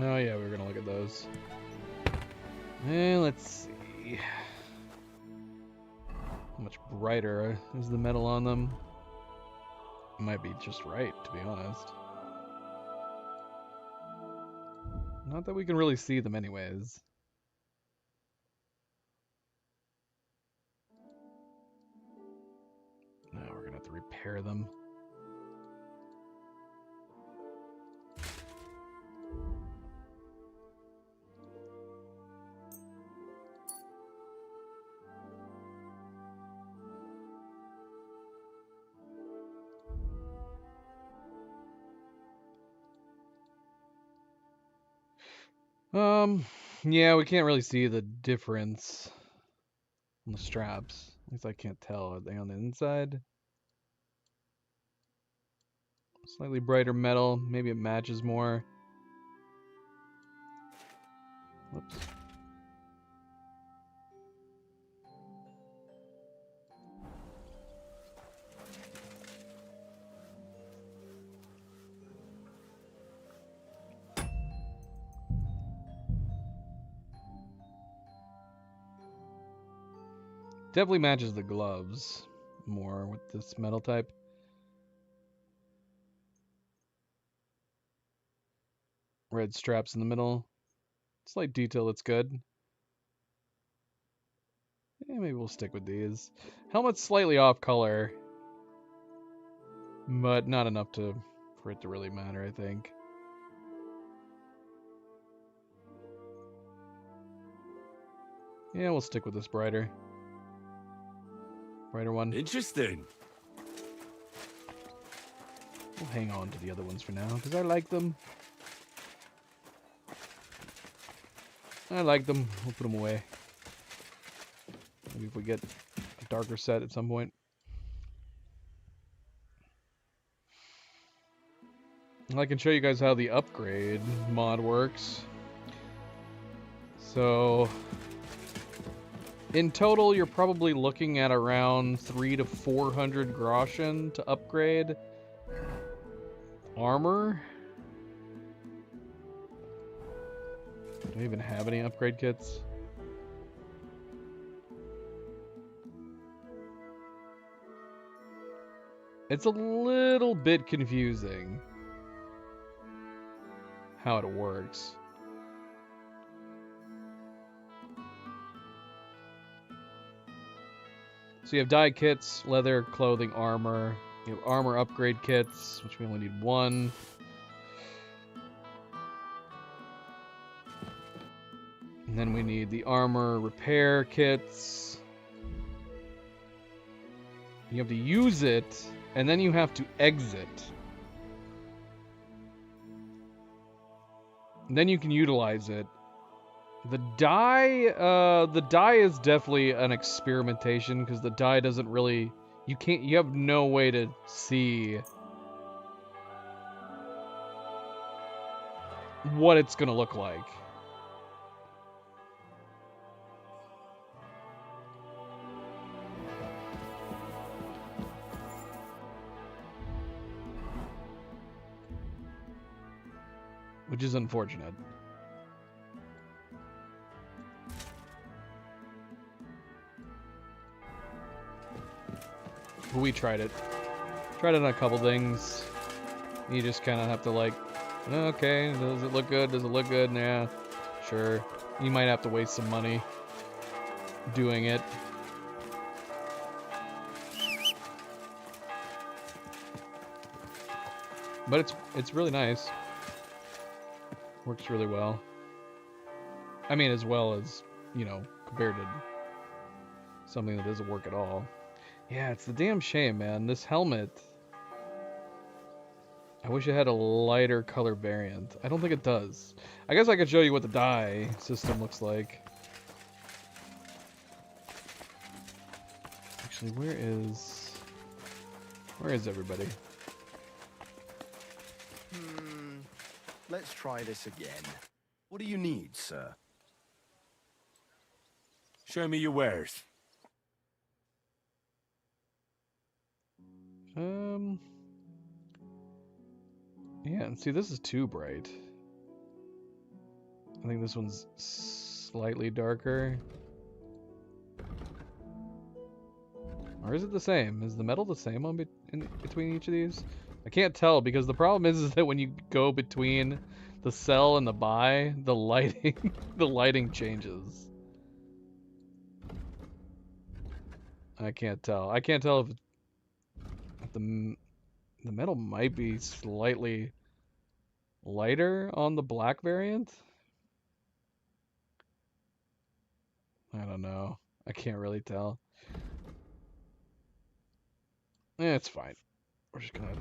Oh yeah, we were gonna look at those. And let's see. How much brighter is the metal on them? It might be just right, to be honest. Not that we can really see them anyways. Now we're gonna have to repair them. Yeah, we can't really see the difference on the straps. At least I can't tell. Are they on the inside? Slightly brighter metal. Maybe it matches more. Whoops. Definitely matches the gloves more with this metal type. Red straps in the middle. Slight detail that's good. Yeah, maybe we'll stick with these. Helmet's slightly off color, but not enough for it to really matter, I think. Yeah, we'll stick with this brighter one. Interesting. We'll hang on to the other ones for now, because I like them. We'll put them away. Maybe if we get a darker set at some point. I can show you guys how the upgrade mod works. So in total, you're probably looking at around 300 to 400 groschen to upgrade armor. Do I even have any upgrade kits? It's a little bit confusing how it works. So you have dye kits, leather, clothing, armor. You have armor upgrade kits, which we only need one. And then we need the armor repair kits. You have to use it, and then you have to exit. And then you can utilize it. The dye is definitely an experimentation, because the dye doesn't really, you have no way to see what it's gonna look like. Which is unfortunate. We tried it. Tried it on a couple things. You just kind of have to like, okay, does it look good? Does it look good? Yeah, sure. You might have to waste some money. doing it. But it's really nice. Works really well. I mean, as well as, you know, compared to something that doesn't work at all. Yeah, it's the damn shame, man. This helmet, I wish it had a lighter color variant. I don't think it does. I guess I could show you what the dye system looks like. Actually, where is everybody? Let's try this again. What do you need, sir? Show me your wares. Yeah, and see, this is too bright. I think this one's slightly darker. Or is it the same? Is the metal the same in between each of these? I can't tell because the problem is that when you go between the sell and the buy, the lighting the lighting changes. I can't tell. I can't tell if the metal might be slightly lighter on the black variant. I don't know. I can't really tell. It's fine. We're just gonna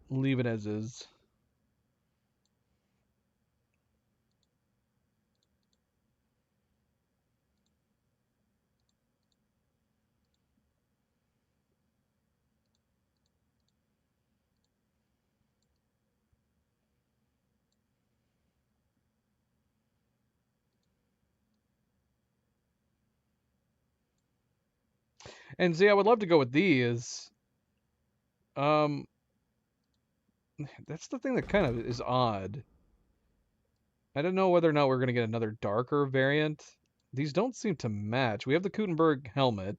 leave it as is. And see, I would love to go with these. That's the thing that kind of is odd. I don't know whether or not we're going to get another darker variant. These don't seem to match. We have the Kuttenberg helmet,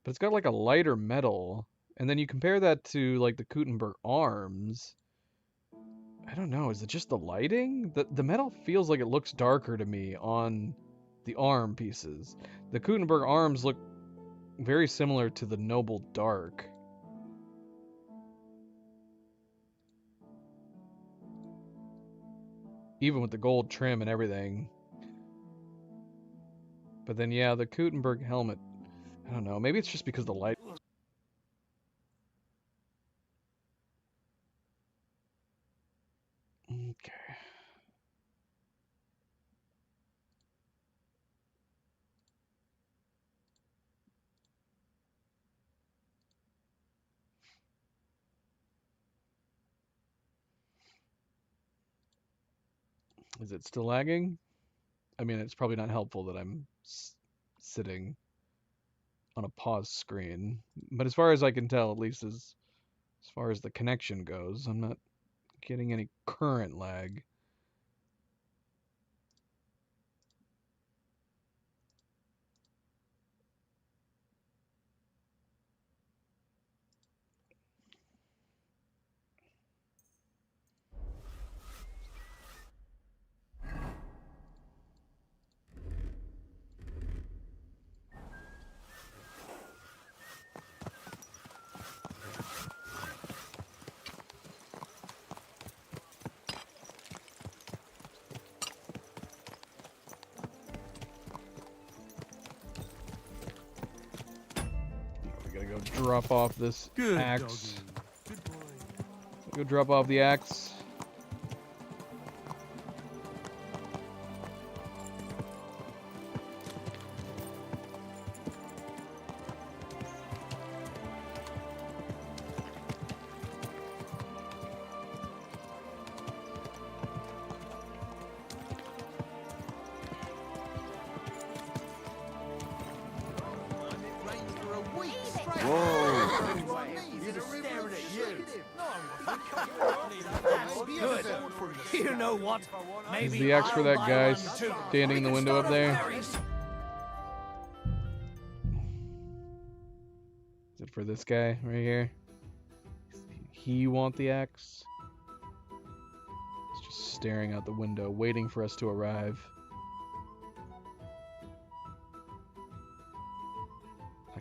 but it's got like a lighter metal. And then you compare that to like the Kuttenberg arms. I don't know. Is it just the lighting? The metal feels like it looks darker to me on the arm pieces. The Kuttenberg arms look very similar to the Noble Dark. Even with the gold trim and everything. But then, yeah, the Kuttenberg helmet, I don't know. Maybe it's just because the light... Okay. Is it still lagging? I mean, it's probably not helpful that I'm sitting on a pause screen. But as far as I can tell, at least as far as the connection goes, I'm not getting any current lag. Drop off this axe. Go drop off the axe. You know what? Is the axe for that guy standing in the window up there? Is it for this guy right here? He want the axe? He's just staring out the window, waiting for us to arrive.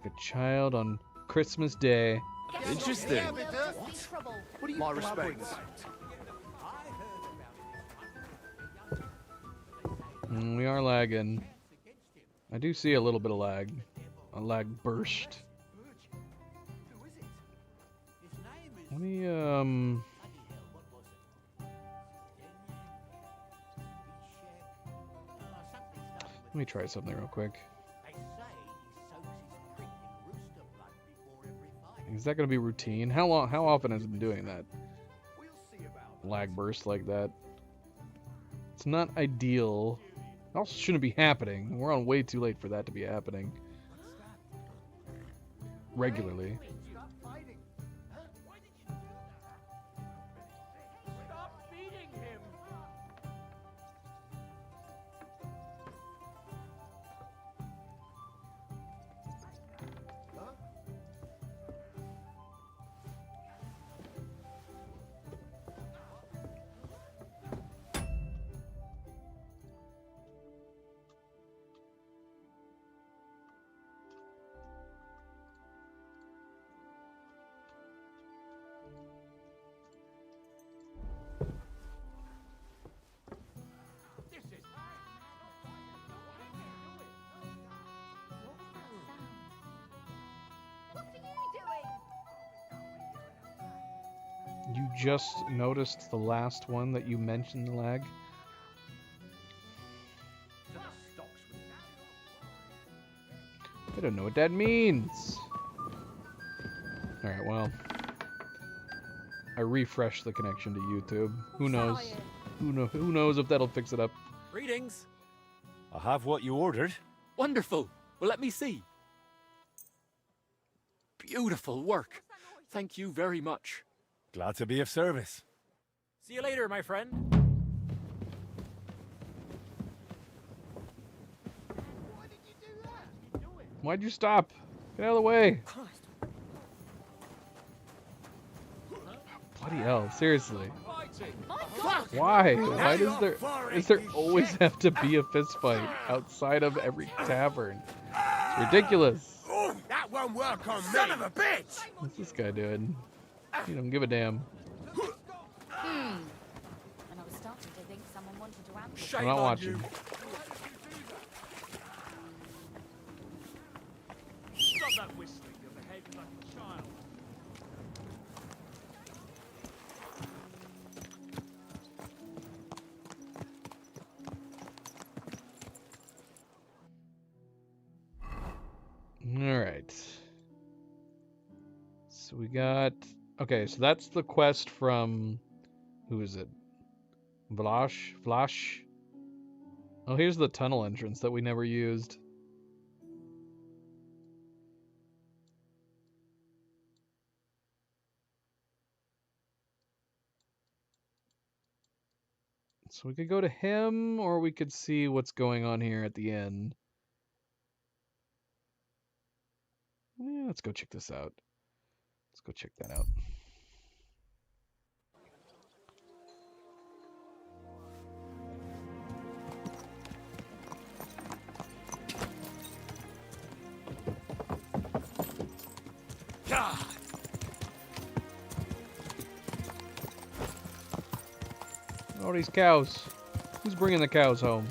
Like a child on Christmas Day. Interesting. What My respects. We are lagging. I do see a little bit of lag. A lag burst. Let me, Let me try something real quick. Is that going to be routine? How often has it been doing that? Lag burst like that. It's not ideal. It also shouldn't be happening. We're on way too late for that to be happening. Regularly. You just noticed the last one that you mentioned, the lag? I don't know what that means. Alright, well. I refreshed the connection to YouTube. Who knows? Who knows if that'll fix it up. Greetings. I have what you ordered. Wonderful. Well, let me see. Beautiful work. Thank you very much. Glad to be of service. See you later, my friend. Why'd you stop? Get out of the way. Bloody hell, seriously. Why? Why does there always have to be a fist fight outside of every tavern? It's ridiculous. That won't work on me. Son of a bitch! What's this guy doing? He don't give a damn. And I was starting to think someone wanted to ambush. I'm not watching. Stop that whistling. You're behaving like a child. Alright. So we got... Okay, so that's the quest from... Who is it? Vlash? Oh, here's the tunnel entrance that we never used. So we could go to him, or we could see what's going on here at the end. Yeah, let's go check this out. Let's go check that out. Oh, these cows. Who's bringing the cows home?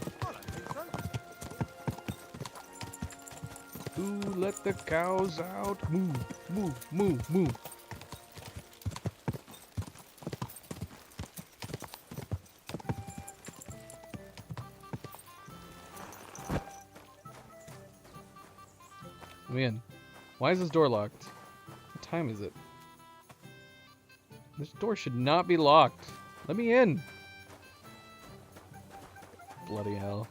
Who let the cows out? Move, move, move, move. Come in. Why is this door locked? What time is it? This door should not be locked. Let me in. Bloody hell.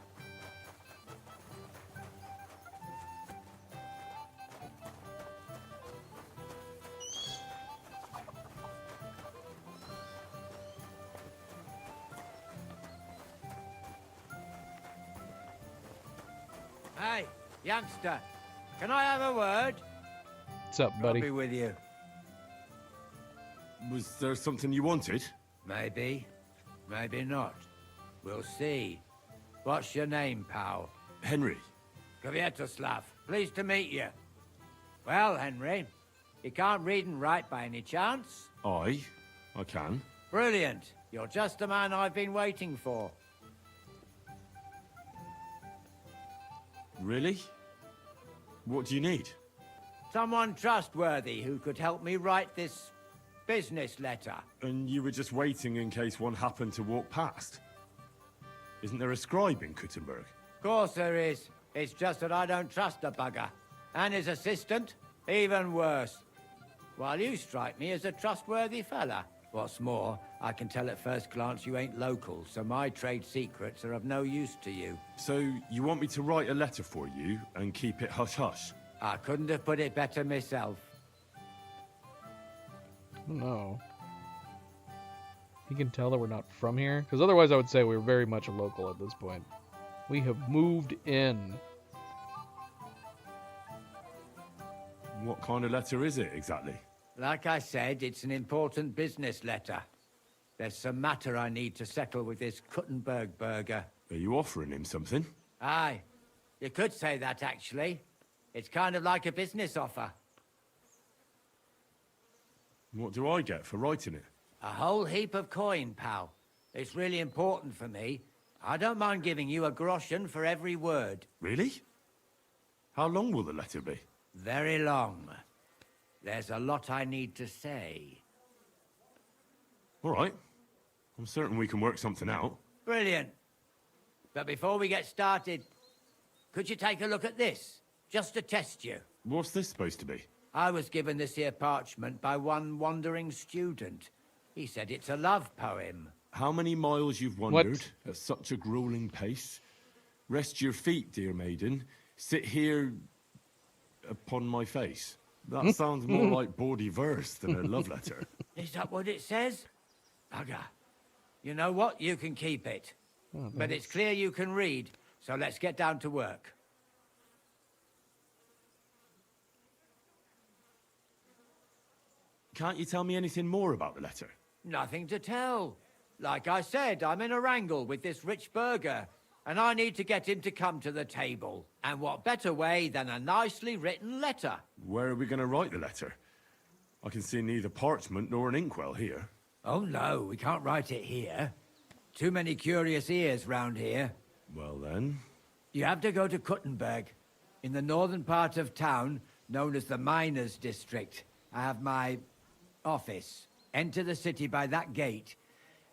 Hey, youngster, can I have a word? What's up, buddy? I'll be with you. Was there something you wanted? Maybe, maybe not. We'll see. What's your name, pal? Henry. Kviatoslav. Pleased to meet you. Well, Henry, you can't read and write by any chance? I can. Brilliant. You're just the man I've been waiting for. Really? What do you need? Someone trustworthy who could help me write this business letter. And you were just waiting in case one happened to walk past? Isn't there a scribe in Kuttenberg? Of course there is. It's just that I don't trust the bugger. And his assistant, even worse. While you strike me as a trustworthy fella. What's more, I can tell at first glance you ain't local, so my trade secrets are of no use to you. So, you want me to write a letter for you and keep it hush-hush? I couldn't have put it better myself. No. He can tell that we're not from here? Because otherwise I would say we're very much a local at this point. We have moved in. What kind of letter is it, exactly? Like I said, it's an important business letter. There's some matter I need to settle with this Kuttenberg burger. Are you offering him something? Aye. You could say that, actually. It's kind of like a business offer. What do I get for writing it? A whole heap of coin, pal. It's really important for me. I don't mind giving you a groschen for every word. Really? How long will the letter be? Very long. There's a lot I need to say. All right. I'm certain we can work something out. Brilliant. But before we get started, could you take a look at this? Just to test you. What's this supposed to be? I was given this here parchment by one wandering student. He said it's a love poem. How many miles you've wandered at such a grueling pace? Rest your feet, dear maiden. Sit here upon my face. That sounds more like bawdy verse than a love letter. Is that what it says? Bugger. You know what? You can keep it. But it's clear you can read, so let's get down to work. Can't you tell me anything more about the letter? Nothing to tell. Like I said, I'm in a wrangle with this rich burger, and I need to get him to come to the table. And what better way than a nicely written letter? Where are we going to write the letter? I can see neither parchment nor an inkwell here. Oh no, we can't write it here. Too many curious ears round here. Well then... You have to go to Kuttenberg, in the northern part of town, known as the Miners' District. I have my office. Enter the city by that gate.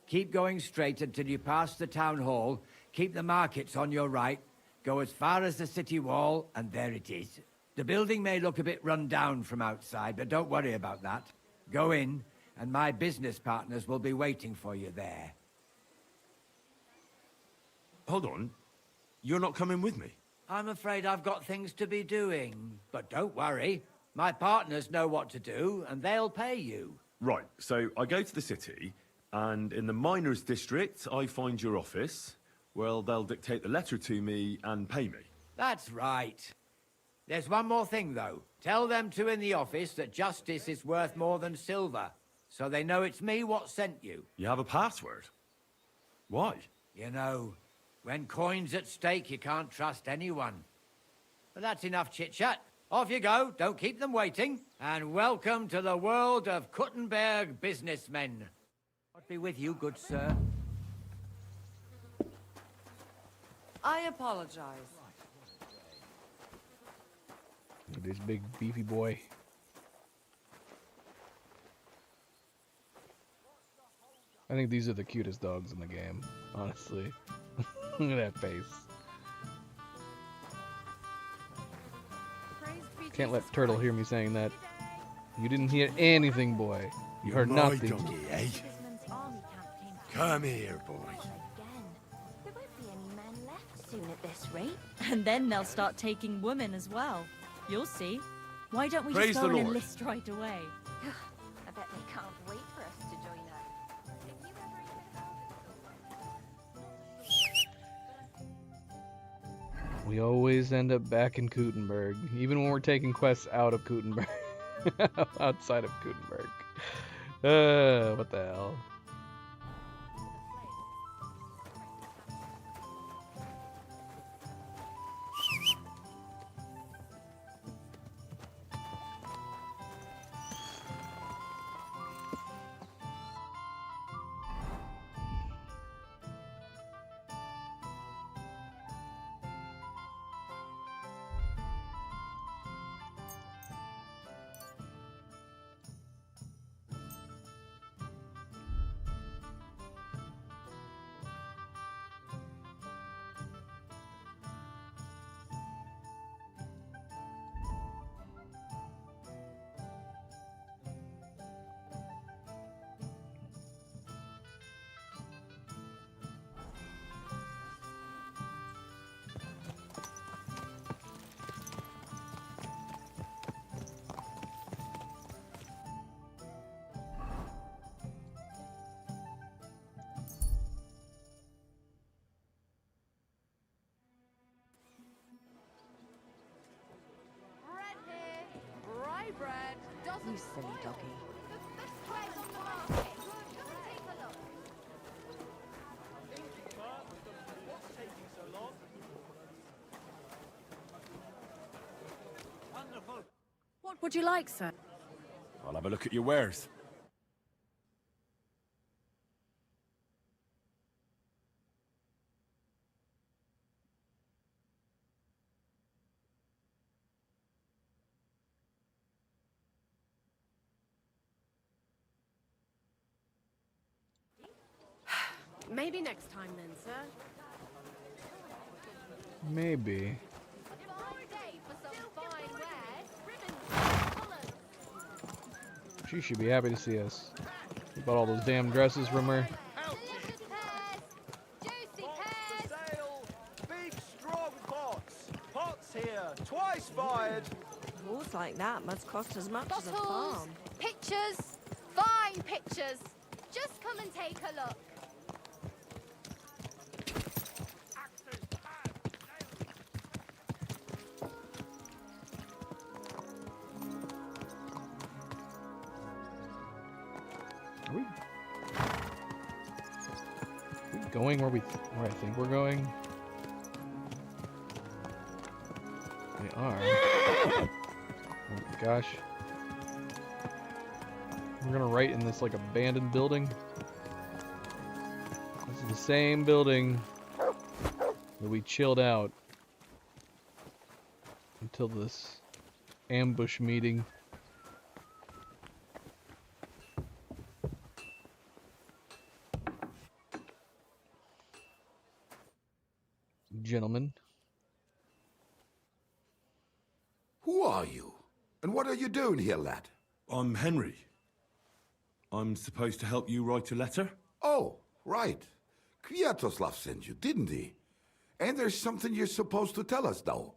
Keep going straight until you pass the town hall. Keep the markets on your right. Go as far as the city wall, and there it is. The building may look a bit run down from outside, but don't worry about that. Go in, and my business partners will be waiting for you there. Hold on. You're not coming with me? I'm afraid I've got things to be doing. But don't worry. My partners know what to do, and they'll pay you. Right, so I go to the city, and in the Miners' District, I find your office. Well, they'll dictate the letter to me and pay me. That's right. There's one more thing, though. Tell them two in the office that justice is worth more than silver, so they know it's me what sent you. You have a password? Why? You know, when coin's at stake, you can't trust anyone. But that's enough chit-chat. Off you go, don't keep them waiting. And welcome to the world of Kuttenberg businessmen. God be with you, good sir. I apologize. Look at this big beefy boy. I think these are the cutest dogs in the game, honestly. Look at that face. Can't let Turtle hear me saying that. You didn't hear anything, boy. You heard my nothing. donkey, eh? Come here, boy. There won't be any men left soon at this rate. And then they'll start taking women as well. You'll see. Why don't we Praise just go the and Lord. enlist right away? I bet they can't wait for us to join up. We always end up back in Kuttenberg, even when we're taking quests out of Kuttenberg. Outside of Kuttenberg. What the hell? You silly doggy. What would you like, sir? I'll have a look at your wares. Maybe next time then, sir. Maybe. She should be happy to see us. We bought all those damn dresses from her. Big, strong pots. Pots here. Twice fired. Walls like that must cost as much as a Bottles, farm. pictures, fine pictures. Just come and take a look. Are we going where I think we're going? We are. Oh my gosh. We're gonna write in this like abandoned building. This is the same building that we chilled out until this ambush meeting. Gentlemen. Who are you? And what are you doing here, lad? I'm Henry. I'm supposed to help you write a letter? Oh, right. Kwiatoslav sent you, didn't he? And there's something you're supposed to tell us, though.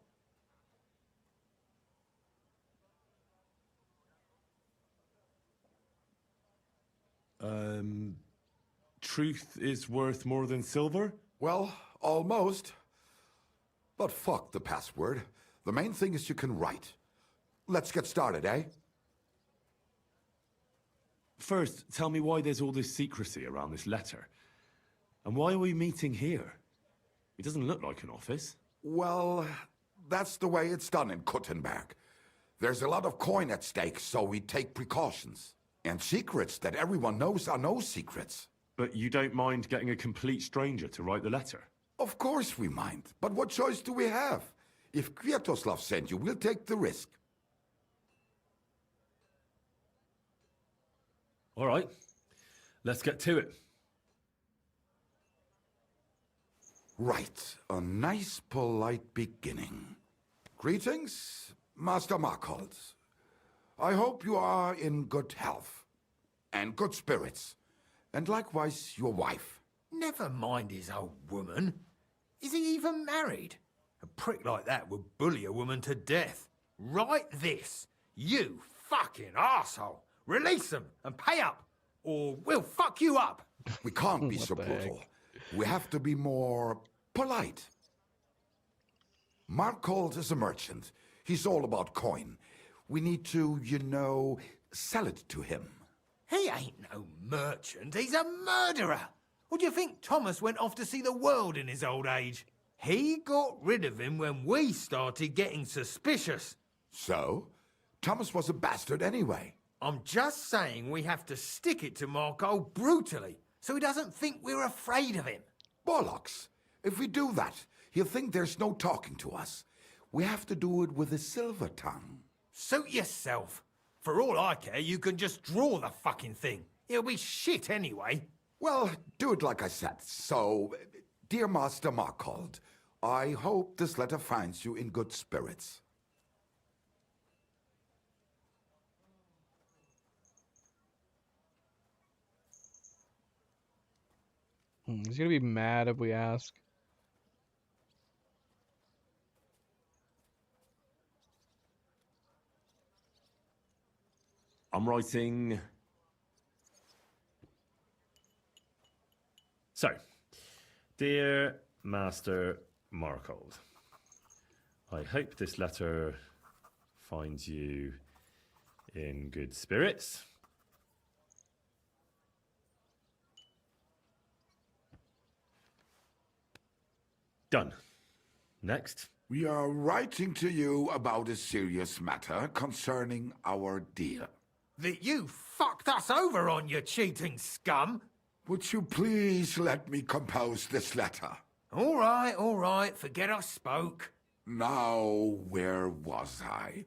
Truth is worth more than silver? Well, almost. But fuck the password. The main thing is you can write. Let's get started, eh? First, tell me why there's all this secrecy around this letter. And why are we meeting here? It doesn't look like an office. Well, that's the way it's done in Kuttenberg. There's a lot of coin at stake, so we take precautions. And secrets that everyone knows are no secrets. But you don't mind getting a complete stranger to write the letter? Of course we mind. But what choice do we have? If Kwiatoslav sent you, we'll take the risk. All right. Let's get to it. Right. A nice, polite beginning. Greetings, Master Markhold. I hope you are in good health. And good spirits. And likewise, your wife. Never mind his old woman. Is he even married? A prick like that would bully a woman to death. Write this. You fucking arsehole. Release them and pay up, or we'll fuck you up. We can't be so brutal. We have to be more polite. Markhold is a merchant. He's all about coin. We need to, you know, sell it to him. He ain't no merchant. He's a murderer. What do you think Thomas went off to see the world in his old age? He got rid of him when we started getting suspicious. So? Thomas was a bastard anyway. I'm just saying we have to stick it to Markhold brutally, so he doesn't think we're afraid of him. Bollocks. If we do that, he'll think there's no talking to us. We have to do it with a silver tongue. Suit yourself. For all I care, you can just draw the fucking thing. It'll be shit anyway. Well, do it like I said. So, dear Master Markhold, I hope this letter finds you in good spirits. He's gonna be mad if we ask. I'm writing... So, dear Master Markhold, I hope this letter finds you In good spirits. Done. Next. We are writing to you about a serious matter concerning our deal. That you fucked us over on, you cheating scum! Would you please let me compose this letter? All right, forget I spoke. Now, where was I?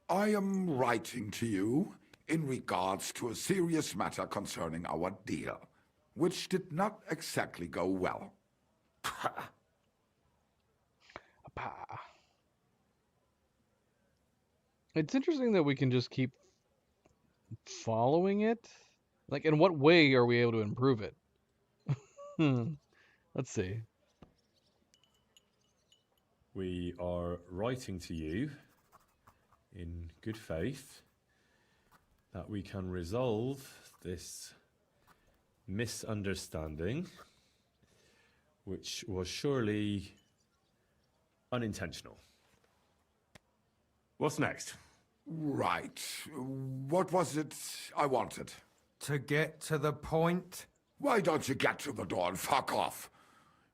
I am writing to you in regards to a serious matter concerning our deal, which did not exactly go well. It's interesting that we can just keep following it. Like, in what way are we able to improve it? Let's see. We are writing to you in good faith that we can resolve this misunderstanding, which was surely unintentional. What's next? Right. What was it I wanted? To get to the point? Why don't you get to the door and fuck off?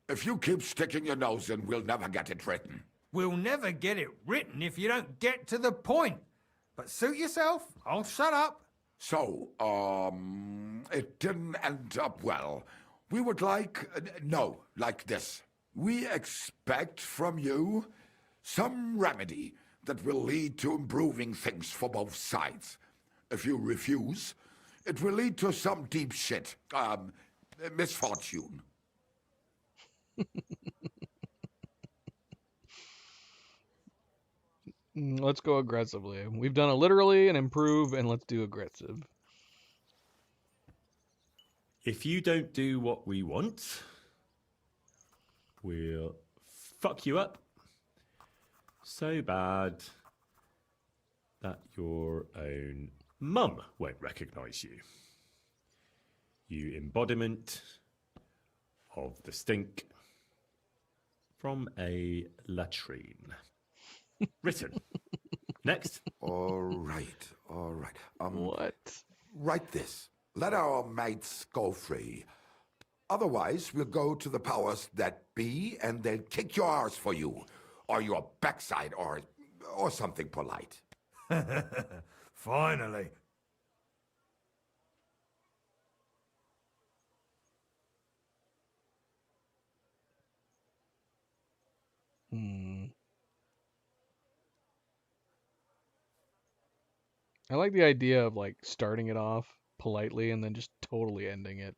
If you keep sticking your nose in, we'll never get it written. We'll never get it written if you don't get to the point. But suit yourself, I'll shut up. So, it didn't end up well. We would like, like this. We expect from you some remedy that will lead to improving things for both sides. If you refuse, it will lead to some deep shit, misfortune. Let's go aggressively. We've done a literally and improve, and let's do aggressive. If you don't do what we want, we'll fuck you up so bad that your own mum won't recognise you. You embodiment of the stink from a latrine. Written. Next. All right. What? Write this. Let our mates go free. Otherwise, we'll go to the powers that be, and they'll kick your arse for you, or your backside, or something polite. Finally. I like the idea of like starting it off politely and then just totally ending it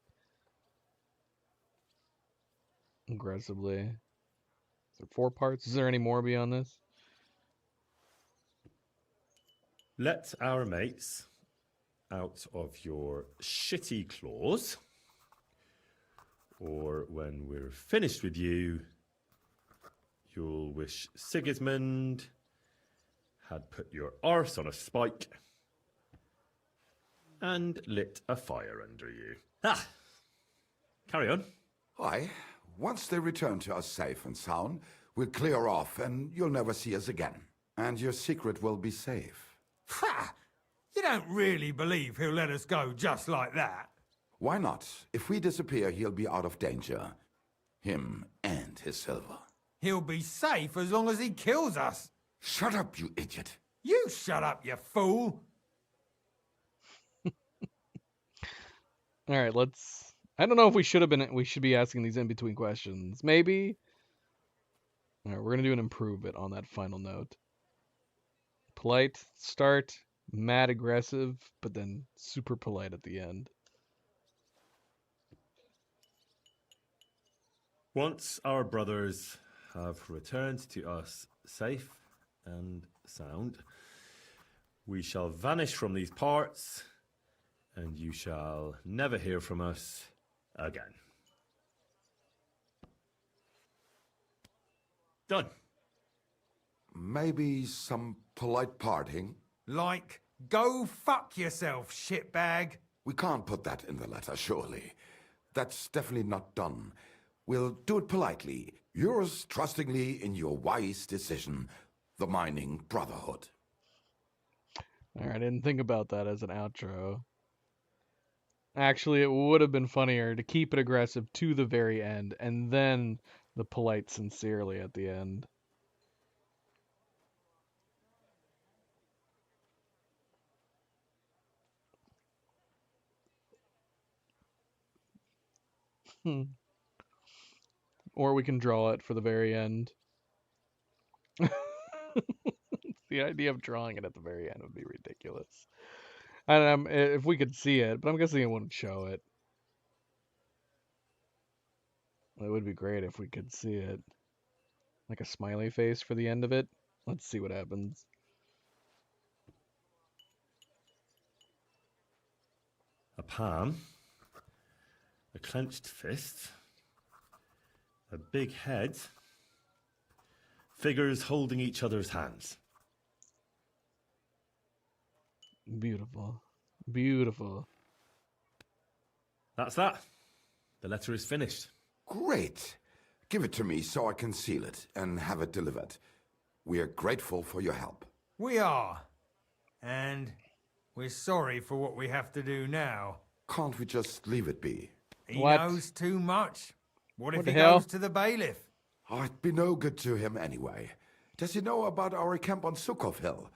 aggressively. Is there 4 parts? Is there any more beyond this? Let our mates out of your shitty claws, or when we're finished with you, you'll wish Sigismund had put your arse on a spike and lit a fire under you. Ah! Carry on. Aye. Once they return to us safe and sound, we'll clear off and you'll never see us again. And your secret will be safe. Ha! You don't really believe he'll let us go just like that? Why not? If we disappear, he'll be out of danger. Him and his silver. He'll be safe as long as he kills us. Shut up, you idiot. You shut up, you fool. All right, let's. I don't know if we should be asking these in between questions. Maybe. All right, we're gonna do an improve it on that final note. Polite start, mad aggressive, but then super polite at the end. Once our brothers have returned to us safe and sound, we shall vanish from these parts, and you shall never hear from us again. Done. Maybe some polite parting? Like, go fuck yourself, shitbag. We can't put that in the letter, surely. That's definitely not done. We'll do it politely. Yours trustingly in your wise decision, the Mining Brotherhood. All Alright, I didn't think about that as an outro. Actually, it would have been funnier to keep it aggressive to the very end, and then the polite sincerely at the end. Or we can draw it for the very end. The idea of drawing it at the very end would be ridiculous. I don't know if we could see it, but I'm guessing it wouldn't show it. It would be great if we could see it. Like a smiley face for the end of it. Let's see what happens. A palm, a clenched fist, a big head, figures holding each other's hands. Beautiful. Beautiful. That's that. The letter is finished. Great. Give it to me so I can seal it and have it delivered. We are grateful for your help. We are. And we're sorry for what we have to do now. Can't we just leave it be? He knows too much. What if the he hell? goes to the bailiff? I'd be no good to him anyway. Does he know about our camp on Sukov Hill?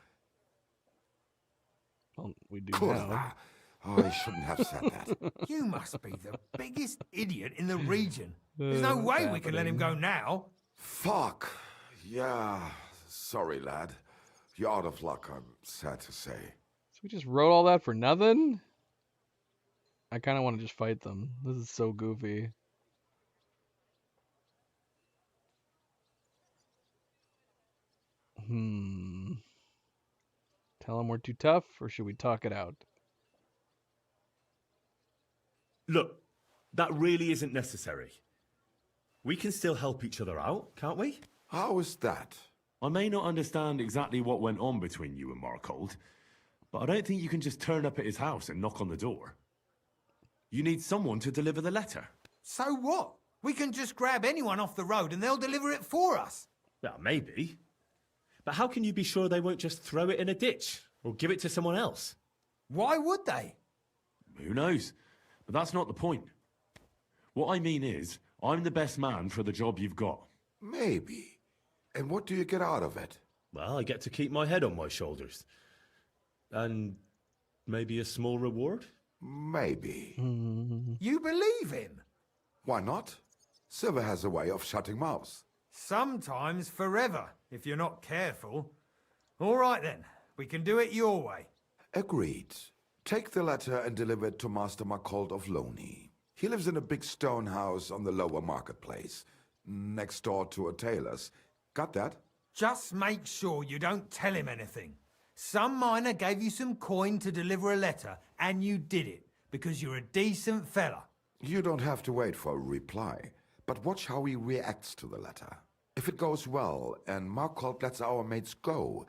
Well, we do Kurva. now. Oh, I shouldn't have said that. You must be the biggest idiot in the region. There's no way we can let him go now. Fuck. Yeah. Sorry, lad. You're out of luck, I'm sad to say. So we just wrote all that for nothing? I kind of want to just fight them. This is so goofy. Tell them we're too tough, or should we talk it out? Look, that really isn't necessary. We can still help each other out, can't we? How is that? I may not understand exactly what went on between you and Markold, but I don't think you can just turn up at his house and knock on the door. You need someone to deliver the letter. So what? We can just grab anyone off the road and they'll deliver it for us. Well, maybe. But how can you be sure they won't just throw it in a ditch or give it to someone else? Why would they? Who knows? But that's not the point. What I mean is, I'm the best man for the job you've got. Maybe. And what do you get out of it? Well, I get to keep my head on my shoulders. And maybe a small reward? Maybe. You believe him? Why not? Silver has a way of shutting mouths. Sometimes forever, if you're not careful. All right then, we can do it your way. Agreed. Take the letter and deliver it to Master Markold of Loney. He lives in a big stone house on the lower marketplace, next door to a tailor's. Got that? Just make sure you don't tell him anything. Some miner gave you some coin to deliver a letter, and you did it, because you're a decent fella. You don't have to wait for a reply, but watch how he reacts to the letter. If it goes well and Markold lets our mates go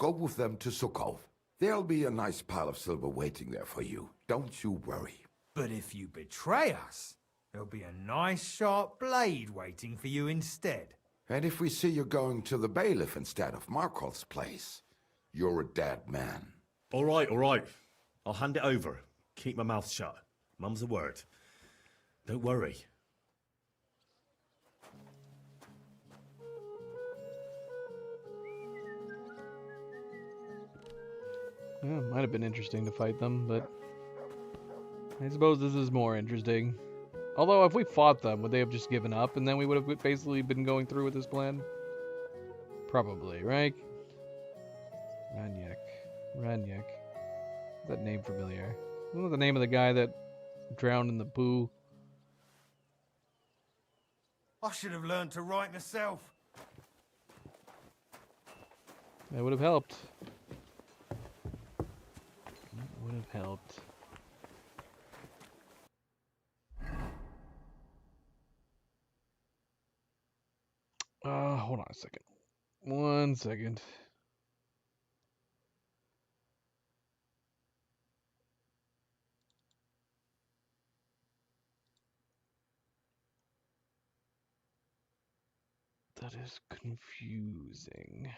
with them to Sukov. There'll be a nice pile of silver waiting there for you. Don't you worry. But if you betray us, there'll be a nice sharp blade waiting for you instead. And if we see you going to the bailiff instead of Markold's place, you're a dead man. All right. I'll hand it over. Keep my mouth shut. Mum's a word. Don't worry. Yeah, it might have been interesting to fight them, but I suppose this is more interesting. Although, if we fought them, would they have just given up and then we would have basically been going through with this plan? Probably, right? Ranyek. Is that name familiar? What was the name of the guy that drowned in the poo? I should have learned to write myself. That would have helped. Would have helped. Hold on a second. 1 second. That is confusing.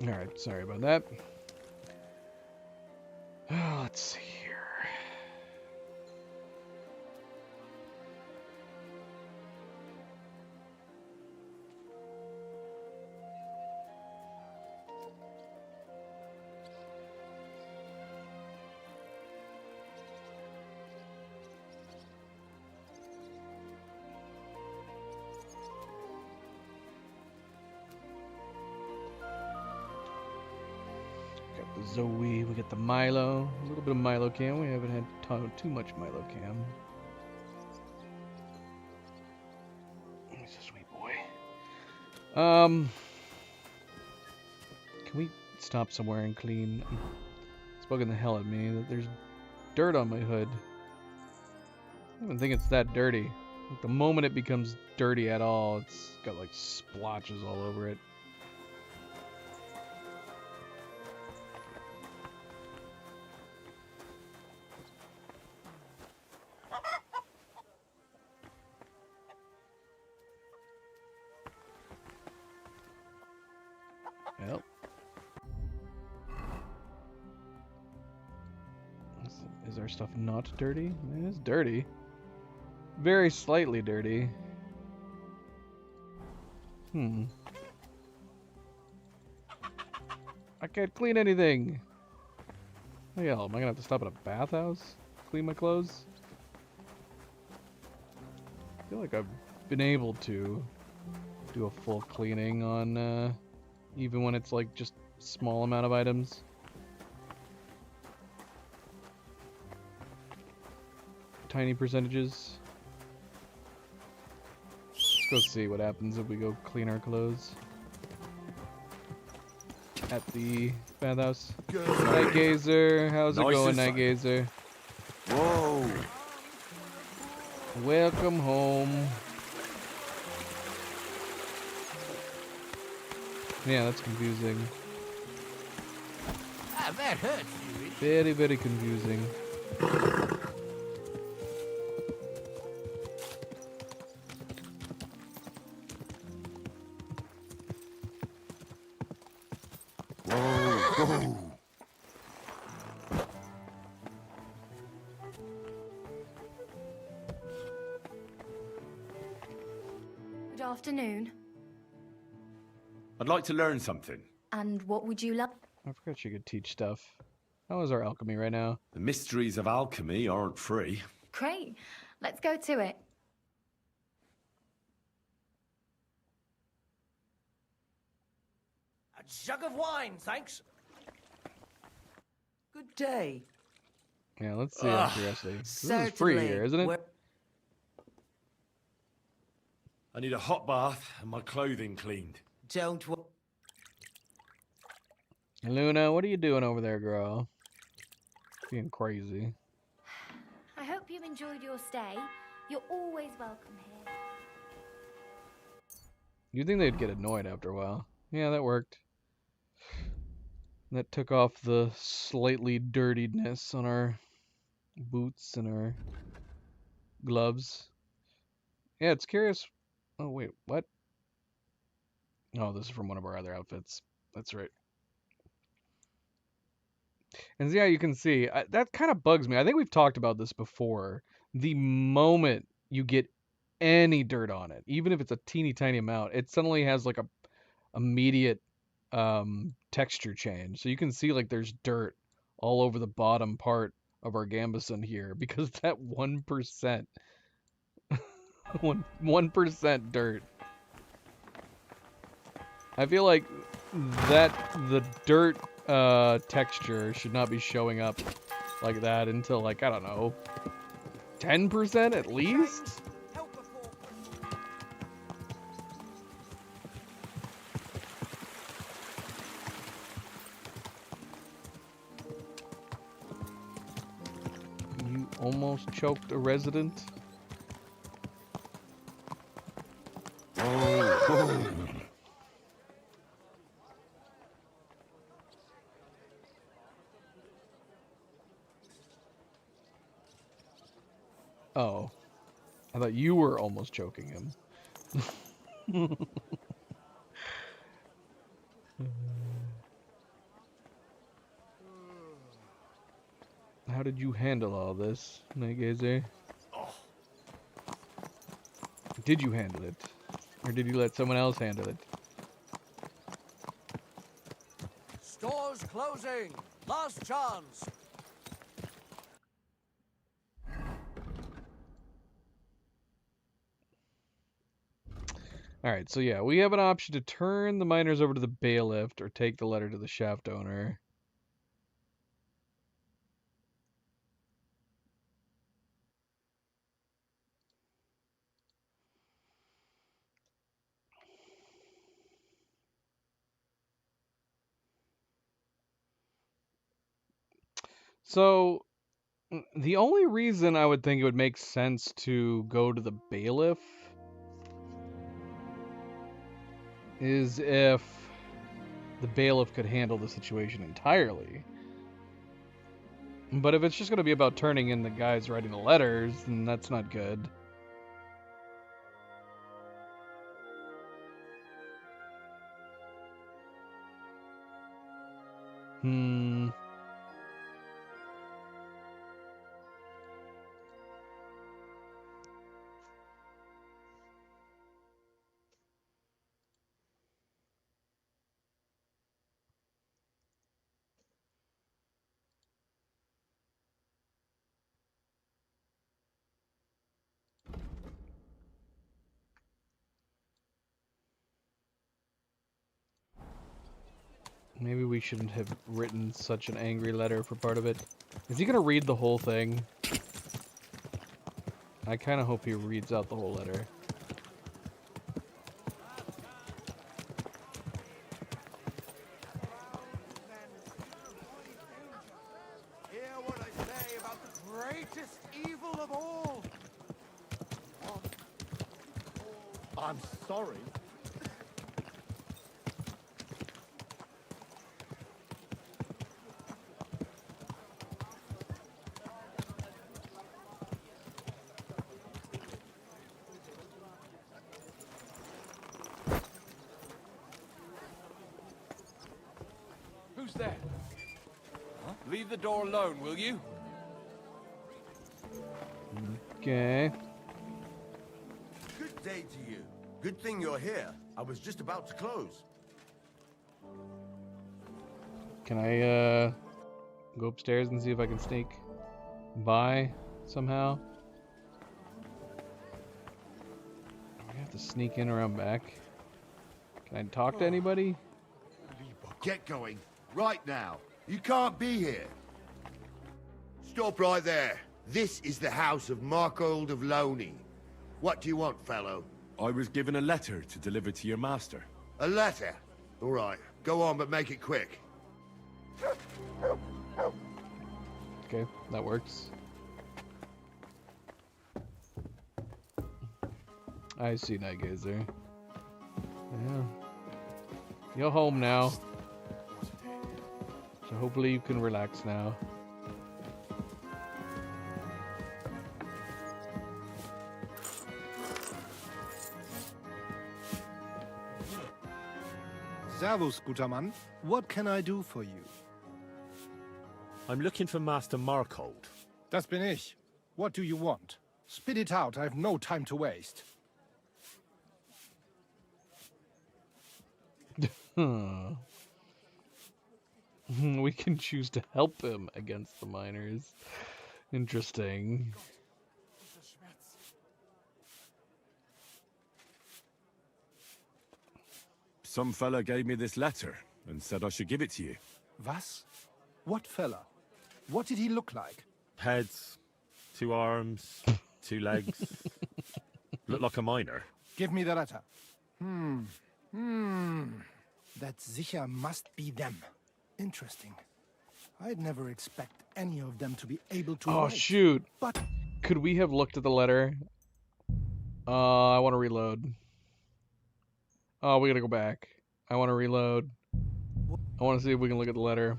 Alright, sorry about that. Let's see here. Got the Zoe, we got the Milo, a little bit of Milo Cam. We haven't had too much Milo Cam. He's a sweet boy. Can we stop somewhere and clean? It's bugging the hell at me that there's dirt on my hood. I don't even think it's that dirty. Like, the moment it becomes dirty at all, it's got like splotches all over it. Well, is our stuff not dirty? It is dirty. Very slightly dirty. I can't clean anything. Oh, hell, am I gonna have to stop at a bathhouse to clean my clothes? I feel like I've been able to do a full cleaning on even when it's like just a small amount of items. Tiny percentages. Let's go see what happens if we go clean our clothes at the bathhouse. Night Gazer, how's it going, Night Gazer? Whoa! Welcome home. Yeah, that's confusing. Ah, that hurts you. Very, very confusing. Whoa! Good afternoon. I'd like to learn something. And what would you like? I forgot she could teach stuff. How is our alchemy right now? The mysteries of alchemy aren't free. Great. Let's go to it. A jug of wine, thanks. Good day. Yeah, let's see out of curiosity. This is free here, isn't it? I need a hot bath and my clothing cleaned. Don't Luna, what are you doing over there, girl? Being crazy. I hope you enjoyed your stay. You're always welcome here. You'd think they'd get annoyed after a while. Yeah, that worked. That took off the slightly dirtiness on our boots and our gloves. Yeah, it's curious. Oh, wait, what? Oh, this is from one of our other outfits. That's right. And yeah, you can see, that kind of bugs me. I think we've talked about this before. The moment you get any dirt on it, even if it's a teeny tiny amount, it suddenly has like a immediate texture change. So you can see like there's dirt all over the bottom part of our Gambeson here because that 1%, 1% dirt. I feel like that the dirt texture should not be showing up like that until like, I don't know, 10% at least? You almost choked a resident? Oh. I thought you were almost choking him. How did you handle all this, Nightgazer? Did you handle it? Or did you let someone else handle it? Stores closing. Last chance. Alright, so yeah, we have an option to turn the miners over to the bailiff or take the letter to the shaft owner. So, the only reason I would think it would make sense to go to the bailiff is if the bailiff could handle the situation entirely. But if it's just going to be about turning in the guys writing the letters, then that's not good. Maybe we shouldn't have written such an angry letter for part of it. Is he gonna read the whole thing? I kind of hope he reads out the whole letter. Hear what I say about the greatest evil of all. I'm sorry. Who's there? Huh? Leave the door alone, will you? Okay. Good day to you. Good thing you're here. I was just about to close. Can I go upstairs and see if I can sneak by somehow? I have to sneak in around back. Can I talk to anybody? Get going. Right now. You can't be here. Stop right there. This is the house of Markold of Loney. What do you want, fellow? I was given a letter to deliver to your master. A letter? All right. Go on, but make it quick. Okay, that works. I see, Nightgazer. Yeah. You're home now. So hopefully you can relax now. Servus, guter Mann. What can I do for you? I'm looking for Master Markold. Das bin ich. What do you want? Spit it out, I have no time to waste. We can choose to help him against the miners. Interesting. Some fella gave me this letter and said I should give it to you. Was? What fella? What did he look like? Heads, 2 arms, 2 legs. Looked like a miner. Give me the letter. That sicher must be them. Interesting. I'd never expect any of them to be able to Oh write. shoot. But could we have looked at the letter? I want to reload. Oh, we gotta go back. I want to reload. I want to see if we can look at the letter.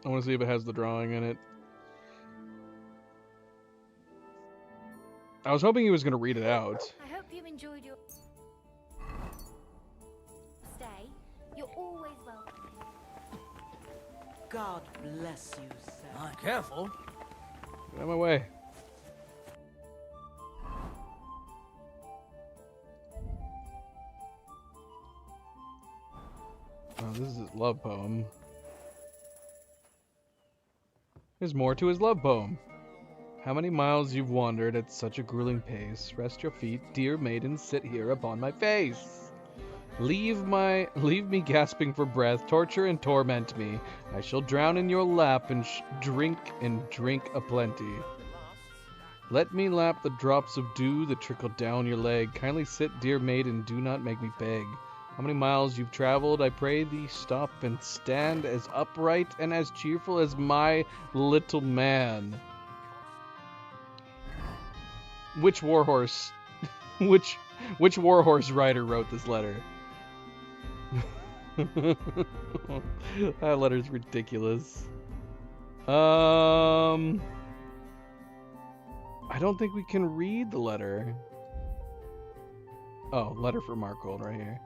I want to see if it has the drawing in it. I was hoping he was gonna read it out. I hope you enjoyed your stay. You're always welcome. God bless you, sir. Careful. Get out of my way. Oh, this is his love poem. There's more to his love poem. How many miles you've wandered at such a grueling pace. Rest your feet, dear maiden, sit here upon my face. Leave me gasping for breath, torture and torment me. I shall drown in your lap and drink aplenty. Let me lap the drops of dew that trickle down your leg. Kindly sit, dear maiden, do not make me beg. How many miles you've traveled, I pray thee stop and stand as upright and as cheerful as my little man. Which warhorse, which warhorse rider wrote this letter? That letter's ridiculous. I don't think we can read the letter. Oh, letter for Markold right here.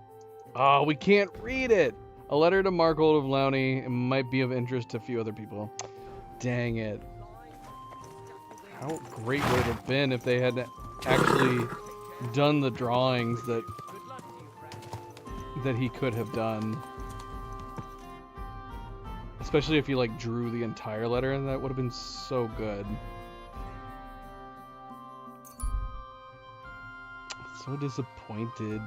Oh, we can't read it! A letter to Markold of Lowney. It might be of interest to a few other people. Dang it. How great would it have been if they had actually done the drawings that he could have done. Especially if you like drew the entire letter, and that would have been so good. So disappointed.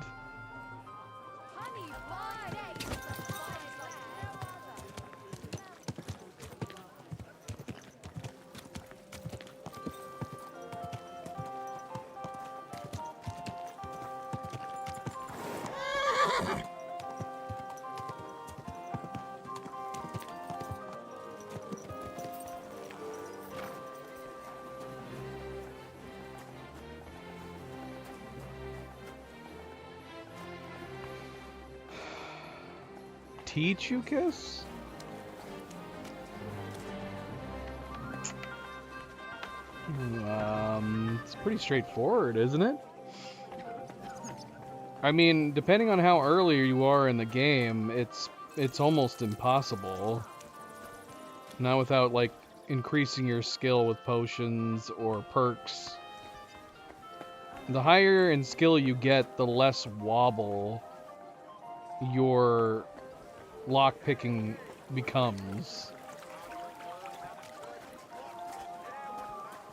Teach you kiss? It's pretty straightforward, isn't it? I mean, depending on how early you are in the game, it's almost impossible. Not without like increasing your skill with potions or perks. The higher in skill you get, the less wobble your lockpicking becomes.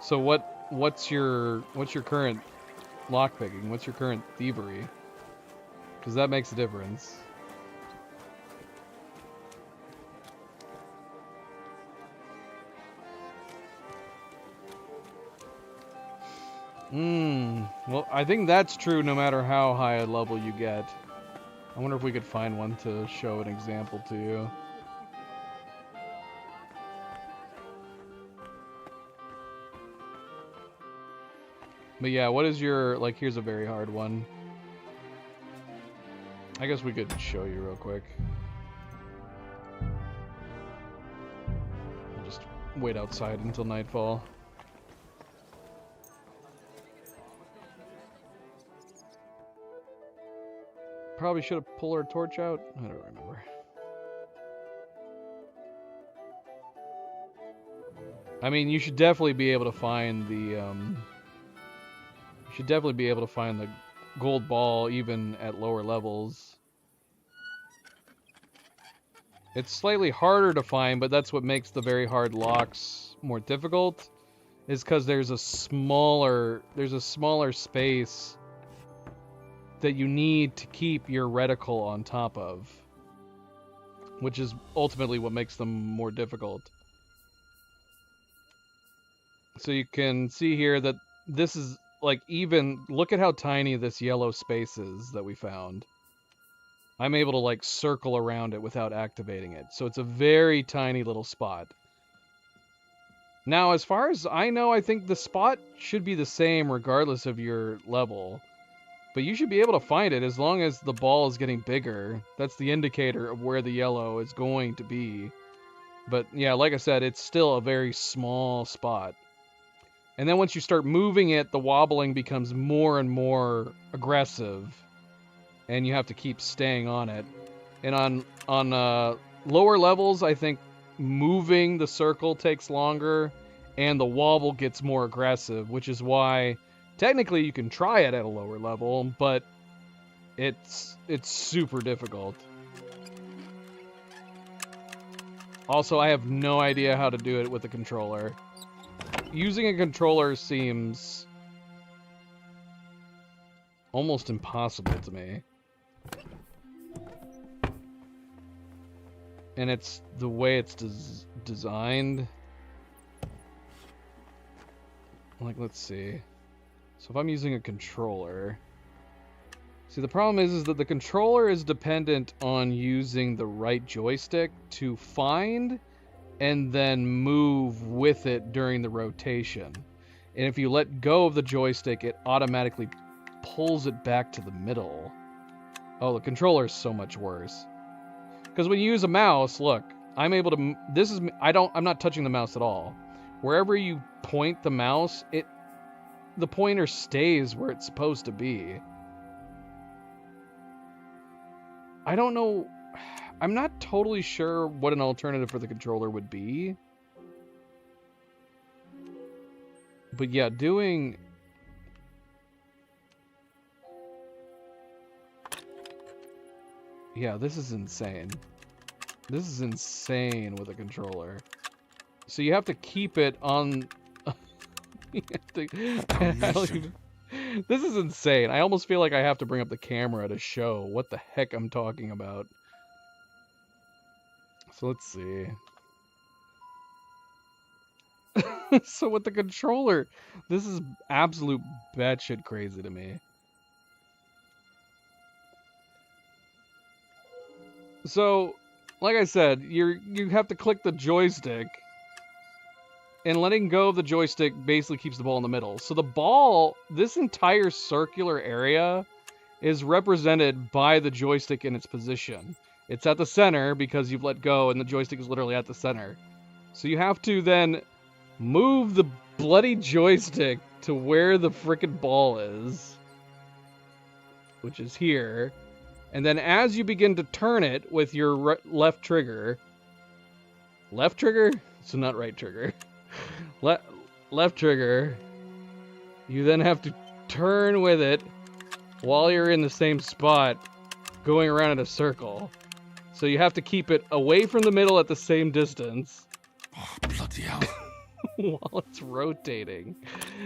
So what's your current lockpicking? What's your current thievery? Because that makes a difference. Well, I think that's true no matter how high a level you get. I wonder if we could find one to show an example to you. But yeah, what is your, like, here's a very hard one. I guess we could show you real quick. I'll just wait outside until nightfall. Probably should have pulled our torch out. I don't remember. I mean, you should definitely be able to find the gold ball even at lower levels. It's slightly harder to find, but that's what makes the very hard locks more difficult. Is because there's a smaller space that you need to keep your reticle on top of, which is ultimately what makes them more difficult. So you can see here that this is like, even look at how tiny this yellow space is that we found. I'm able to like circle around it without activating it. So it's a very tiny little spot. Now, as far as I know, I think the spot should be the same regardless of your level. But you should be able to find it as long as the ball is getting bigger. That's the indicator of where the yellow is going to be. But yeah, like I said, it's still a very small spot. And then once you start moving it, the wobbling becomes more and more aggressive. And you have to keep staying on it. And on lower levels, I think moving the circle takes longer, and the wobble gets more aggressive, which is why technically you can try it at a lower level, but it's super difficult. Also, I have no idea how to do it with a controller. Using a controller seems almost impossible to me. And it's the way it's designed. Like, let's see. So if I'm using a controller... See, the problem is that the controller is dependent on using the right joystick to find and then move with it during the rotation. And if you let go of the joystick, it automatically pulls it back to the middle. Oh, the controller is so much worse. Because when you use a mouse, look, I'm able to... I'm not touching the mouse at all. Wherever you point the mouse, the pointer stays where it's supposed to be. I don't know... I'm not totally sure what an alternative for the controller would be. But yeah, doing... Yeah, this is insane. This is insane with a controller. So you have to keep it on... This is insane. I almost feel like I have to bring up the camera to show what the heck I'm talking about. So let's see. So with the controller, this is absolute batshit crazy to me. So, like I said, you have to click the joystick, and letting go of the joystick basically keeps the ball in the middle. So the ball, this entire circular area, is represented by the joystick in its position. It's at the center because you've let go, and the joystick is literally at the center. So you have to then move the bloody joystick to where the frickin' ball is, which is here. And then as you begin to turn it with your left trigger, so not right trigger, left trigger, you then have to turn with it while you're in the same spot, going around in a circle. So you have to keep it away from the middle at the same distance. Oh, bloody hell. While it's rotating.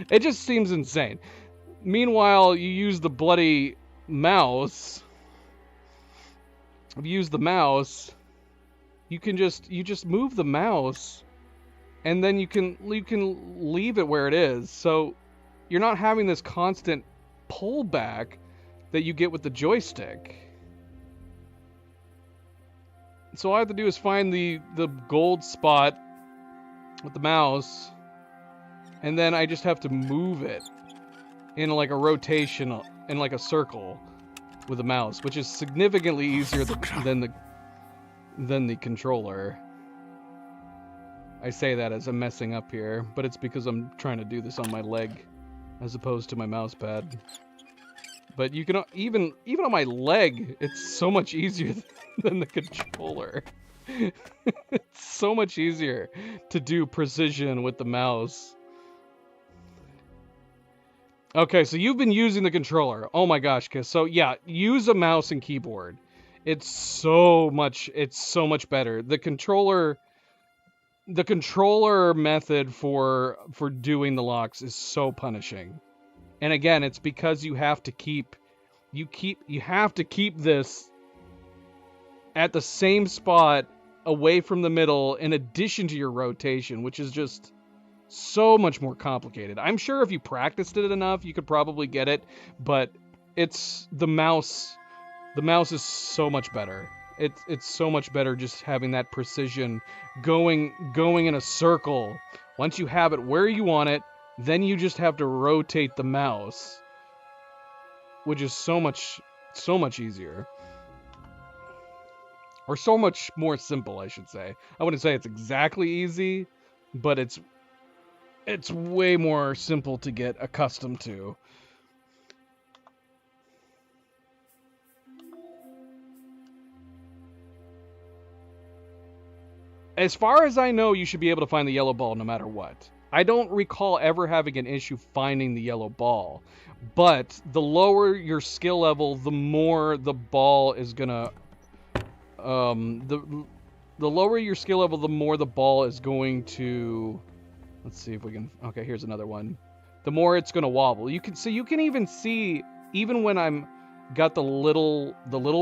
It just seems insane. Meanwhile, you use the bloody mouse. If you use the mouse, you just move the mouse, and then you can leave it where it is. So you're not having this constant pullback that you get with the joystick. So all I have to do is find the gold spot with the mouse, and then I just have to move it in like a rotation, in like a circle with the mouse, which is significantly easier than the controller. I say that as I'm messing up here, but it's because I'm trying to do this on my leg as opposed to my mouse pad. But you can even on my leg, it's so much easier than the controller. It's so much easier to do precision with the mouse. Okay, so you've been using the controller. Oh my gosh, Kiss. So yeah, use a mouse and keyboard. It's so much better. The controller method for doing the locks is so punishing. And again, it's because you have to keep this at the same spot away from the middle in addition to your rotation, which is just so much more complicated. I'm sure if you practiced it enough, you could probably get it, but it's the mouse is so much better. It's so much better just having that precision going in a circle. Once you have it where you want it, then you just have to rotate the mouse, which is so much easier. Or so much more simple, I should say. I wouldn't say it's exactly easy, but it's way more simple to get accustomed to. As far as I know, you should be able to find the yellow ball no matter what. I don't recall ever having an issue finding the yellow ball, but the lower your skill level, the more the ball is gonna, the lower your skill level, the more the ball is going to, let's see if we can, okay, here's another one. The more it's gonna wobble. You can even see, even when I'm got the little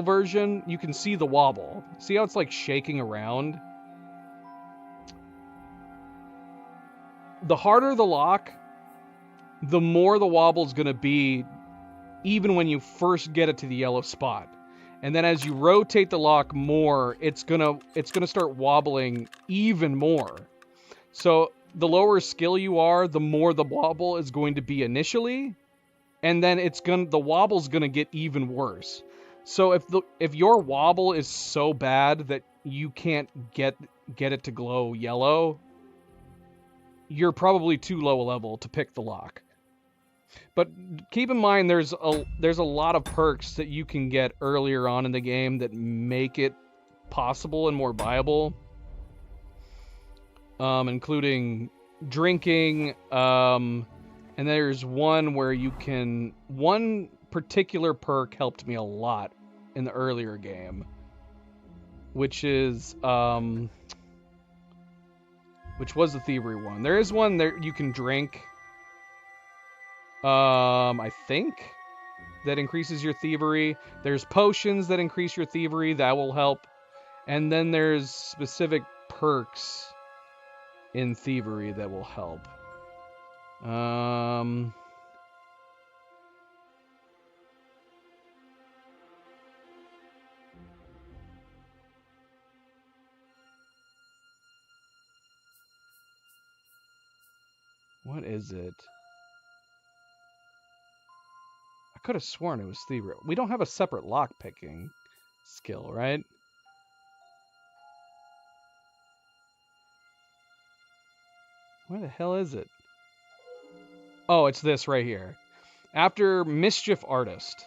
version, you can see the wobble. See how it's like shaking around? The harder the lock, the more the wobble is going to be, even when you first get it to the yellow spot. And then as you rotate the lock more, it's gonna start wobbling even more. So the lower skill you are, the more the wobble is going to be initially, and then the wobble's gonna get even worse. So if your wobble is so bad that you can't get it to glow yellow, you're probably too low a level to pick the lock. But keep in mind there's a lot of perks that you can get earlier on in the game that make it possible and more viable. Including drinking, and there's one where you can, one particular perk helped me a lot in the earlier game, which is which was the thievery one. There is one there you can drink, I think, that increases your thievery. There's potions that increase your thievery, that will help. And then there's specific perks in thievery that will help. What is it? I could have sworn it was thievery. We don't have a separate lock-picking skill, right? Where the hell is it? Oh, it's this right here. After Mischief Artist,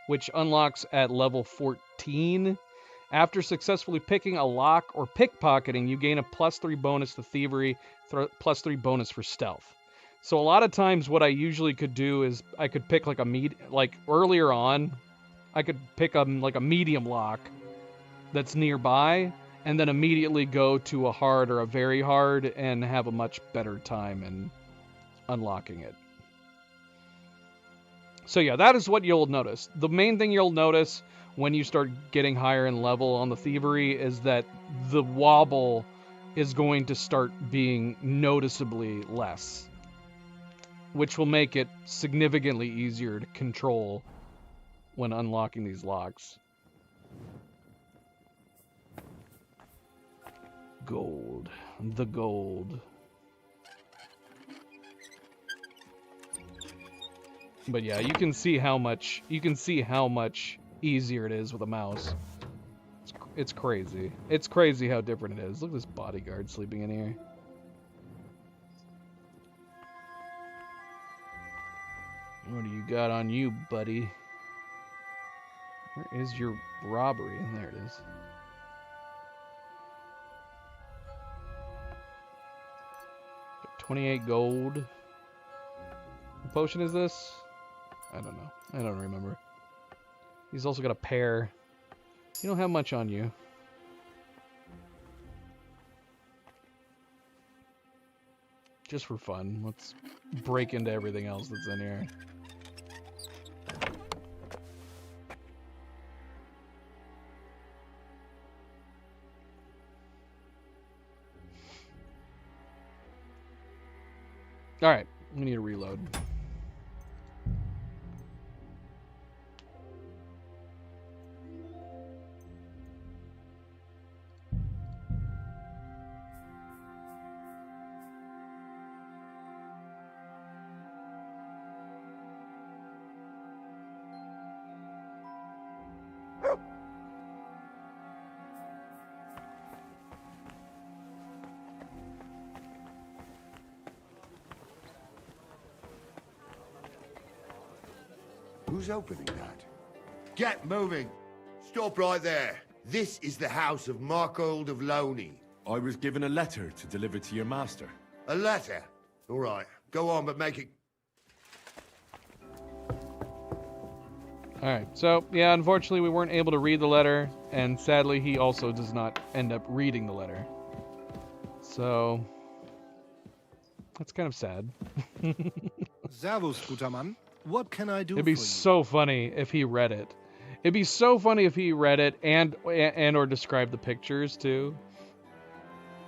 which unlocks at level 14, after successfully picking a lock or pickpocketing, you gain a +3 bonus to thievery, +3 bonus for stealth. So a lot of times what I usually could do is I could pick like earlier on, I could pick like a medium lock that's nearby, and then immediately go to a hard or a very hard and have a much better time in unlocking it. So yeah, that is what you'll notice. The main thing you'll notice when you start getting higher in level on the thievery is that the wobble is going to start being noticeably less, which will make it significantly easier to control when unlocking these locks. Gold. The gold. But yeah, you can see how much easier it is with a mouse. It's crazy. It's crazy how different it is. Look at this bodyguard sleeping in here. What do you got on you, buddy? Where is your robbery? There it is. Got 28 gold. What potion is this? I don't know. I don't remember. He's also got a pair. You don't have much on you. Just for fun, let's break into everything else that's in here. Alright, we need to reload. Who's opening that? Get moving! Stop right there. This is the house of Markold of Loney. I was given a letter to deliver to your master. A letter? All right. Go on, but make it... Alright, so, yeah, unfortunately we weren't able to read the letter, and sadly he also does not end up reading the letter. So... that's kind of sad. Servus, guter Mann. What can I do It'd be for you? so funny if he read it. It'd be so funny if he read it and or described the pictures too.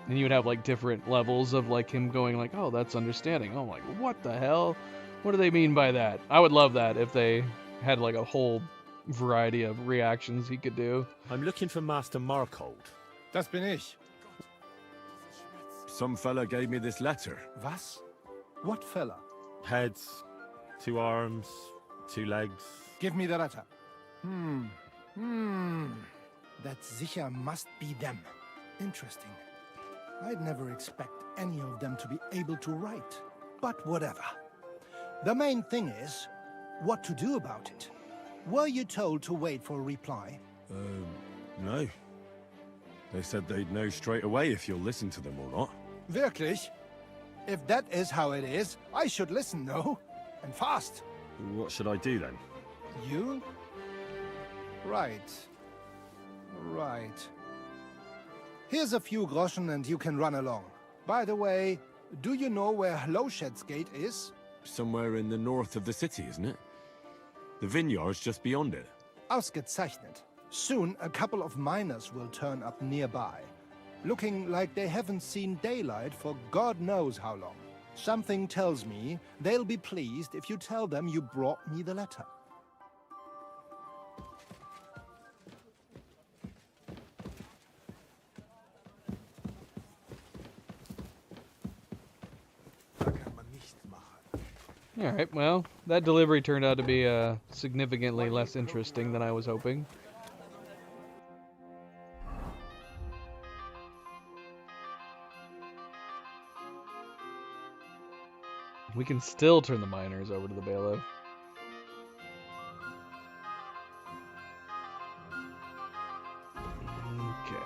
And you would have like different levels of like him going like, oh, that's understanding. Oh, like what the hell? What do they mean by that? I would love that if they had like a whole variety of reactions he could do. I'm looking for Master Markold. Das bin ich. Some fella gave me this letter. Was? What fella? Heads, 2 arms, 2 legs. Give me the letter. That sicher must be them. Interesting. I'd never expect any of them to be able to write. But whatever. The main thing is, what to do about it. Were you told to wait for a reply? No. They said they'd know straight away if you'll listen to them or not. Wirklich? If that is how it is, I should listen, no? And fast. What should I do then? You? Right. Right. Here's a few groschen and you can run along. By the way, do you know where Hlowshed's Gate is? Somewhere in the north of the city, isn't it? The vineyard's just beyond it. Ausgezeichnet. Soon, a couple of miners will turn up nearby, looking like they haven't seen daylight for God knows how long. Something tells me they'll be pleased if you tell them you brought me the letter. Alright, well, that delivery turned out to be significantly less interesting than I was hoping. We can still turn the miners over to the bailiff. Okay.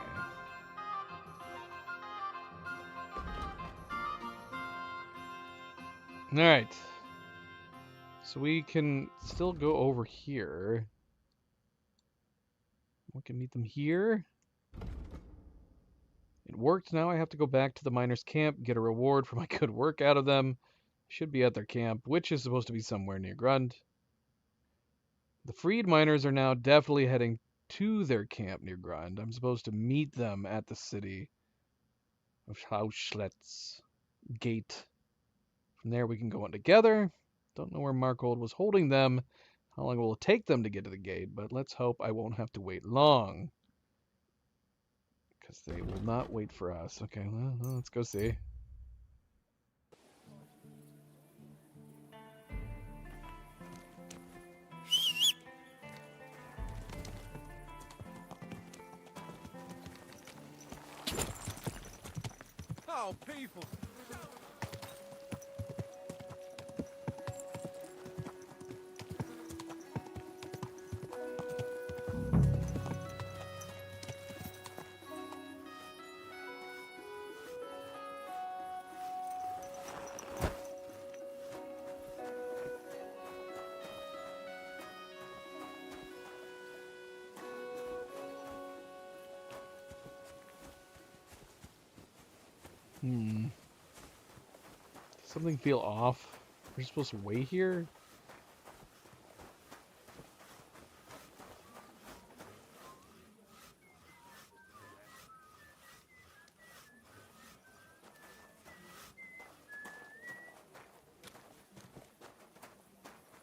Alright. So we can still go over here. We can meet them here. It worked. Now I have to go back to the miners' camp, get a reward for my good work out of them. Should be at their camp, which is supposed to be somewhere near Grund. The freed miners are now definitely heading to their camp near Grund. I'm supposed to meet them at the city of Hlowshed's Gate. From there we can go on together. Don't know where Markold was holding them. How long will it take them to get to the gate? But let's hope I won't have to wait long. Because they will not wait for us. Okay, well, let's go see. Oh, people! Does something feel off? We're supposed to wait here?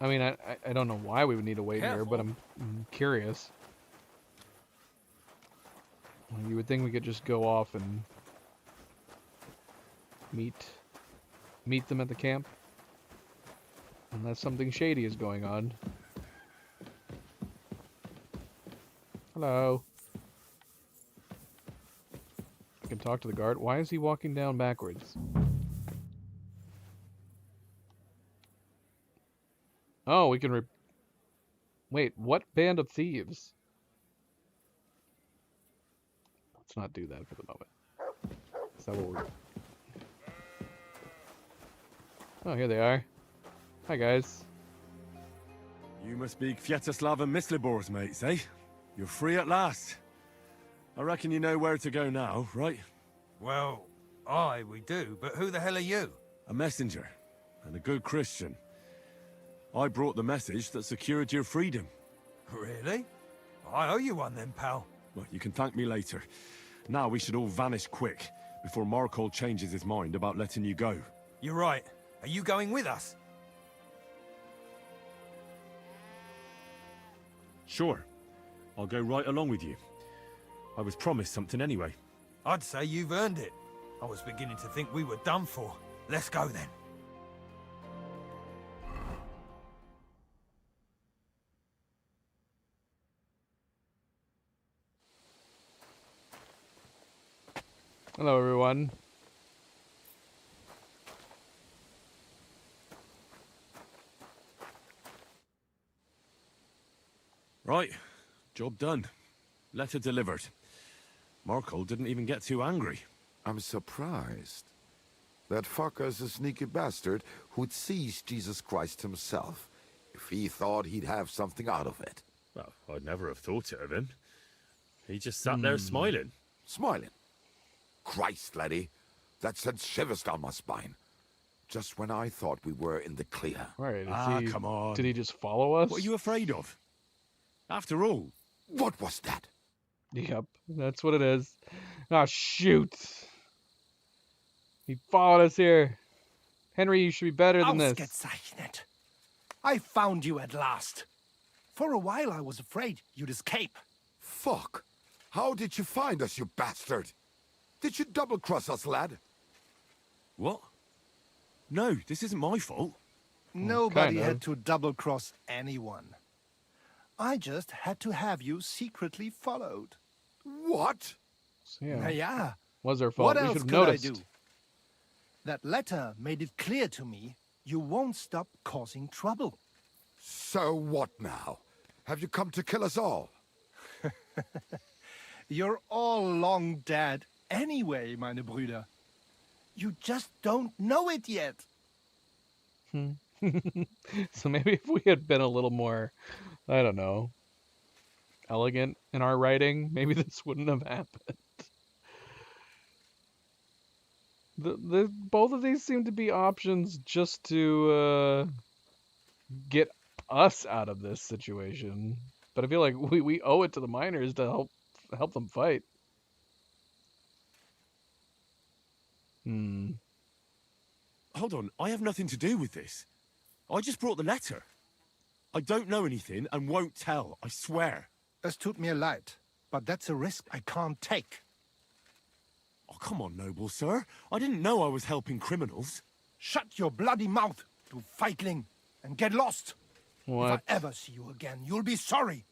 I mean, I don't know why we would need to wait here, but I'm curious. You would think we could just go off and meet them at the camp, unless something shady is going on. Hello. I can talk to the guard. Why is he walking down backwards? Oh, we can wait, what band of thieves? Let's not do that for the moment. Is that what we're... Oh, here they are. Hi, guys. You must be Kviatoslav and Myslibor's mates, eh? You're free at last. I reckon you know where to go now, right? Well, aye, we do, but who the hell are you? A messenger, and a good Christian. I brought the message that secured your freedom. Really? I owe you one then, pal. Well, you can thank me later. Now we should all vanish quick, before Markhold changes his mind about letting you go. You're right. Are you going with us? Sure. I'll go right along with you. I was promised something anyway. I'd say you've earned it. I was beginning to think we were done for. Let's go then. Hello, everyone. Right. Job done. Letter delivered. Markhold didn't even get too angry. I'm surprised. That fucker's a sneaky bastard who'd seize Jesus Christ himself, if he thought he'd have something out of it. Well, I'd never have thought it of him. He just sat there smiling. Smiling? Christ, laddie. That sent shivers down my spine. Just when I thought we were in the clear. Right, come on. Did he just follow us? What are you afraid of? After all. What was that? Yep, that's what it is. Ah, shoot. He followed us here. Henry, you should be better than this. Ausgezeichnet. I found you at last. For a while I was afraid you'd escape. Fuck. How did you find us, you bastard? Did you double-cross us, lad? What? No, this isn't my fault. Nobody had to double-cross anyone. I just had to have you secretly followed. What? Yeah. Yeah. Was our fault. What We else should have could noticed. I do? That letter made it clear to me you won't stop causing trouble. So what now? Have you come to kill us all? You're all long dead anyway, meine Brüder. You just don't know it yet. So maybe if we had been a little more, I don't know, elegant in our writing, maybe this wouldn't have happened. Both of these seem to be options just to get us out of this situation. But I feel like we owe it to the miners to help them fight. Hold on, I have nothing to do with this. I just brought the letter. I don't know anything and won't tell, I swear. Es tut mir leid, but that's a risk I can't take. Oh, come on, noble sir. I didn't know I was helping criminals. Shut your bloody mouth, you feigling, and get lost. What? If I ever see you again, you'll be sorry.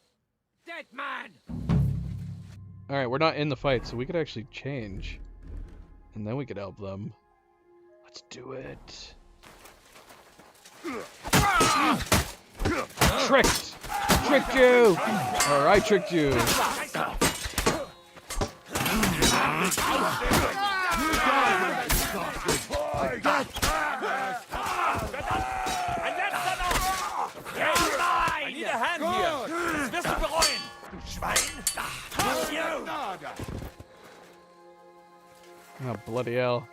Dead man! Alright, we're not in the fight, so we could actually change. And then we could help them. Let's do it. Tricked! Tricked you! Or I tricked you. I need a hand here. Das wirst du bereuen, du Schwein. Oh, bloody hell.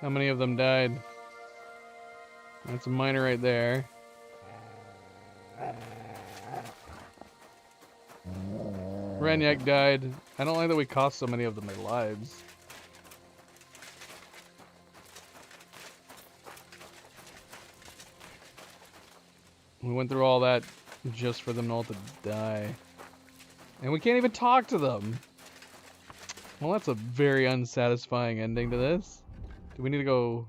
How many of them died? That's a miner right there. Ranyak died. I don't like that we cost so many of them their lives. We went through all that just for them all to die. And we can't even talk to them. Well, that's a very unsatisfying ending to this. Do we need to go...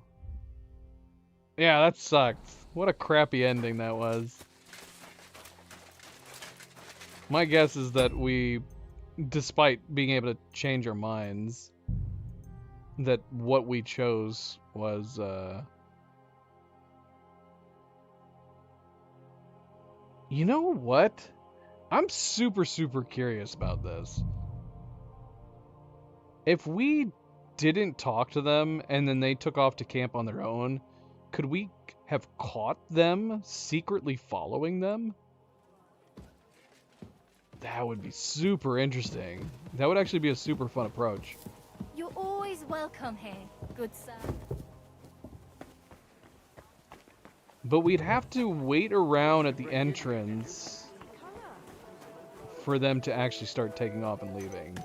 Yeah, that sucked. What a crappy ending that was. My guess is that we, despite being able to change our minds, that what we chose was, You know what? I'm super curious about this. If we didn't talk to them and then they took off to camp on their own, could we have caught them secretly following them? That would be super interesting. That would actually be a super fun approach. You're always welcome here, good sir. But we'd have to wait around at the entrance for them to actually start taking off and leaving.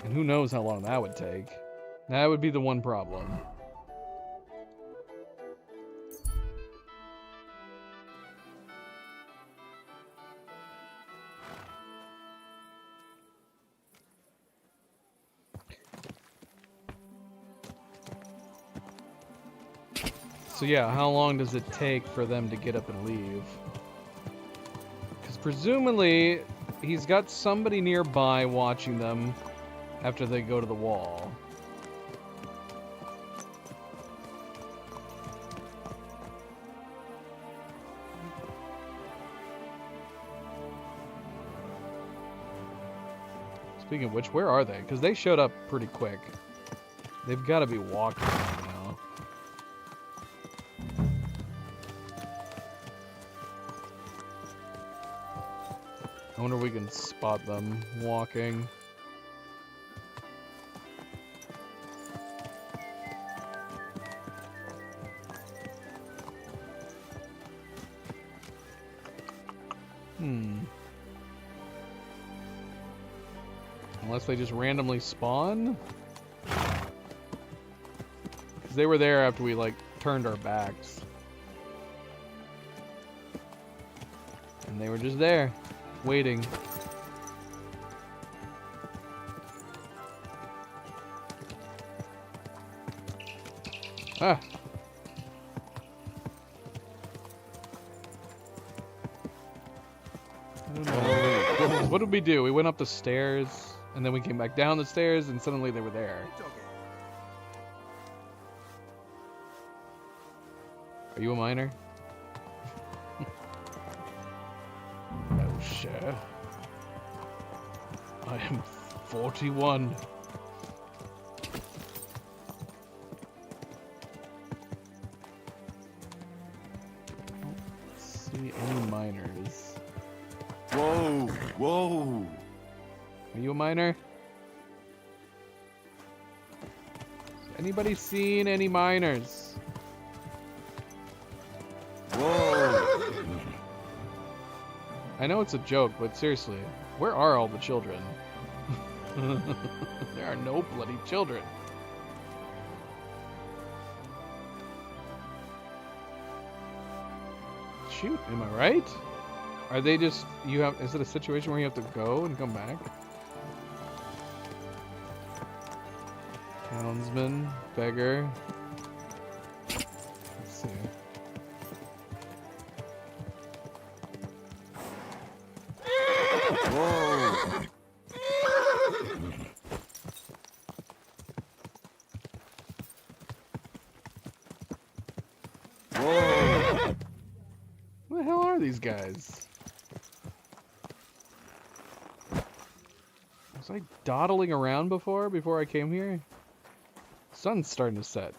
And who knows how long that would take. That would be the one problem. So yeah, how long does it take for them to get up and leave? Because presumably, he's got somebody nearby watching them after they go to the wall. Speaking of which, where are they? Because they showed up pretty quick. They've got to be walking right now. I wonder if we can spot them walking. Unless they just randomly spawn? Because they were there after we, like, turned our backs. And they were just there, waiting. Ah! I don't know. What did we do? We went up the stairs, and then we came back down the stairs, and suddenly they were there. Are you a miner? No, sir. I am 41. See any miners? Whoa, whoa. Are you a miner? Anybody seen any miners? Whoa. I know it's a joke, but seriously, where are all the children? There are no bloody children. Shoot, am I right? Are they just, is it a situation where you have to go and come back? Townsman, beggar. Let's see. Whoa. Whoa. Who the hell are these guys? Was I dawdling around before I came here? Sun's starting to set.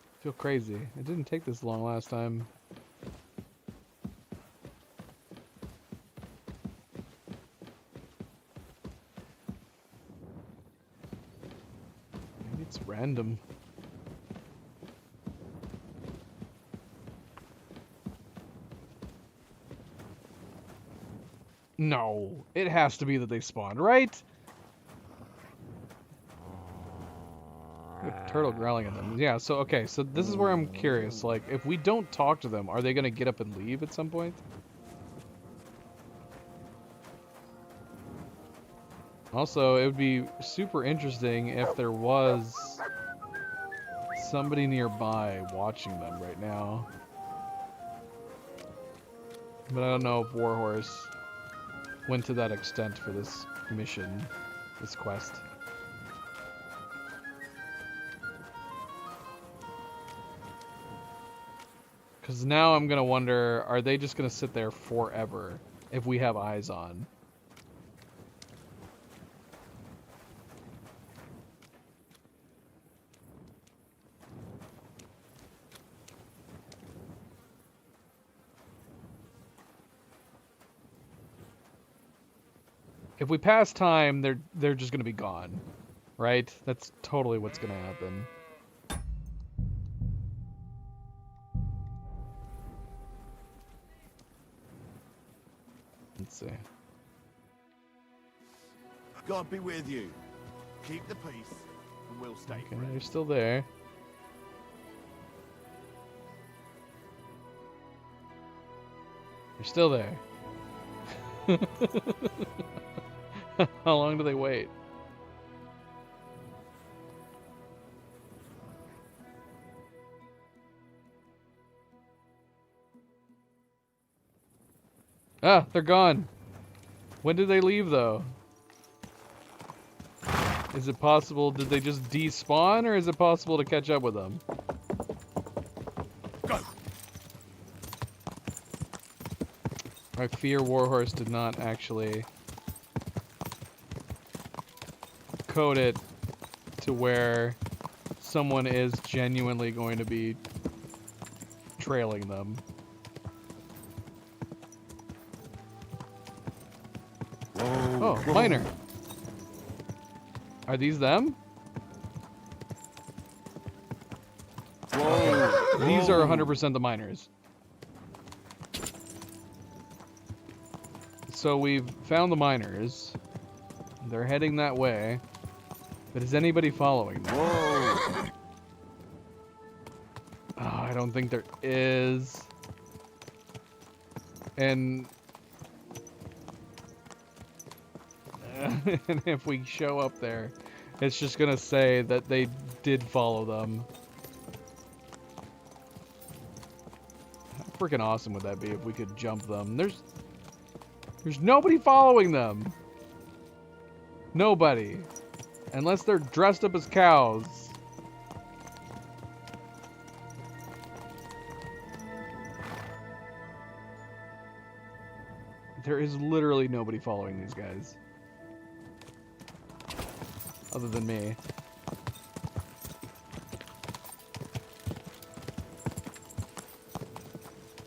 I feel crazy. It didn't take this long last time. Maybe it's random. No, it has to be that they spawned, right? A turtle growling at them. Yeah, so okay, so this is where I'm curious. Like, if we don't talk to them, are they gonna get up and leave at some point? Also, it would be super interesting if there was somebody nearby watching them right now. But I don't know if Warhorse went to that extent for this mission, this quest. Because now I'm going to wonder, are they just going to sit there forever if we have eyes on? If we pass time, they're just going to be gone, right? That's totally what's going to happen. Let's see. God be with you. Keep the peace, and we'll stay Okay, friends. they're still there. They're still there. How long do they wait? Ah, they're gone. When did they leave, though? Is it possible, did they just despawn, or is it possible to catch up with them? Go. I fear Warhorse did not actually code it to where someone is genuinely going to be trailing them. Oh, miner. Are these them? Whoa. These are 100% the miners. So we've found the miners. They're heading that way. But is anybody following them? Whoa. Oh, I don't think there is. And and if we show up there, it's just gonna say that they did follow them. How freaking awesome would that be if we could jump them? There's nobody following them. Nobody. Unless they're dressed up as cows. There is literally nobody following these guys. Other than me.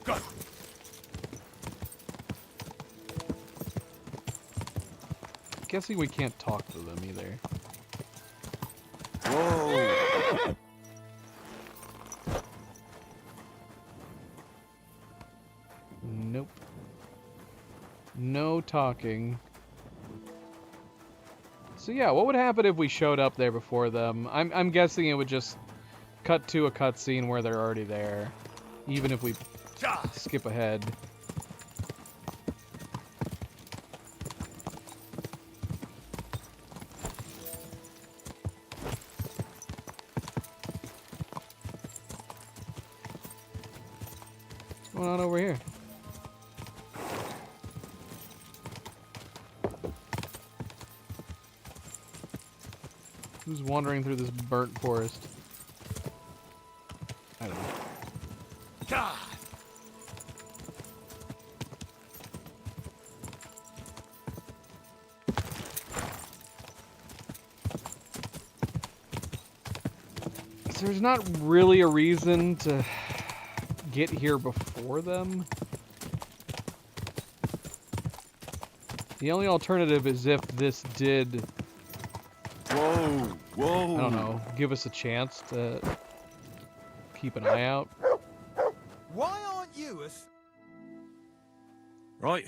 Go. Guessing we can't talk to them either. Whoa. Nope. No talking. So yeah, what would happen if we showed up there before them? I'm guessing it would just cut to a cutscene where they're already there, even if we skip ahead. What's going on over here? Who's wandering through this burnt forest? I don't know. God. So there's not really a reason to get here before them. The only alternative is if this did... Whoa, whoa. I don't know, give us a chance to keep an eye out. Why aren't you Right,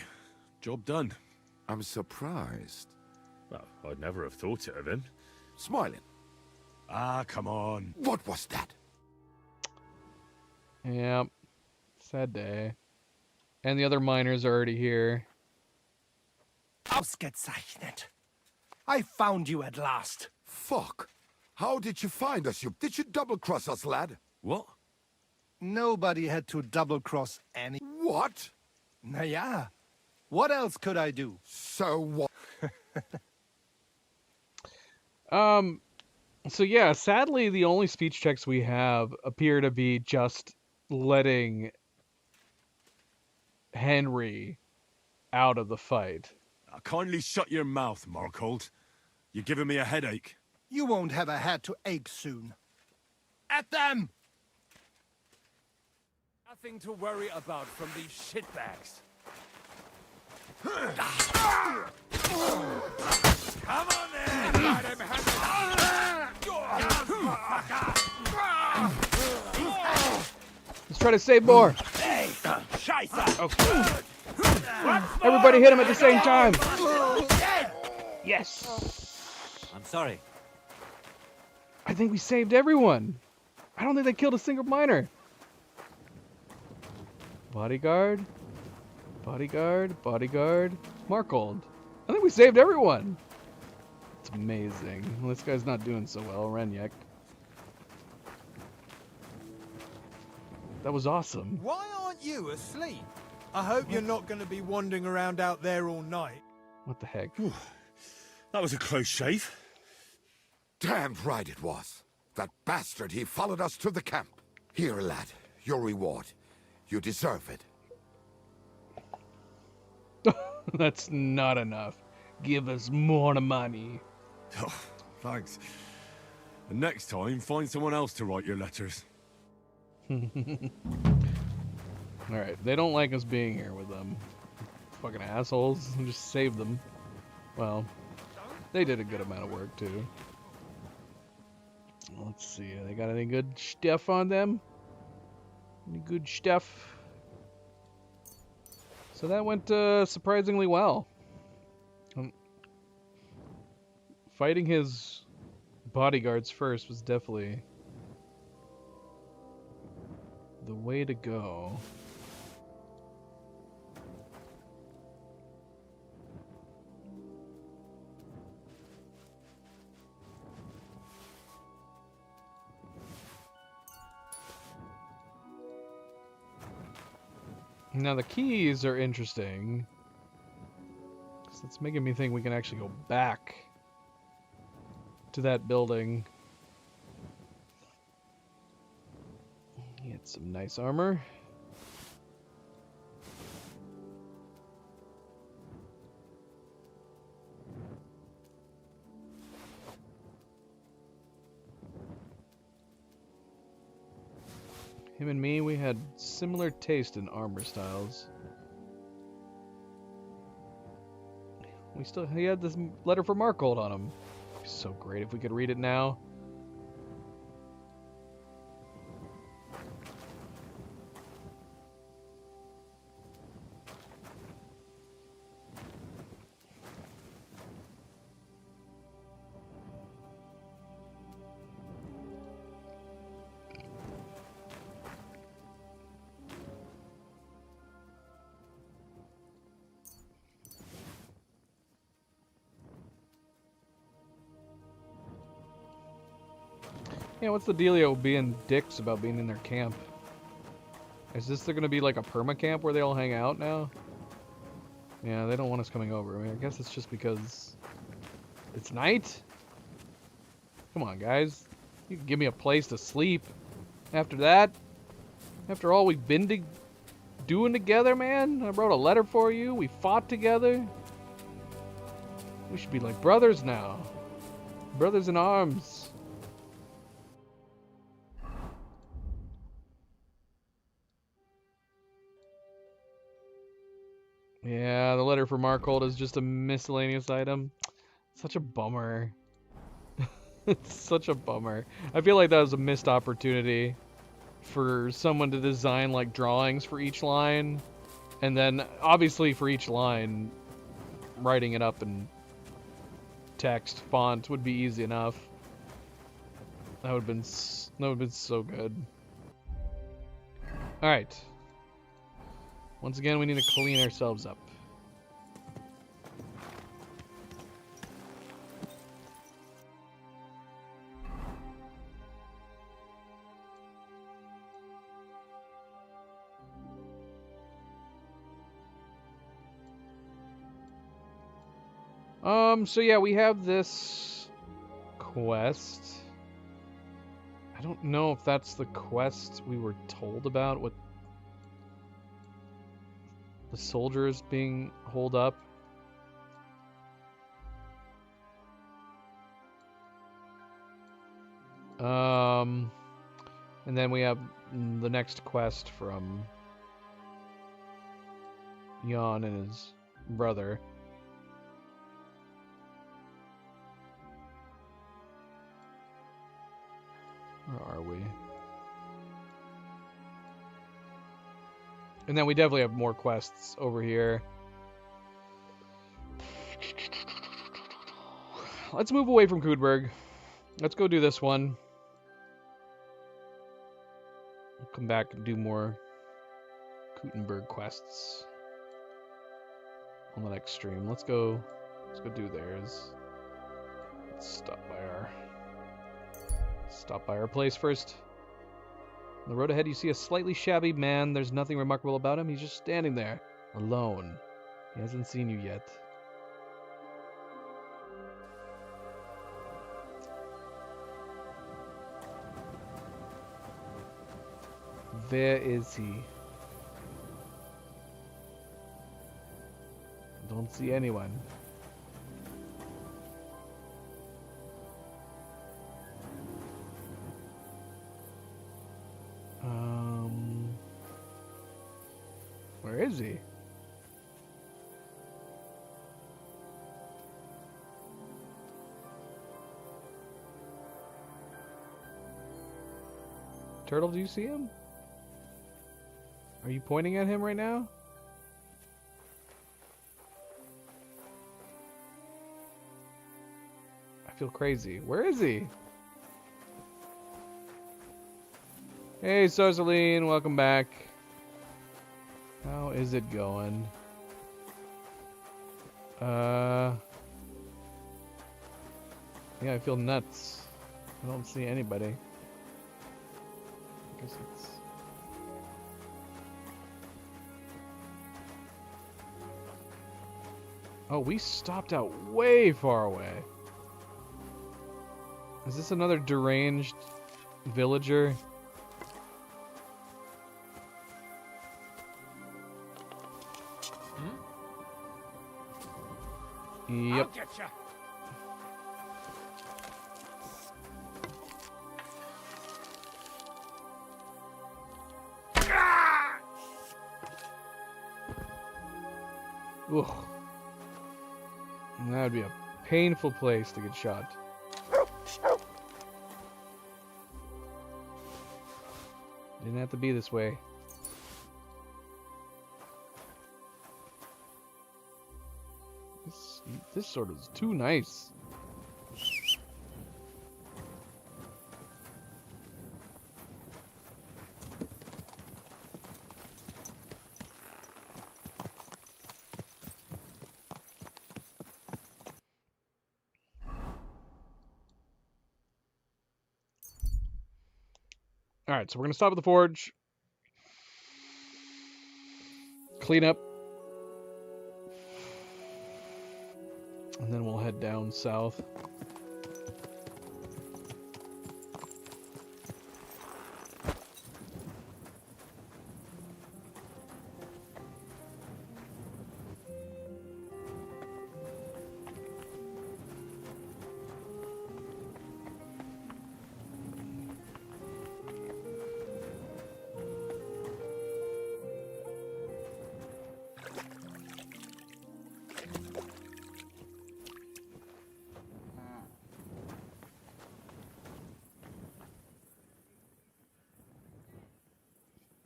job done. I'm surprised. Well, I'd never have thought it of him. Smiling. Ah, come on. What was that? Yep. Sad day. And the other miners are already here. Ausgezeichnet. I found you at last. Fuck. How did you find us? Did you double-cross us, lad? What? Nobody had to double-cross any... What? Naja. What else could I do? So what? So yeah, sadly the only speech checks we have appear to be just letting Henry out of the fight. Kindly shut your mouth, Markhold. You're giving me a headache. You won't have a head to ache soon. At them! Nothing to worry about from these shitbags. Come on then! Let him have it! Let's try to save more. Hey, Scheiße! Okay. Everybody hit him at the same time. Yes. I'm sorry. I think we saved everyone. I don't think they killed a single miner. Bodyguard. Bodyguard. Bodyguard. Markhold. I think we saved everyone. It's amazing. Well, this guy's not doing so well, Renyek. That was awesome. Why aren't you asleep? I hope you're not going to be wandering around out there all night. What the heck? That was a close shave. Damned right it was. That bastard, he followed us to the camp. Here, lad, your reward. You deserve it. That's not enough. Give us more money. Oh, thanks. And next time, find someone else to write your letters. Alright, they don't like us being here with them. Fucking assholes. Just save them. Well, they did a good amount of work, too. Let's see, they got any good stuff on them? Any good stuff? So that went surprisingly well. Fighting his bodyguards first was definitely the way to go. Now the keys are interesting. So it's making me think we can actually go back to that building. Get some nice armor. Him and me, we had similar taste in armor styles. He had this letter from Markhold on him. It'd be so great if we could read it now. Yeah, what's the dealio being dicks about being in their camp? Is this going to be like a perma camp where they all hang out now? Yeah, they don't want us coming over. I mean, I guess it's just because it's night? Come on, guys. You can give me a place to sleep. After that? After all we've been doing together, man? I wrote a letter for you. We fought together. We should be like brothers now. Brothers in arms. Yeah, the letter from Markhold is just a miscellaneous item. Such a bummer. It's such a bummer. I feel like that was a missed opportunity for someone to design like drawings for each line, and then obviously for each line writing it up in text font would be easy enough. That would have been so good. All right. Once again, we need to clean ourselves up. So yeah, we have this quest. I don't know if that's the quest we were told about. What? The soldiers being holed up. And then we have the next quest from Jan and his brother. Where are we? And then we definitely have more quests over here. Let's move away from Kudberg. Let's go do this one. We'll come back and do more Kuttenberg quests on the next stream. Let's go do theirs. Let's stop by our place first. On the road ahead, you see a slightly shabby man. There's nothing remarkable about him. He's just standing there, alone. He hasn't seen you yet. Where is he? Don't see anyone. Where is he? Turtle, do you see him? Are you pointing at him right now? I feel crazy. Where is he? Hey, Sarsaline, welcome back. How is it going? Yeah, I feel nuts. I don't see anybody. I guess it's... Oh, we stopped out way far away. Is this another deranged villager? Yep. I'll get ya. Ugh. That would be a painful place to get shot. Didn't have to be this way. This sort of is too nice. Alright, so we're going to stop at the forge. Clean up. And then we'll head down south.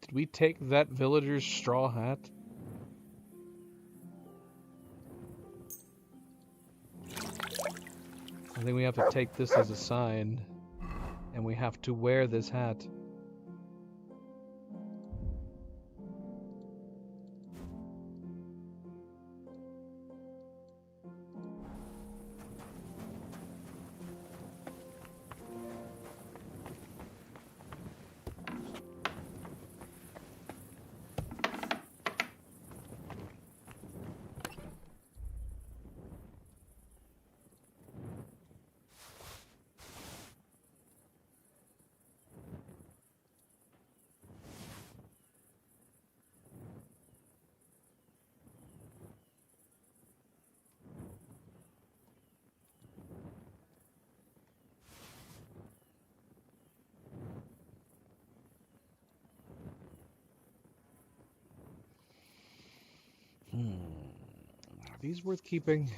Did we take that villager's straw hat? I think we have to take this as a sign, and we have to wear this hat. Are these worth keeping?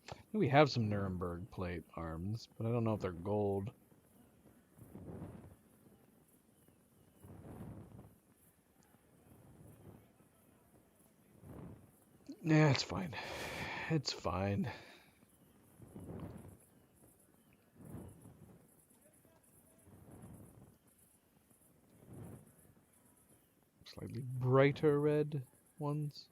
I think we have some Nuremberg plate arms, but I don't know if they're gold. Yeah, it's fine. It's fine. Slightly brighter red ones.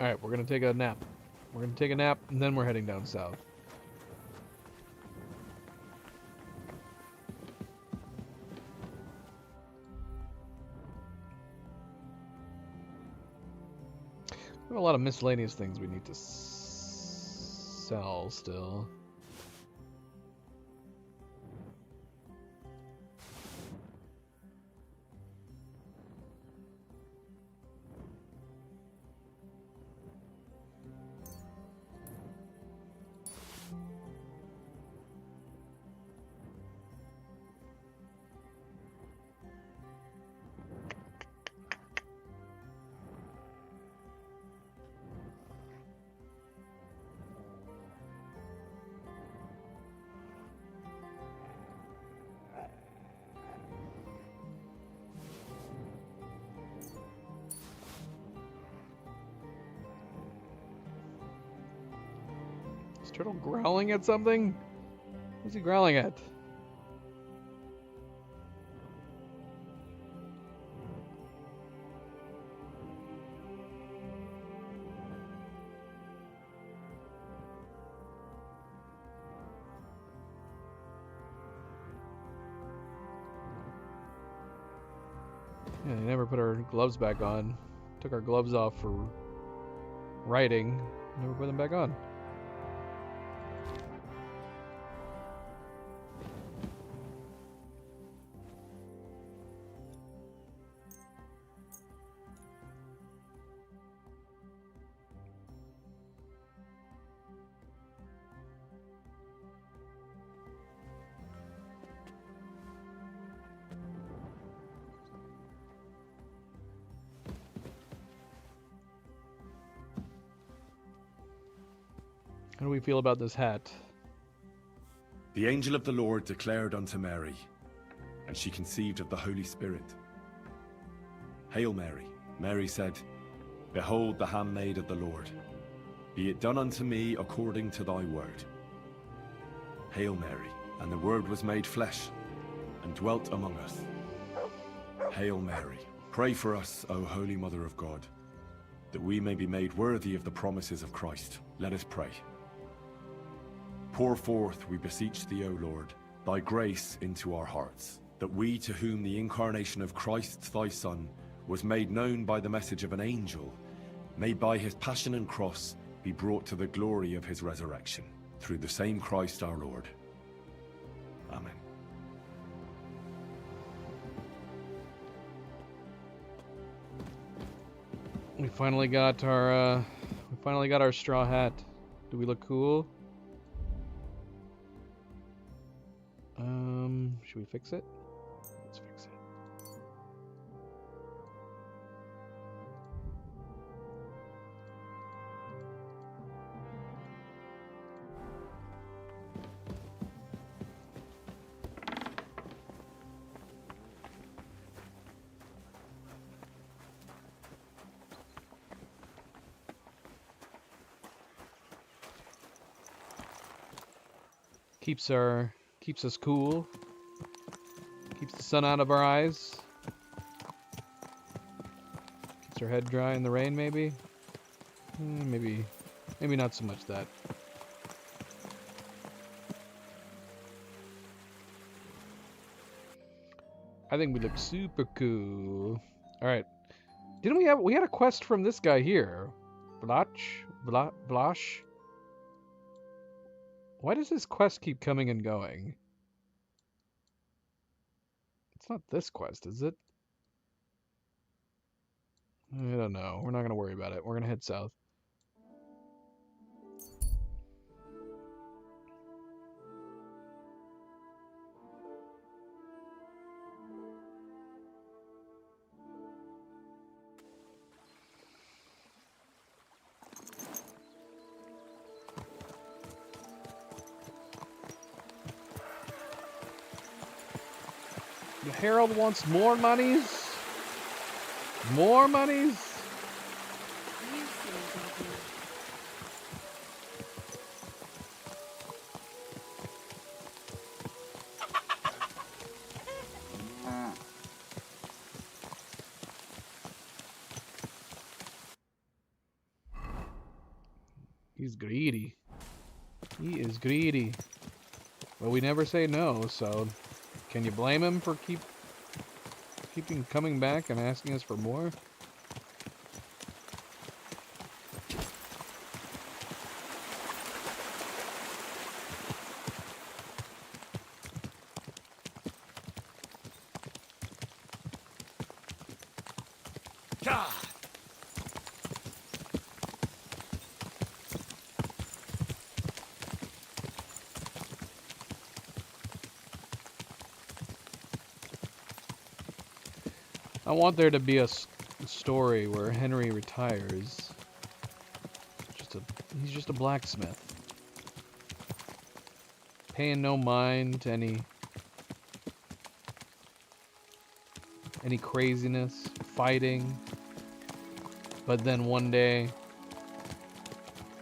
Alright, we're gonna take a nap. We're gonna take a nap, and then we're heading down south. We have a lot of miscellaneous things we need to sell still. Is Turtle growling at something? What's he growling at? Yeah, they never put our gloves back on. Took our gloves off for writing. Never put them back on. How do we feel about this hat? The angel of the Lord declared unto Mary, and she conceived of the Holy Spirit. Hail Mary. Mary said, Behold the handmaid of the Lord. Be it done unto me according to thy word. Hail Mary. And the Word was made flesh, and dwelt among us. Hail Mary. Pray for us, O Holy Mother of God, that we may be made worthy of the promises of Christ. Let us pray. Pour forth, we beseech thee, O Lord, thy grace into our hearts, that we, to whom the incarnation of Christ thy Son was made known by the message of an angel, may by his passion and cross be brought to the glory of his resurrection, through the same Christ our Lord. Amen. We finally got our straw hat. Do we look cool? Should we fix it? Let's fix it. Keeps us cool. Keeps the sun out of our eyes. Keeps our head dry in the rain, maybe. Maybe not so much that. I think we look super cool. All right. Didn't we had a quest from this guy here? Blash? Why does this quest keep coming and going? It's not this quest, is it? I don't know. We're not going to worry about it. We're going to head south. The Herald wants more monies? More monies? He's greedy. He is greedy. But we never say no, so can you blame him for keeping coming back and asking us for more? God! I want there to be a story where Henry retires. He's just a blacksmith. Paying no mind to any craziness, fighting. But then one day,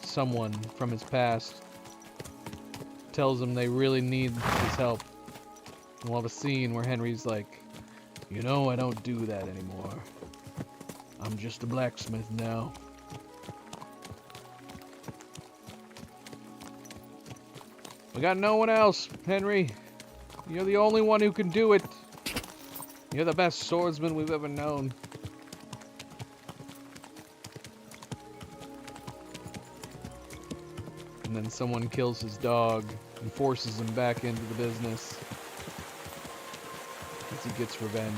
someone from his past tells him they really need his help. And we'll have a scene where Henry's like, you know, I don't do that anymore. I'm just a blacksmith now. We got no one else, Henry. You're the only one who can do it. You're the best swordsman we've ever known. And then someone kills his dog and forces him back into the business. As he gets revenge.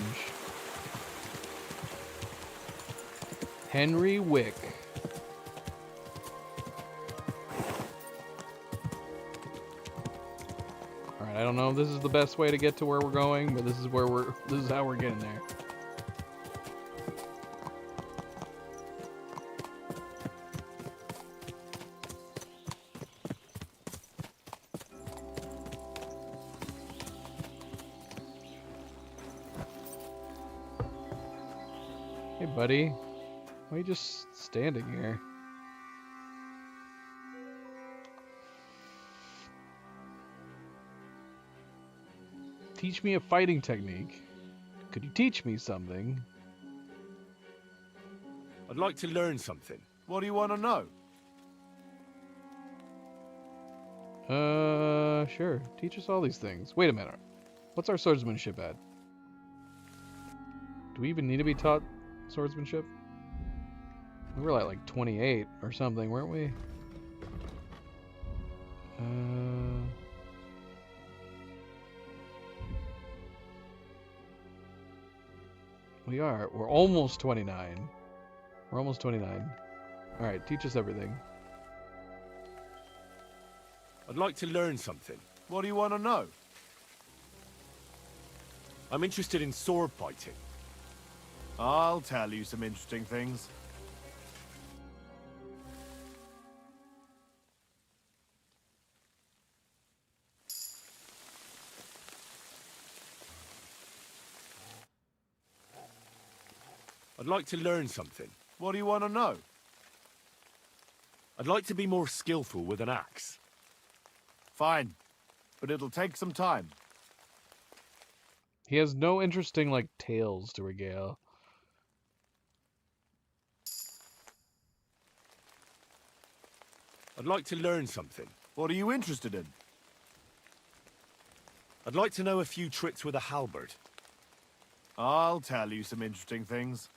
Henry Wick. Alright, I don't know if this is the best way to get to where we're going, but this is how we're getting there. Hey, buddy. Why are you just standing here? Teach me a fighting technique. Could you teach me something? I'd like to learn something. What do you want to know? Sure. Teach us all these things. Wait a minute. What's our swordsmanship at? Do we even need to be taught swordsmanship? We were like 28 or something, weren't we? We are. We're almost 29. We're almost 29. Alright, teach us everything. I'd like to learn something. What do you want to know? I'm interested in sword fighting. I'll tell you some interesting things. I'd like to learn something. What do you want to know? I'd like to be more skillful with an axe. Fine, but it'll take some time. He has no interesting, like, tales to regale. I'd like to learn something. What are you interested in? I'd like to know a few tricks with a halberd. I'll tell you some interesting things.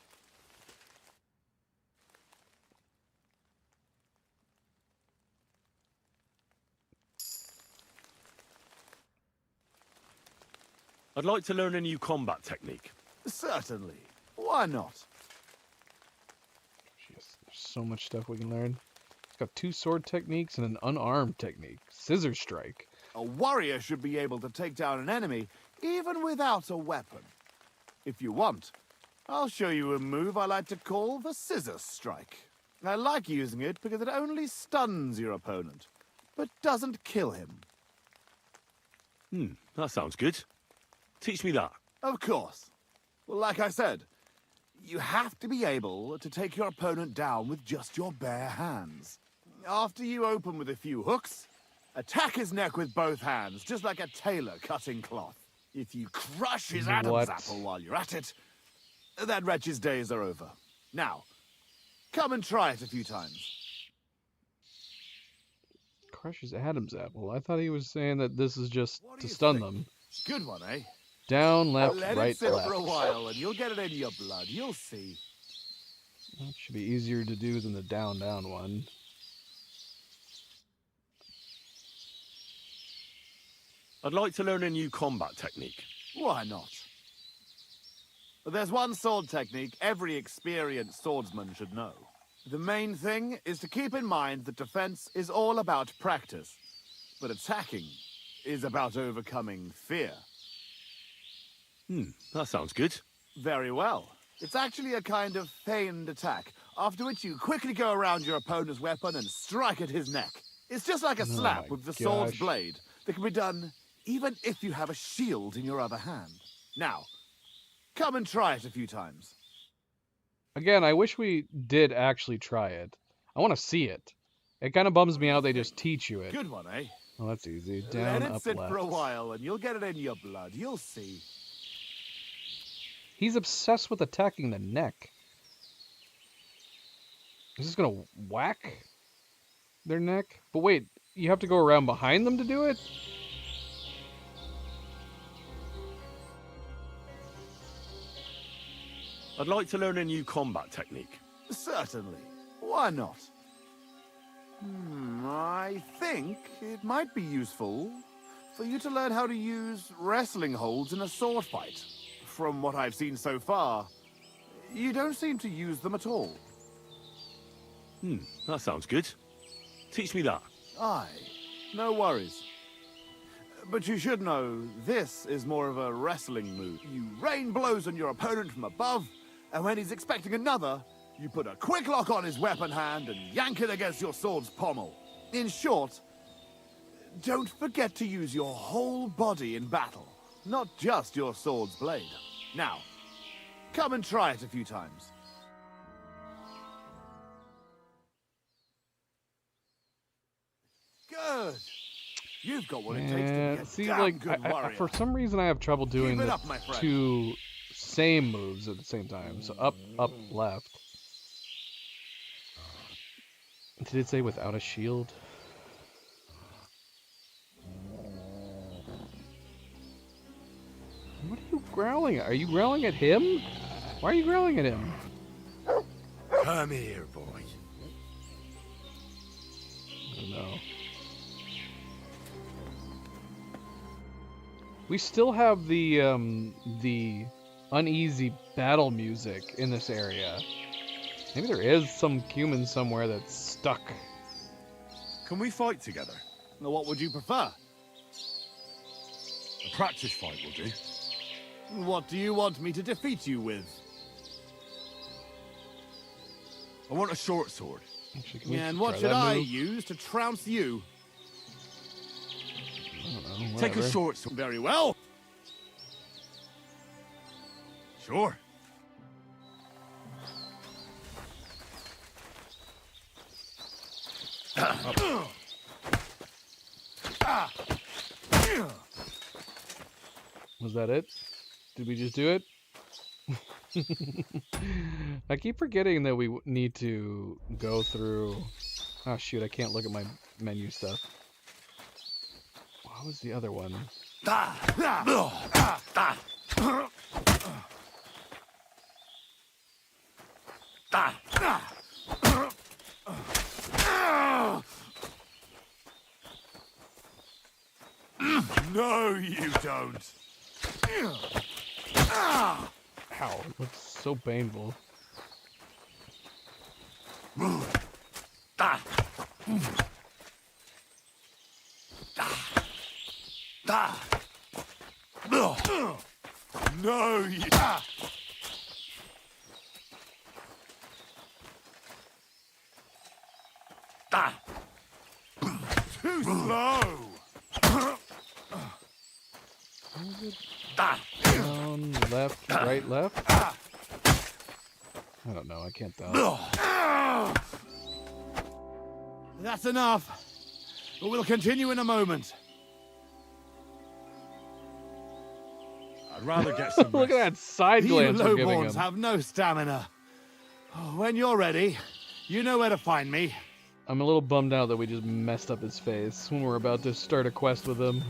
I'd like to learn a new combat technique. Certainly. Why not? so much stuff we can learn. It's got 2 sword techniques and an unarmed technique. Scissor strike. A warrior should be able to take down an enemy even without a weapon. If you want, I'll show you a move I like to call the scissor strike. I like using it because it only stuns your opponent, but doesn't kill him. That sounds good. Teach me that. Of course. Well, like I said, you have to be able to take your opponent down with just your bare hands. After you open with a few hooks, attack his neck with both hands, just like a tailor cutting cloth. If you crush his Adam's apple while you're at it, that wretch's days are over. Now, come and try it a few times. Crushes Adam's apple. I thought he was saying that this is just to stun them. Good one, eh? Down, left, Let right, it sit left. for a while and you'll get it in your blood. You'll see. That should be easier to do than the down, down one. I'd like to learn a new combat technique. Why not? But there's one sword technique every experienced swordsman should know. The main thing is to keep in mind that defense is all about practice, but attacking is about overcoming fear. That sounds good. Very well. It's actually a kind of feigned attack, after which you quickly go around your opponent's weapon and strike at his neck. It's just like a slap with the sword's blade that can be done even if you have a shield in your other hand. Now, come and try it a few times. Again, I wish we did actually try it. I want to see it. It kind of bums me out they just teach you it. Good one, eh? Oh, that's easy. Down, Let it up, sit left. for a while and you'll get it in your blood. You'll see. He's obsessed with attacking the neck. Is this gonna whack their neck? But wait, you have to go around behind them to do it? I'd like to learn a new combat technique. Certainly. Why not? I think it might be useful for you to learn how to use wrestling holds in a sword fight. From what I've seen so far, you don't seem to use them at all. That sounds good. Teach me that. Aye, no worries. But you should know, this is more of a wrestling move. You rain blows on your opponent from above, and when he's expecting another, you put a quick lock on his weapon hand and yank it against your sword's pommel. In short, don't forget to use your whole body in battle, not just your sword's blade. Now, come and try it a few times. Good. You've got what it takes to be a see, damn like, good warrior. for some reason I have trouble doing Keep it the up, my friend. 2 same moves at the same time. So up, up, left. Did it say without a shield? What are you growling at? Are you growling at him? Why are you growling at him? Come here, boy. I don't know. We still have the uneasy battle music in this area. Maybe there is some human somewhere that's stuck. Can we fight together? Now, what would you prefer? A practice fight will do. What do you want me to defeat you with? I want a short sword. Actually, And what should I use to trounce you? I don't know, Take a whatever. short sword. Very well. Sure. Was that it? Did we just do it? I keep forgetting that we need to go through... Oh shoot, I can't look at my menu stuff. What was the other one? No, you don't. Ow, it looks so painful. No, you... Too slow! Down, left, right, left? I don't know, I can't tell. That's enough. We'll continue in a moment. I'd rather get some Look at that side You glance we're giving lowborns him. have no stamina. Oh, when you're ready, you know where to find me. I'm a little bummed out that we just messed up his face when we're about to start a quest with him.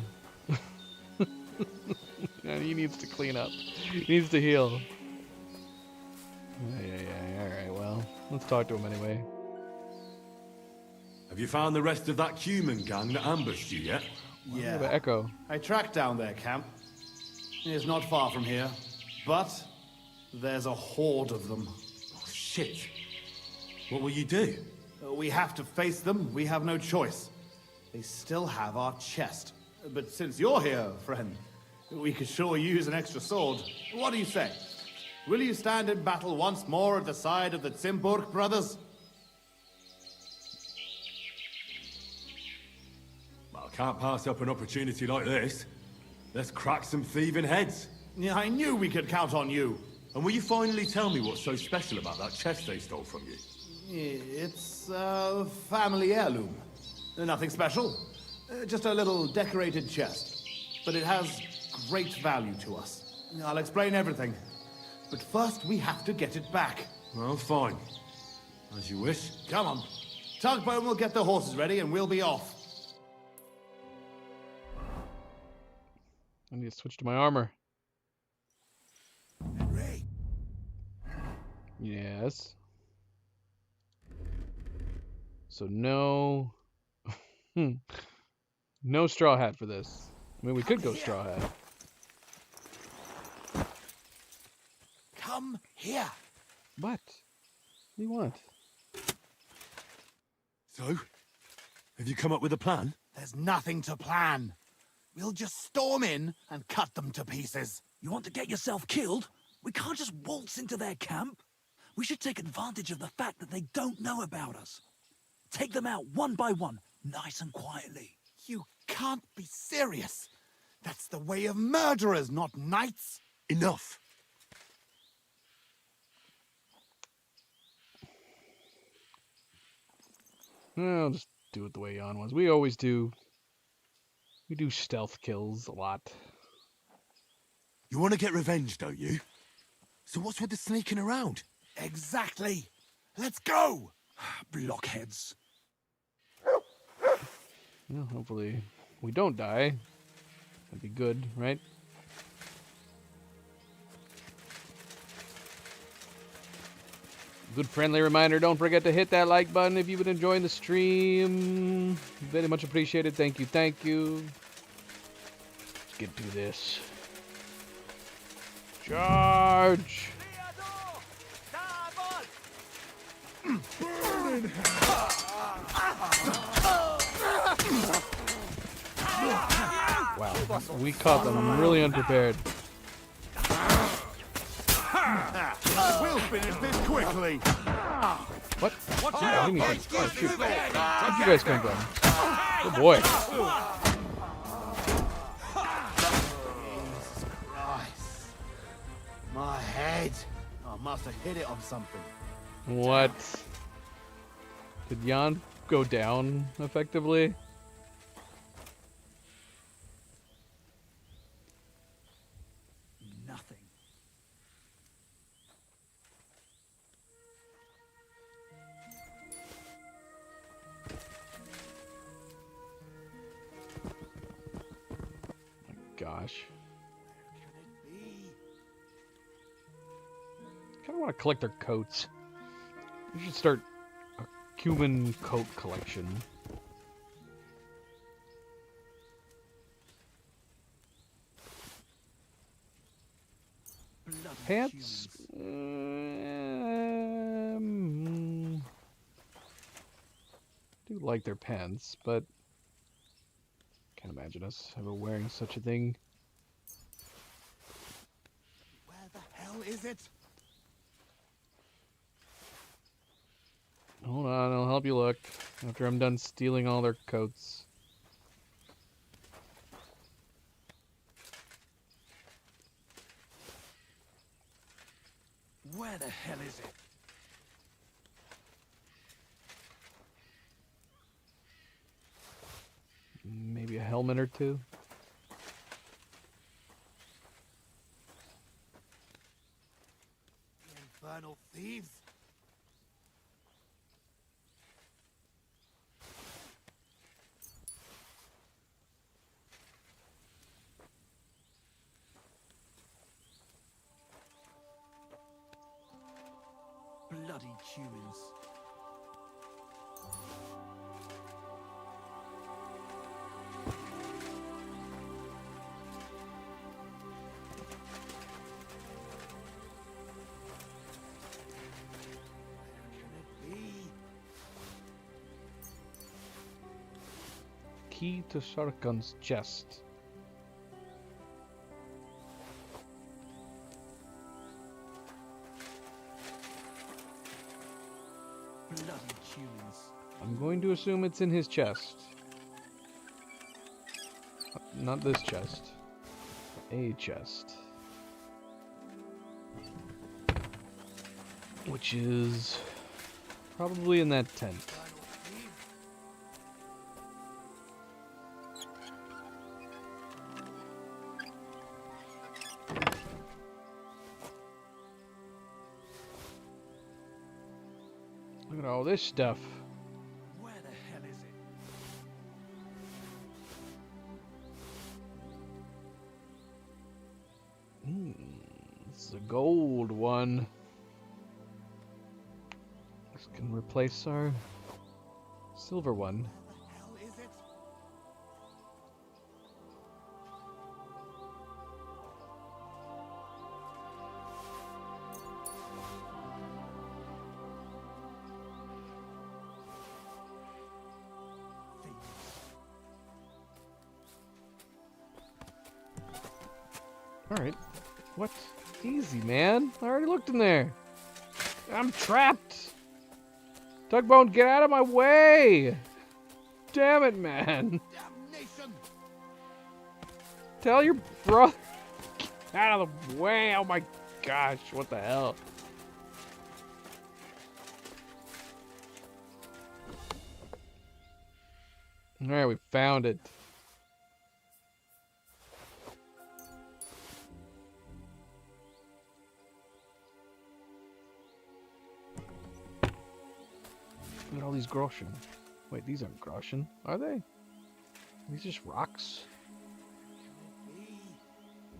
And he needs to clean up. He needs to heal. Yeah, alright, well, let's talk to him anyway. Have you found the rest of that human gang that ambushed you yet? Yeah. The Echo. I tracked down their camp. It's not far from here, but there's a horde of them. Oh, shit. What will you do? We have to face them. We have no choice. They still have our chest. But since you're here, friend, we could sure use an extra sword. What do you say? Will you stand in battle once more at the side of the Zimburg brothers? Well, I can't pass up an opportunity like this. Let's crack some thieving heads. Yeah, I knew we could count on you. And will you finally tell me what's so special about that chest they stole from you? It's a family heirloom. Nothing special. Just a little decorated chest. But it has great value to us. I'll explain everything. But first, we have to get it back. Well, fine. As you wish. Come on. Tugboat will get the horses ready and we'll be off. I need to switch to my armor. Henry. Yes. So no... no straw hat for this. I mean, we could go straw hat. Come here. What? What do you want? So? Have you come up with a plan? There's nothing to plan. We'll just storm in and cut them to pieces. You want to get yourself killed? We can't just waltz into their camp. We should take advantage of the fact that they don't know about us. Take them out one by one, nice and quietly. You can't be serious. That's the way of murderers, not knights. Enough. I'll just do it the way Jan was. We always do. We do stealth kills a lot. You want to get revenge, don't you? So what's with the sneaking around? Exactly. Let's go. Blockheads. Well, hopefully we don't die. That'd be good, right? Good friendly reminder, don't forget to hit that like button if you've been enjoying the stream. Very much appreciated. Thank you, thank you. Let's get to this. Charge! Wow, we caught them really unprepared. We'll finish this quickly. What? What do you mean? Oh, shoot. Where'd you guys come from? Oh boy. Jesus Christ. My head. I must have hit it on something. What? Did Jan go down effectively? Nothing. Gosh. I kind of want to collect their coats. We should start a human coat collection. Pants? like their pants, but can't imagine us ever wearing such a thing. Where the hell is it? Hold on, I'll help you look after I'm done stealing all their coats. Where the hell is it? Maybe a helmet or two. The infernal thieves. Bloody humans. Key to Sargon's chest. Bloody humans. I'm going to assume it's in his chest. Not this chest. A chest. Which is probably in that tent. Look at all this stuff. Where the hell is it? This is a gold one. This can replace our silver one. Alright. What? Easy, man. I already looked in there. I'm trapped. Tugbone, get out of my way. Damn it, man. Damnation! Tell your brother. Get out of the way. Oh my gosh. What the hell? Alright, we found it. Look at all these groschen. Wait, these aren't groschen, are they? Are these just rocks?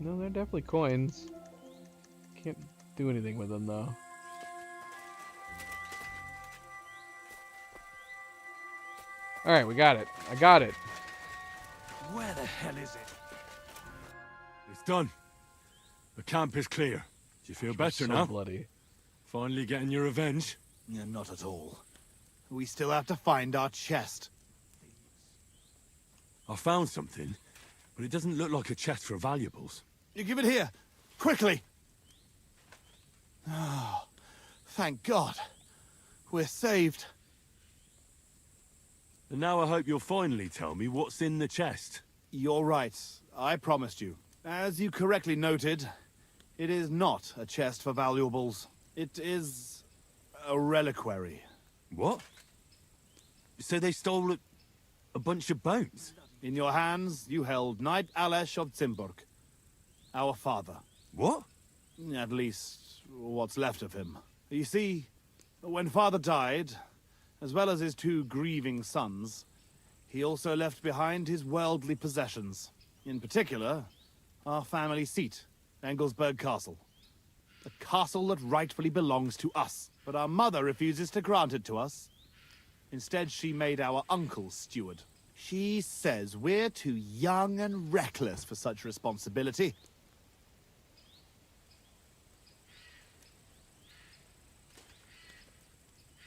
No, they're definitely coins. Can't do anything with them, though. Alright, we got it. I got it. Where the hell is it? It's done. The camp is clear. Do you feel better so now? Bloody. Finally getting your revenge? Yeah, not at all. We still have to find our chest. I found something, but it doesn't look like a chest for valuables. You give it here, quickly. Oh, thank God. We're saved. And now I hope you'll finally tell me what's in the chest. You're right. I promised you. As you correctly noted, it is not a chest for valuables. It is a reliquary. What? So they stole a bunch of bones? In your hands, you held Knight Alesh of Zimburg, our father. What? At least, what's left of him. You see, when father died, as well as his two grieving sons, he also left behind his worldly possessions. In particular, our family seat, Engelsberg Castle. A castle that rightfully belongs to us. But our mother refuses to grant it to us. Instead, she made our uncle steward. She says we're too young and reckless for such responsibility.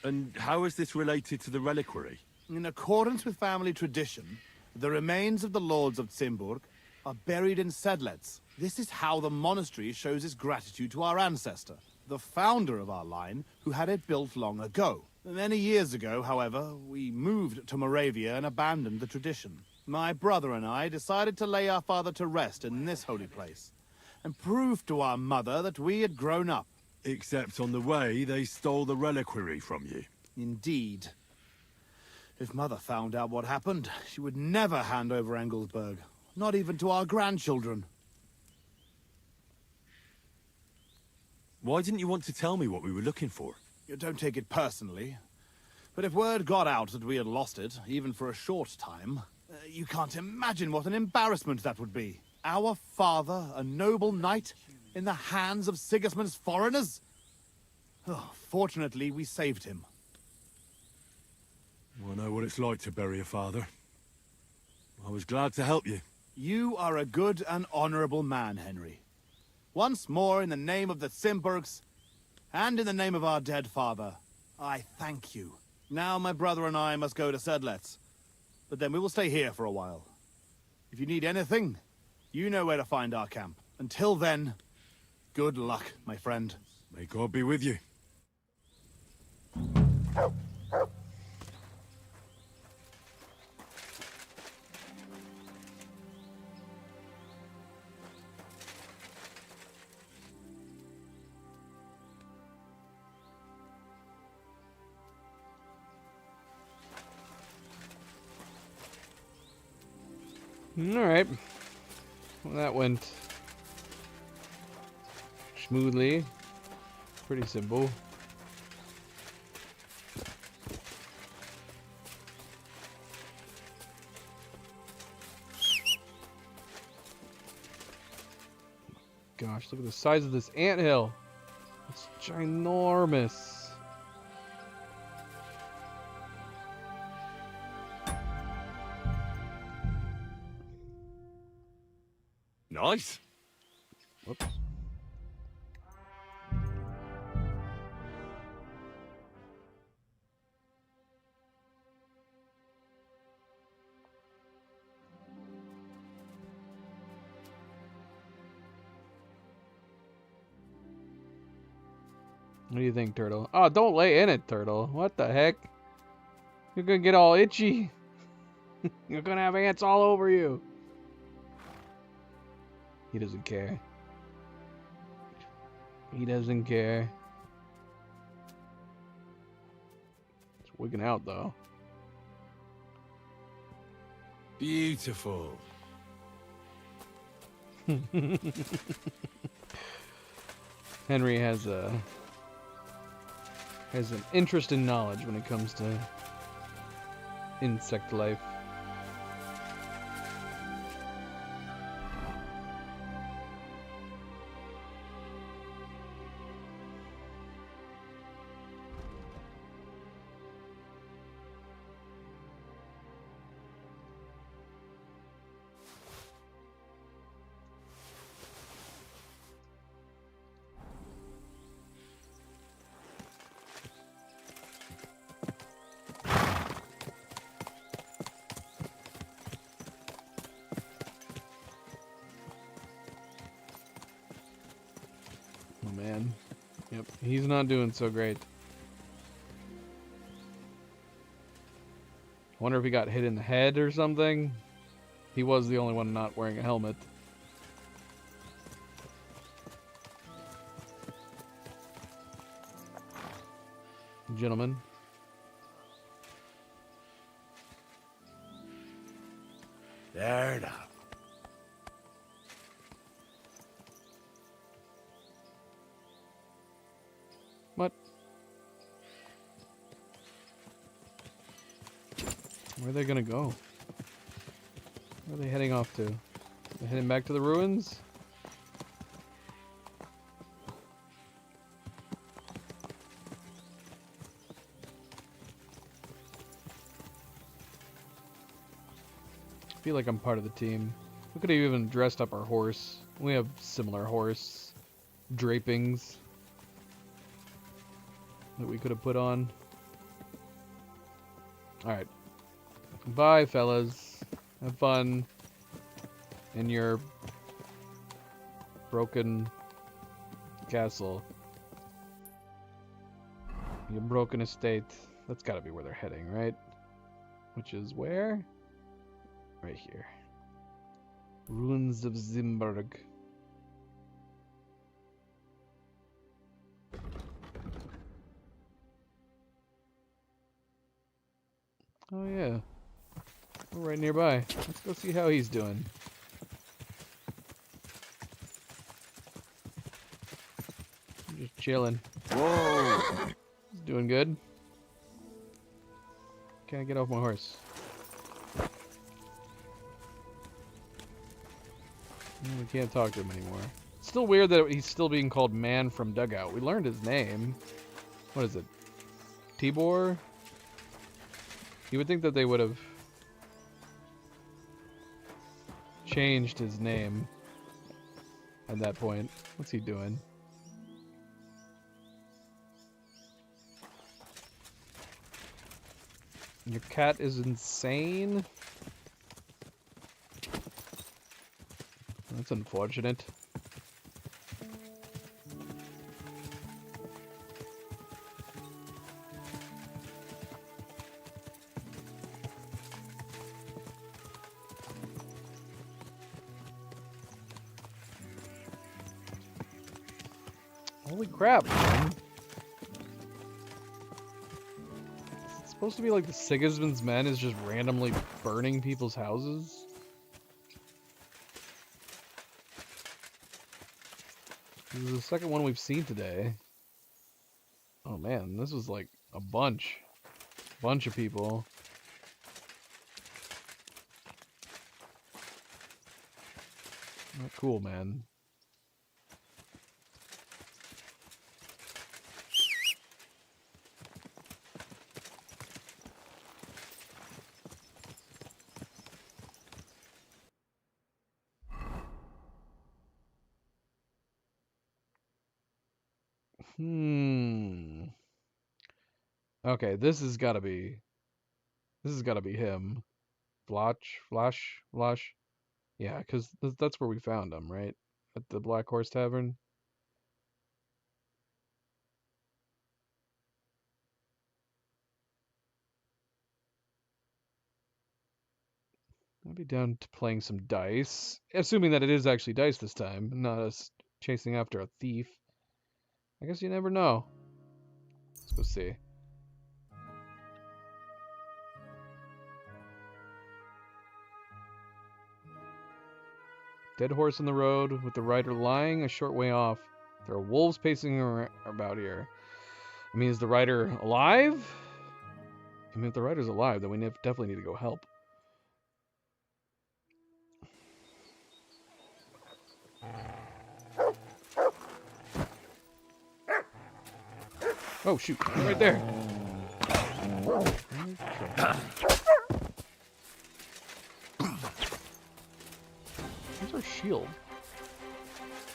And how is this related to the reliquary? In accordance with family tradition, the remains of the lords of Zimburg are buried in Sedlets. This is how the monastery shows its gratitude to our ancestor, the founder of our line, who had it built long ago. Many years ago, however, we moved to Moravia and abandoned the tradition. My brother and I decided to lay our father to rest in this holy place, and prove to our mother that we had grown up. Except on the way, they stole the reliquary from you. Indeed. If Mother found out what happened, she would never hand over Engelsberg. Not even to our grandchildren. Why didn't you want to tell me what we were looking for? You don't take it personally. But if word got out that we had lost it, even for a short time, you can't imagine what an embarrassment that would be. Our father, a noble knight, in the hands of Sigismund's foreigners? Oh, fortunately, we saved him. I know what it's like to bury a father. I was glad to help you. You are a good and honorable man, Henry. Once more, in the name of the Zimburgs, and in the name of our dead father, I thank you. Now my brother and I must go to Sedlets, but then we will stay here for a while. If you need anything, you know where to find our camp. Until then, good luck, my friend. May God be with you. Alright. Well, that went smoothly. Pretty simple. Gosh, look at the size of this anthill. It's ginormous. Nice. Whoops. What do you think, Turtle? Oh, don't lay in it, Turtle. What the heck? You're gonna get all itchy. You're gonna have ants all over you. He doesn't care. He doesn't care. It's wigging out, though. Beautiful. Henry has an interest in knowledge when it comes to insect life. Man. Yep, he's not doing so great. Wonder if he got hit in the head or something. He was the only one not wearing a helmet. Gentlemen. There now. What? Where are they gonna go? Where are they heading off to? They're heading back to the ruins? I feel like I'm part of the team. We could have even dressed up our horse. We have similar horse drapings that we could have put on. Alright, Bye, fellas. Have fun in your broken castle. Your broken estate. That's gotta be where they're heading, right? Which is where? Right here. Ruins of Zimburg. Oh yeah. We're right nearby. Let's go see how he's doing. I'm just chilling. Whoa! He's doing good. Can I get off my horse? We can't talk to him anymore. It's still weird that he's still being called Man from Dugout. We learned his name. What is it? Tibor? You would think that they would have changed his name at that point. What's he doing? Your cat is insane? That's unfortunate. Holy crap, man. It's supposed to be like the Sigismund's Men is just randomly burning people's houses? This is the second one we've seen today. Oh man, this was like a bunch of people. Not cool, man. Okay, this has gotta be him. Flash. Yeah, because that's where we found him, right? At the Black Horse Tavern. I'd be down to playing some dice. Assuming that it is actually dice this time, not us chasing after a thief. I guess you never know. Let's go see. Dead horse in the road with the rider lying a short way off. There are wolves pacing about here. I mean, is the rider alive? I mean, if the rider's alive, then we definitely need to go help. Oh shoot, right there. Where's our shield?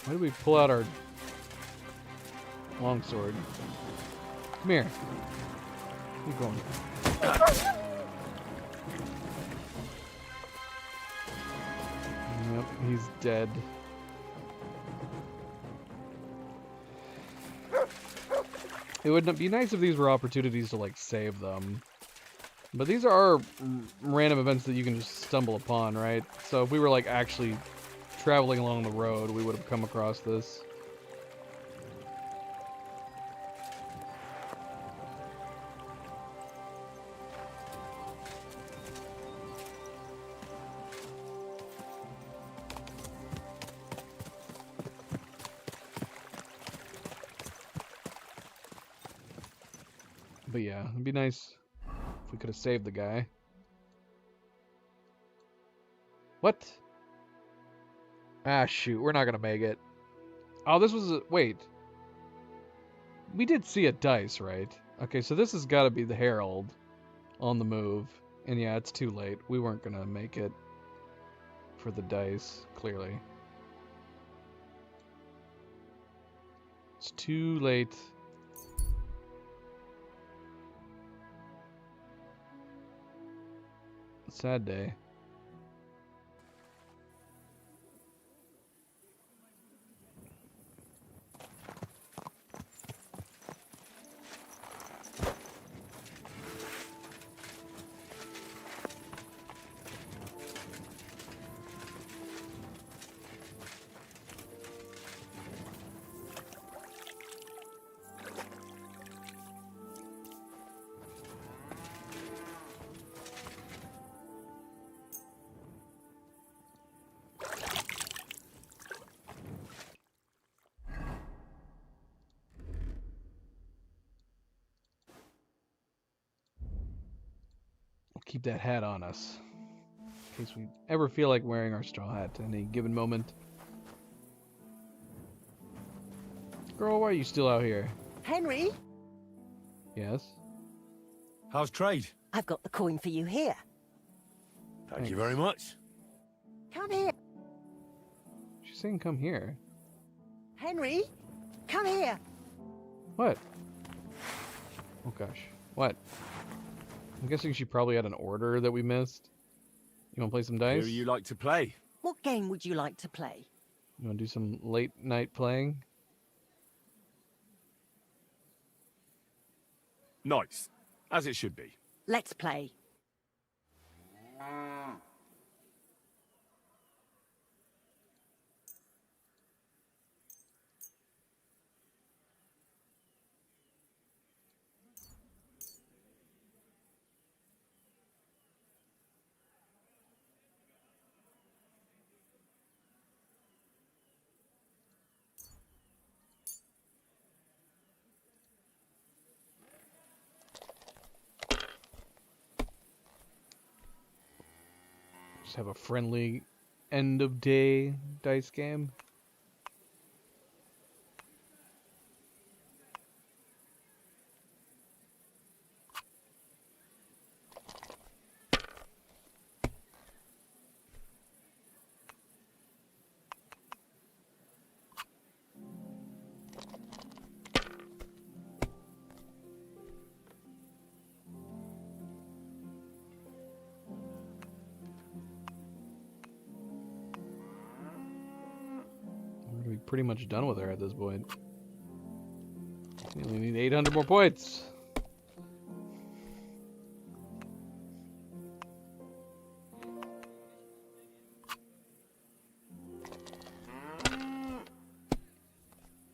Why did we pull out our longsword? Come here. Keep going. Yep, he's dead. It would be nice if these were opportunities to, like, save them. But these are random events that you can just stumble upon, right? So if we were, like, actually traveling along the road, we would have come across this. But yeah, it'd be nice if we could have saved the guy. What? Ah, shoot, we're not gonna make it. Oh, this was wait. We did see a dice, right? Okay, so this has got to be the Herald on the move. And yeah, it's too late. We weren't gonna make it for the dice, clearly. It's too late. Sad day. Keep that hat on us in case we ever feel like wearing our straw hat at any given moment. Girl, why are you still out here? Henry, Yes? How's trade? I've got the coin for you here. Thank you very much. Come here. She's saying come here. Henry, come here. What? Oh gosh. What? I'm guessing she probably had an order that we missed. You want to play some dice? Who you like to play? What game would you like to play? You want to do some late night playing? Nice. As it should be. Let's play. Just have a friendly end of day dice game. We're pretty much done with her at this point. We only need 800 more points.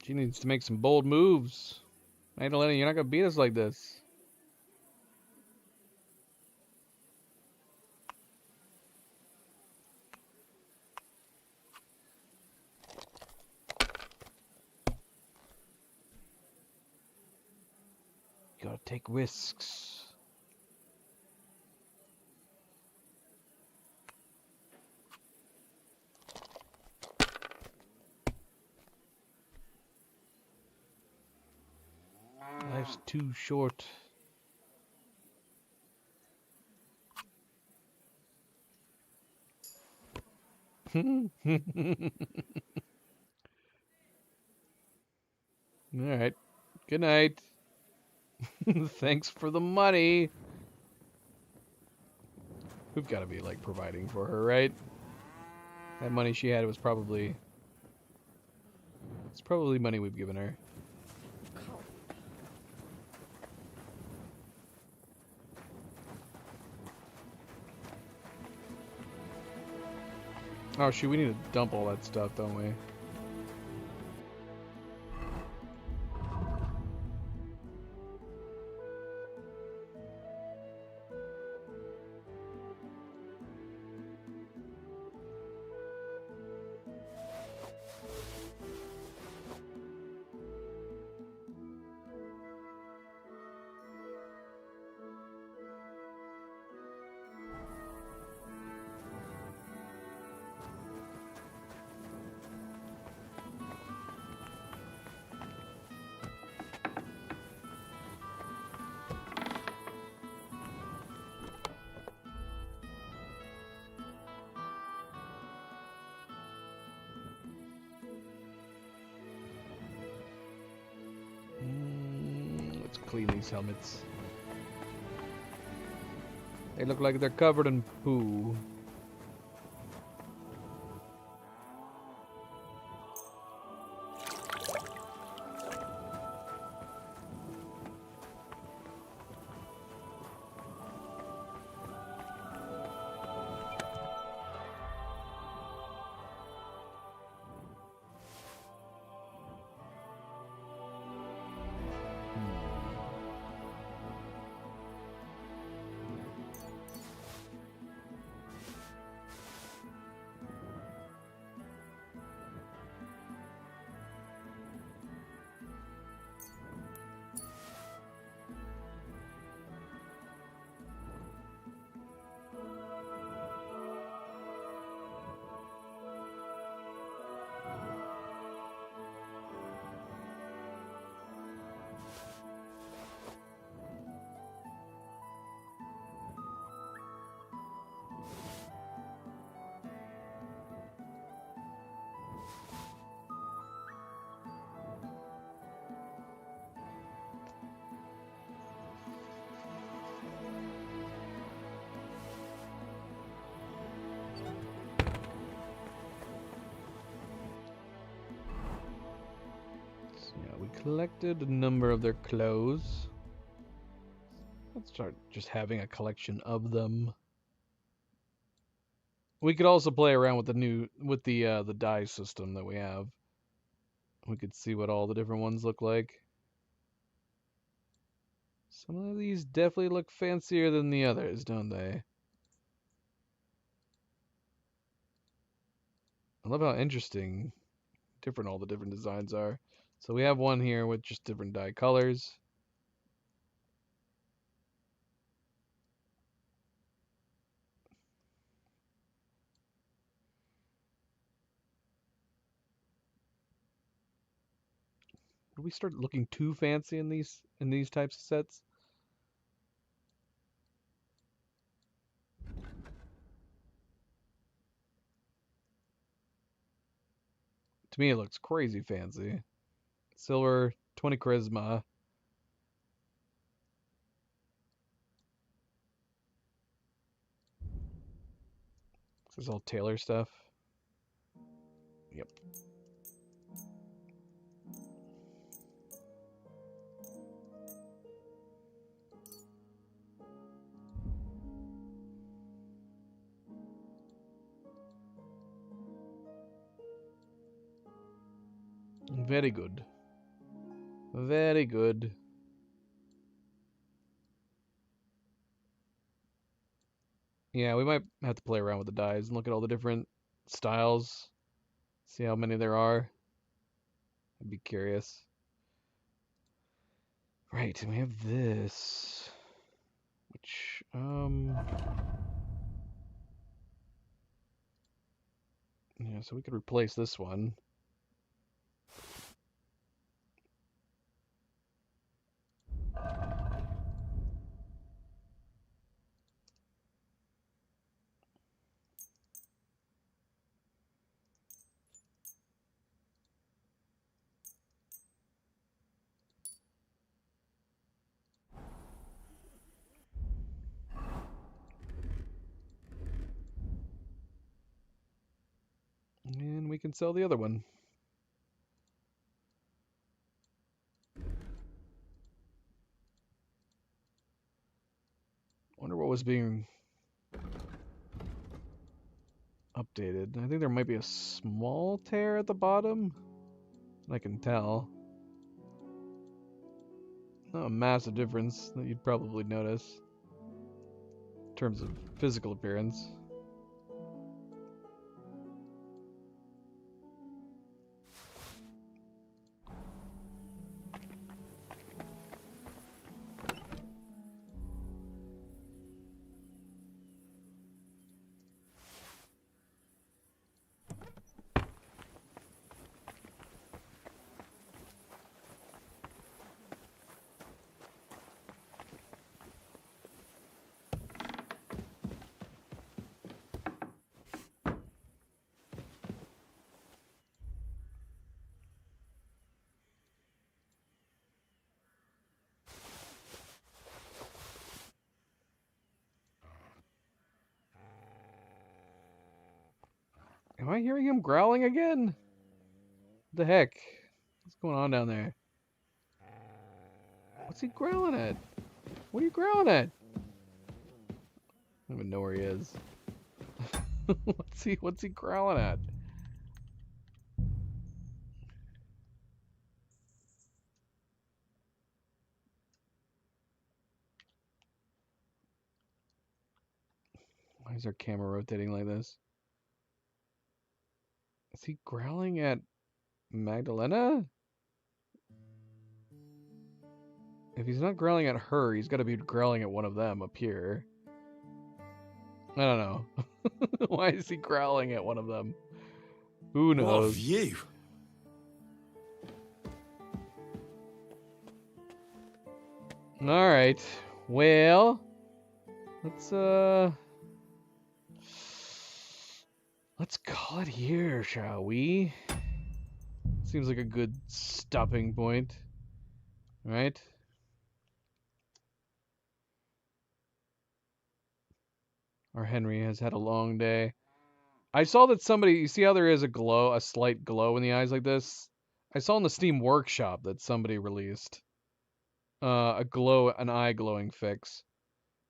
She needs to make some bold moves. Magdalena, you're not gonna beat us like this. You gotta take risks. Life's too short. Alright. Good night. Thanks for the money. We've got to be, like, providing for her, right? That money she had was probably... It's probably money we've given her. Oh, shoot, we need to dump all that stuff, don't we? Let's clean these helmets. They look like they're covered in poo. Collected a number of their clothes. Let's start just having a collection of them. We could also play around with the dye system that we have. We could see what all the different ones look like. Some of these definitely look fancier than the others, don't they? I love how different all the different designs are. So we have one here with just different dye colors. Do we start looking too fancy in these types of sets? To me, it looks crazy fancy. Silver, 20 charisma. This is all Taylor stuff. Yep. Very good. Very good. Yeah, we might have to play around with the dyes and look at all the different styles. See how many there are. I'd be curious. Right, and we have this. Which, yeah, so we could replace this one. And we can sell the other one. Wonder what was being updated. I think there might be a small tear at the bottom. I can tell. Not a massive difference that you'd probably notice in terms of physical appearance. Am I hearing him growling again? What the heck? What's going on down there? What's he growling at? What are you growling at? I don't even know where he is. What's he growling at? Why is our camera rotating like this? Is he growling at Magdalena? If he's not growling at her, he's got to be growling at one of them up here. I don't know. Why is he growling at one of them? Who knows? What of you? All right. Well, let's call it here, shall we? Seems like a good stopping point, right? Our Henry has had a long day. I saw that somebody, you see how there is a slight glow in the eyes like this? I saw in the Steam Workshop that somebody released an eye glowing fix.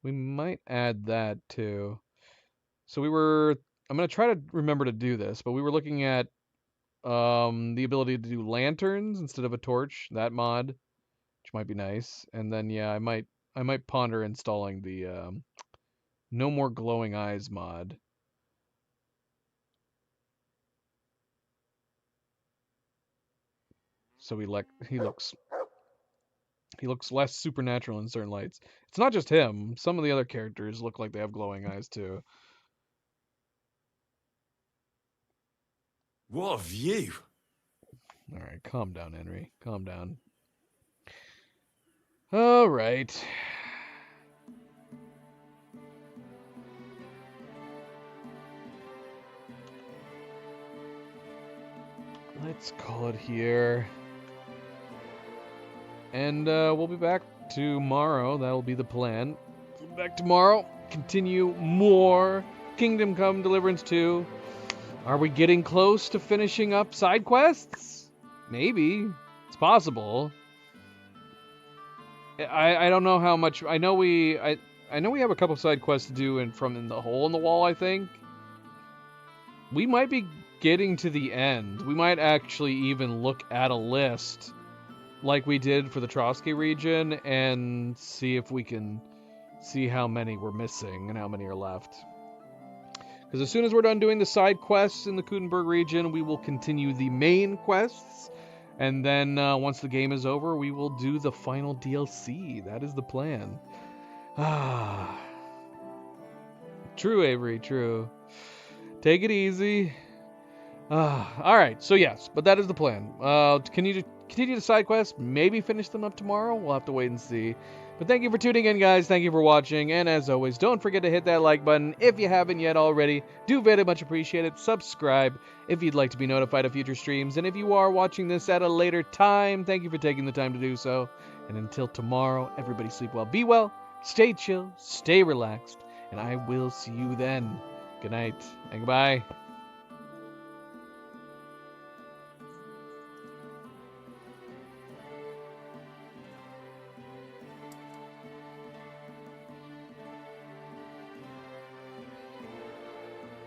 We might add that too. So I'm going to try to remember to do this, but we were looking at the ability to do lanterns instead of a torch, that mod, which might be nice. And then yeah, I might ponder installing the no more glowing eyes mod. So he looks less supernatural in certain lights. It's not just him. Some of the other characters look like they have glowing eyes too. What of you? All right, calm down, Henry. Calm down. All right. Let's call it here. And we'll be back tomorrow. That'll be the plan. We'll be back tomorrow. Continue more Kingdom Come Deliverance 2. Are we getting close to finishing up side quests? Maybe. It's possible. I don't know how much. I know we have a couple side quests to do in the hole in the wall, I think. We might be getting to the end. We might actually even look at a list like we did for the Trotsky region and see if we can see how many we're missing and how many are left. Because as soon as we're done doing the side quests in the Kudenberg region, we will continue the main quests. And then once the game is over, we will do the final DLC. That is the plan. True, Avery, true. Take it easy. Alright, so yes, but that is the plan. Continue the side quests, maybe finish them up tomorrow. We'll have to wait and see. But thank you for tuning in, guys. Thank you for watching. And as always, don't forget to hit that like button if you haven't yet already. Do very much appreciate it. Subscribe if you'd like to be notified of future streams. And if you are watching this at a later time, thank you for taking the time to do so. And until tomorrow, everybody sleep well, be well, stay chill, stay relaxed, and I will see you then. Good night and goodbye.